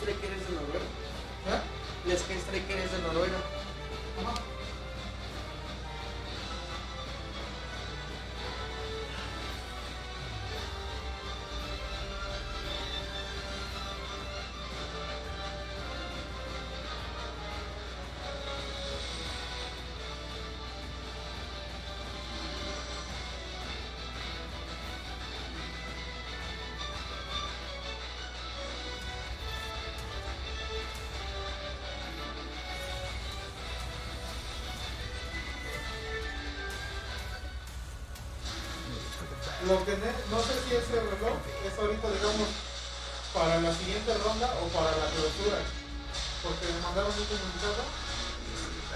Striker es de Noruega. ¿Eh? El Sky Striker es de Noruega. Ajá. Lo que no sé si ese reloj es ahorita, digamos, para la siguiente ronda o para la clausura, porque me mandaron un comunicado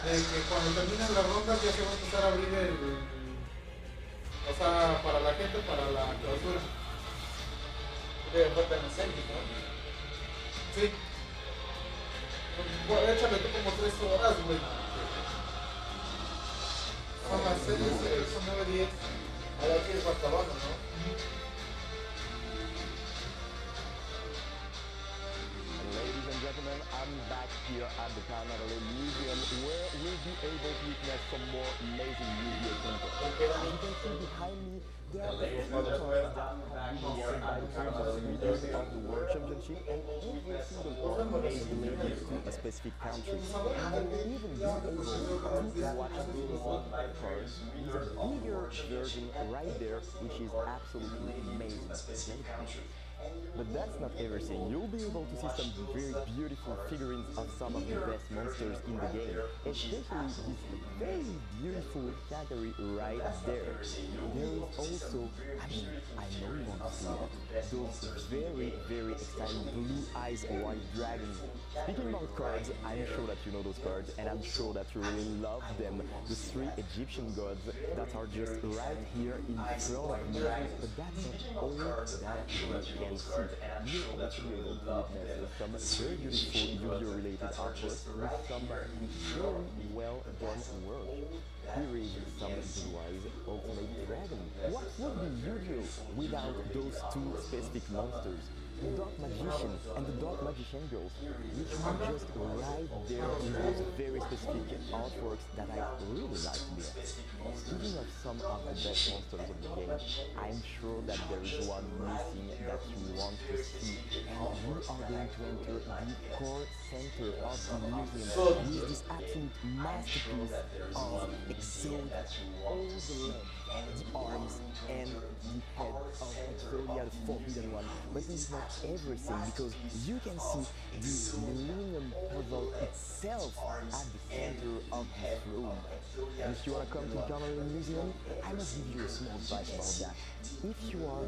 de que cuando terminen las rondas ya se va a empezar a abrir o sea, para la gente, para la clausura. De falta en ¿no? Sí. Bueno, échale tú como 3 horas, güey. Son las 6, son 9:10. Ahora aquí es hasta abajo, ¿no? Ladies and gentlemen, I'm back here at the Canada Museum where we'll be able to witness some more amazing Yu-Gi-Oh! content. As you can see behind me, there are the cards that have been sent by the winners of the World Championship, and every single card is related to a specific country. And even be able to watch this card with a bigger version right there, which is absolutely amazing. But that's not everything. You'll be able to see some very beautiful figurines of some of the best monsters in the game, especially this very beautiful category right there. There is also, I know you want to see that, those very, very exciting blue eyes white dragons. Speaking about cards, I'm sure that you know those cards, and I'm sure that you really love them. The 3 Egyptian gods that are just right here in front of you. But that's not all that we can see. You'll also be able to witness some very beautiful Yu-Gi-Oh! Related artwork with some very well done work. Here is some Blue-Eyes Ultimate Dragon. What would be Yu-Gi-Oh! Without those two specific monsters? The Dark Magician and the Dark Magician Girls, which are just right there in those very specific artworks that I really like there. Speaking of some of the best monsters of the game, I'm sure that there is one missing that you want to see, and we are going to enter the core center of the museum with this absolute masterpiece of Exodia. All the legs, the arms, and the head of Exodia, the forbidden one. But this is not everything, because you can see the Millennium Puzzle itself at the center of this room. And if you want to come to the Carnival Museum, I must give you a small advice about that. If you are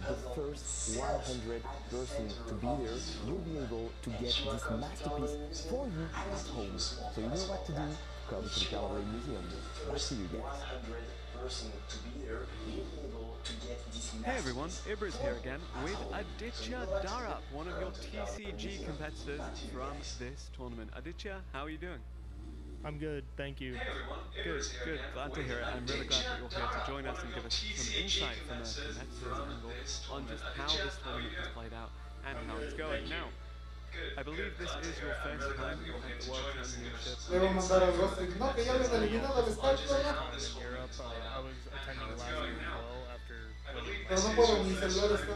the first 100 person to be there, you'll be able to get this masterpiece for you at home. So you know what to do. Come to the Carnival Museum. I'll see you guys. Hey everyone, Ibra's here again with Aditya Darup, one of your TCG competitors from this tournament. Aditya, how are you doing? I'm good, thank you. Good, good. Glad to hear it. I'm really glad that you're here to join us and give us some insight from a competitor's angle on just how this tournament has played out and how it's going. Now, I believe this is your first time at the World Championship. Le voy a mandar al roster. No, que ya lo habían eliminado al Skype, ¿no? I was attending the last one as well after winning. Pero no puedo, mi celular está...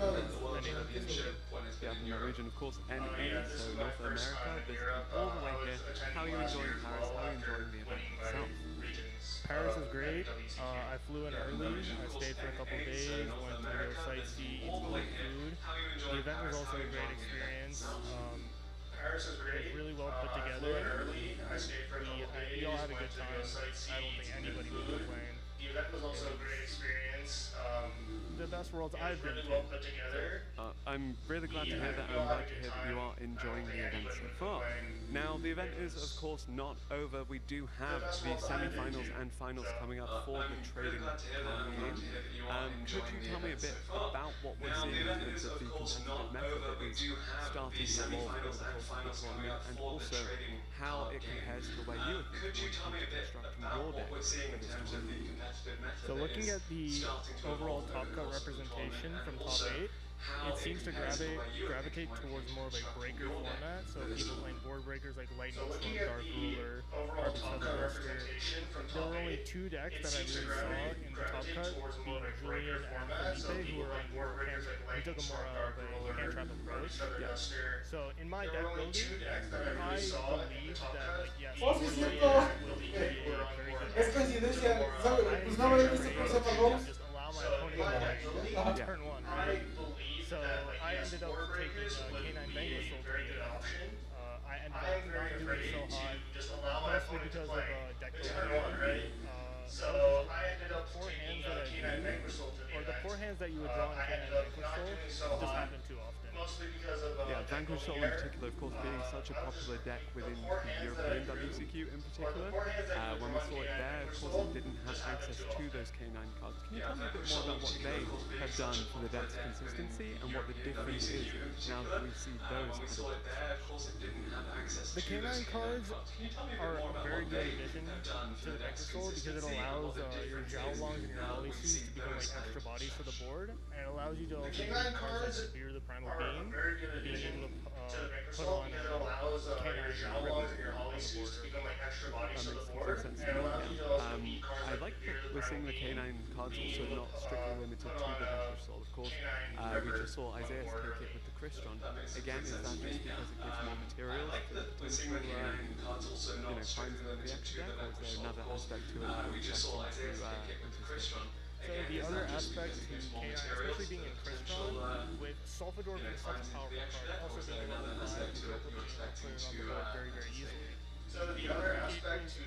Yeah, from the region, of course, NA, so North America, visiting all the way here. How are you enjoying Paris? How are you enjoying the event itself? Paris was great. I flew in early. I stayed for a couple days, went to go sightsee, eat some good food. The event was also a great experience. Paris was great. Really well put together. We all had a good time. I don't think anybody would complain. The event was also a great experience. The best worlds I've been to. Well put together. I'm really glad to hear that. I'm glad to hear that you are enjoying the event so far. Now, the event is, of course, not over. We do have the semi-finals and finals coming up for the trading card game. Could you tell me a bit about what we're seeing in terms of the competitive method that is starting to evolve over the course of the tournament, and also how it compares to the way you have been constructing your deck for this tournament? So looking at the overall top cut representation from top 8, it seems to gravitate towards more of a breaker format. So people playing board breakers like Lightning Storm, Dark Ruler, Harvest of the Luster. There were only 2 decks that I really saw in the top cut, being Julian and Felipe, who were on more we took a more of a hand trap approach. So in my deck building, I believe that, like, yes, will be a very good Es coincidencia, ¿sabes? Pues no me visto por ese pagón. just allow my opponent to turn 1, right? So I ended up taking K9 Vanquish Soul to the option. I ended up not doing so hot, mostly because of deck building. So I ended up taking K9 Vanquish Soul to the or the 4 hands that you would draw in K9 Vanquish Soul just happen too often. Mostly because of Vanquish Soul in particular, of course, being such a popular deck within the European WCQ in particular. When we saw it there, of course, it didn't have access to those K9 cards. Can you tell me a bit more about what they have done for the deck's consistency and what the difference is now that we see those The K9 cards are a very good addition to the Vanquish Soul because it allows your Xiaolongs and your Hollyseas to become like extra bodies for the board, and it allows you to also use cards like Spear the Primal Being, being able to put on K9 Xiaolongs and your Hollyseas to become like extra bodies for the board, and it allows you to also beat cards I like that we're seeing the K9 cards also not strictly limited to the Vanquish Soul, of course. We just saw Isaiah take it with the Crystron. Again, is that just because it gives more materials to the potential, finds in the extra deck, or is there another aspect to it that we just saw Isaiah take it with the Crystron? So the other aspect to K9, especially being in Crystron, with Solfador being such a powerful card, also being able to put it on the board very, very easily. So the other aspect to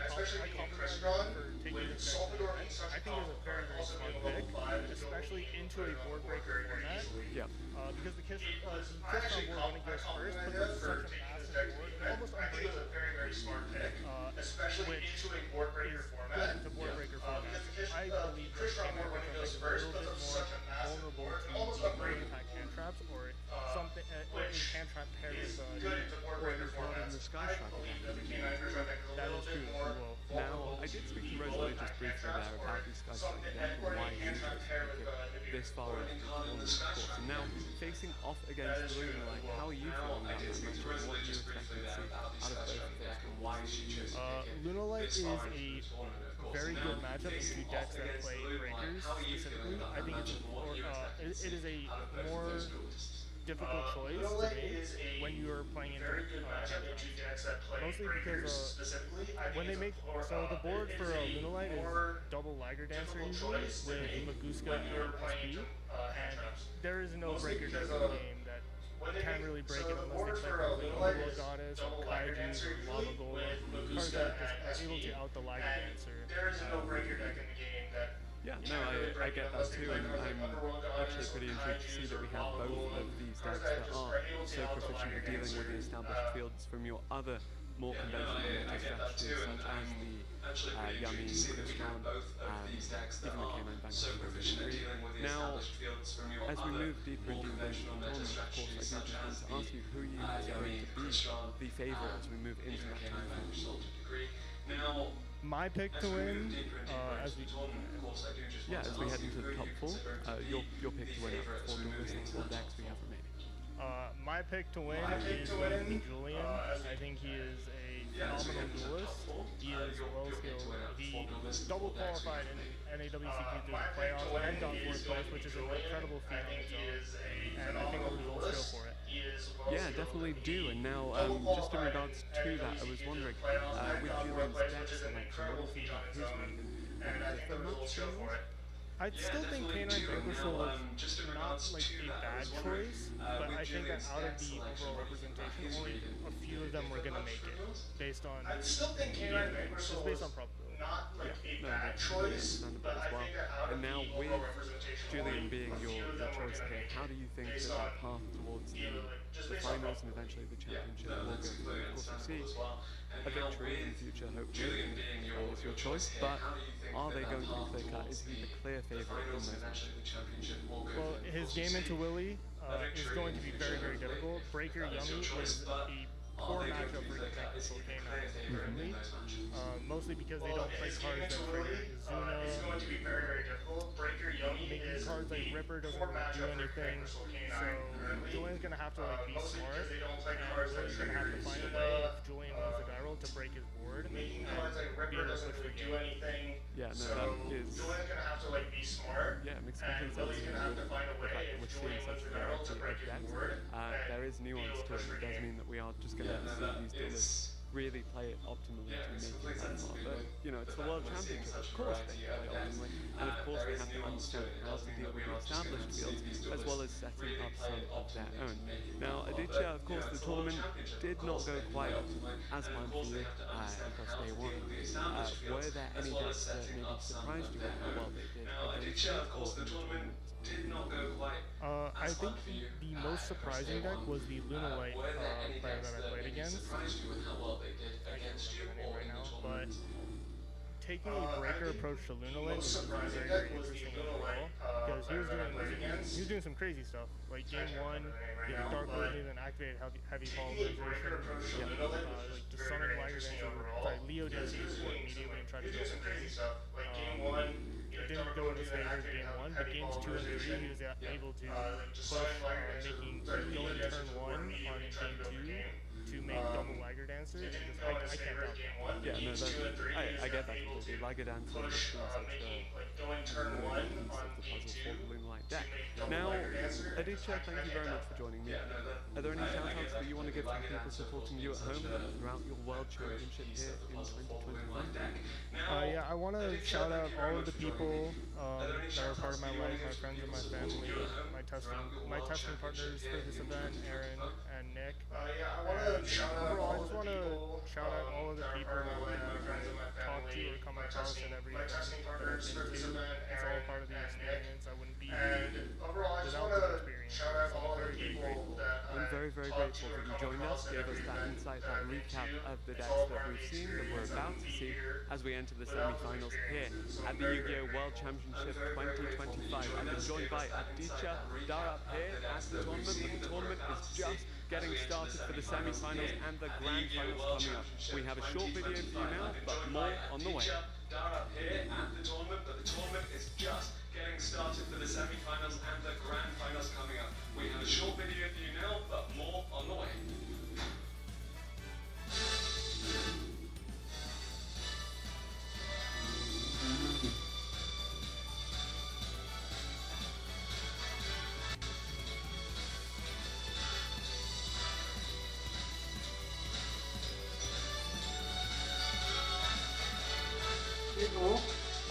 especially being Crystron, with Solfador being such a powerful card, also being able to apply especially into a board breaker format. Yeah. Because the Crystron board, when it goes first, puts up such a massive board, almost unbreakable. A very, very smart pick, especially into a board breaker format. Into board breaker format. I believe that Crystron board when it goes first puts up such a massive vulnerable board, to almost the unbreakable. impact hand traps or or it is not in the Sky Striker deck. That is true. Well, Now, I did speak to Rosalie just briefly there about the Sky Striker deck and why he chose to pick it this far into the tournament, of course. And now, facing off against Luna, like, how are you feeling about that matchup? What are you expecting to see out of both of those, and why are you choosing Lunalight is a very good matchup into decks that play breakers specifically. I think it is a more difficult choice to make when you are playing into mostly because when they make the board for Lunalight is double Liger Dancer usually with Maguska and SP, and there is no breaker deck in the game that can't really break it unless they play World Goddess or Kaiju or Lava Golem, cards that are able to out the Liger Dancer. There is no breaker deck in the game that. Yeah, no, I get that too, and I'm actually pretty intrigued to see that we have both of these decks that are so proficient at dealing with the established fields from your other more conventional strategies, such as the Yummy, Crystron, and even the Canine Bank. Now, as we move deeper into the tournament, of course, I do just want to ask you who you are going to be the favourite as we move into that time. My pick to win, as we as we head into the top four, your pick to win out of the four decks we have remaining. My pick to win is Julian. I think he is a phenomenal duelist. He is well skilled. He double qualified in NAWCQ through the playoffs and got 4th place, which is an incredible feat. And I think the results go for it. Yeah, definitely do. And now, just in regards to that, I was wondering, with Julian's deck selection, what do you think about his reading? I still think Canine Vanquisher was not like a bad choice, but I think that out of the overall representation, only a few of them were going to make it, based on based on probability. Not like a bad choice, but I think that out of and now the with overall representation, Julian being your choice here, how do you think that path towards the finals and eventually the championship will go through? Of course, we see a victory in the future, hopefully, is your choice, but are they going to be clear-cut? Is he the clear favourite in those matches? Well, his game into Willie is going to be very, very difficult. Breaker Yummy is a poor matchup for the technical Canine, mostly because they don't play cards that trigger Izuna. Making cards like Ripper doesn't do anything, so Julian's going to have to be smart, and Willie's going to have to find a way, if Julian wins the die roll, to break his board and be able to push the game. Yeah, no, that is... Julian's going to have to be smart, yeah, it makes complete sense. Willie's going to have to find a way, We're seeing such a variety of decks. There is nuance to it. It does mean that we are just going to see these duelists really play it optimally to make it that far. But, you know, it's the World Championship, of course they play optimally, and of course they have to understand how to deal with the established fields, as well as setting up some of their own. Now, Aditya, of course, the tournament did not go quite as planned for you across day one. Were there any decks that maybe surprised you with how well they did against you, or in the tournament? I think the most surprising deck was the Lunalight player that I played against. I can't remember the name right now, but taking a breaker approach to Lunalight was very, very interesting overall, because he was doing some crazy stuff. Like game 1, he had Dark Lightning and activated heavy polymerization, like just summoning Liger Dancer, Leo Dancer immediately and tried to go some crazy stuff. It didn't go in his favor in game 1, but games 2 and 3 he was able to push making going turn 1 on game 2 to make double Liger Dancer, and just I can't doubt that. Yeah, no, I get that completely. Liger Dancer has been such a piece of the puzzle for the Moonlight deck. Now, Aditya, thank you very much for joining me. Are there any shout-outs that you want to give to the people supporting you at home throughout your World Championship here in 2021? Yeah, I want to shout out all of the people that are part of my life, my friends and my family, my testing partners for this event, Aaron and Nick. Overall, I just want to shout out all of the people that I've talked to or come across in every event that I've been to. It's all part of the experience. I wouldn't be here without the experience. I'm very, very grateful. I'm very, very grateful that you joined us, gave us that insight, that recap of the decks that we've seen, that we're about to see as we enter the semi-finals here at the Yu-Gi-Oh! World Championship 2025. I've been joined by Aditya Darab here at the tournament, but the tournament is just getting started for the semi-finals and the grand finals coming up. We have a short video for you now, but more on the way. Dara here at the tournament, but the tournament is just getting started for the semi-finals and the grand finals coming up. We have a short video for you now, but more on the way.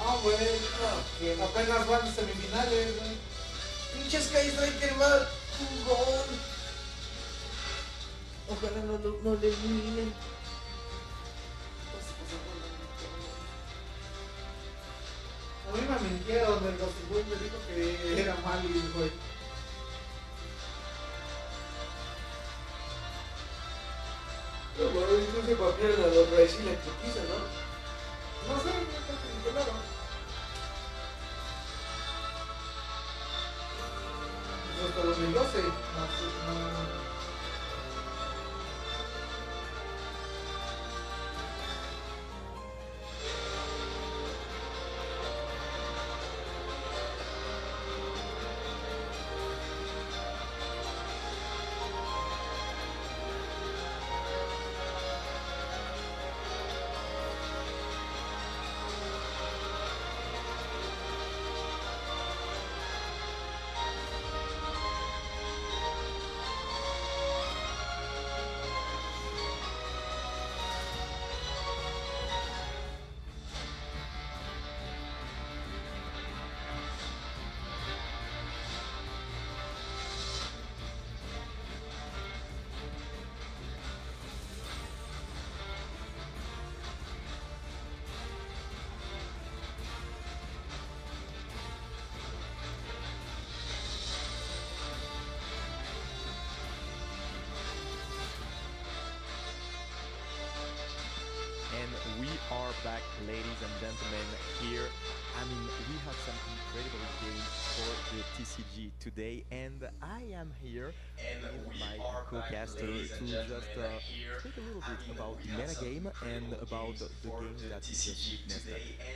No, güey, no. Apenas van semifinales, güey. Pinche Sky Striker va jugón. Ojalá no le eliminen. A mí me mintieron, el Gossip me dijo que era mal y güey. No, bueno, incluso papel a los Reyes y la putiza, ¿no? No sé, no está claro. Pues hasta 2012. No. We are back, ladies and gentlemen, here. I mean, we have some incredible games for the TCG today, and I am here with my co-caster to just speak a little bit about the meta game and about the game that we just witnessed.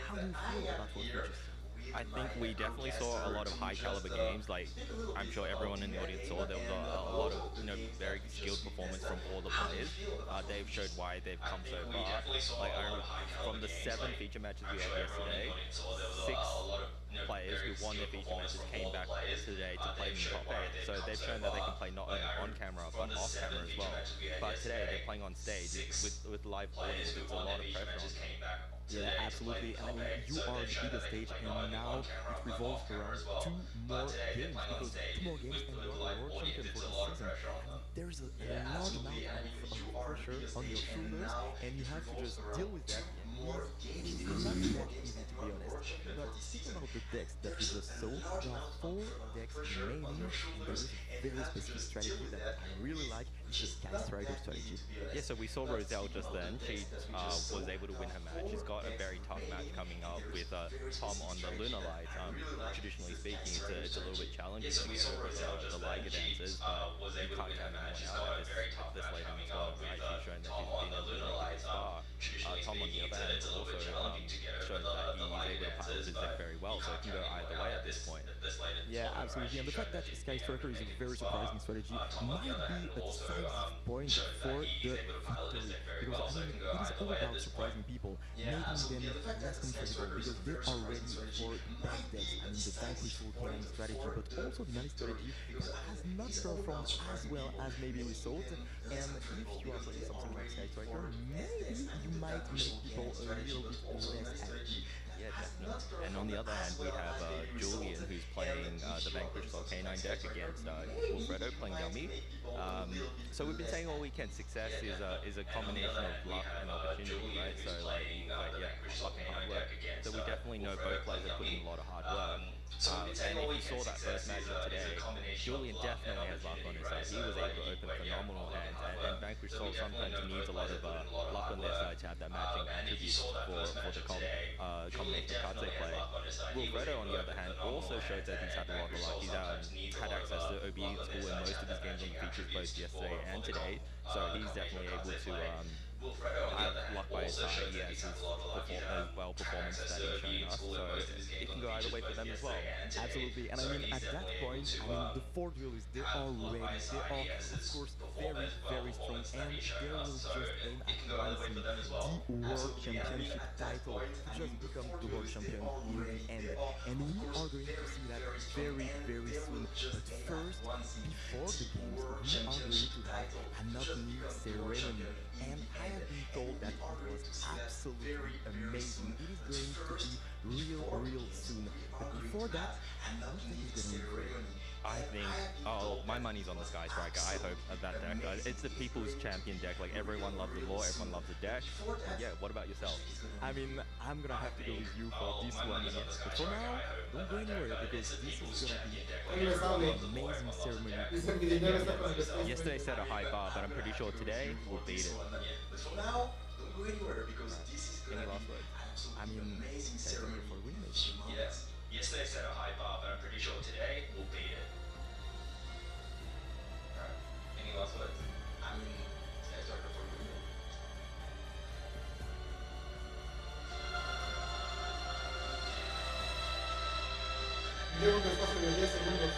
How do you feel about what we just saw? I think we definitely saw a lot of high caliber games. Like I'm sure everyone in the audience saw, there was a lot of very skilled performance from all the players. They've showed why they've come so far. Like from the 7 feature matches we had yesterday, 6 players who won their feature matches came back today to play in the top 8. So they've shown that they can play not only on camera but off camera as well. But today they're playing on stage with live audience. There's a lot of pressure on them. Yeah, absolutely. And I mean, you are the biggest stage, and now it revolves around 2 more games, because 2 more games and you are the world champion for the season. And there's a large amount of pressure on your shoulders, and you have to just deal with that. It is not that easy, to be honest. But speaking about the decks that we just saw, there are 4 decks remaining, and there is a very specific strategy that I really like. It's the Sky Striker strategy. Yeah, so we saw Roselle just then. She was able to win her match. She's got a very tough match coming up with Tom on the Lunar Light. Traditionally speaking, it's a little bit challenging to get over the Liger dancers, but you can't count anyone out at this late in the tournament, right? She's shown that she's been able to make it this far. Tom, on the other hand, also shows that he's able to pilot his deck very well, so it can go either way at this point. Yeah, absolutely. And the fact that Sky Striker is a very surprising strategy might be a decisive point for the victory. Because, I mean, it is all about surprising people, making them less comfortable, because they are ready for bad decks. I mean, the Vanquish Cannon strategy, but also the Mali strategy that has not performed as well as maybe we thought. And if you are playing something like Sky Striker, maybe you might make people a little bit less happy. Yeah, definitely. And on the other hand, we have Julian, who's playing the Vanquish K9 deck against Wilfredo playing Yummy. So we've been saying all weekend, success is a combination of luck and opportunity, right? So yeah, luck and hard work. So we definitely know both players are putting a lot of hard work. And if you saw that first matchup today, Julian definitely has luck on his side. He was able to open phenomenal hands, and Vanquish which sometimes needs a lot of luck on their side to have that matching attributes for the combination of cards they play. Wilfredo, on the other hand, also showed that he's had a lot of luck. He's had access to OB school in most of his games on the features both yesterday and today, so he's definitely able to have luck by his side. He has his performance that he's showing us, so it can go either way for them as well. Absolutely, and I mean at that point, I mean the four duelists, they are ready, they are of course very, very strong, and they will just aim at advancing the World Championship title to just become the World Champion in the end. And we are going to see that very, very soon. But first, before the games, we are going to have an opening ceremony. And I have been told that it was absolutely amazing. It is going to be real soon. But before that, what do you think is going to be? I think, my money's on the Sky Striker. I hope that deck. It's the people's champion deck. Like, everyone loves the lore, everyone loves the deck. Yeah, what about yourself? I mean, I'm gonna have to go with you for this one. But for now, don't go anywhere because this is gonna be an amazing ceremony. Yesterday set a high bar, but I'm pretty sure today we'll beat it. For now, don't go anywhere because this is Any last words? I mean, amazing ceremony for winmates. Yes. Yesterday set a high bar, but I'm pretty sure today we'll beat it. Any last words? I mean, Sky Striker for winmates. Llevo un espacio de 10 segundos.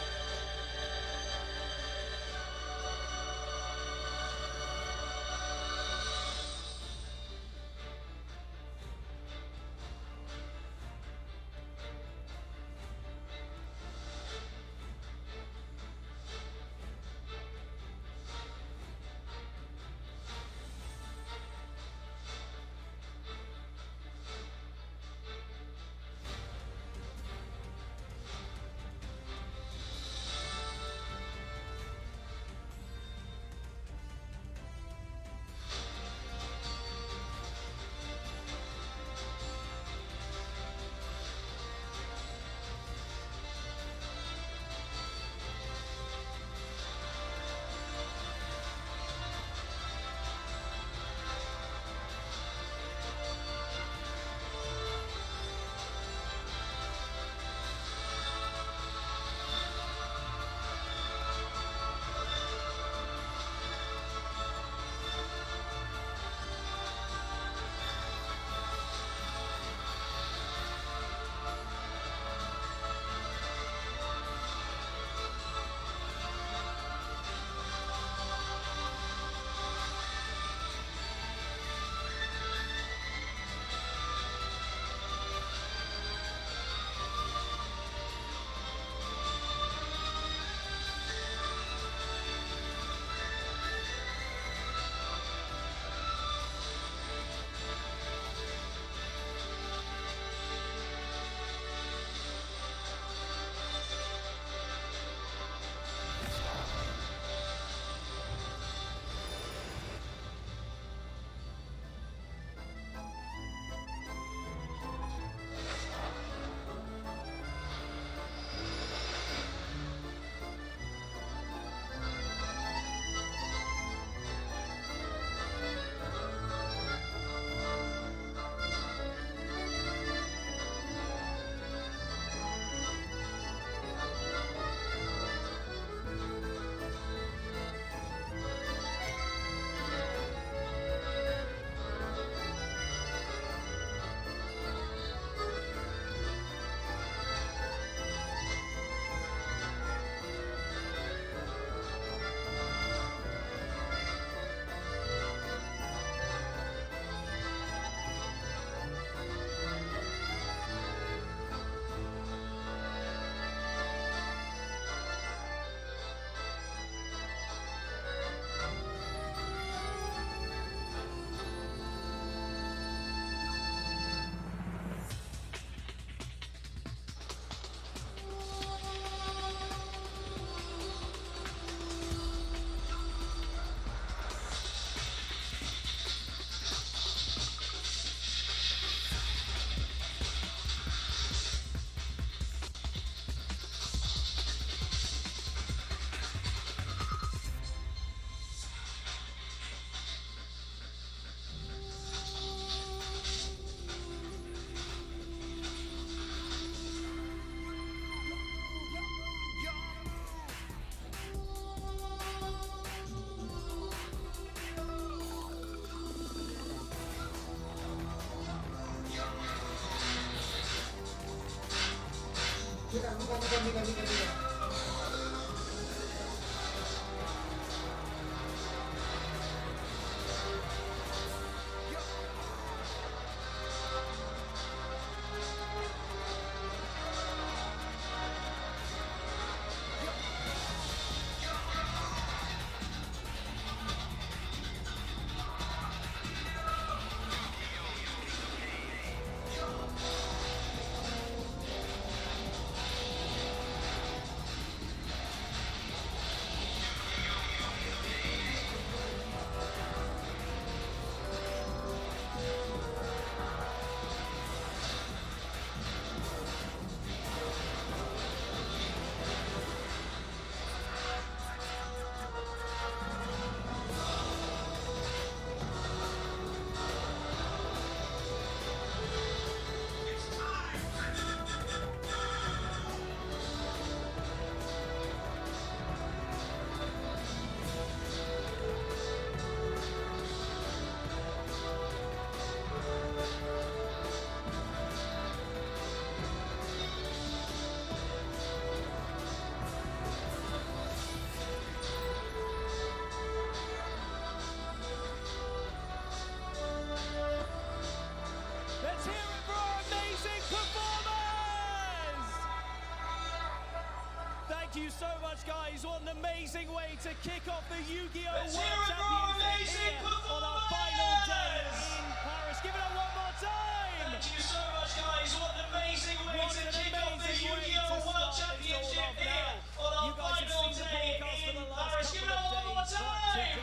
Thank you so much, guys. What an amazing way to kick off the Yu-Gi-Oh! World Championship here on our final day in Paris. Give it up one more time. Thank you so much, guys. What an amazing way to kick off the Yu-Gi-Oh! World Championship here on our final day in Paris. Give it up one more time.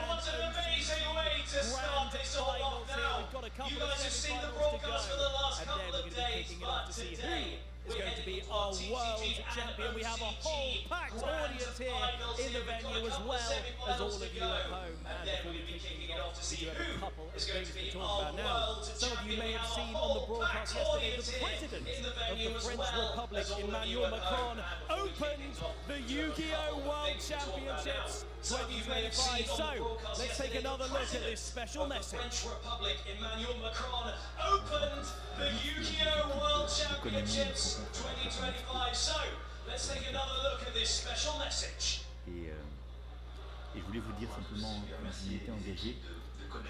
What an amazing way to start this all off now. You guys have seen the broadcast for the last couple of days, but today is going to be our world champion. We have a whole packed audience here in the venue, as well as all of you at home. And before we kick it off, we do have a couple of things to talk about now. Some of you may have seen on the broadcast yesterday that the president of the French Republic, Emmanuel Macron, opened the Yu-Gi-Oh! World Championships 2025. So let's take another look at this special message. French Republic, Emmanuel Macron opened the Yu-Gi-Oh! World Championships 2025. So let's take another look at this special message. Et je voulais vous dire simplement qu'on était engagé dans un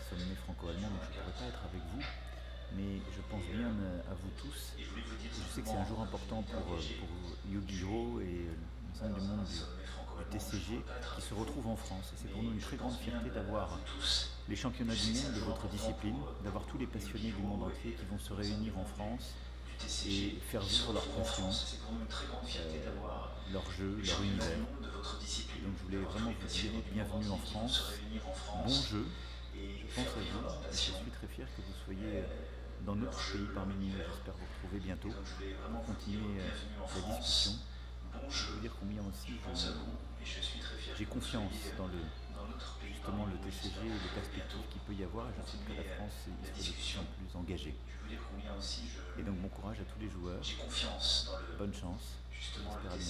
sommet franco-allemand, donc je ne pourrais pas être avec vous, mais je pense bien à vous tous. Je sais que c'est un jour important pour Yu-Gi-Oh! Et l'ensemble du monde du TCG qui se retrouve en France. Et c'est pour nous une très grande fierté d'avoir les championnats du monde de votre discipline, d'avoir tous les passionnés du monde entier qui vont se réunir en France et faire vivre leur passion, leur jeu, leur univers. Donc je voulais vraiment vous dire bienvenue en France, bon jeu, je pense à vous, et je suis très fier que vous soyez dans notre pays parmi nous. J'espère vous retrouver bientôt pour continuer la discussion. Je veux dire combien aussi j'ai confiance dans justement le TCG et les perspectives qu'il peut y avoir, et je sais que la France est de plus en plus engagée. Et donc bon courage à tous les joueurs, bonne chance, j'espère à bientôt.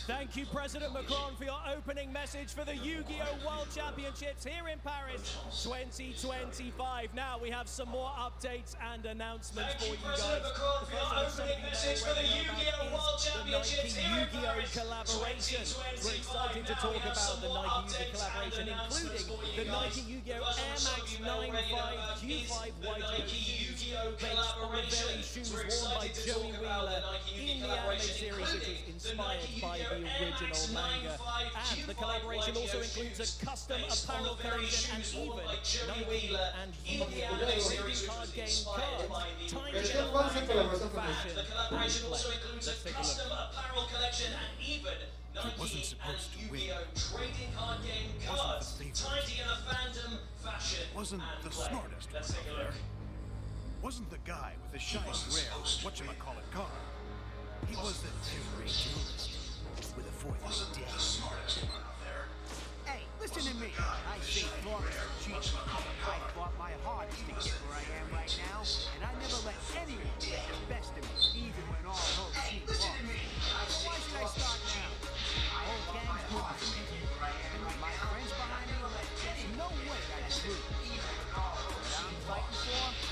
Thank you, President Macron, for your opening message for the Yu-Gi-Oh! World Championships here in Paris 2025. Now we have some more updates and announcements for you guys. President Macron, for your opening message for the Yu-Gi-Oh! World Championships here in Paris collaboration. We're excited to talk about the Nike Yu-Gi collaboration, including the Nike Yu-Gi-Oh! Air Max 95 Q5 White shoes based on the very shoes worn by Joey Wheeler in the anime series, which is inspired by the original manga. And the collaboration also includes a custom apparel collection and even Nike and Yu-Gi-Oh! card game cards tied together in fashion and play. Let's take a look. He wasn't supposed to win. Trading card game cards tied together fandom fashion. Wasn't the smartest one out there. Wasn't the guy with the shiny rare whatchamacallit card. He was the temporary duelist with a fourth deck. Hey, listen to me. I say Florence cheap. I fought my hardest to get where I am right now, and I never let anyone get the best of me, even when all hope seemed lost. So why should I start now? Whole gang's moving for me, and with my friends behind me, there's no way I can lose. What I'm fighting for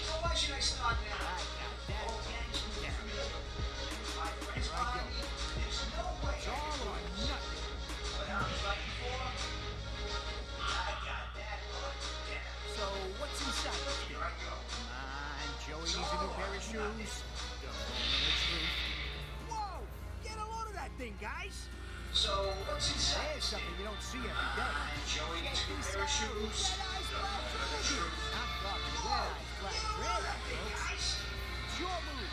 There's something you don't see every day. Check this out. I've got the Red Eyes Black Dragon, folks. It's your move.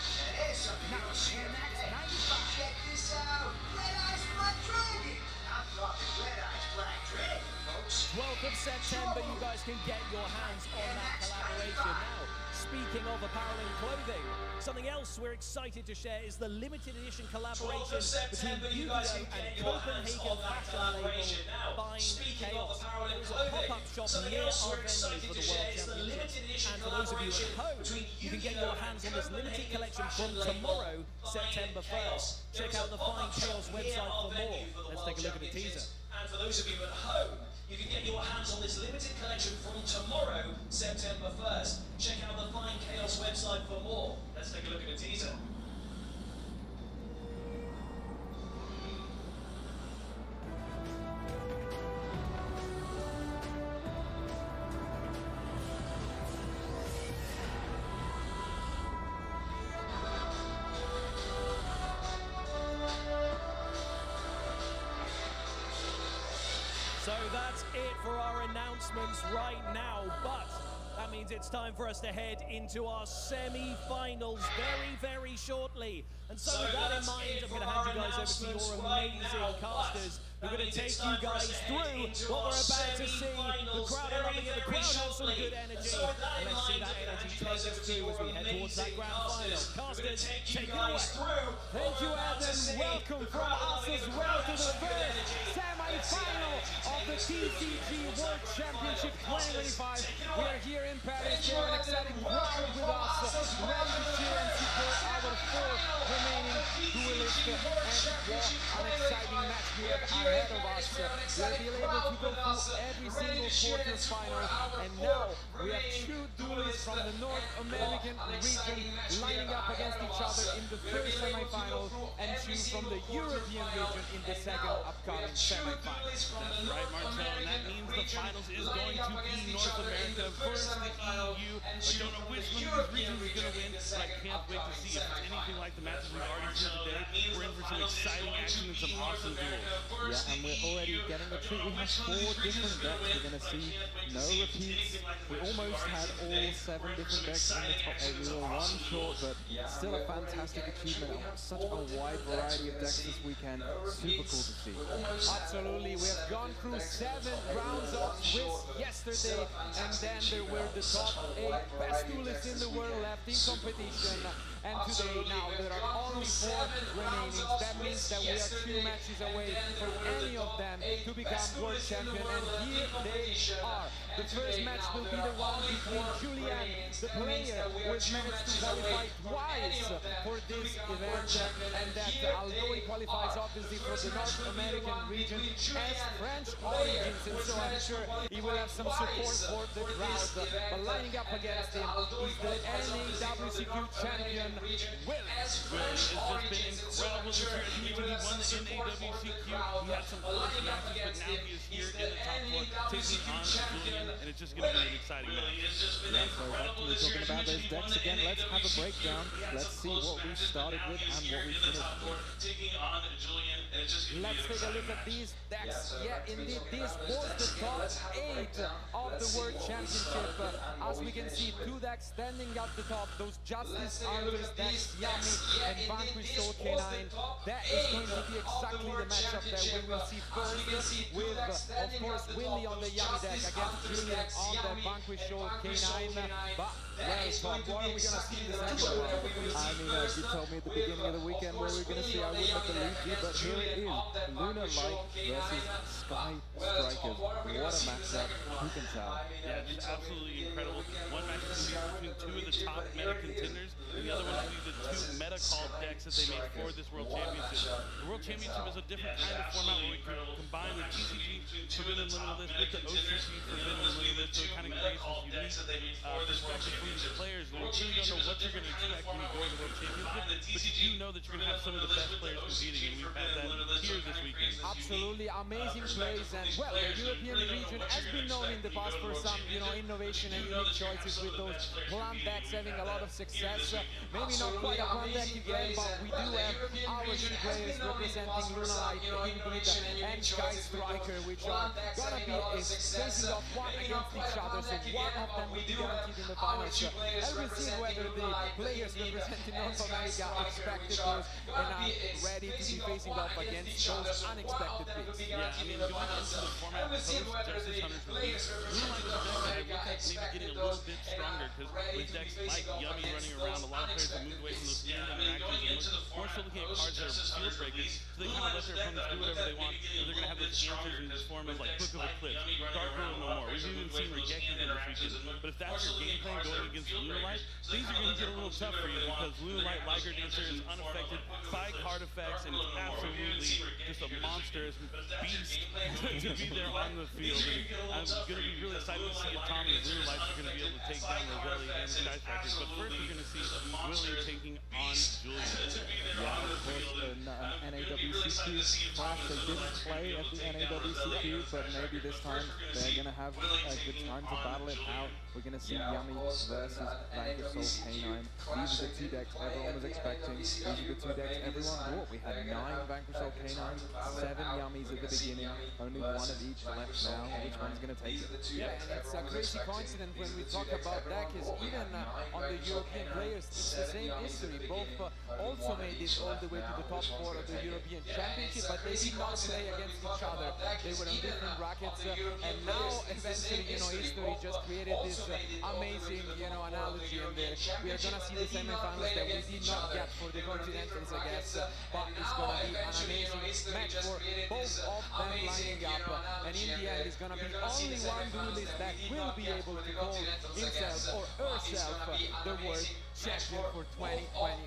Not the Max 95. Check this out. Red Eyes Black Dragon. I've got the Red Eyes Black Dragon, folks. 12th of September, you guys can get your hands on that collaboration. Now, speaking of apparel and clothing, something else we're excited to share is the limited edition collaboration between Yu-Gi-Oh! And Copenhagen fashion label Bind Chaos. There is a pop-up shop near our venue for the World Championship. And for those of you at home, you can get your hands on this limited collection from tomorrow, September 1st. Check out the Bind Chaos website for more. Let's take a look at the teaser. And for those of you at home, you can get your hands on this limited collection from tomorrow, September 1st. Check out the Fine Chaos website for more. Let's take a look at the teaser. So that's it for our announcements right now, but that means it's time for us to head into our semi-finals very, very shortly. And so with that in mind, I'm going to hand you guys over to your amazing casters. We're going to take you guys through what we're about to see. The crowd are loving it, the crowd has some good energy. And let's see that energy take us through as we head towards that grand final. Casters, take it away. Thank you, Adam. Welcome from us as well to the first semi-final of the TCG World Championship 2025. We are here in Paris. We have an exciting crowd with us, ready to cheer and support our four remaining duelists. And what an exciting match we have ahead of us. We'll be able to go through every single quarters final. And now we have two duelists from the North American region lining up against each other in the first semi-final, and two from the European region in the second upcoming semi-final. That's right, Marcel, and that means the finals is going to be North America versus the EU. I don't know which one of these regions is going to win, but I can't wait to see if it's anything like the matches we've already seen today. We're in for some exciting action and some awesome duels. Yeah, and we're already getting the treat. We have 4 different decks. We're going to see no repeats. We almost had all 7 different decks in the top 8. We were 1 short, but still a fantastic achievement. Such a wide variety of decks this weekend. Super cool to see. Absolutely. We have gone through 7 rounds of quiz yesterday, and then there were the top 8 best duelists in the world left in competition. And today, now, there are only 4 remaining. That means that we are 2 matches away from any of them to become world champion. And here they are. The first match will be the one between Julian, the player who has managed to qualify twice for this event, and that although he qualifies obviously for the North American region, has French origins, and so I'm sure he will have some support for the crowd. But lining up against him is the NAWCQ champion, Will. Will has just been incredible this year. He won the NAWCQ. He had some close matches, but now he is here in the top 4, taking on Julian, and it's just going to be an exciting match. Yeah, so back to talking about those decks again. Let's have a breakdown. Let's see what we started with and what we finished with. Let's take a look at these decks. Yeah, indeed, this was the top 8 of the World Championship. As we can see, 2 decks standing at the top. Those Justice Arthur's decks, Yummy and Vanquish Soul K9. That is going to be exactly the matchup that we will see first, with, of course, Willie on the Yummy deck against Julian on the Vanquish Soul K9. But, well, Tom, what are we going to see in the second one? I mean, if you told me at the beginning of the weekend where we're going to see, I wouldn't have believed you, but here it is. Lunar Light versus Sky Strikers. What a matchup. Who can tell? Yeah, just absolutely incredible. One match is between 2 of the top meta contenders, and the other one will be the 2 meta called decks that they made for this World Championship. The World Championship is a different kind of format where we can combine the TCG Forbidden Limited List with the OCG Forbidden Limited List, so it kind of creates this unique perspective from the players. You really don't know what you're going to expect when you go to the World Championship, but you do know that you're going to have some of the best players competing, and we've had that here this weekend. absolutely amazing plays, and well, the European region has been known in the past for some, innovation and unique choices with those plant decks having a lot of success. Maybe not quite a plant deck again, but we do have our two players representing Lunalite, Indeed, and Sky Striker, which are gonna be facing off one against each other, so one of them will be guaranteed in the finals. And we'll see whether the players representing North America expected those and are ready to be facing off against those unexpected picks. Yeah, I mean, going into the format post Justice Hunter's release, Lunalite was a deck that I looked at maybe getting a little bit stronger, because with decks like Yummy running around, a lot of players have moved away from those standard interactions and more so looking at cards that are field breakers, so they kind of let their opponents do whatever they want, and they're going to have those answers in this form of like Book of Eclipse, Dark World No More. We've even seen Rejected in this weekend, but if that's your game plan going against Lunalite, things are going to get a little tough for you, because Lunalite Liger Dancer is unaffected by card effects, and it's absolutely just a monstrous beast to be there on the field. And I'm going to be really excited to see if Tommy and Lunalite are going to be able to take down Roselli and the Sky Strikers, but first we're going to see Willie taking on Julian. Yeah, of course, an NAWCQ clash. They didn't play at the NAWCQ, but maybe this time they're going to have a good time to battle it out. We're going to see Yummy versus Vanquish Soul Canine. These are the two decks everyone was expecting. These are the two decks everyone thought. We had 9 Vanquish Soul Canines, 7 Yummies at the beginning, only one of each left now. Which one's going to take it? Yeah, and it's a crazy coincidence when we talk about deck is even on the European players, it's the same history. Both also made it all the way to the top 4 of the European Championship, but they did not play against each other. They were on different brackets, and now eventually, history just created this amazing, analogy, and we are gonna see the semifinals that we did not get for the Continentals, I guess, but it's gonna be an amazing match for both of them lining up, and in the end, it's gonna be only one duelist that will be able to call himself or herself the world champion for 2025,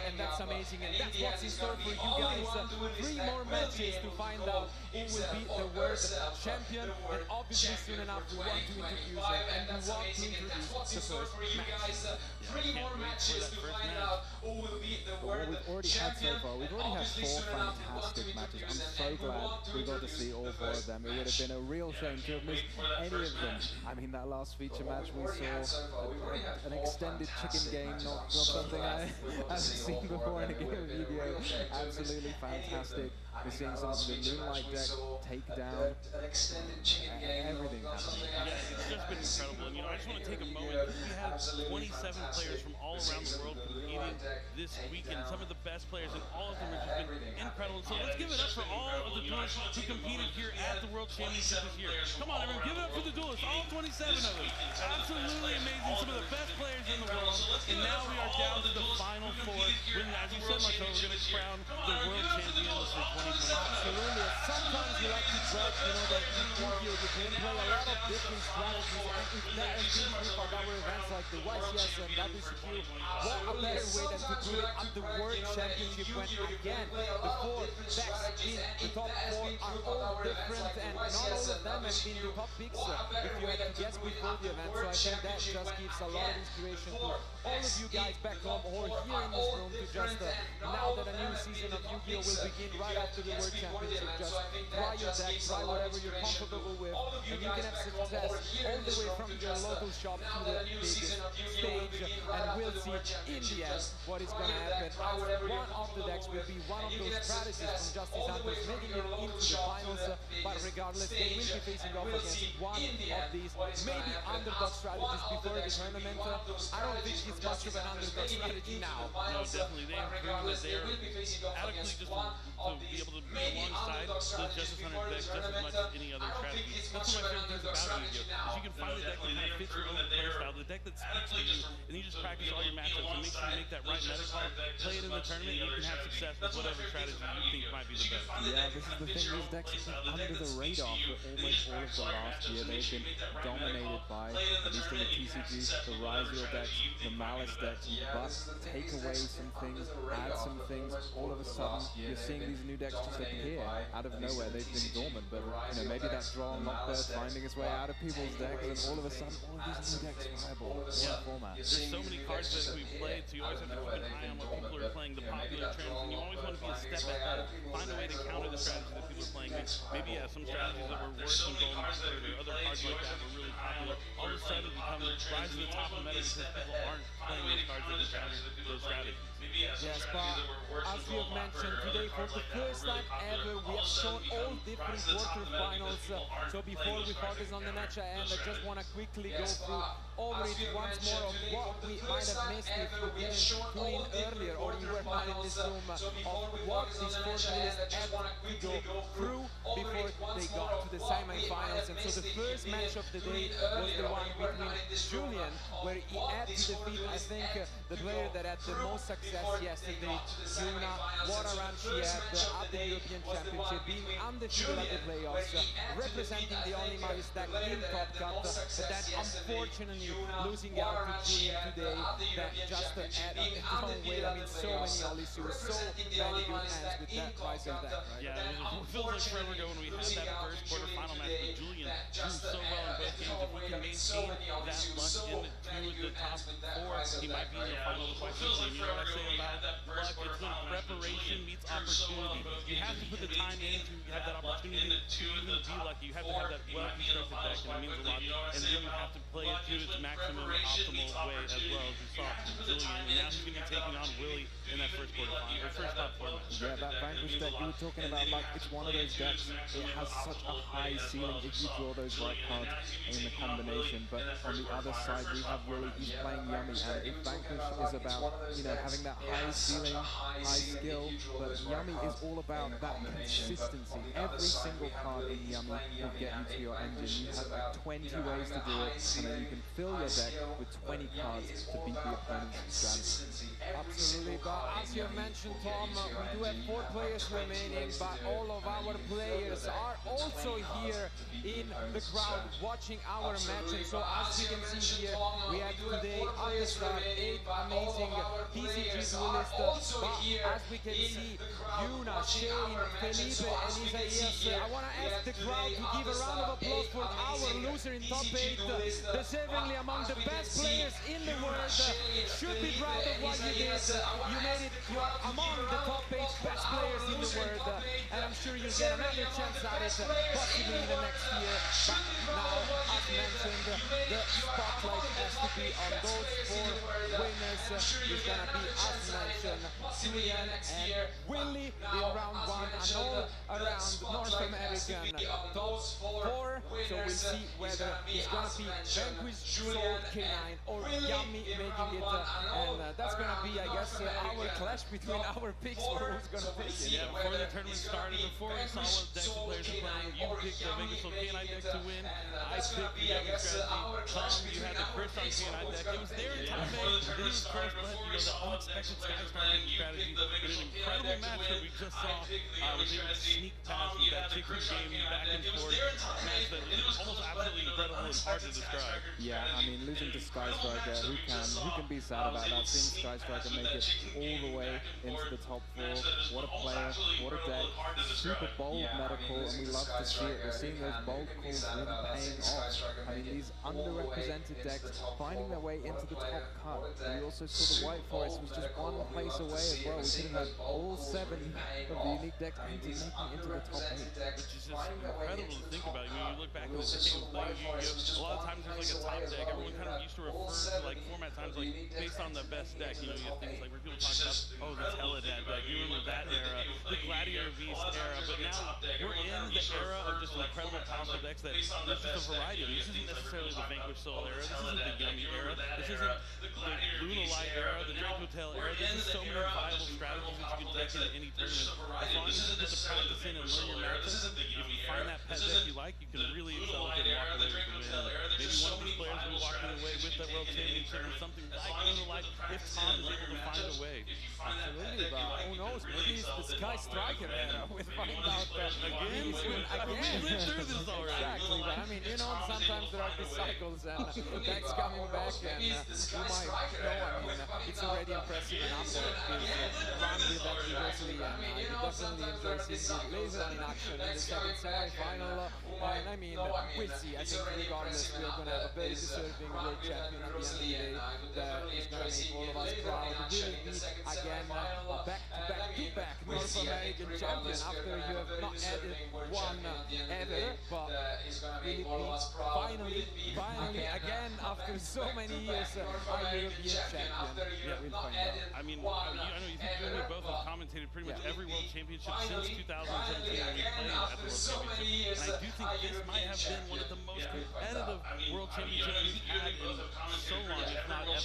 and that's amazing, and that's what's in store for you guys. 3 more matches to find out who will be the world champion, and obviously soon enough we want to introduce it, and we want to introduce the first match. 3 more matches to find out who will be the world we've already had so far. We've already had 4 fantastic matches. I'm so glad we got to see all 4 of them. It would have been a real shame to have missed any of them. I mean, that last feature match we saw an extended chicken game, not something I haven't seen before in a game of Yu-Gi-Oh! Absolutely fantastic. We're seeing some of the Moonlight deck take down everything happening. Yeah, it's just been incredible. And I just want to take a moment. We have 27 players from all around the world competing this weekend. Some of the best players, and all of them have just been incredible. So let's give it up for all of the duelists who competed here at the World Championship this year. Come on, everyone, give it up for the duelists, all 27 of them. Absolutely amazing. Some of the best players in the world. And now we are down to the final 4. When, as you said, Marcelo, we're going to crown the World Champions for 2025. Absolutely. Sometimes you like to drop, that you can play a lot of different strategies, and if that has been true for our events like the YCS and WCQ, what a better way than to do it at the World Championship when, again, the 4 decks in the top 4 are all different, and not all of them have been the top picks if you had to guess before the event, so I think that just gives a lot of inspiration to all of you guys back home or here in this room to just, now that a new season of Yu-Gi-Oh! Will begin right after the World Championship, just try your deck, try whatever you're comfortable with, and you can have success all the way from your local shop to the biggest stage, and we'll see in the end what is going to happen. One of the decks will be one of those strategies from Justice Hunters making it into the finals, but regardless, they will be facing off against one of these maybe underdog strategies before the tournament. I don't think it's much of an underdog strategy now. No, definitely. They have proven that they are adequately just to be able to be alongside the Justice Hunter deck just as much as any other strategy. That's one of my favorite things about Yu-Gi-Oh! Is you can find a deck that kind of fits your own player style, the deck that speaks to you, and you just practice all your matchups and make sure you make that right meta call, play it in the tournament, and you can have success with whatever strategy you think might be the best. Yeah, this is the thing, these decks have been under the radar for almost all of the last year. They've been dominated by, at least in the TCG, the Ryziel decks, the Malice decks, but take away some things, add some things, all of a sudden you're seeing these new decks just appear out of nowhere. They've been dormant, but maybe that draw on Lockbird finding its way out of people's decks, and all of a sudden all of these new decks are viable in one format. There's so many cards that we've played, so you always have to keep an eye on what people are playing, the popular trends, and you always want to be a step ahead, find a way to counter the strategy that people are playing, make maybe some strategies that were worse than Golden Expert or other cards like that were really popular, all of a sudden become rise to the top of the meta because people aren't playing those cards that counter those strategies. Yes, but as we have mentioned today, for the first time ever, we have shown all different quarterfinals. So before we focus on the match at end, I just want to quickly go through over it once more of what we might have missed if you didn't tune in earlier or you were not in this room, of what these four players had to go through before they got to the semi-finals. And so the first match of the day was the one between Julian, where he had to defeat, I think, the player that had the most success yesterday, Yuna. What a run she had at the European Championship, being undefeated at the playoffs, representing the only Mavis deck in Top Cut, but then unfortunately losing out to Julian today, that just had its own way. I mean, so many ollies, so many good hands with that Riser deck, right? Yeah, it feels like forever ago when we had that first quarterfinal match with Julian. Drew so well in both games. If we can maintain that luck into the top four, he might be in the finals quite quickly. You know what I say about luck? It's when preparation meets opportunity. You have to put the time in to have that opportunity to even be lucky. You have to have that well-constructed deck, and it means a lot. And then you have to play it to its maximum optimal way as well, as we saw Julian. And now he's going to be taking on Willie in that first quarterfinal, or first top four match. Yeah, that Vanquish deck you were talking about, like, it's one of those decks, it has such a high ceiling if you draw those right cards in the combination, but on the other side we have Willie, he's playing Yummy, and if Vanquish is about, you know, having that high ceiling, high skill, but Yummy is all about that consistency. Every single card in Yummy will get you to your engine. You have like 20 ways to do it, and then you can fill your deck with 20 cards to beat the opponent's strategy. Absolutely, but as you mentioned, Tom, we do have 4 players remaining, but all of our players are also here in the crowd watching our match. And so as you can see here, we have today on the start 8 amazing TCG duelists, but as we can see, Yuna, Shane, Felipe, and Isaias, I want to ask the crowd to give a round of applause for our loser in top 8, deservingly among the best players in the world. Should be proud of what you did. You made it, you are among the top 8 best players in the world, and I'm sure you'll get another chance at it, possibly in the next year. But now, as mentioned, the spotlight has to be on those 4 winners. It's gonna be, as mentioned, Julian and Willie in round 1, and all around North American top 4. So we'll see whether it's gonna be Vanquish, Soul, K9, or Yummy making it, and that's gonna be, I guess, our clash between our picks for who's gonna take it. Yeah, before the tournament started, before we saw what decks the players are playing, you picked the Vegas Soul K9 deck to win. I picked the Yummy strategy. Tom, you had the Chris on K9 deck. It was there in top 8. It was first, but you know, the unexpected Sky Striking strategy. In an incredible match that we just saw, was able to sneak past with that chicken game back and forth match that was almost absolutely incredible and hard to describe. Yeah, I mean, losing to Sky Striker, who can be sad about that? Seeing Sky Striker make it all the way into the top 4. What a player, what a deck. Super bold medical, and we love to see it. We're seeing those bold calls really paying off. I mean, these underrepresented decks finding their way into the top cut. We also saw the White Forest was just 1 place away as well. We could have had all 7 of the unique decks making into the top 8. Which is just incredible to think about. I mean, you look back in the day, a lot of times there's like a top deck. Everyone kind of used to refer to like format times like based on the best deck. You know, you have things like where people talk about, oh, the Teledad deck. You remember that era, the Gladiator Beast era. But now we're in the era of just incredible powerful decks that there's just a variety of. This isn't necessarily the Vanquish Soul era. This isn't the Yummy era. This isn't the Luna Light era, the Draco Tail era. This is so many viable strategies that you can take into any tournament. As long as you put the practice in and learn your matchups, if you find that pet deck you like, you can really excel at it and walk away with the win. Maybe one of these players will be walking away with that World Championship or something like Luna Light if Tom is able to find a way. Absolutely, but who knows? Maybe it's the Sky Striker era. We'll find out again. We've been through this already. Exactly, but I mean, you know, sometimes there are these cycles and decks coming back, and you might know, I mean, it's already impressive enough that he's run with that reversely, and I definitely enjoy seeing Laser in action in the second semi-final. And I mean, we'll see. I think regardless, we're going to have a very deserving world champion at the end of the day that is going to make all of us proud. Will be again back-to-back North American champion after you have not added one will it be finally again after so many years our European champion? Yeah, we'll find out. I mean, I know you and me both have commentated pretty much every World Championship since 2017 when we played at the World Championship. And I do think this might have been one of the most competitive World Championships we've had in so long, if not ever.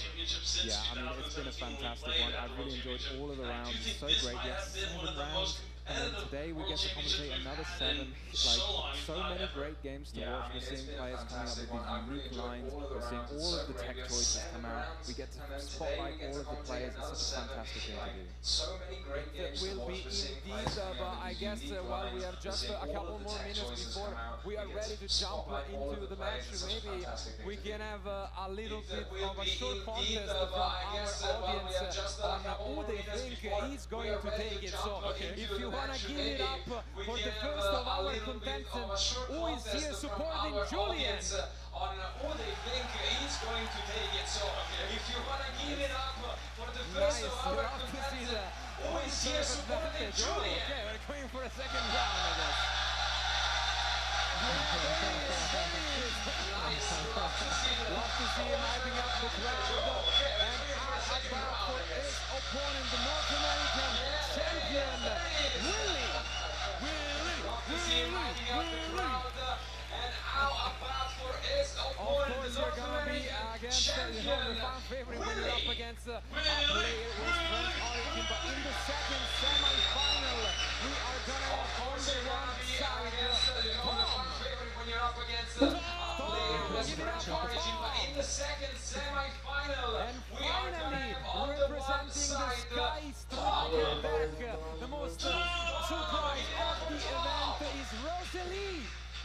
Yeah, I mean, it's been a fantastic one. I've really enjoyed all of the rounds. So great. We had 7 rounds. And then today we get to commentate another 7. Like, so many great games to watch. We're seeing players coming up with these unique lines. We're seeing all of the tech choices come out. We get to spotlight all of the players. It's such a fantastic thing to do. It will be indeed, but I guess while we have just a couple more minutes before we are ready to jump into the match, maybe we can have a little bit of a short contest from our audience on who they think is going to take it. So if you want to give it up for the first of our contestants who is here supporting Julian. On who they think is going to take it. So if you want to give it up for the first of our contestants who is here supporting Julian. Okay, we're going for a second round, I guess. Love to see him hyping up the crowd. And about for his opponent, the North American champion, Willie. And how about for his opponent, of course, you're gonna be against the fan favorite when you're up against a player with French origin. But in the second semi-final, we are gonna have on the one side Tom. When you're up against a player with French origin, but in the second semi-final, and finally representing the Sky Striker deck, the most surprise of the event is Rosalie.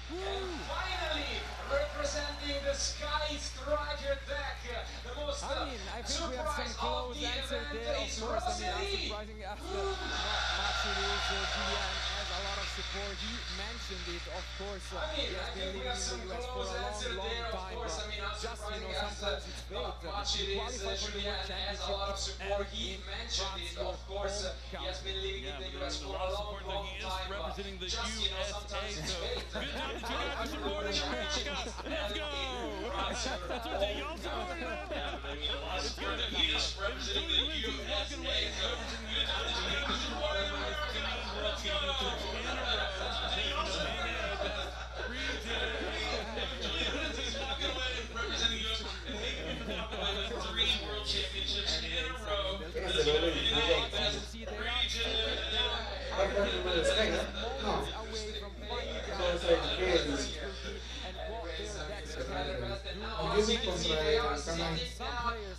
And finally, representing the Sky Striker deck, the most I think we have some close answer there, of course. I mean, I'm surprising after not much it is. Julian has a lot of support. He mentioned it, of course. He has been living in the US for a long time. But just, sometimes it's fate. You qualify for the World Championship. He mentioned it, of course. He has been living in the US for a long time. He is representing the USA, so good job that you guys are supporting America. Let's go! That's what they all supported. It's good. He is representing the USA. World Championships in a row.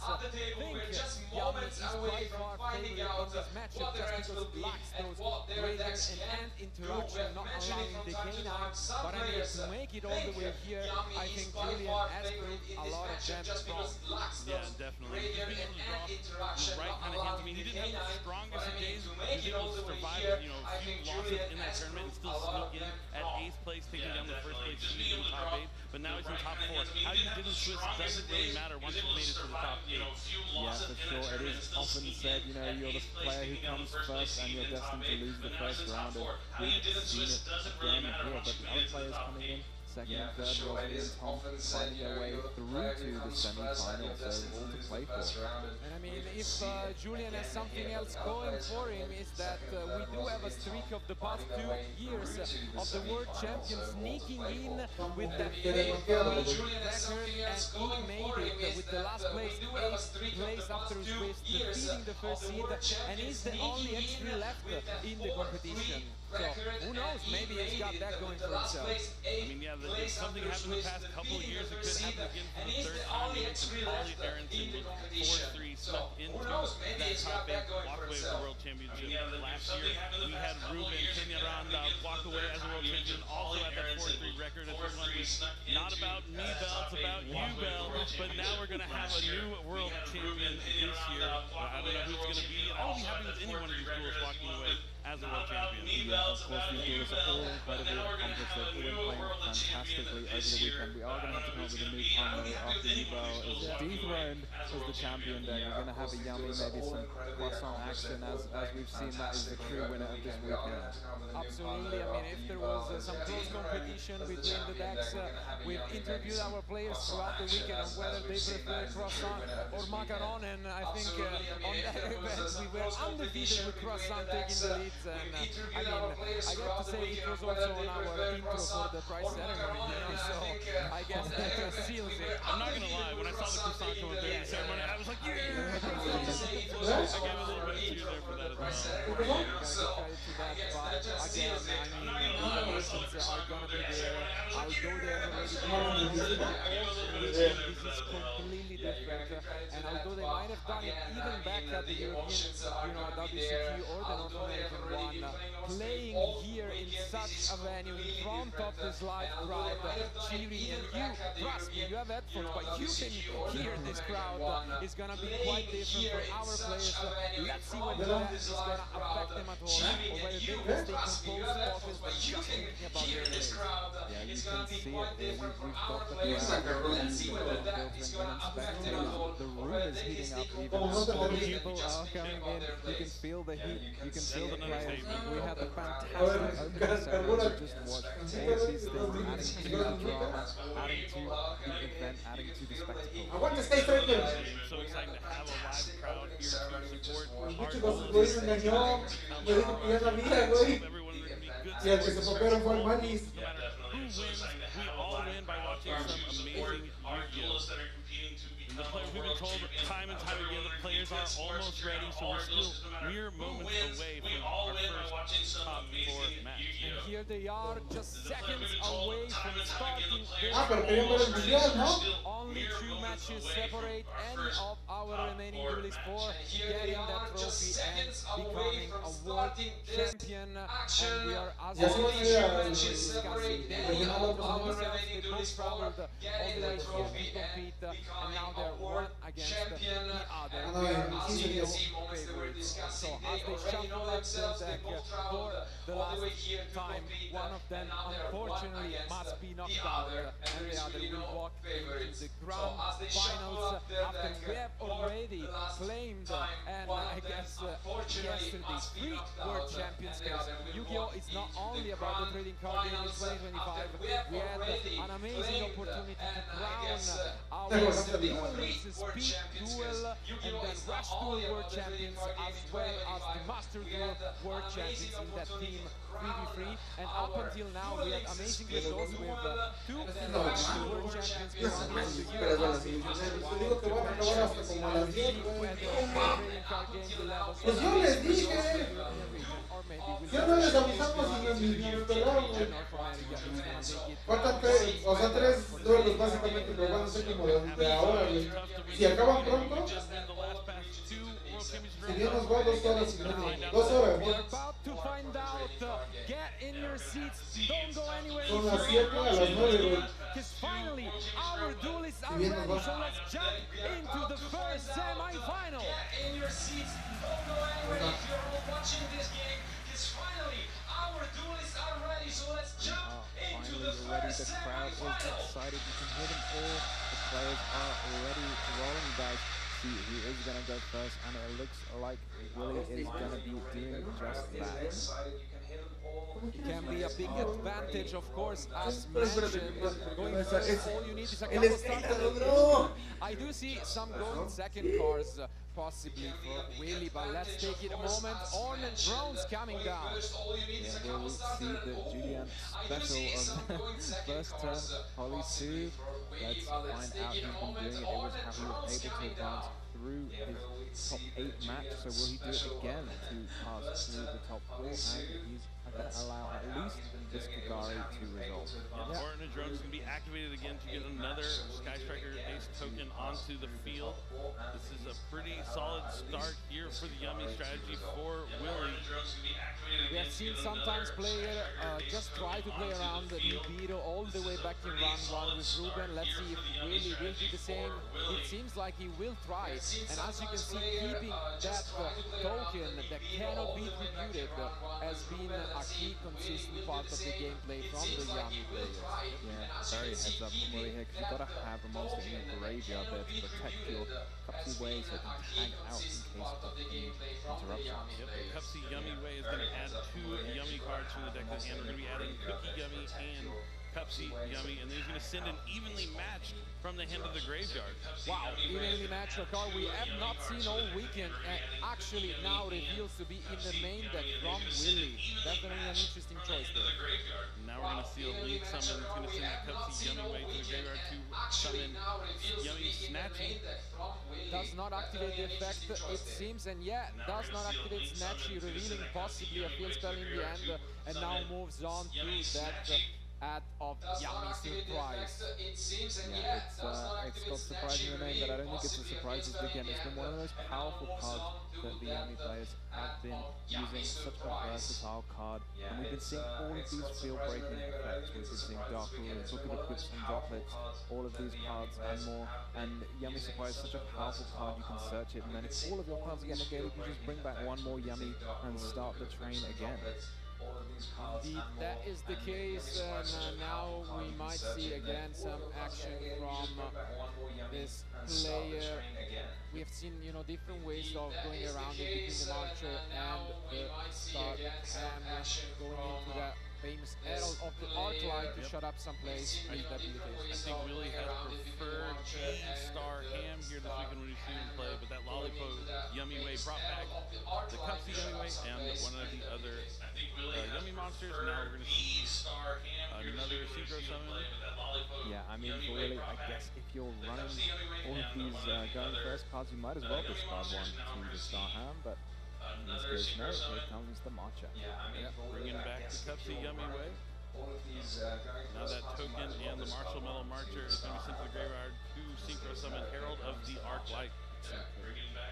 At the table, we're just moments away from finding out what their ranks will be and what their decks can do. We're mentioning from time to time, some players to make it all the way here, I think Julian has proved a lot of them just because he lacks those gradient and interaction. Right kind of hands. I mean, he didn't have the strongest of days. He did survive, a few losses in that tournament and still sneak in at 8th place, taking down the first place seed in top 8. But now he's in top 4. How you did in Swiss doesn't really matter once you made it to the top 8. Yeah, for sure. It is often said, you're the player who comes first and you're destined to lose the first round. And we've seen it again here, but the other players coming in second and third, Rosalie and Tom finding their way through to the semi-final, so all to play for. And I mean, if Julian has something else going for him, is that we do have a streak of the past 2 years of the world champion sneaking in with that big record, and he made it with the last place, 8th place after Swiss, defeating the first seed, and he's the only X3 left in the competition. So, who knows, maybe he's got that going for himself. I mean, yeah, something happened the past couple of years. It could happen again for the third time against Paulie Aronson with 4-3 snuck into that top 8 walkway of the World Championship. Last year, we had Ruben Peñaranda walk away as a World Champion, also at that 4-3 record. Not about me, Bell, it's about you, Bell. But now we're going to have a new World Champion this year. I don't know who's going to be. I would be happy with any one of these schools walking away as a World Champion. Of course, these duels are all incredibly accomplished. They've all been playing fantastically over the weekend. We are going to have to with a new combo after Yubel is dethroned as the champion deck. We're going to have a yummy, maybe some croissant action as we've seen that is the true winner of this weekend. Absolutely. I mean, if there was some close competition between the decks, we've interviewed our players throughout the weekend on whether they prefer croissant or macaron, and I think on that event we were undefeated with croissant taking the leads. And I mean, I got to say it was also on our intro for the prize ceremony, you know, so I guess that seals it. I'm not gonna lie, when I saw the croissant come up there in the ceremony, I was like, yeah! I gave a little bit of cheer there for that as well. Again, I mean, the emotions are gonna be there. I'll go there already. This is completely different. And although they might have done it even back at the European, you know, WCQ or the North American one, playing here in such a venue in front of this live crowd, cheering, and you, trust me, you have headphones, but you can hear this crowd is gonna be quite different for our players. Let's see whether that is gonna affect them at all, or whether they can stay composed, focused, and just thinking about their race. Yeah, you can see it here. We've got the crowd and spectators. The room is heating up even more people are coming in. You can feel the heat. You can feel the players. We had a fantastic opening ceremony to just watch all of these things adding to the drama, adding to the event, adding to the spectacle. I want to stay circle. So exciting to have a live crowd here to support Güey, me engañó, me dijo que ya sabía, güey. Y el que se popieron fue el Manis. Who wins, we all win by watching some amazing Yu-Gi-Oh! And the players, we've been told time and time again, the players are almost ready, so we're still mere moments away from our first top 4 match. And here they are, just seconds away from starting this. Pero querían ver el Mundial, ¿no? Only 2 matches separate any of our remaining duelists for getting that trophy and becoming a world champion. And we are, as always, discussing they both traveled all the way here to compete, and now they're one against the other. We are still favorites. So as they shuffle up their deck for the last time, one of them unfortunately must be knocked out, and the other will walk into the grand finals after we have already claimed, and I guess yesterday, 3 world champions. Yu-Gi-Oh! Is not only about the trading card game in 2025. We had an amazing opportunity to crown our duelists, Speed Duel and then Rush Duel World Champions, as well as the Master Duel World Champions in that team 3v3. And up until now, we had amazing results with 2 World Champions belonging to Pues yo les dije. Ya no les avisamos y nos pelaron, güey. Faltan 3, o sea, 3 duelos básicamente, pero van a ser como de ahora, güey. Si acaban pronto, si bien nos va 2 horas y media. 2 horas, güey. Son las 7 a las 9, güey. Finally, our duelists are ready, so let's jump into the first semi-final. Get in your seats, don't go anywhere if you're watching this game, because finally, our duelists are ready, so let's jump into the first The crowd semi-final. is excited. You can hear them all. The players are already rolling dice. See who is going to go first, and it looks like Willie is going to be doing just that. It can be a big advantage, of course, as mentioned. Going first, all you need is a couple starters. I do see some going second cars, possibly for Willie, but let's take it a moment on, and drones coming down. Yeah, we'll see the Julian special of first turn, Holly 2. Let's find out who's been doing it. It was how he was able to advance through his top 8 match, so will he do it again to pass through the top 4, and he's going to allow at least this Kagari to resolve. Important and drones can be activated again to get another Sky Striker Ace token onto the field. This is a pretty solid start here for the Yummy strategy for Willie. We have seen sometimes players just try to play around the Nibiru all the way back in round 1 with Ruben. Let's see if Willie will do the same. It seems like he will try, and as you can see, keeping that token that cannot be tributed has been a a key consistent part of the gameplay from the Yami players. Yeah, very heads up from Willie here, because you've got to have a monster in your graveyard there to protect your Cupsy Way so it can tag out in case of any interruption. Yep, the Cupsy Yummy Way is going to add 2 Yummy cards from the deck to the hand. We're going to be adding Cookie Yummy and Cupsy Yummy, and then he's going to send an evenly matched from the hand of the graveyard. Wow, evenly matched a card we have not seen all weekend, and actually now reveals to be in the main deck from Willie. Definitely an interesting choice there. Now we're going to see a link summon. It's going to send that Cupsy Yummy Way to the graveyard to summon Yummy Snatchy. Does not activate the effect, it seems, and yeah, does not activate Snatchy, revealing possibly a field spell in the end, and now moves on to that add of Yummy Surprise. Yeah, it's got surprise in the name, but I don't think it's a surprise this weekend. It's been one of the most powerful cards that the Yummy players have been using, such a versatile card, and we've been seeing all of these field-breaking effects. We've been seeing Dark Rule, Book of Eclipse and Droplets, all of these cards and more, and Yummy Surprise is such a powerful card, you can search it, and then if all of your cards get negated, you just bring back one more Yummy and start the train again. Indeed, that is the case, and now we might see again some action from this player. We have seen, you know, different ways of going around it between the Marcher and the Star Ham, going into that famous Herald of the Arclight to shut up some plays. I think Willie had preferred Star Ham here this weekend when we've seen him play, but that Lollipop Yummy Way brought back the Cupsy Yummy Way and one of the other Yummy monsters. Now we're going to see another Synchro Summon. Yeah, I mean, for Willie, I guess if you're running all of these going first cards, you might as well discard one to the Star Ham, but in this case, no, here comes the Marcher. Bringing back the Cupsy Yummy Way. Now that token and the Marshmallow Marcher is going to be sent to the graveyard to Synchro Summon Herald of the Arclight.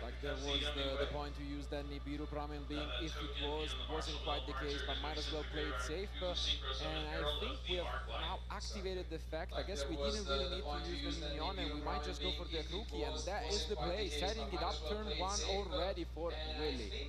Like there was the point to use that Nibiru Pramen being if it wasn't quite the case, but might as well play it safe. And I think we have now activated the fact. I guess we didn't really need to use the Minion, and we might just go for the Rookie, and that is the play, setting it up turn 1 already for Willie.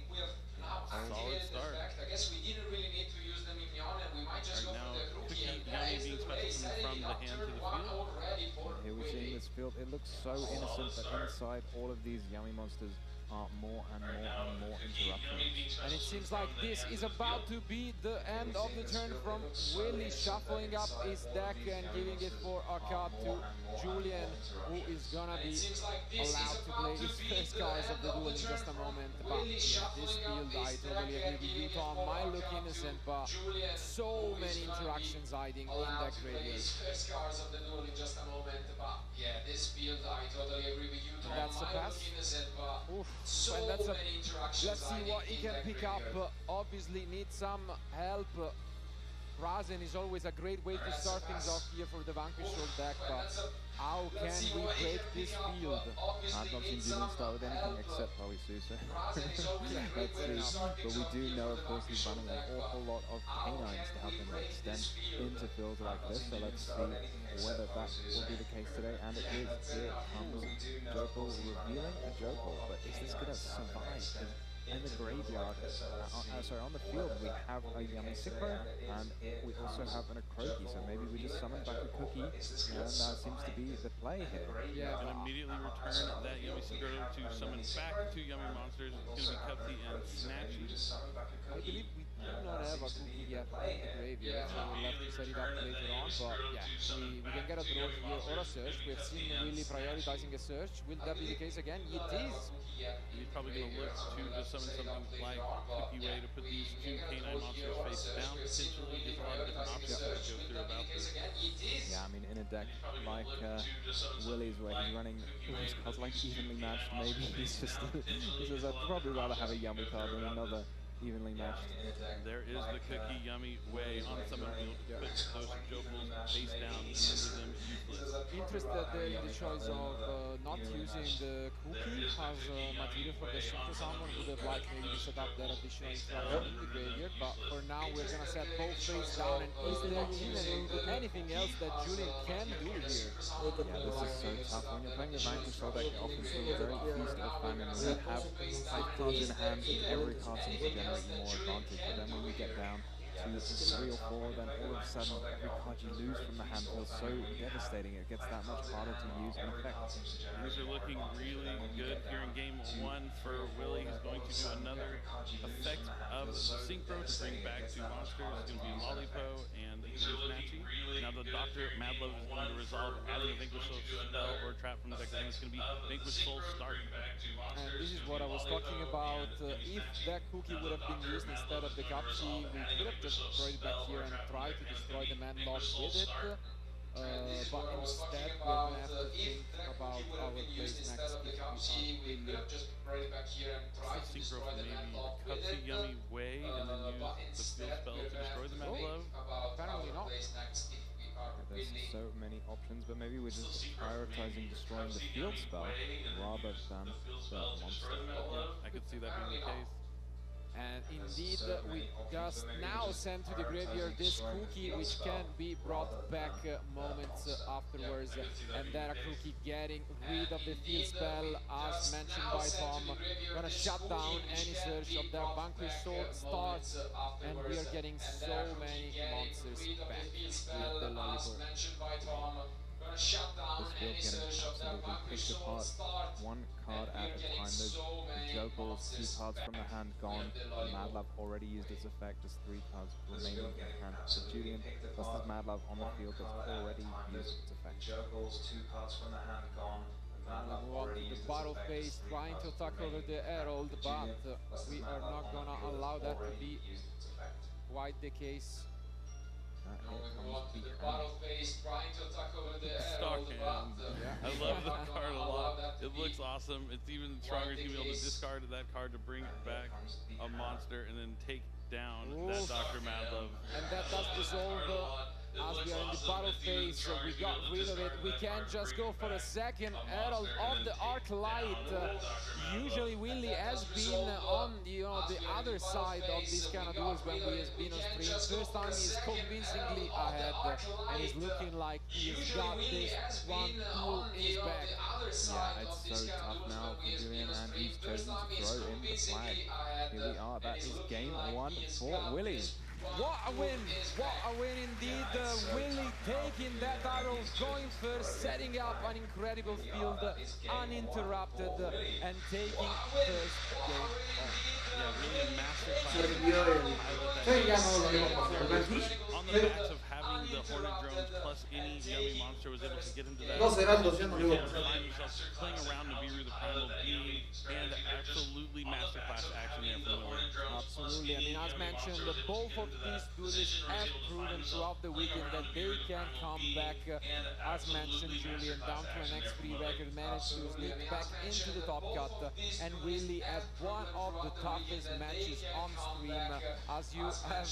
Solid start. I guess we didn't really need to use the Minion, and we might just go for the Rookie, and that is the play, setting it up turn 1 already for Here we see this field, it looks so innocent, but inside all of these Yummy monsters are more and more and more interruptions. And it seems like this is about to be the end of the turn from Willie, shuffling up his deck and giving it for a card to Julian, who is gonna be allowed to play his first cards of the duel in just a moment. But yeah, this field, I totally agree with you, Tom. Might look innocent, but so many interactions hiding in that graveyard. First cards of the duel in just a moment, but yeah, this field, I totally agree with you, Tom. That's a pass. Oof. So that's many interactions. Let's see what he can pick up. Obviously needs some help. Razen is always a great way to start things off here for the Vanquish Sword deck, but how can we break this field? I've not seen Julian start with anything except probably Sousa. Let's see. But we do know, of course, he's running an awful lot of canines to help him extend into fields like this, so let's see whether that will be the case today, and it is. Here comes Jokul revealing a Jokul, but is this going to survive? In the graveyard, sorry, on the field, we have a Yummy Synchro, and we also have an Akroki, so maybe we just summon back a Cookie, and that seems to be the play here. Yeah, and immediately return that Yummy Synchro to summon back 2 Yummy monsters. It's going to be Cupsy and Snatchy. I believe we do not have a Cookie yet in the graveyard, so we'll have to set it up later on, but yeah, we can get a draw here or a search. We've seen Willie prioritizing a search. Will that be the case again? It is. He's probably going to look to just summon something like Cookie Way to put these 2 canine monsters face down. Potentially, there's a lot of different options to go through about this. Yeah, I mean, in a deck like Willie's, where he's running his cards like evenly matched, maybe he's just he says, I'd probably rather have a Yummy card than another evenly matched. There is the Cookie Yummy Way on summon field to put those Jokuls face down and render them useless. Interested in the choice of not using the Cookie as material for the Synchro Summon. Would have liked maybe to set up that additional instruction in the graveyard, but for now we're gonna set both face down. And is there even anything else that Julian can do here? Yeah, this is so tough. When you're playing the Vanquish Sword deck, it often feels very feast of famine. When you have 5 cards in hand, every card seems to generate you more advantage, but then when you get down to 3 or 4, then all of a sudden every card you lose from the hand feels so devastating. It gets that much harder to use and affect. Things are looking really good here in game 1 for Willie. He's going to do another effect of Synchro to bring back 2 monsters. It's going to be Lollipo and Snatchy. Now the Dr. Madlove is going to resolve adding a Vanquish Soul spell or trap from the deck, and it's going to be Vanquish Soul start. And this is what I was talking about. If that cookie would have been used instead of the Gapsi, we could have just destroyed it back here and tried to destroy the Manlock with it. But instead, we're going to have to think about our plays next. Synchro for maybe cut the Yummy way and then use the field spell to destroy the Madlove. Apparently not. There's so many options, but maybe we're just prioritizing destroying the field spell rather than the monster. Yeah, I could see that being the case. And indeed, we just now send to the graveyard this cookie, which can be brought back moments afterwards. And that cookie getting rid of the field spell, as mentioned by Tom. Gonna shut down any search of their Vanquish Soul starts, and we are getting so many monsters back with the Lollipop. This field getting absolutely picked apart, 1 card at a time. Those Jokers, 2 cards from the hand gone. Madlove already used its effect, just 3 cards remaining in hand. So Julian plus this Madlove on the field that's already used its effect. Jokers, 2 cards from the hand gone. The battle phase, trying to attack over the Herald, but we are not gonna allow that to be quite the case. Star Cannon. I love that card a lot. It looks awesome. It's even stronger to be able to discard that card to bring back a monster and then take down that Dr. Madlove. And that does resolve as we are in the battle phase, so we got rid of it. We can't just go for a second Herald of the Arc Light. Usually Willie has been on the other side of these kind of duels when he has been on stream. First time he's convincingly ahead, and he's looking like he's got this one tool in his bag. Yeah, it's so tough now for Julian, and he's chosen to throw in the flag. Here we are, that is game 1 for Willie. What a win! What a win indeed! Willie taking that arrow, going first, setting up an incredible field, uninterrupted, and taking first game on. Yeah, really masterclass. On the backs of having the Hornet drones plus any yummy monster was able to get into that. Find himself playing around Nibiru, the primal being, and absolutely masterclass action there from Willie. Absolutely. I mean, as mentioned, both of these duelists have proven throughout the weekend that they can come back. As mentioned, Julian down to an X3 record, managed to sneak back into the top cut, and Willie had one of the toughest matches on stream. As you have,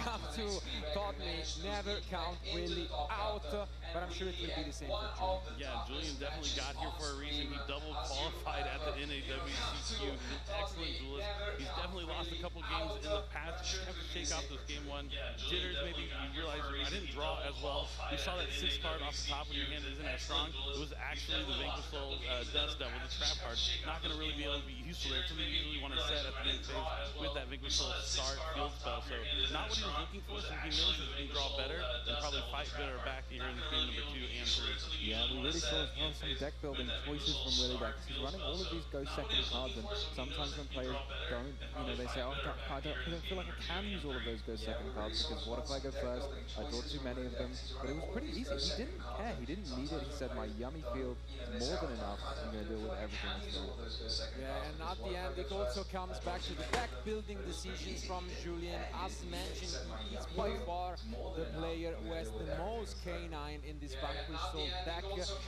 come to taught me, never count Willie out, but I'm sure it will be the same for Julian. Yeah, Julian definitely got here for a reason. He double qualified at the NAWCQ. He's an excellent duelist. He's definitely lost a couple games in the past. You have to shake off those game 1 jitters. Maybe you realize I didn't draw as well. You saw that 6 card off the top when your hand isn't as strong. It was actually the Vanquish Soul Dust Devil, the trap card. Not going to really be able to be useful there. It's something you usually want to set at the end phase with that Vanquish Soul start field spell. So not what he was looking for. So he knows he can draw better and probably fight better back here in game number 2 and 3. Yeah, we really saw some deck building choices from Willie there. He's running all of these go second cards, and sometimes when players don't, they say, oh, I don't feel like I can use all of those go second cards because what if I go first? I draw too many of them. But it was pretty easy. He didn't care. He didn't need it. He said, my yummy field is more than enough. I'm going to deal with everything else. Yeah, and at the end, it also comes back to the deck building decisions from Julian. As mentioned, he is by far the player who has the most K9 in this Vanquish Soul deck.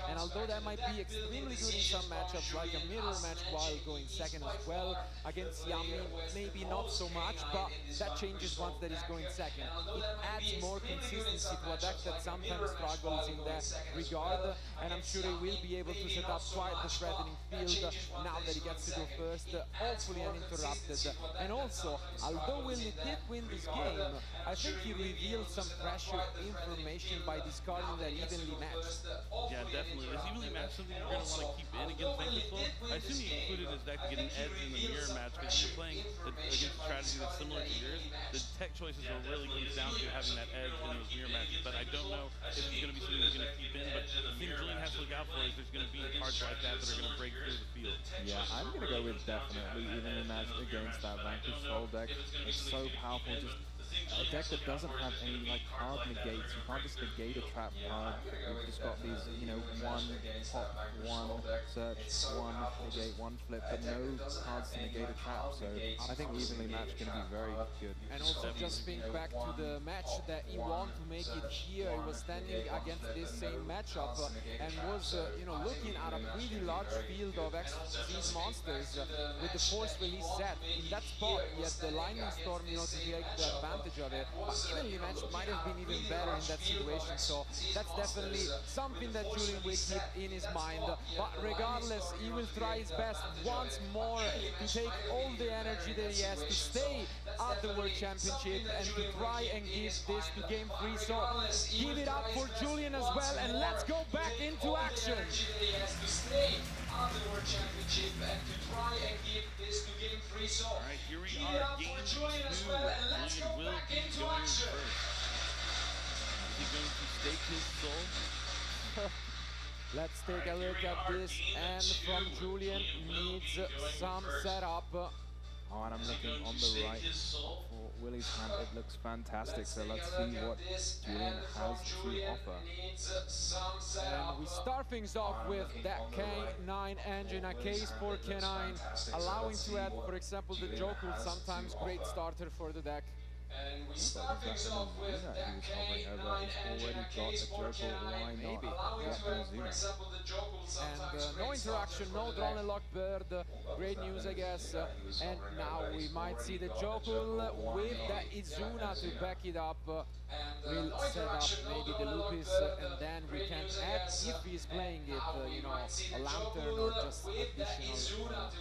And although that might be extremely good in some matchups, like a mirror match while going second as well, against Yummy, maybe not so much, but that changes once that is going second. It adds more consistency to a deck that sometimes struggles in that regard, and I'm sure he will be able to set up quite the threatening field now that he gets to go first, hopefully uninterrupted. And also, although Willie did win this game, I think he revealed some pressure information matching by discarding that evenly matched. Yeah, definitely. Is evenly matched something you're going to want to keep in against Vanquish Soul? I assume he included his deck to get an edge in the mirror match, because if you're playing against a strategy that's similar to yours, the tech choices will really come down to having that edge in those mirror matches. But I don't know if it's going to be something he's going to keep in, but the thing Julian has to look out for is there's going to be cards like that that are going to break through the field. Yeah, I'm going to go with definitely evenly matched against that Vanquish Soul deck. It's so powerful, just a deck that doesn't have any like hard negates. You can't just negate a trap card. You've just got these, you know, one pop, one search, one negate, one flip, but no cards to negate a trap. So I think evenly matched going to be very good. And also just think back to the match that he won to make it here. He was standing against this same matchup and was, you know, looking at a pretty large field of these monsters with the force release set. In that spot, he had the Lightning Storm, you know, to take the advantage of it. But evenly matched might have been even better in that situation. So that's definitely something that Julian will keep in his mind. But regardless, he will try his best once more to take all the energy that he has to stay at the World Championship and to try and give this to Game 3. So give it up for Julian as well, and let's go back into action. All right, here we are, Game 2. Julian will be going first. Is he going to stake his soul? Let's take a look at this, and from Julian needs some setup. Oh, and I'm looking on the right for Willie's hand. It looks fantastic. So let's see what Julian has to offer. And we start things off with that K9 engine, a case for K9, allowing to add, for example, the Jokul, sometimes great starter for the deck. And we start things off with that K9 maybe. for example, the Jokul sometimes And no interaction, no drawn and locked bird. Great news, I guess. And now we might see the Jokul with that Izuna to back it up. We'll set up maybe the Lupus, and then we can add, if he's playing it, you know, a lantern or just additional cards.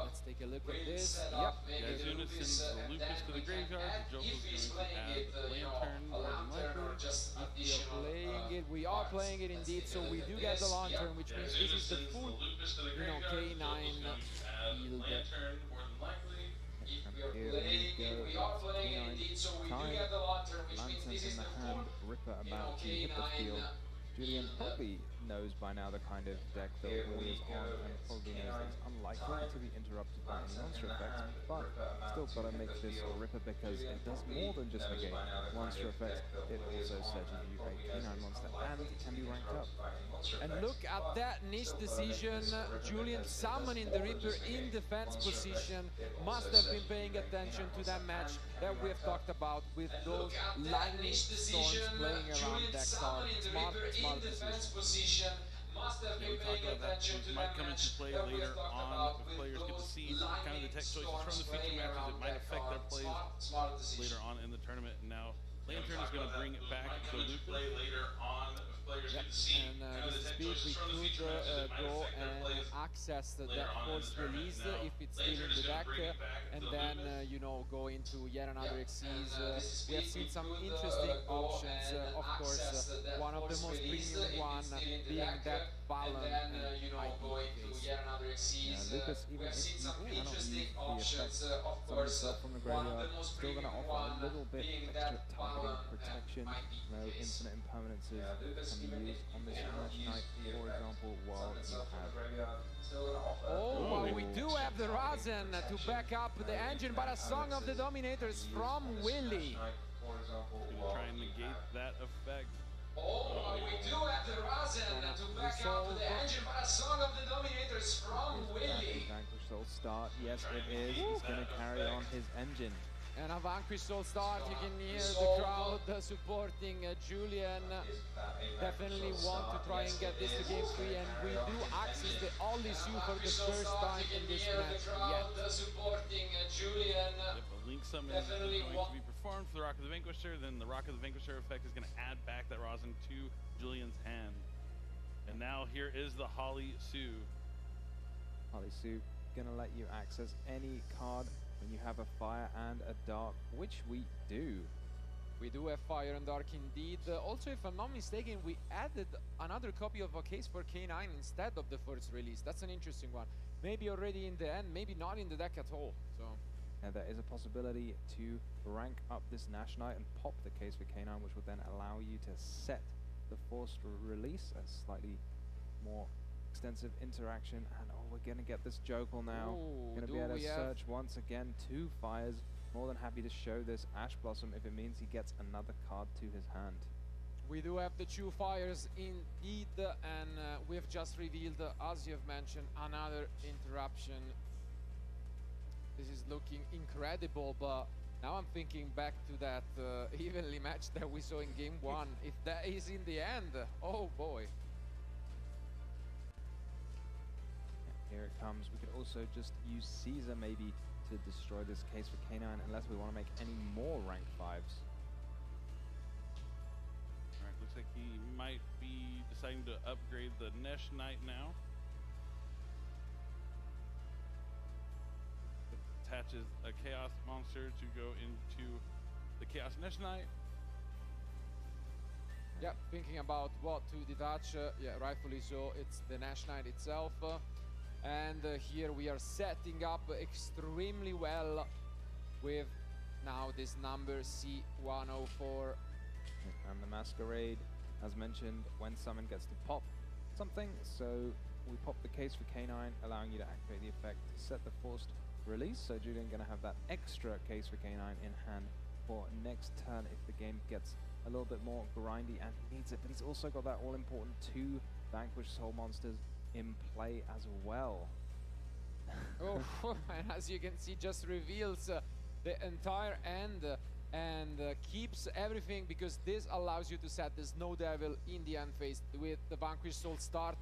Let's take a look at this. Yep. Yeah, Izuna sends the Lupus to the graveyard. The Jokul's going to add the lantern, more than likely. If we are playing it, we are playing it indeed, so we do get the lantern, which means this is the full, you know, K9 field. Here we are playing indeed, so we do get the lantern, which means this is the hand, Ripper about to hit the field. Julian probably knows by now the kind of deck that Willie is on, and probably knows that it's unlikely to be interrupted by any monster effects, but still gotta make this a Ripper because it does more than just negate monster effects. It also searches you a K9 monster and can be ranked up. And look at that niche decision. Julian summoning the Ripper in defense position. Must have been paying attention to that match that we have talked about with those lightning storms playing around deck card. Smart decision. Must have been we paying talked about attention that. to Might that come match into play that we later have talked on about if with players get to see kind of the tech choices from the playing feature matches. It might around affect their plays smart decision. later on in the tournament. And now Lantern is going to bring it back to Lupus. Later on, if players Yep. get to see And kind of this the tech speed choices we from the feature could matches, it might go affect their and plays access that later on in force the tournament. release Now, if it's still in Lantern is the gonna deck, bring it back and to then Lupus. you know, go into yet another Xyz. this We have speed seen we some could, interesting go options, and of course. access that One of the force most release premium if one it's still in the being deck, that and Balon then and you know, ID go into case. yet another Xyz. Lucas, We even have if seen you some cannot use interesting the options, effect of from course. yourself from the One of the graveyard, most still going to premium offer a one little bit being extra that targeting Balon protection. No infinite impermanences can be used on this Mesh Knight, for example, while you have... Oh, well, we do have the Razen to back up the engine, but a Song of the Dominators from Willie. Gonna try and negate that effect. Oh, we do have the Razen to back up the engine, but a Song of the Dominators from Willie. Vanquish Soul start, yes it is, he's going to carry on his engine. And a Vanquish Soul start, you can hear the crowd supporting Julian. Definitely want to try and get this to Game 3, and we do access the only Sue for the first time in this match yet. Supporting Julian. If a Link summon is going to be performed for the Rock of the Vanquisher, then the Rock of the Vanquisher effect is going to add back that rosin to Julian's hand. And now here is the Holly Sue. Holly Sue gonna let you access any card when you have a fire and a dark, which we do. We do have Fire and Dark indeed. Also, if I'm not mistaken, we added another copy of a case for K9 instead of the first release. That's an interesting one. Maybe already in the end, maybe not in the deck at all. So, and there is a possibility to rank up this Nash Knight and pop the case for K9, which will then allow you to set the forced release, a slightly more extensive interaction. And oh, we're gonna get this Jokel now. Gonna be able to search once again 2 fires. More than happy to show this Ash Blossom if it means he gets another card to his hand. We do have the 2 fires indeed, and we've just revealed, as you've mentioned, another interruption. This is looking incredible, but now I'm thinking back to that evenly match that we saw in game 1. If that is in the end, oh boy. Here it comes. We could also just use Caesar maybe to destroy this case for K9, unless we want to make any more rank 5s. Alright, looks like he might be deciding to upgrade the Nesh Knight now. Attaches a Chaos Monster to go into the Chaos Nesh Knight. Yeah, thinking about what to detach, yeah, rightfully so, it's the Nash Knight itself. And here we are setting up extremely well with now this number C104. And the Masquerade, as mentioned, when summon gets to pop something, so we pop the case for K9, allowing you to activate the effect to set the forced release. So Julian gonna have that extra case for K9 in hand for next turn if the game gets a little bit more grindy, and he needs it. But he's also got that all-important 2 Vanquished Soul Monsters in play as well. Oh, and as you can see, just reveals the entire end and keeps everything, because this allows you to set the Snow Devil in the end phase with the Vanquished Soul start.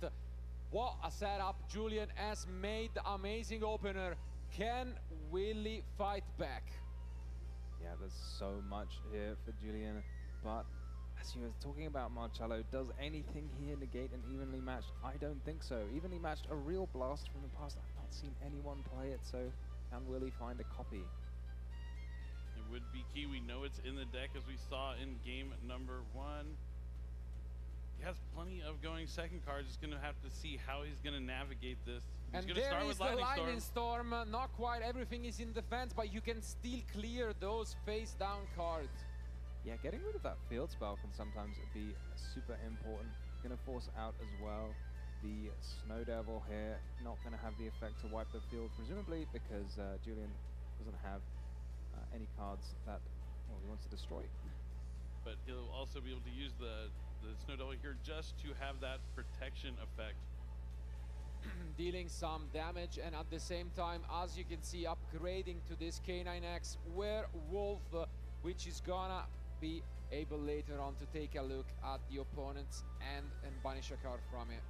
What a setup. Julian has made the amazing opener. Can Willie fight back? Yeah, there's so much here for Julian, but as you were talking about Marcello, does anything here negate an evenly matched? I don't think so. Evenly matched, a real blast from the past. I've not seen anyone play it, so can Willie find a copy? It would be key. We know it's in the deck, as we saw in game number 1. He has plenty of going second cards. Just going to have to see how he's going to navigate this. He's And going to there start is with the Lightning Storm. Not quite everything is in defense, but you can still clear those face down cards. Yeah, getting rid of that field spell can sometimes be super important. Gonna force out as well the Snow Devil here. Not gonna have the effect to wipe the field, presumably because Julian doesn't have any cards that he wants to destroy. But he'll also be able to use the Snow Devil here just to have that protection effect. Dealing some damage, and at the same time, as you can see, upgrading to this K9X Werewolf, which is gonna be able later on to take a look at the opponent's end and banish a card from it.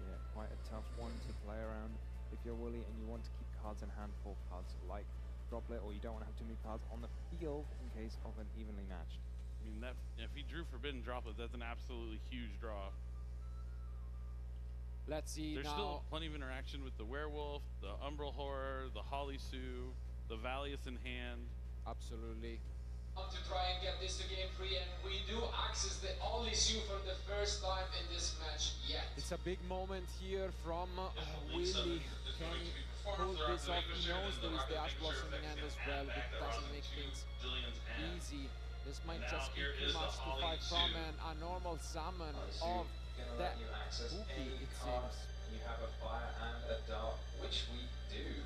Yeah, quite a tough one to play around if you're Willie and you want to keep cards in hand for cards like Droplet, or you don't want to have too many cards on the field in case of an evenly matched. I mean, that if he drew Forbidden Droplet, that's an absolutely huge draw. Let's see. There's still plenty of interaction with the Werewolf, the Umbral Horror, the Holly Sue, the Valius in hand. Absolutely. To try and get this to game 3, and we do access the only Sue for the first time in this match yet. It's a big moment here from Willie. Can he pull this off? He knows there is the Ash Blossom in hand as well, but doesn't make things easy. This might just be too much to fight from, and a normal summon of that Bookie, it seems. You have a fire and a dark, which we do.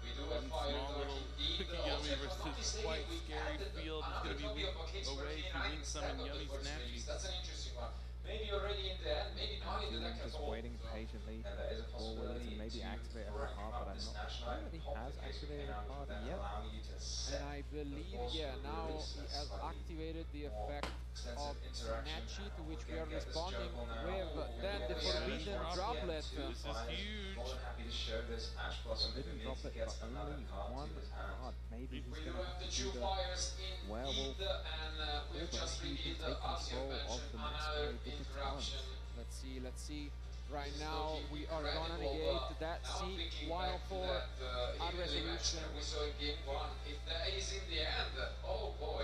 We do have fire and dark indeed. Yummy versus quite scary field. It's going to be away to win some Yummy Snatchies. That's an interesting one. Maybe already in the end, maybe not in the deck at Just all. waiting patiently for Willie to maybe activate her card, but I'm not sure that he has activated a card yet. And I believe, yeah, now he has activated the effect of Snatchy, to which we are responding with then the Forbidden Droplet. This is huge. Forbidden Droplet, but only one card. Maybe he's going to have to do the Werewolf, or perhaps he can take control of the Masquerade with the talent. Let's see. Right now, we are gonna negate that C104 at resolution. We saw in game 1. If that is in the end, oh boy.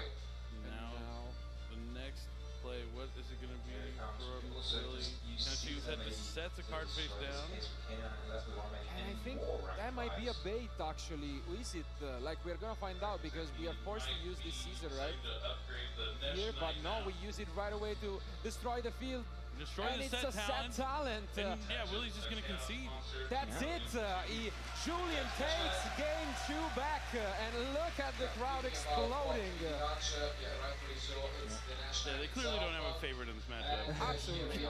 is it going to be from Willie? Now she was just sets a card face down. And I think that might be a bait, actually. Is it? Like, we're gonna find out because we are forced to use this Caesar, right? Here, but no, we use it right away to destroy the field. Destroy and the it's a set talent. And yeah, Willie's just gonna concede. That's it. Julian takes game 2 back, and look at the crowd exploding. Yeah, they clearly don't have a favorite in this matchup. Absolutely.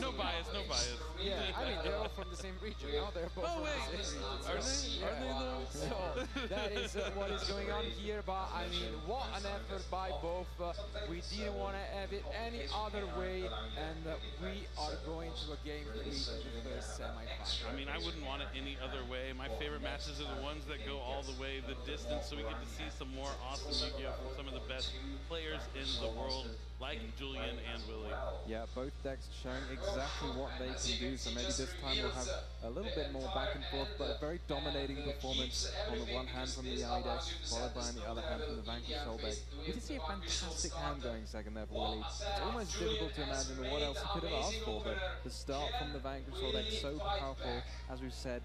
no bias, no bias. Yeah, I mean, they're all from the same region. No, they're both from the same region. Are they? Yeah. Are they though? So that is what is going on here. But I mean, what an effort by both. We didn't want to have it any other way, and we are going to a game 3 in the first semi-final. I mean, I wouldn't want it any other way. My favorite matches are the ones that go all the way the distance, so we get to see some more awesome Yu-Gi-Oh! From some of the best players in the world, like Julian and Willie. Yeah, both decks showing exactly what they can do, so maybe this time we'll have a little bit more back and forth, but a very dominating performance on the one hand from the Yami deck, followed by on the other hand from the Vanquish Soul deck. We did see a fantastic hand going second there for Willie. It's almost difficult to imagine what else he could have asked for, but the start from the Vanquish Soul deck so powerful, as we've said.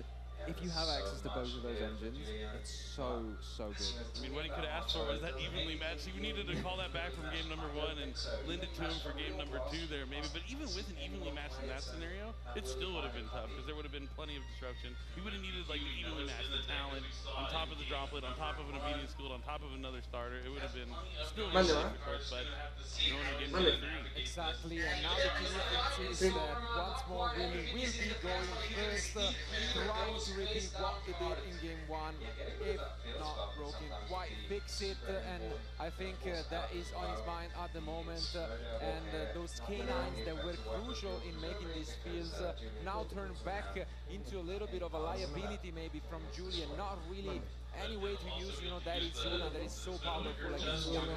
If you have access to both of those engines, it's so good. I mean, what he could have asked for was that evenly matched. He needed to call that back from game number 1 and lend it to him for game number 2 there, maybe. But even with an evenly matched in that scenario, it still would have been tough because there would have been plenty of disruption. He would have needed like to evenly match the talent on top of the droplet, on top of an obedience school, on top of another starter. It would have been still really difficult, but going to game number 3. Exactly, and now the key difference is that once more Willie will be going first, trying to repeat what he did in game 1, if not broken, quite fix it, and I think that is on his mind at the moment, and those canines that were crucial in making these fields now turn back into a little bit of a liability maybe from Julian, not really any way to use, you know, that Izuna that is so powerful against Yami.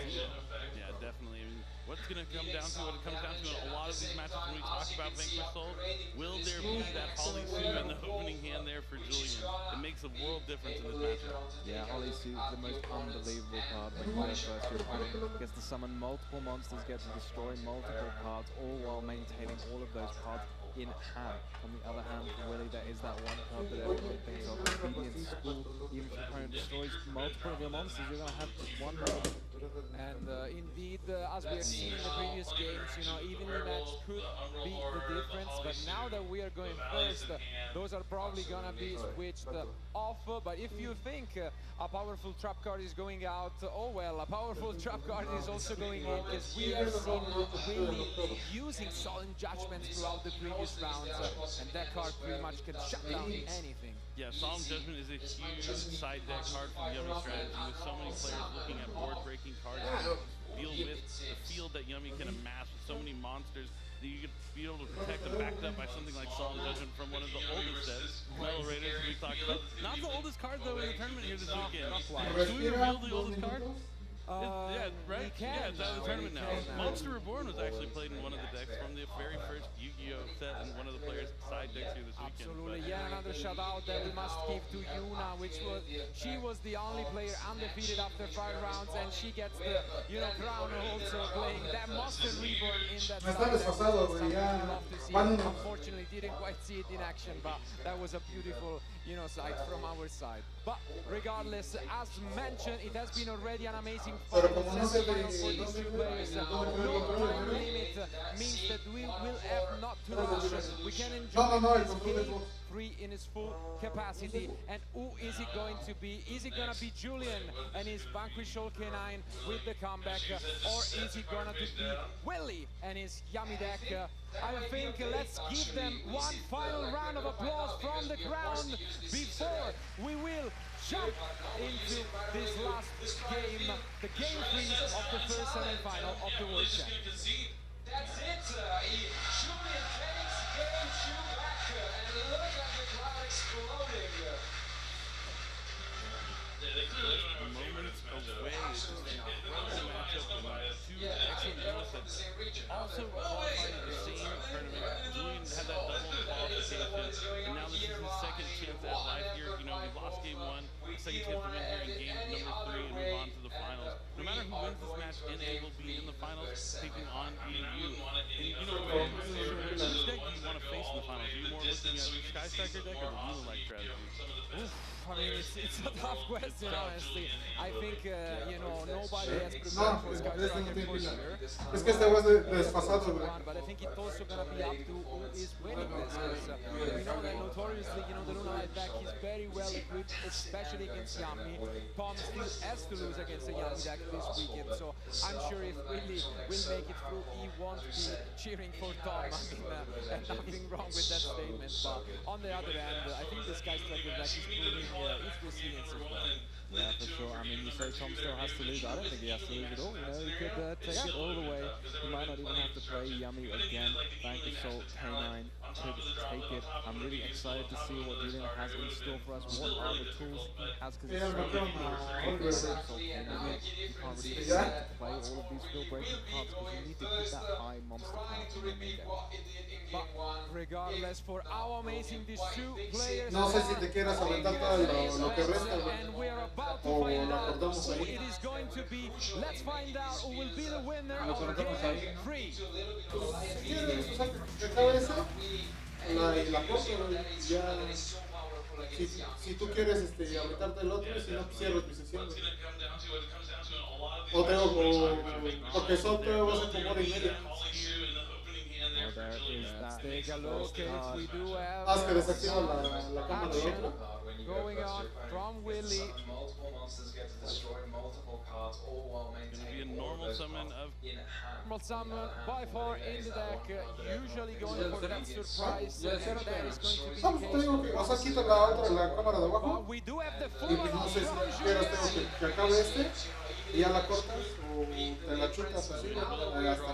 Yeah, definitely. I mean, what's going to come down to, what it comes down to in a lot of these matches when we talk about Vanquish Soul, will there be that Holly Sue in the opening hand there for Julian? It makes a world difference in this matchup. Yeah, Holly Sue, the most unbelievable card when you first your opponent gets to summon multiple monsters, gets to destroy multiple cards, all while maintaining all of those cards in hand. On the other hand, for Willie, there is that one card that everyone thinks of, Obedience School. Even if your opponent destroys multiple of your monsters, you're going to have one more. And indeed, as we have seen in the previous games, you know, evenly matched could be the difference. But now that we are going first, those are probably gonna be switched off. But if you think a powerful trap card is going out, oh well, a powerful trap card is also going in, because we have seen Willie using Solemn Judgments throughout the previous rounds, and that card pretty much can shut down anything. Yeah, Solemn Judgment is a huge side deck card for Yummy strategy, with so many players looking at board-breaking cards to deal with the field that Yummy can amass with so many monsters that you could be able to protect them backed up by something like Solemn Judgment from one of the oldest sets, Metal Raiders, we talked about. Not the oldest card, though, in the tournament here this weekend. Should we reveal the oldest card? Yeah, right? Yeah, it's out of the tournament now. Monster Reborn was actually played in one of the decks from the very first Yu-Gi-Oh! Set and one of the players' side decks here this weekend. Absolutely, yeah, another shout out that we must give to Yuna, she was the only player undefeated after 5 rounds, and she gets the, you know, crown also playing that Monster Reborn in that side. Unfortunately, didn't quite see it in action, but that was a beautiful, you know, sight from our side. But regardless, as mentioned, it has been already an amazing final for these two players. No time limit means that we will have not to rush. We can enjoy this game 3 in its full capacity. And who is it going to be? Is it going to be Julian and his Vanquish Soul Canine with the comeback, or is it going to be Willie and his Yummy deck? I think let's give them one final round of applause from the ground before we will jump into this last game, the game 3 of the first semi-final of the World Championship. That's it. Julian takes game 2 back, and look at the crowd exploding. Moments away. It's just an incredible matchup and two excellent duels that also qualified in the same tournament. Julian had that double qualification, and now this is his second chance at life here. You know, he lost game 1, second chance to win here in game number 3 and move on to the finals. No matter who wins this match, NA will be in the finals. finals, taking on EU. And you know, which deck do you want to face in the finals? Are you more looking at the Sky Striker deck or the Luna-like strategy? Oof, I mean, it's a tough question, honestly. I think, you know, nobody has prepared for Sky Striker for sure. Es que este was desfasado, güey. But I think it's also going to be up to who is winning this. Because we know that notoriously, you know, the Luna Light deck is very well equipped, especially against Yami. Tom still has to lose against the Yami deck this weekend. So I'm sure if Willie will make it through, he won't be cheering for Tom. I mean, and nothing wrong with that statement. But on the other hand, I think the Sky Striker deck is proving its resilience as well. Yeah, for sure. I mean, you say Tom still has to lose. I don't think he has to lose at all. You know, he could take it all the way. He might not even have to play Yummy again. Bank Assault, K9 could take it. I'm really excited to see what Julian has in store for us. What are the tools he has? Because it's so difficult. You can't really expect to play all of these field-breaking cards because you need to keep that high monster count in your main deck. But regardless, for how amazing these two players No sé si te quieras aventar todo lo que resta, and we are about to o find lo out cortamos who ahí. it is going to be. Let's find out who will be the winner of Game 3. Que acabe ese, la cosa, ya, si tú quieres aventarte el otro, si no, cierro tu sesión. O porque son te vas a como hora y media. Oh, there is that. Take a look, we do have Haz que desactiva la cámara del otro. going on from Willie. It's going to be a normal summon of... Normal summon by far in the deck, usually going for that surprise, and that is going to be Vamos, te digo que, o sea, quita la otra, la cámara de abajo. we do have the Y pues no sé si quieres, tengo que acabe este y ya la cortas o te la chutas así hasta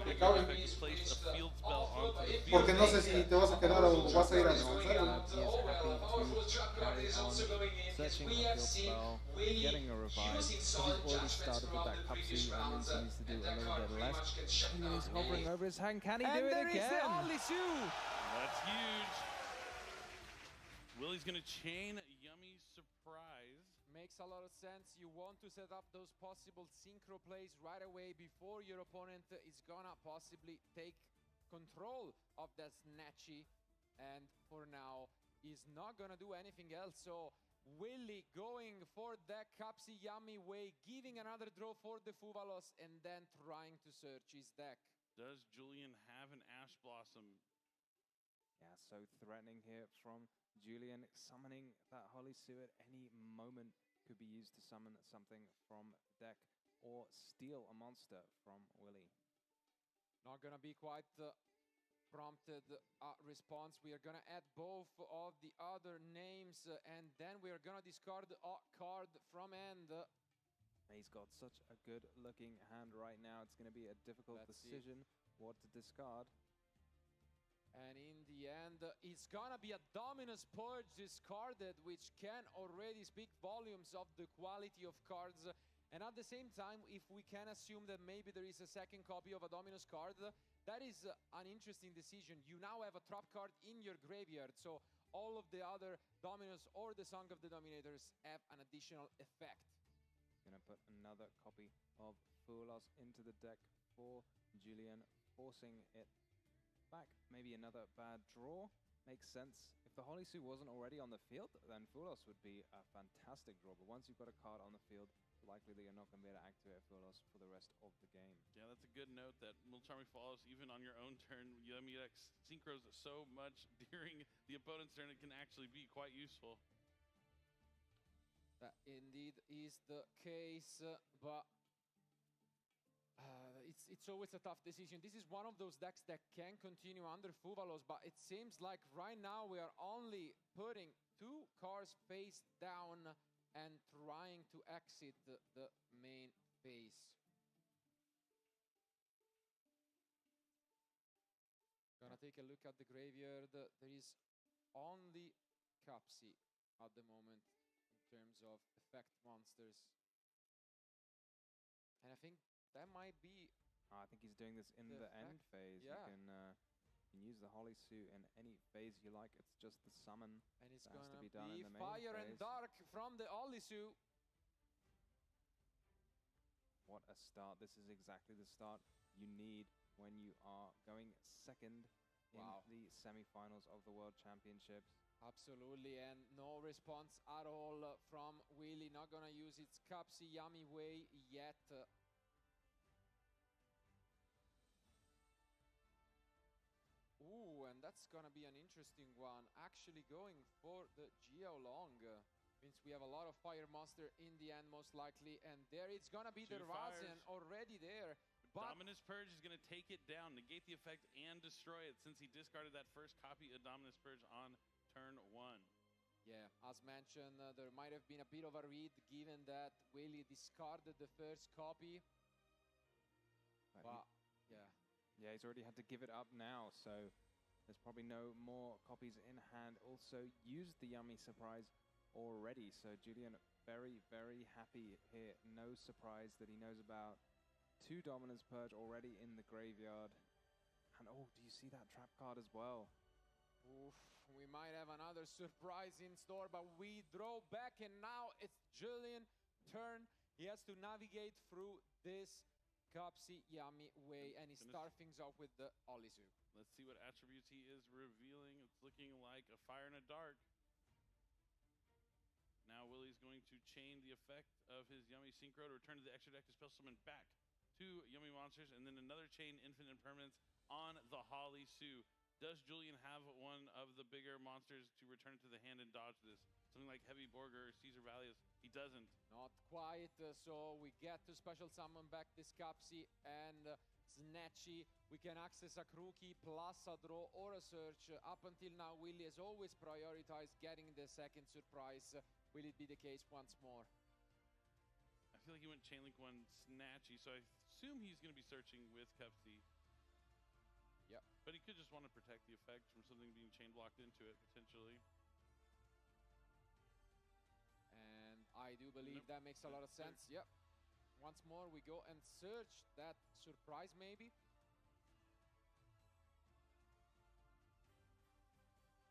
que acabe. Porque no sé si te vas a quedar o vas a ir a descansar. Searching for field spell, getting a revive. He's already started with that cup C, that means he needs to do a little bit less. He's hovering over his hand. Can he do it again? That's huge. Willie's going to chain Yummy Surprise. Makes a lot of sense. You want to set up those possible synchro plays right away before your opponent is gonna possibly take control of that Snatchy, and for now he's not gonna do anything else. So Willie going for that Capsi Yummy way, giving another draw for the Fuvalos, and then trying to search his deck. Does Julian have an Ash Blossom? Yeah, so threatening here from Julian, summoning that Holy Suet any moment could be used to summon something from deck or steal a monster from Willie. Not gonna be quite prompted response. We are gonna add both of the other names and then we are gonna discard a card from end. He's got such a good looking hand right now. It's gonna be a difficult decision what to discard. And in the end, it's gonna be a Dominus Purge discarded, which can already speak volumes of the quality of cards. And at the same time, if we can assume that maybe there is a second copy of a Dominus card, that is an interesting decision. You now have a trap card in your graveyard, so all of the other Dominus or the Song of the Dominators have an additional effect. Gonna put another copy of Fulos into the deck for Julian, forcing it back. Maybe another bad draw. Makes sense. If the Holy Suit wasn't already on the field, then Fulos would be a fantastic draw. But once you've got a card on the field, it's likely that you're not going to be able to activate Fulos for the rest of the game. Yeah, that's a good note that Mulcharmy follows even on your own turn. Yummy Deck synchros so much during the opponent's turn, it can actually be quite useful. That indeed is the case, but it's always a tough decision. This is one of those decks that can continue under Fuvalos, but it seems like right now we are only putting 2 cards face down and trying to exit the main phase. Gonna take a look at the graveyard. There is only Capsi at the moment in terms of effect monsters. And I think that might be... I think he's doing this in the end phase. Yeah. You can use the Holy Suit in any phase you like. It's just the summon and it's that has gonna to be done in the main Fire phase. and Dark from the Holy Suit. What a start. This is exactly the start you need when you are going second in the semi-finals of the World Championships. Absolutely, and no response at all from Willie. Not gonna use its Cupsy Yummy way yet. Ooh, and that's gonna be an interesting one. Actually going for the Xiaolong. Means we have a lot of Fire Monster in the end, most likely. And there it's gonna be the Rasen already there. But Dominus Purge is gonna take it down, negate the effect, and destroy it since he discarded that first copy of Dominus Purge on turn 1. Yeah, as mentioned, there might have been a bit of a read given that Willie discarded the first copy. But yeah. Yeah, he's already had to give it up now, so there's probably no more copies in hand. Also used the Yummy Surprise already, so Julian very, very happy here. No surprise that he knows about 2 Dominance Purge already in the graveyard. And oh, do you see that trap card as well? Oof, we might have another surprise in store, but we draw back, and now it's Julian's turn. He has to navigate through this Cupsy Yummy way, and he starts things off with the Olizu. Let's see what attributes he is revealing. It's looking like a Fire and a Dark. Now Willie's going to chain the effect of his Yummy Synchro to return to the extra deck to spell summon back 2 Yummy monsters, and then another chain Infinite Permanence on the Holly Sue. Does Julian have one of the bigger monsters to return it to the hand and dodge this? Something like Heavy Borger or Caesar Valius. He doesn't. Not quite, so we get to special summon back this Cupsy and Snatchy. We can access a Crookie plus a draw or a search. Up until now, Willie has always prioritized getting the second surprise. Will it be the case once more? I feel like he went Chainlink 1 Snatchy, so I assume he's going to be searching with Cupsy. Yep. But he could just want to protect the effect from something being chain blocked into it, potentially. And I do believe that makes a lot of sense. Yep. Once more, we go and search that surprise, maybe.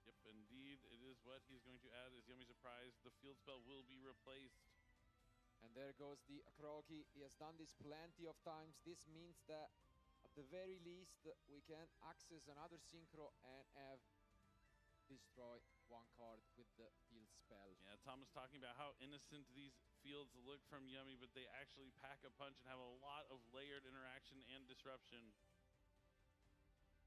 Yep, indeed, it is what he's going to add as Yummy Surprise. The field spell will be replaced. And there goes the Croaky. He has done this plenty of times. This means that at the very least, we can access another Synchro and have destroy 1 card with the field spell. Yeah, Tom was talking about how innocent these fields look from Yummy, but they actually pack a punch and have a lot of layered interaction and disruption.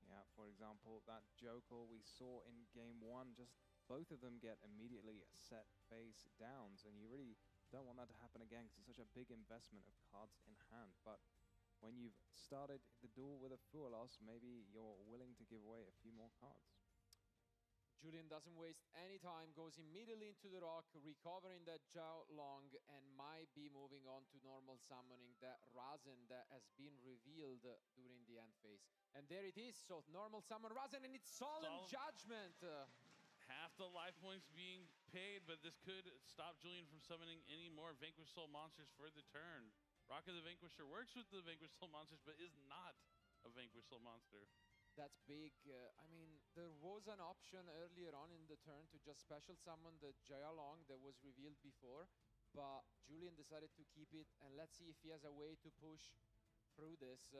Yeah, for example, that Joker we saw in game 1, just both of them get immediately set face downs, and you really don't want that to happen again because it's such a big investment of cards in hand. But when you've started the duel with a Fuelos, maybe you're willing to give away a few more cards. Julian doesn't waste any time, goes immediately into the rock, recovering that Xiaolong, and might be moving on to normal summoning that Rasen that has been revealed during the end phase. And there it is, so normal summon Rasen, and it's Solemn Judgment. Half the life points being paid, but this could stop Julian from summoning any more Vanquished Soul monsters for the turn. Rock of the Vanquisher works with the Vanquished Soul monsters, but is not a Vanquished Soul monster. That's big. I mean, there was an option earlier on in the turn to just special summon the Xiaolong that was revealed before, but Julian decided to keep it, and let's see if he has a way to push through this.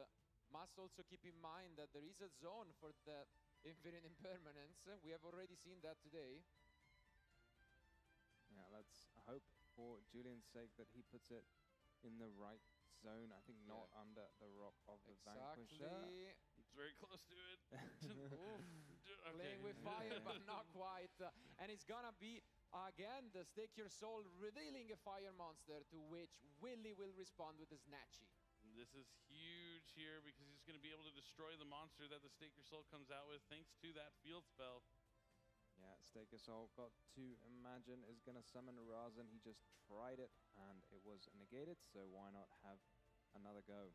Must also keep in mind that there is a zone for the Infinite Impermanence. We have already seen that today. Yeah, let's hope for Julian's sake that he puts it in the right zone. I think not under the rock of the Vanquisher. It's very close to it. Playing with fire, but not quite. And it's gonna be, again, the Stake Your Soul revealing a fire monster, to which Willie will respond with the Snatchy. This is huge here because he's going to be able to destroy the monster that the Stake Your Soul comes out with thanks to that field spell. Yeah, Stake Your Soul got to imagine is going to summon Rasen. He just tried it and it was negated, so why not have another go?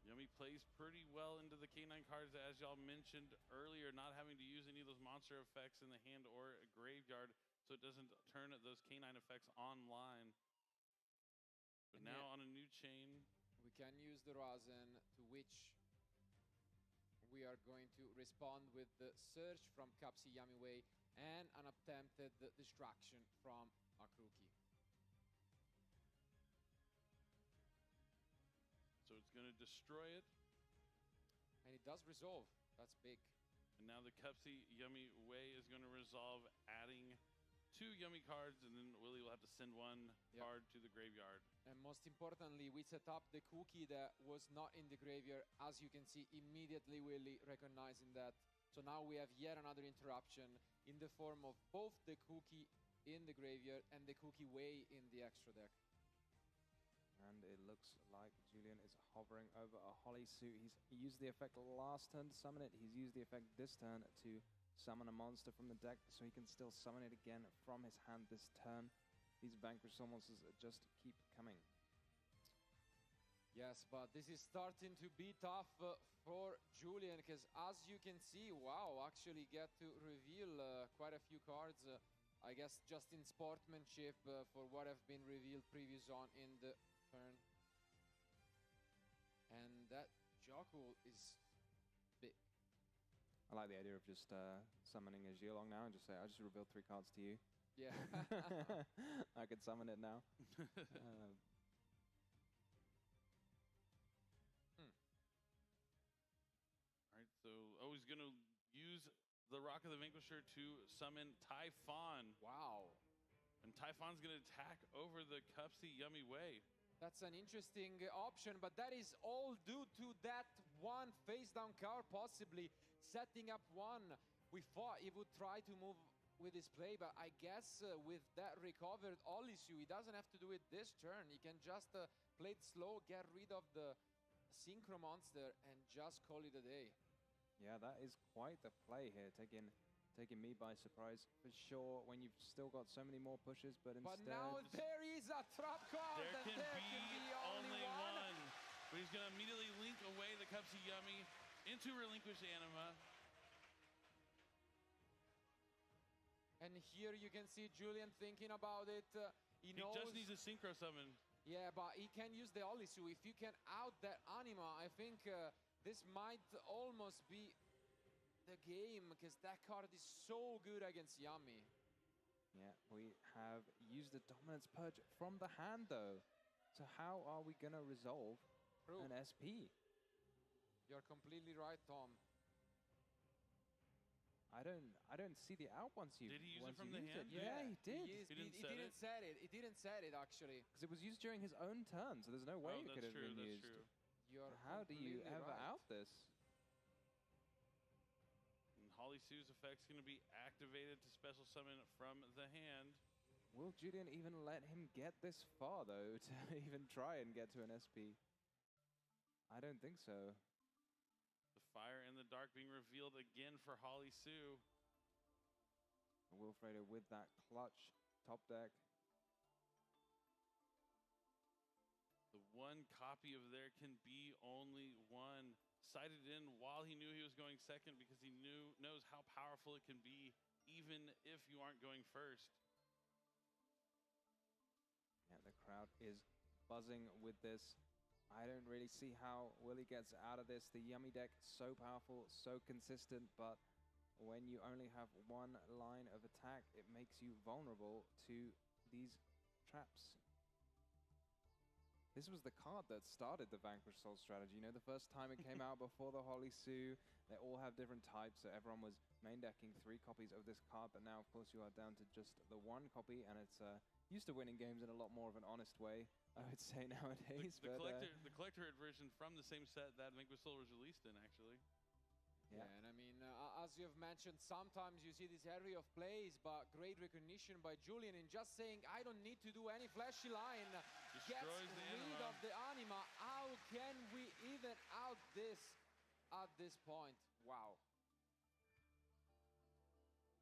Yummy plays pretty well into the K9 cards, as y'all mentioned earlier, not having to use any of those monster effects in the hand or a graveyard, so it doesn't turn those K9 effects online. But and now on a new chain, we can use the Rasen, to which we are going to respond with the search from Cupsy Yummy Way and an attempted distraction from Akruki. going to destroy it. And it does resolve. That's big. And now the Cupsy Yummy Way is going to resolve, adding 2 Yummy cards, and then Willie will have to send 1 card to the graveyard. And most importantly, we set up the cookie that was not in the graveyard. As you can see, immediately Willie recognizing that. So now we have yet another interruption in the form of both the cookie in the graveyard and the cookie way in the extra deck. And it looks like Julian is hovering over a Holly Suit. He used the effect last turn to summon it. He's used the effect this turn to summon a monster from the deck, so he can still summon it again from his hand this turn. These Vanquish Soul monsters just keep coming. Yes, but this is starting to be tough for Julian, because as you can see, wow, actually get to reveal quite a few cards. I guess just in sportsmanship for what have been revealed previous on in the turn. And that Jokul is big. I like the idea of just summoning a Geolong now and just say, I just revealed 3 cards to you. Yeah. I could summon it now. All right, so he's going to use the Rock of the Vanquisher to summon Typhon. Wow. And Typhon's going to attack over the Cupsy Yummy Way. That's an interesting option, but that is all due to that one face-down card, possibly setting up 1. We thought he would try to move with his play, but I guess with that recovered Olisu, he doesn't have to do it this turn. He can just play it slow, get rid of the Synchro Monster, and just call it a day. Yeah, that is quite the play here, taking me by surprise for sure when you've still got so many more pushes, but instead... But now there is a trap card, There and can there be can be only one. But he's going to immediately link away the Cupsy Yummy into Relinquish Anima. And here you can see Julian thinking about it. He knows... just needs a Synchro Summon. Yeah, but he can use the Olisu. If you can out that Anima, I think this might almost be the game, because that card is so good against Yummy. Yeah, we have used the Dominance Purge from the hand, though. So how are we going to resolve an SP? You're completely right, Tom. I don't see the out once you. Did he use it from the hand? Yeah, he did. He didn't set it. He didn't set it, actually. Because it was used during his own turn, so there's no way it could have been used. True. You're How do you ever right. out this? And Holly Sue's effect's going to be activated to special summon from the hand. Will Julian even let him get this far, though, to even try and get to an SP? I don't think so. The Fire in the Dark being revealed again for Holly Sue. Wilfredo with that clutch top deck. The one copy of There Can Be Only One. Sighted in while he knew he was going second, because he knows how powerful it can be, even if you aren't going first. Yeah, the crowd is buzzing with this. I don't really see how Willie gets out of this. The Yummy deck, so powerful, so consistent, but when you only have one line of attack, it makes you vulnerable to these traps. This was the card that started the Vanquish Soul strategy. You know, the first time it came out before the Holly Sue, they all have different types, so everyone was main decking 3 copies of this card, but now, of course, you are down to just the 1 copy, and it's used to winning games in a lot more of an honest way, I would say, nowadays. The collector version from the same set that Vanquish Soul was released in, actually. Yeah, and I mean, as you have mentioned, sometimes you see this area of plays, but great recognition by Julian in just saying, I don't need to do any flashy line. Gets rid of the Anima. How can we even out this at this point? Wow.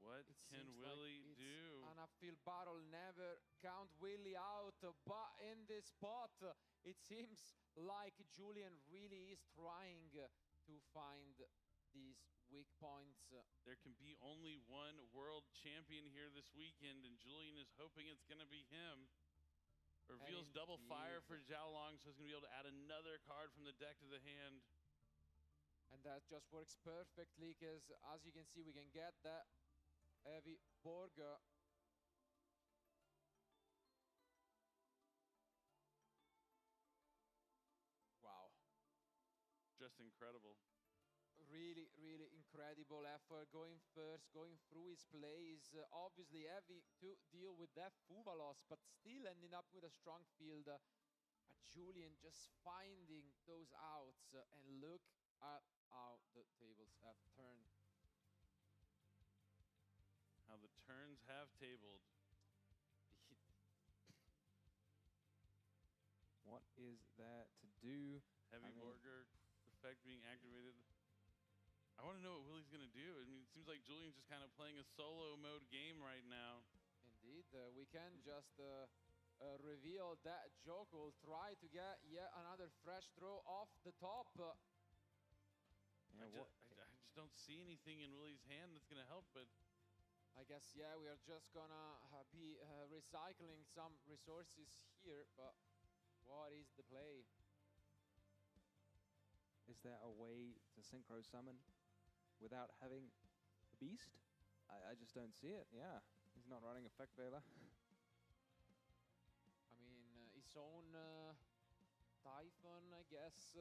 What can Willie do? An upfield battle, never count Willie out, but in this spot, it seems like Julian really is trying to find these weak points. There can be only one world champion here this weekend, and Julian is hoping it's going to be him. Reveals double fire for Zhao Long, so he's going to be able to add another card from the deck to the hand. And that just works perfectly, because as you can see, we can get that heavy Borga. Wow. just incredible. Really, really incredible effort. Going first, going through his plays. Obviously heavy to deal with that Fuba loss, but still ending up with a strong field. But Julian just finding those outs. And look at how the tables have turned. How the turns have tabled. What is there to do? Heavy Borger effect being activated. I want to know what Willie's going to do. I mean, it seems like Julian's just kind of playing a solo mode game right now. Indeed, we can just reveal that Joke will try to get yet another fresh throw off the top. I just don't see anything in Willie's hand that's going to help, but I guess, yeah, we are just gonna be recycling some resources here, but what is the play? Is there a way to synchro summon without having a beast? I just don't see it, yeah. He's not running Effect Veiler. I mean, his own Typhon, I guess,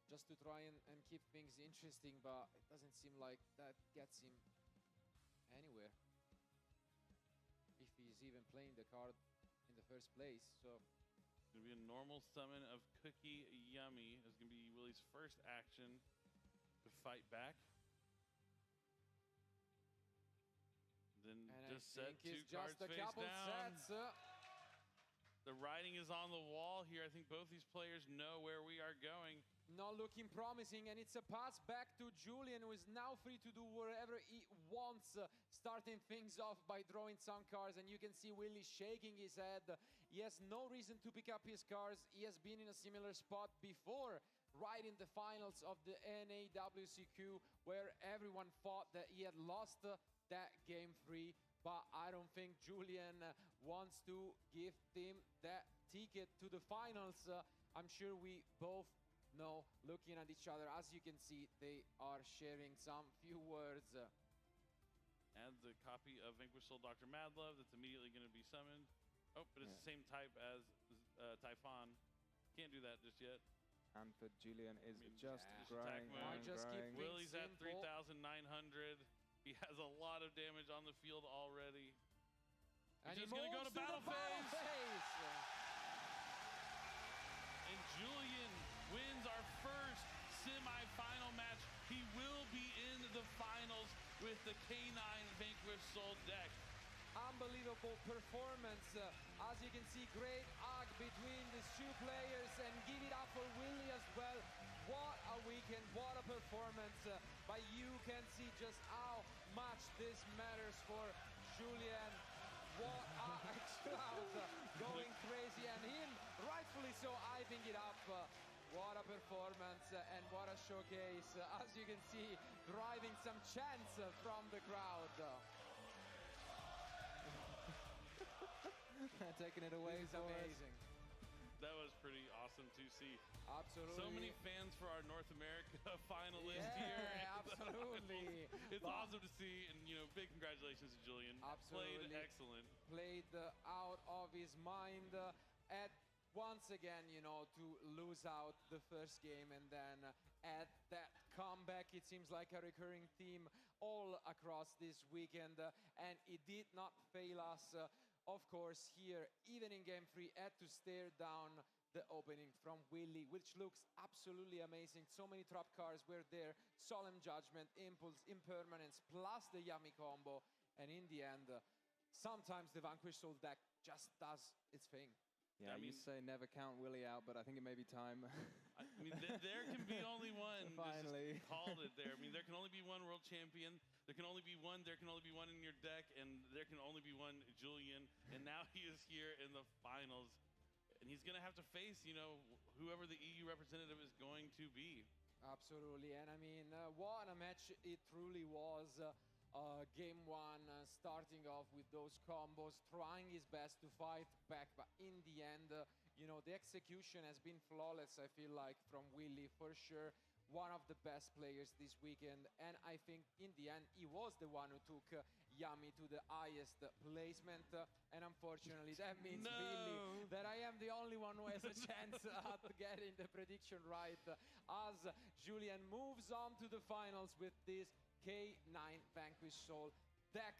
just to try and keep things interesting, but it doesn't seem like that gets him anywhere. If he's even playing the card in the first place, so. It's gonna be a normal summon of Cookie Yummy. It's gonna be Willie's first action to fight back. Then And just I set think two it's cards just a face couple down. sets. The writing is on the wall here. I think both these players know where we are going. Not looking promising, and it's a pass back to Julian, who is now free to do whatever he wants, starting things off by drawing some cards, and you can see Willie shaking his head. He has no reason to pick up his cards. He has been in a similar spot before, right in the finals of the NAWCQ, where everyone thought that he had lost that game 3, but I don't think Julian wants to give him that ticket to the finals. I'm sure we both know, looking at each other, as you can see, they are sharing some few words. Adds a copy of Vanquish Soul Dr. Madlove that's immediately going to be summoned. Oh, but it's the same type as Typhon. Can't do that just yet. And for Julian is just growing and growing. Willie's at 3,900. He has a lot of damage on the field already. And He's just going to go to battle phase. And Julian wins our first semi-final match. He will be in the finals with the K9 Vanquish Soul deck. Unbelievable performance. As you can see, great hug between these two players, and give it up for Willie as well. What a weekend, what a performance. But you can see just how much this matters for Julian. What a crowd going crazy, and him rightfully so hyping it up. What a performance and what a showcase. As you can see, driving some chants from the crowd. Taking it away is for us. amazing. That was pretty awesome to see. Absolutely. So many fans for our North America finalist Yeah, here. absolutely. It's awesome to see, and you know, big congratulations to Julian. Absolutely. Played excellent. Played out of his mind. At once again, you know, to lose out the first game and then add that comeback. It seems like a recurring theme all across this weekend, and it did not fail us. Of course, here, even in Game 3, had to stare down the opening from Willie, which looks absolutely amazing. So many trap cards were there. Solemn Judgment, Impulse, Impermanence, plus the Yummy combo. And in the end, sometimes the Vanquish Soul deck just does its thing. Yeah, you say never count Willie out, but I think it may be time. I mean, there can be only one. Finally. Just called it there. I mean, there can only be one world champion. There can only be one in your deck, and there can only be one Julian. And now he is here in the finals. And he's going to have to face, you know, whoever the EU representative is going to be. Absolutely. And I mean, what a match it truly was. Game 1, starting off with those combos, trying his best to fight back, but in the end, you know, the execution has been flawless, I feel like, from Willie, for sure. One of the best players this weekend, and I think in the end, he was the one who took Yami to the highest placement. And unfortunately, that means Billy, that I am the only one who has a chance at getting the prediction right, as Julian moves on to the finals with this K9 Vanquish Soul deck.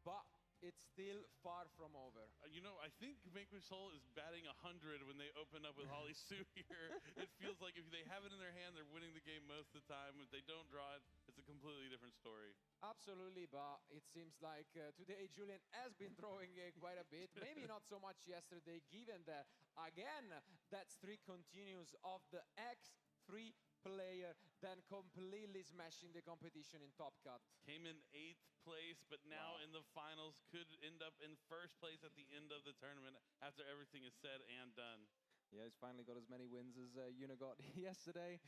But it's still far from over. You know, I think Vanquish Soul is batting 100 when they open up with Holly Sue here. It feels like if they have it in their hand, they're winning the game most of the time. If they don't draw it, it's a completely different story. Absolutely, but it seems like today Julian has been throwing quite a bit. Maybe not so much yesterday, given that, again, that streak continues of the X3 player, then completely smashing the competition in Top Cut. Came in 8th place, but now in the finals could end up in 1st place at the end of the tournament after everything is said and done. Yeah, he's finally got as many wins as Yuna got yesterday.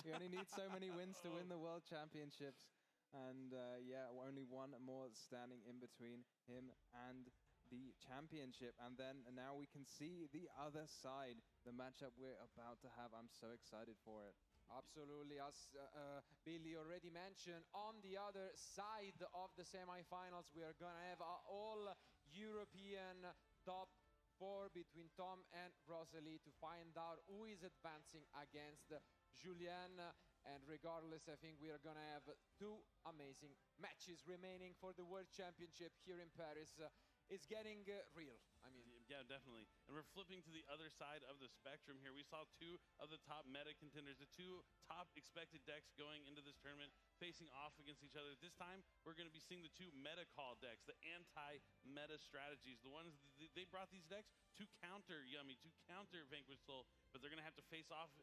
You only need so many wins to win the World Championships. And yeah, only one more standing in between him and the championship. And then now we can see the other side, the matchup we're about to have. I'm so excited for it. Absolutely, as Billy already mentioned, on the other side of the semifinals, we are gonna have all European top 4 between Tom and Rosalie to find out who is advancing against Julien. And regardless, I think we are gonna have 2 amazing matches remaining for the World Championship here in Paris. It's getting real, I mean. Yeah, definitely. And we're flipping to the other side of the spectrum here. We saw 2 of the top meta contenders, the 2 top expected decks going into this tournament, facing off against each other. This time, we're going to be seeing the 2 meta call decks, the anti-meta strategies. The ones, they brought these decks to counter Yummy, to counter Vanquish Soul, but they're going to have to face off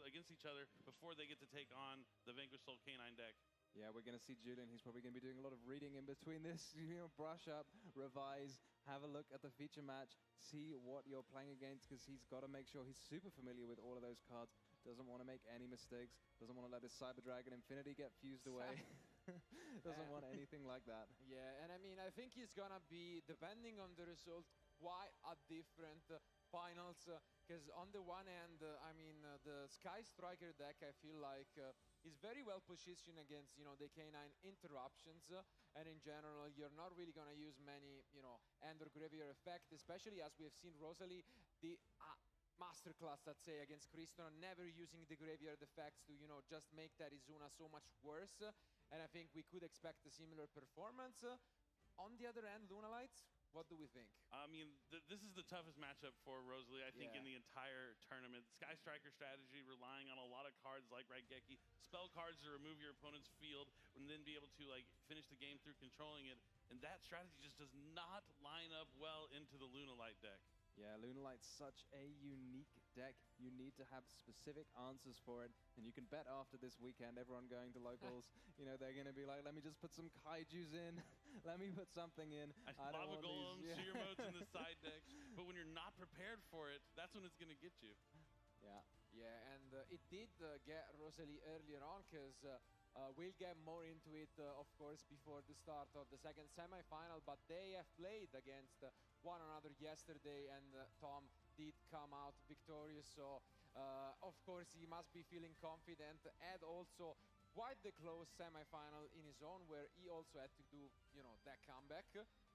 against each other before they get to take on the Vanquish Soul K9 deck. Yeah, we're going to see Julian. He's probably going to be doing a lot of reading in between this. You know, brush up, revise, have a look at the feature match, see what you're playing against, because he's got to make sure he's super familiar with all of those cards. Doesn't want to make any mistakes. Doesn't want to let his Cyber Dragon Infinity get fused away. Doesn't want anything like that. Yeah, and I mean, I think he's going to be, depending on the result, quite a different finals. Because on the one hand, I mean, the Sky Striker deck, I feel like is very well positioned against, you know, the K9 interruptions, and in general, you're not really gonna use many, you know, end or graveyard effect, especially as we have seen Rosalie, the masterclass, let's say, against Kriston, never using the graveyard effects to, you know, just make that Izuna so much worse, and I think we could expect a similar performance. On the other end, Lunalights, what do we think? I mean, this is the toughest matchup for Rosalie, I think, in the entire tournament. Sky Striker strategy, relying on a lot of cards like Raigeki, spell cards to remove your opponent's field, and then be able to like finish the game through controlling it. And that strategy just does not line up well into the Lunalight deck. Yeah, Lunalight's such a unique deck. You need to have specific answers for it. And you can bet after this weekend, everyone going to locals, you know, they're going to be like, let me just put some kaijus in. Let me put something in. Lava Golems, Seer Modes in the side deck. But when you're not prepared for it, that's when it's going to get you. Yeah. Yeah, and it did get Rosalie earlier on, because we'll get more into it, of course, before the start of the second semifinal. But they have played against one another yesterday, and Tom did come out victorious. So, of course, he must be feeling confident. And also quite the close semifinal in his own, where he also had to do, you know, that comeback.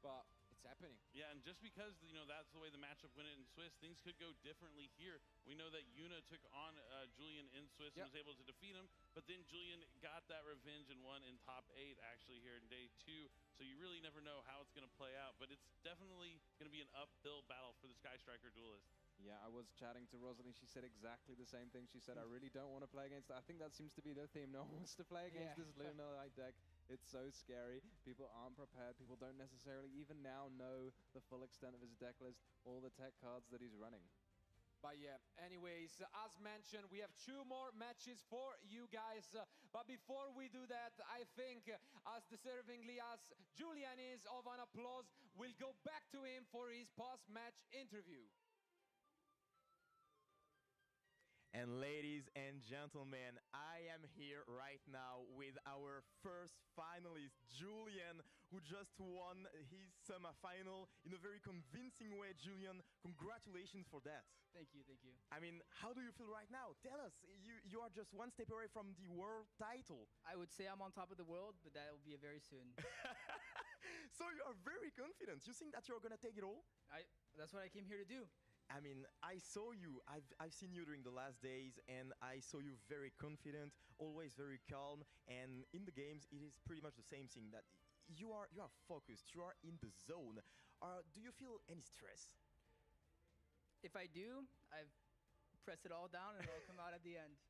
But it's happening. Yeah, and just because, you know, that's the way the matchup went in Swiss, things could go differently here. We know that Yuna took on Julian in Swiss and was able to defeat him, but then Julian got that revenge and won in top 8 actually here in day 2. So you really never know how it's going to play out, but it's definitely going to be an uphill battle for the Sky Striker duelist. Yeah, I was chatting to Rosalie. She said exactly the same thing. She said, I really don't want to play against. I think that seems to be the theme. No one wants to play against this Lunalight deck. It's so scary. People aren't prepared. People don't necessarily even now know the full extent of his deck list, all the tech cards that he's running. But yeah, anyways, as mentioned, we have 2 more matches for you guys. But before we do that, I think as deservingly as Julian is of an applause, we'll go back to him for his post-match interview. And ladies and gentlemen, I am here right now with our first finalist, Julian, who just won his semi-final in a very convincing way. Julian, congratulations for that. Thank you, thank you. I mean, how do you feel right now? Tell us, you are just one step away from the world title. I would say I'm on top of the world, but that will be very soon. So you are very confident. You think that you're gonna take it all? That's what I came here to do. I mean, I saw you. I've seen you during the last days, and I saw you very confident, always very calm. And in the games, it is pretty much the same thing. That you are focused. You are in the zone. Do you feel any stress? If I do, I've pressed it all down and it'll come out at the end.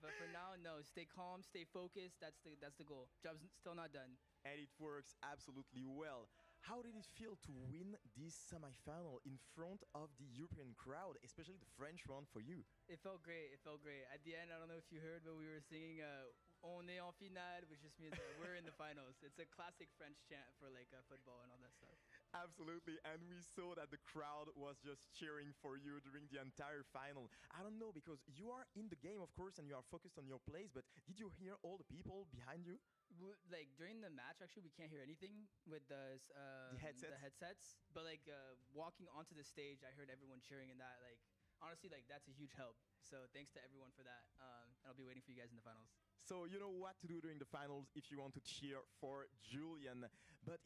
But for now, no. Stay calm, stay focused. That's the goal. Job's still not done. And it works absolutely well. How did it feel to win this semi-final in front of the European crowd, especially the French one for you? It felt great. It felt great. At the end, I don't know if you heard, but we were singing "On est en finale," which just means that we're in the finals. It's a classic French chant for like football and all that stuff. Absolutely, and we saw that the crowd was just cheering for you during the entire final. I don't know, because you are in the game, of course, and you are focused on your plays, but did you hear all the people behind you? Like during the match, actually, we can't hear anything with the headsets. But like walking onto the stage, I heard everyone cheering, and that like honestly, like that's a huge help. So thanks to everyone for that. And I'll be waiting for you guys in the finals. So you know what to do during the finals if you want to cheer for Julian.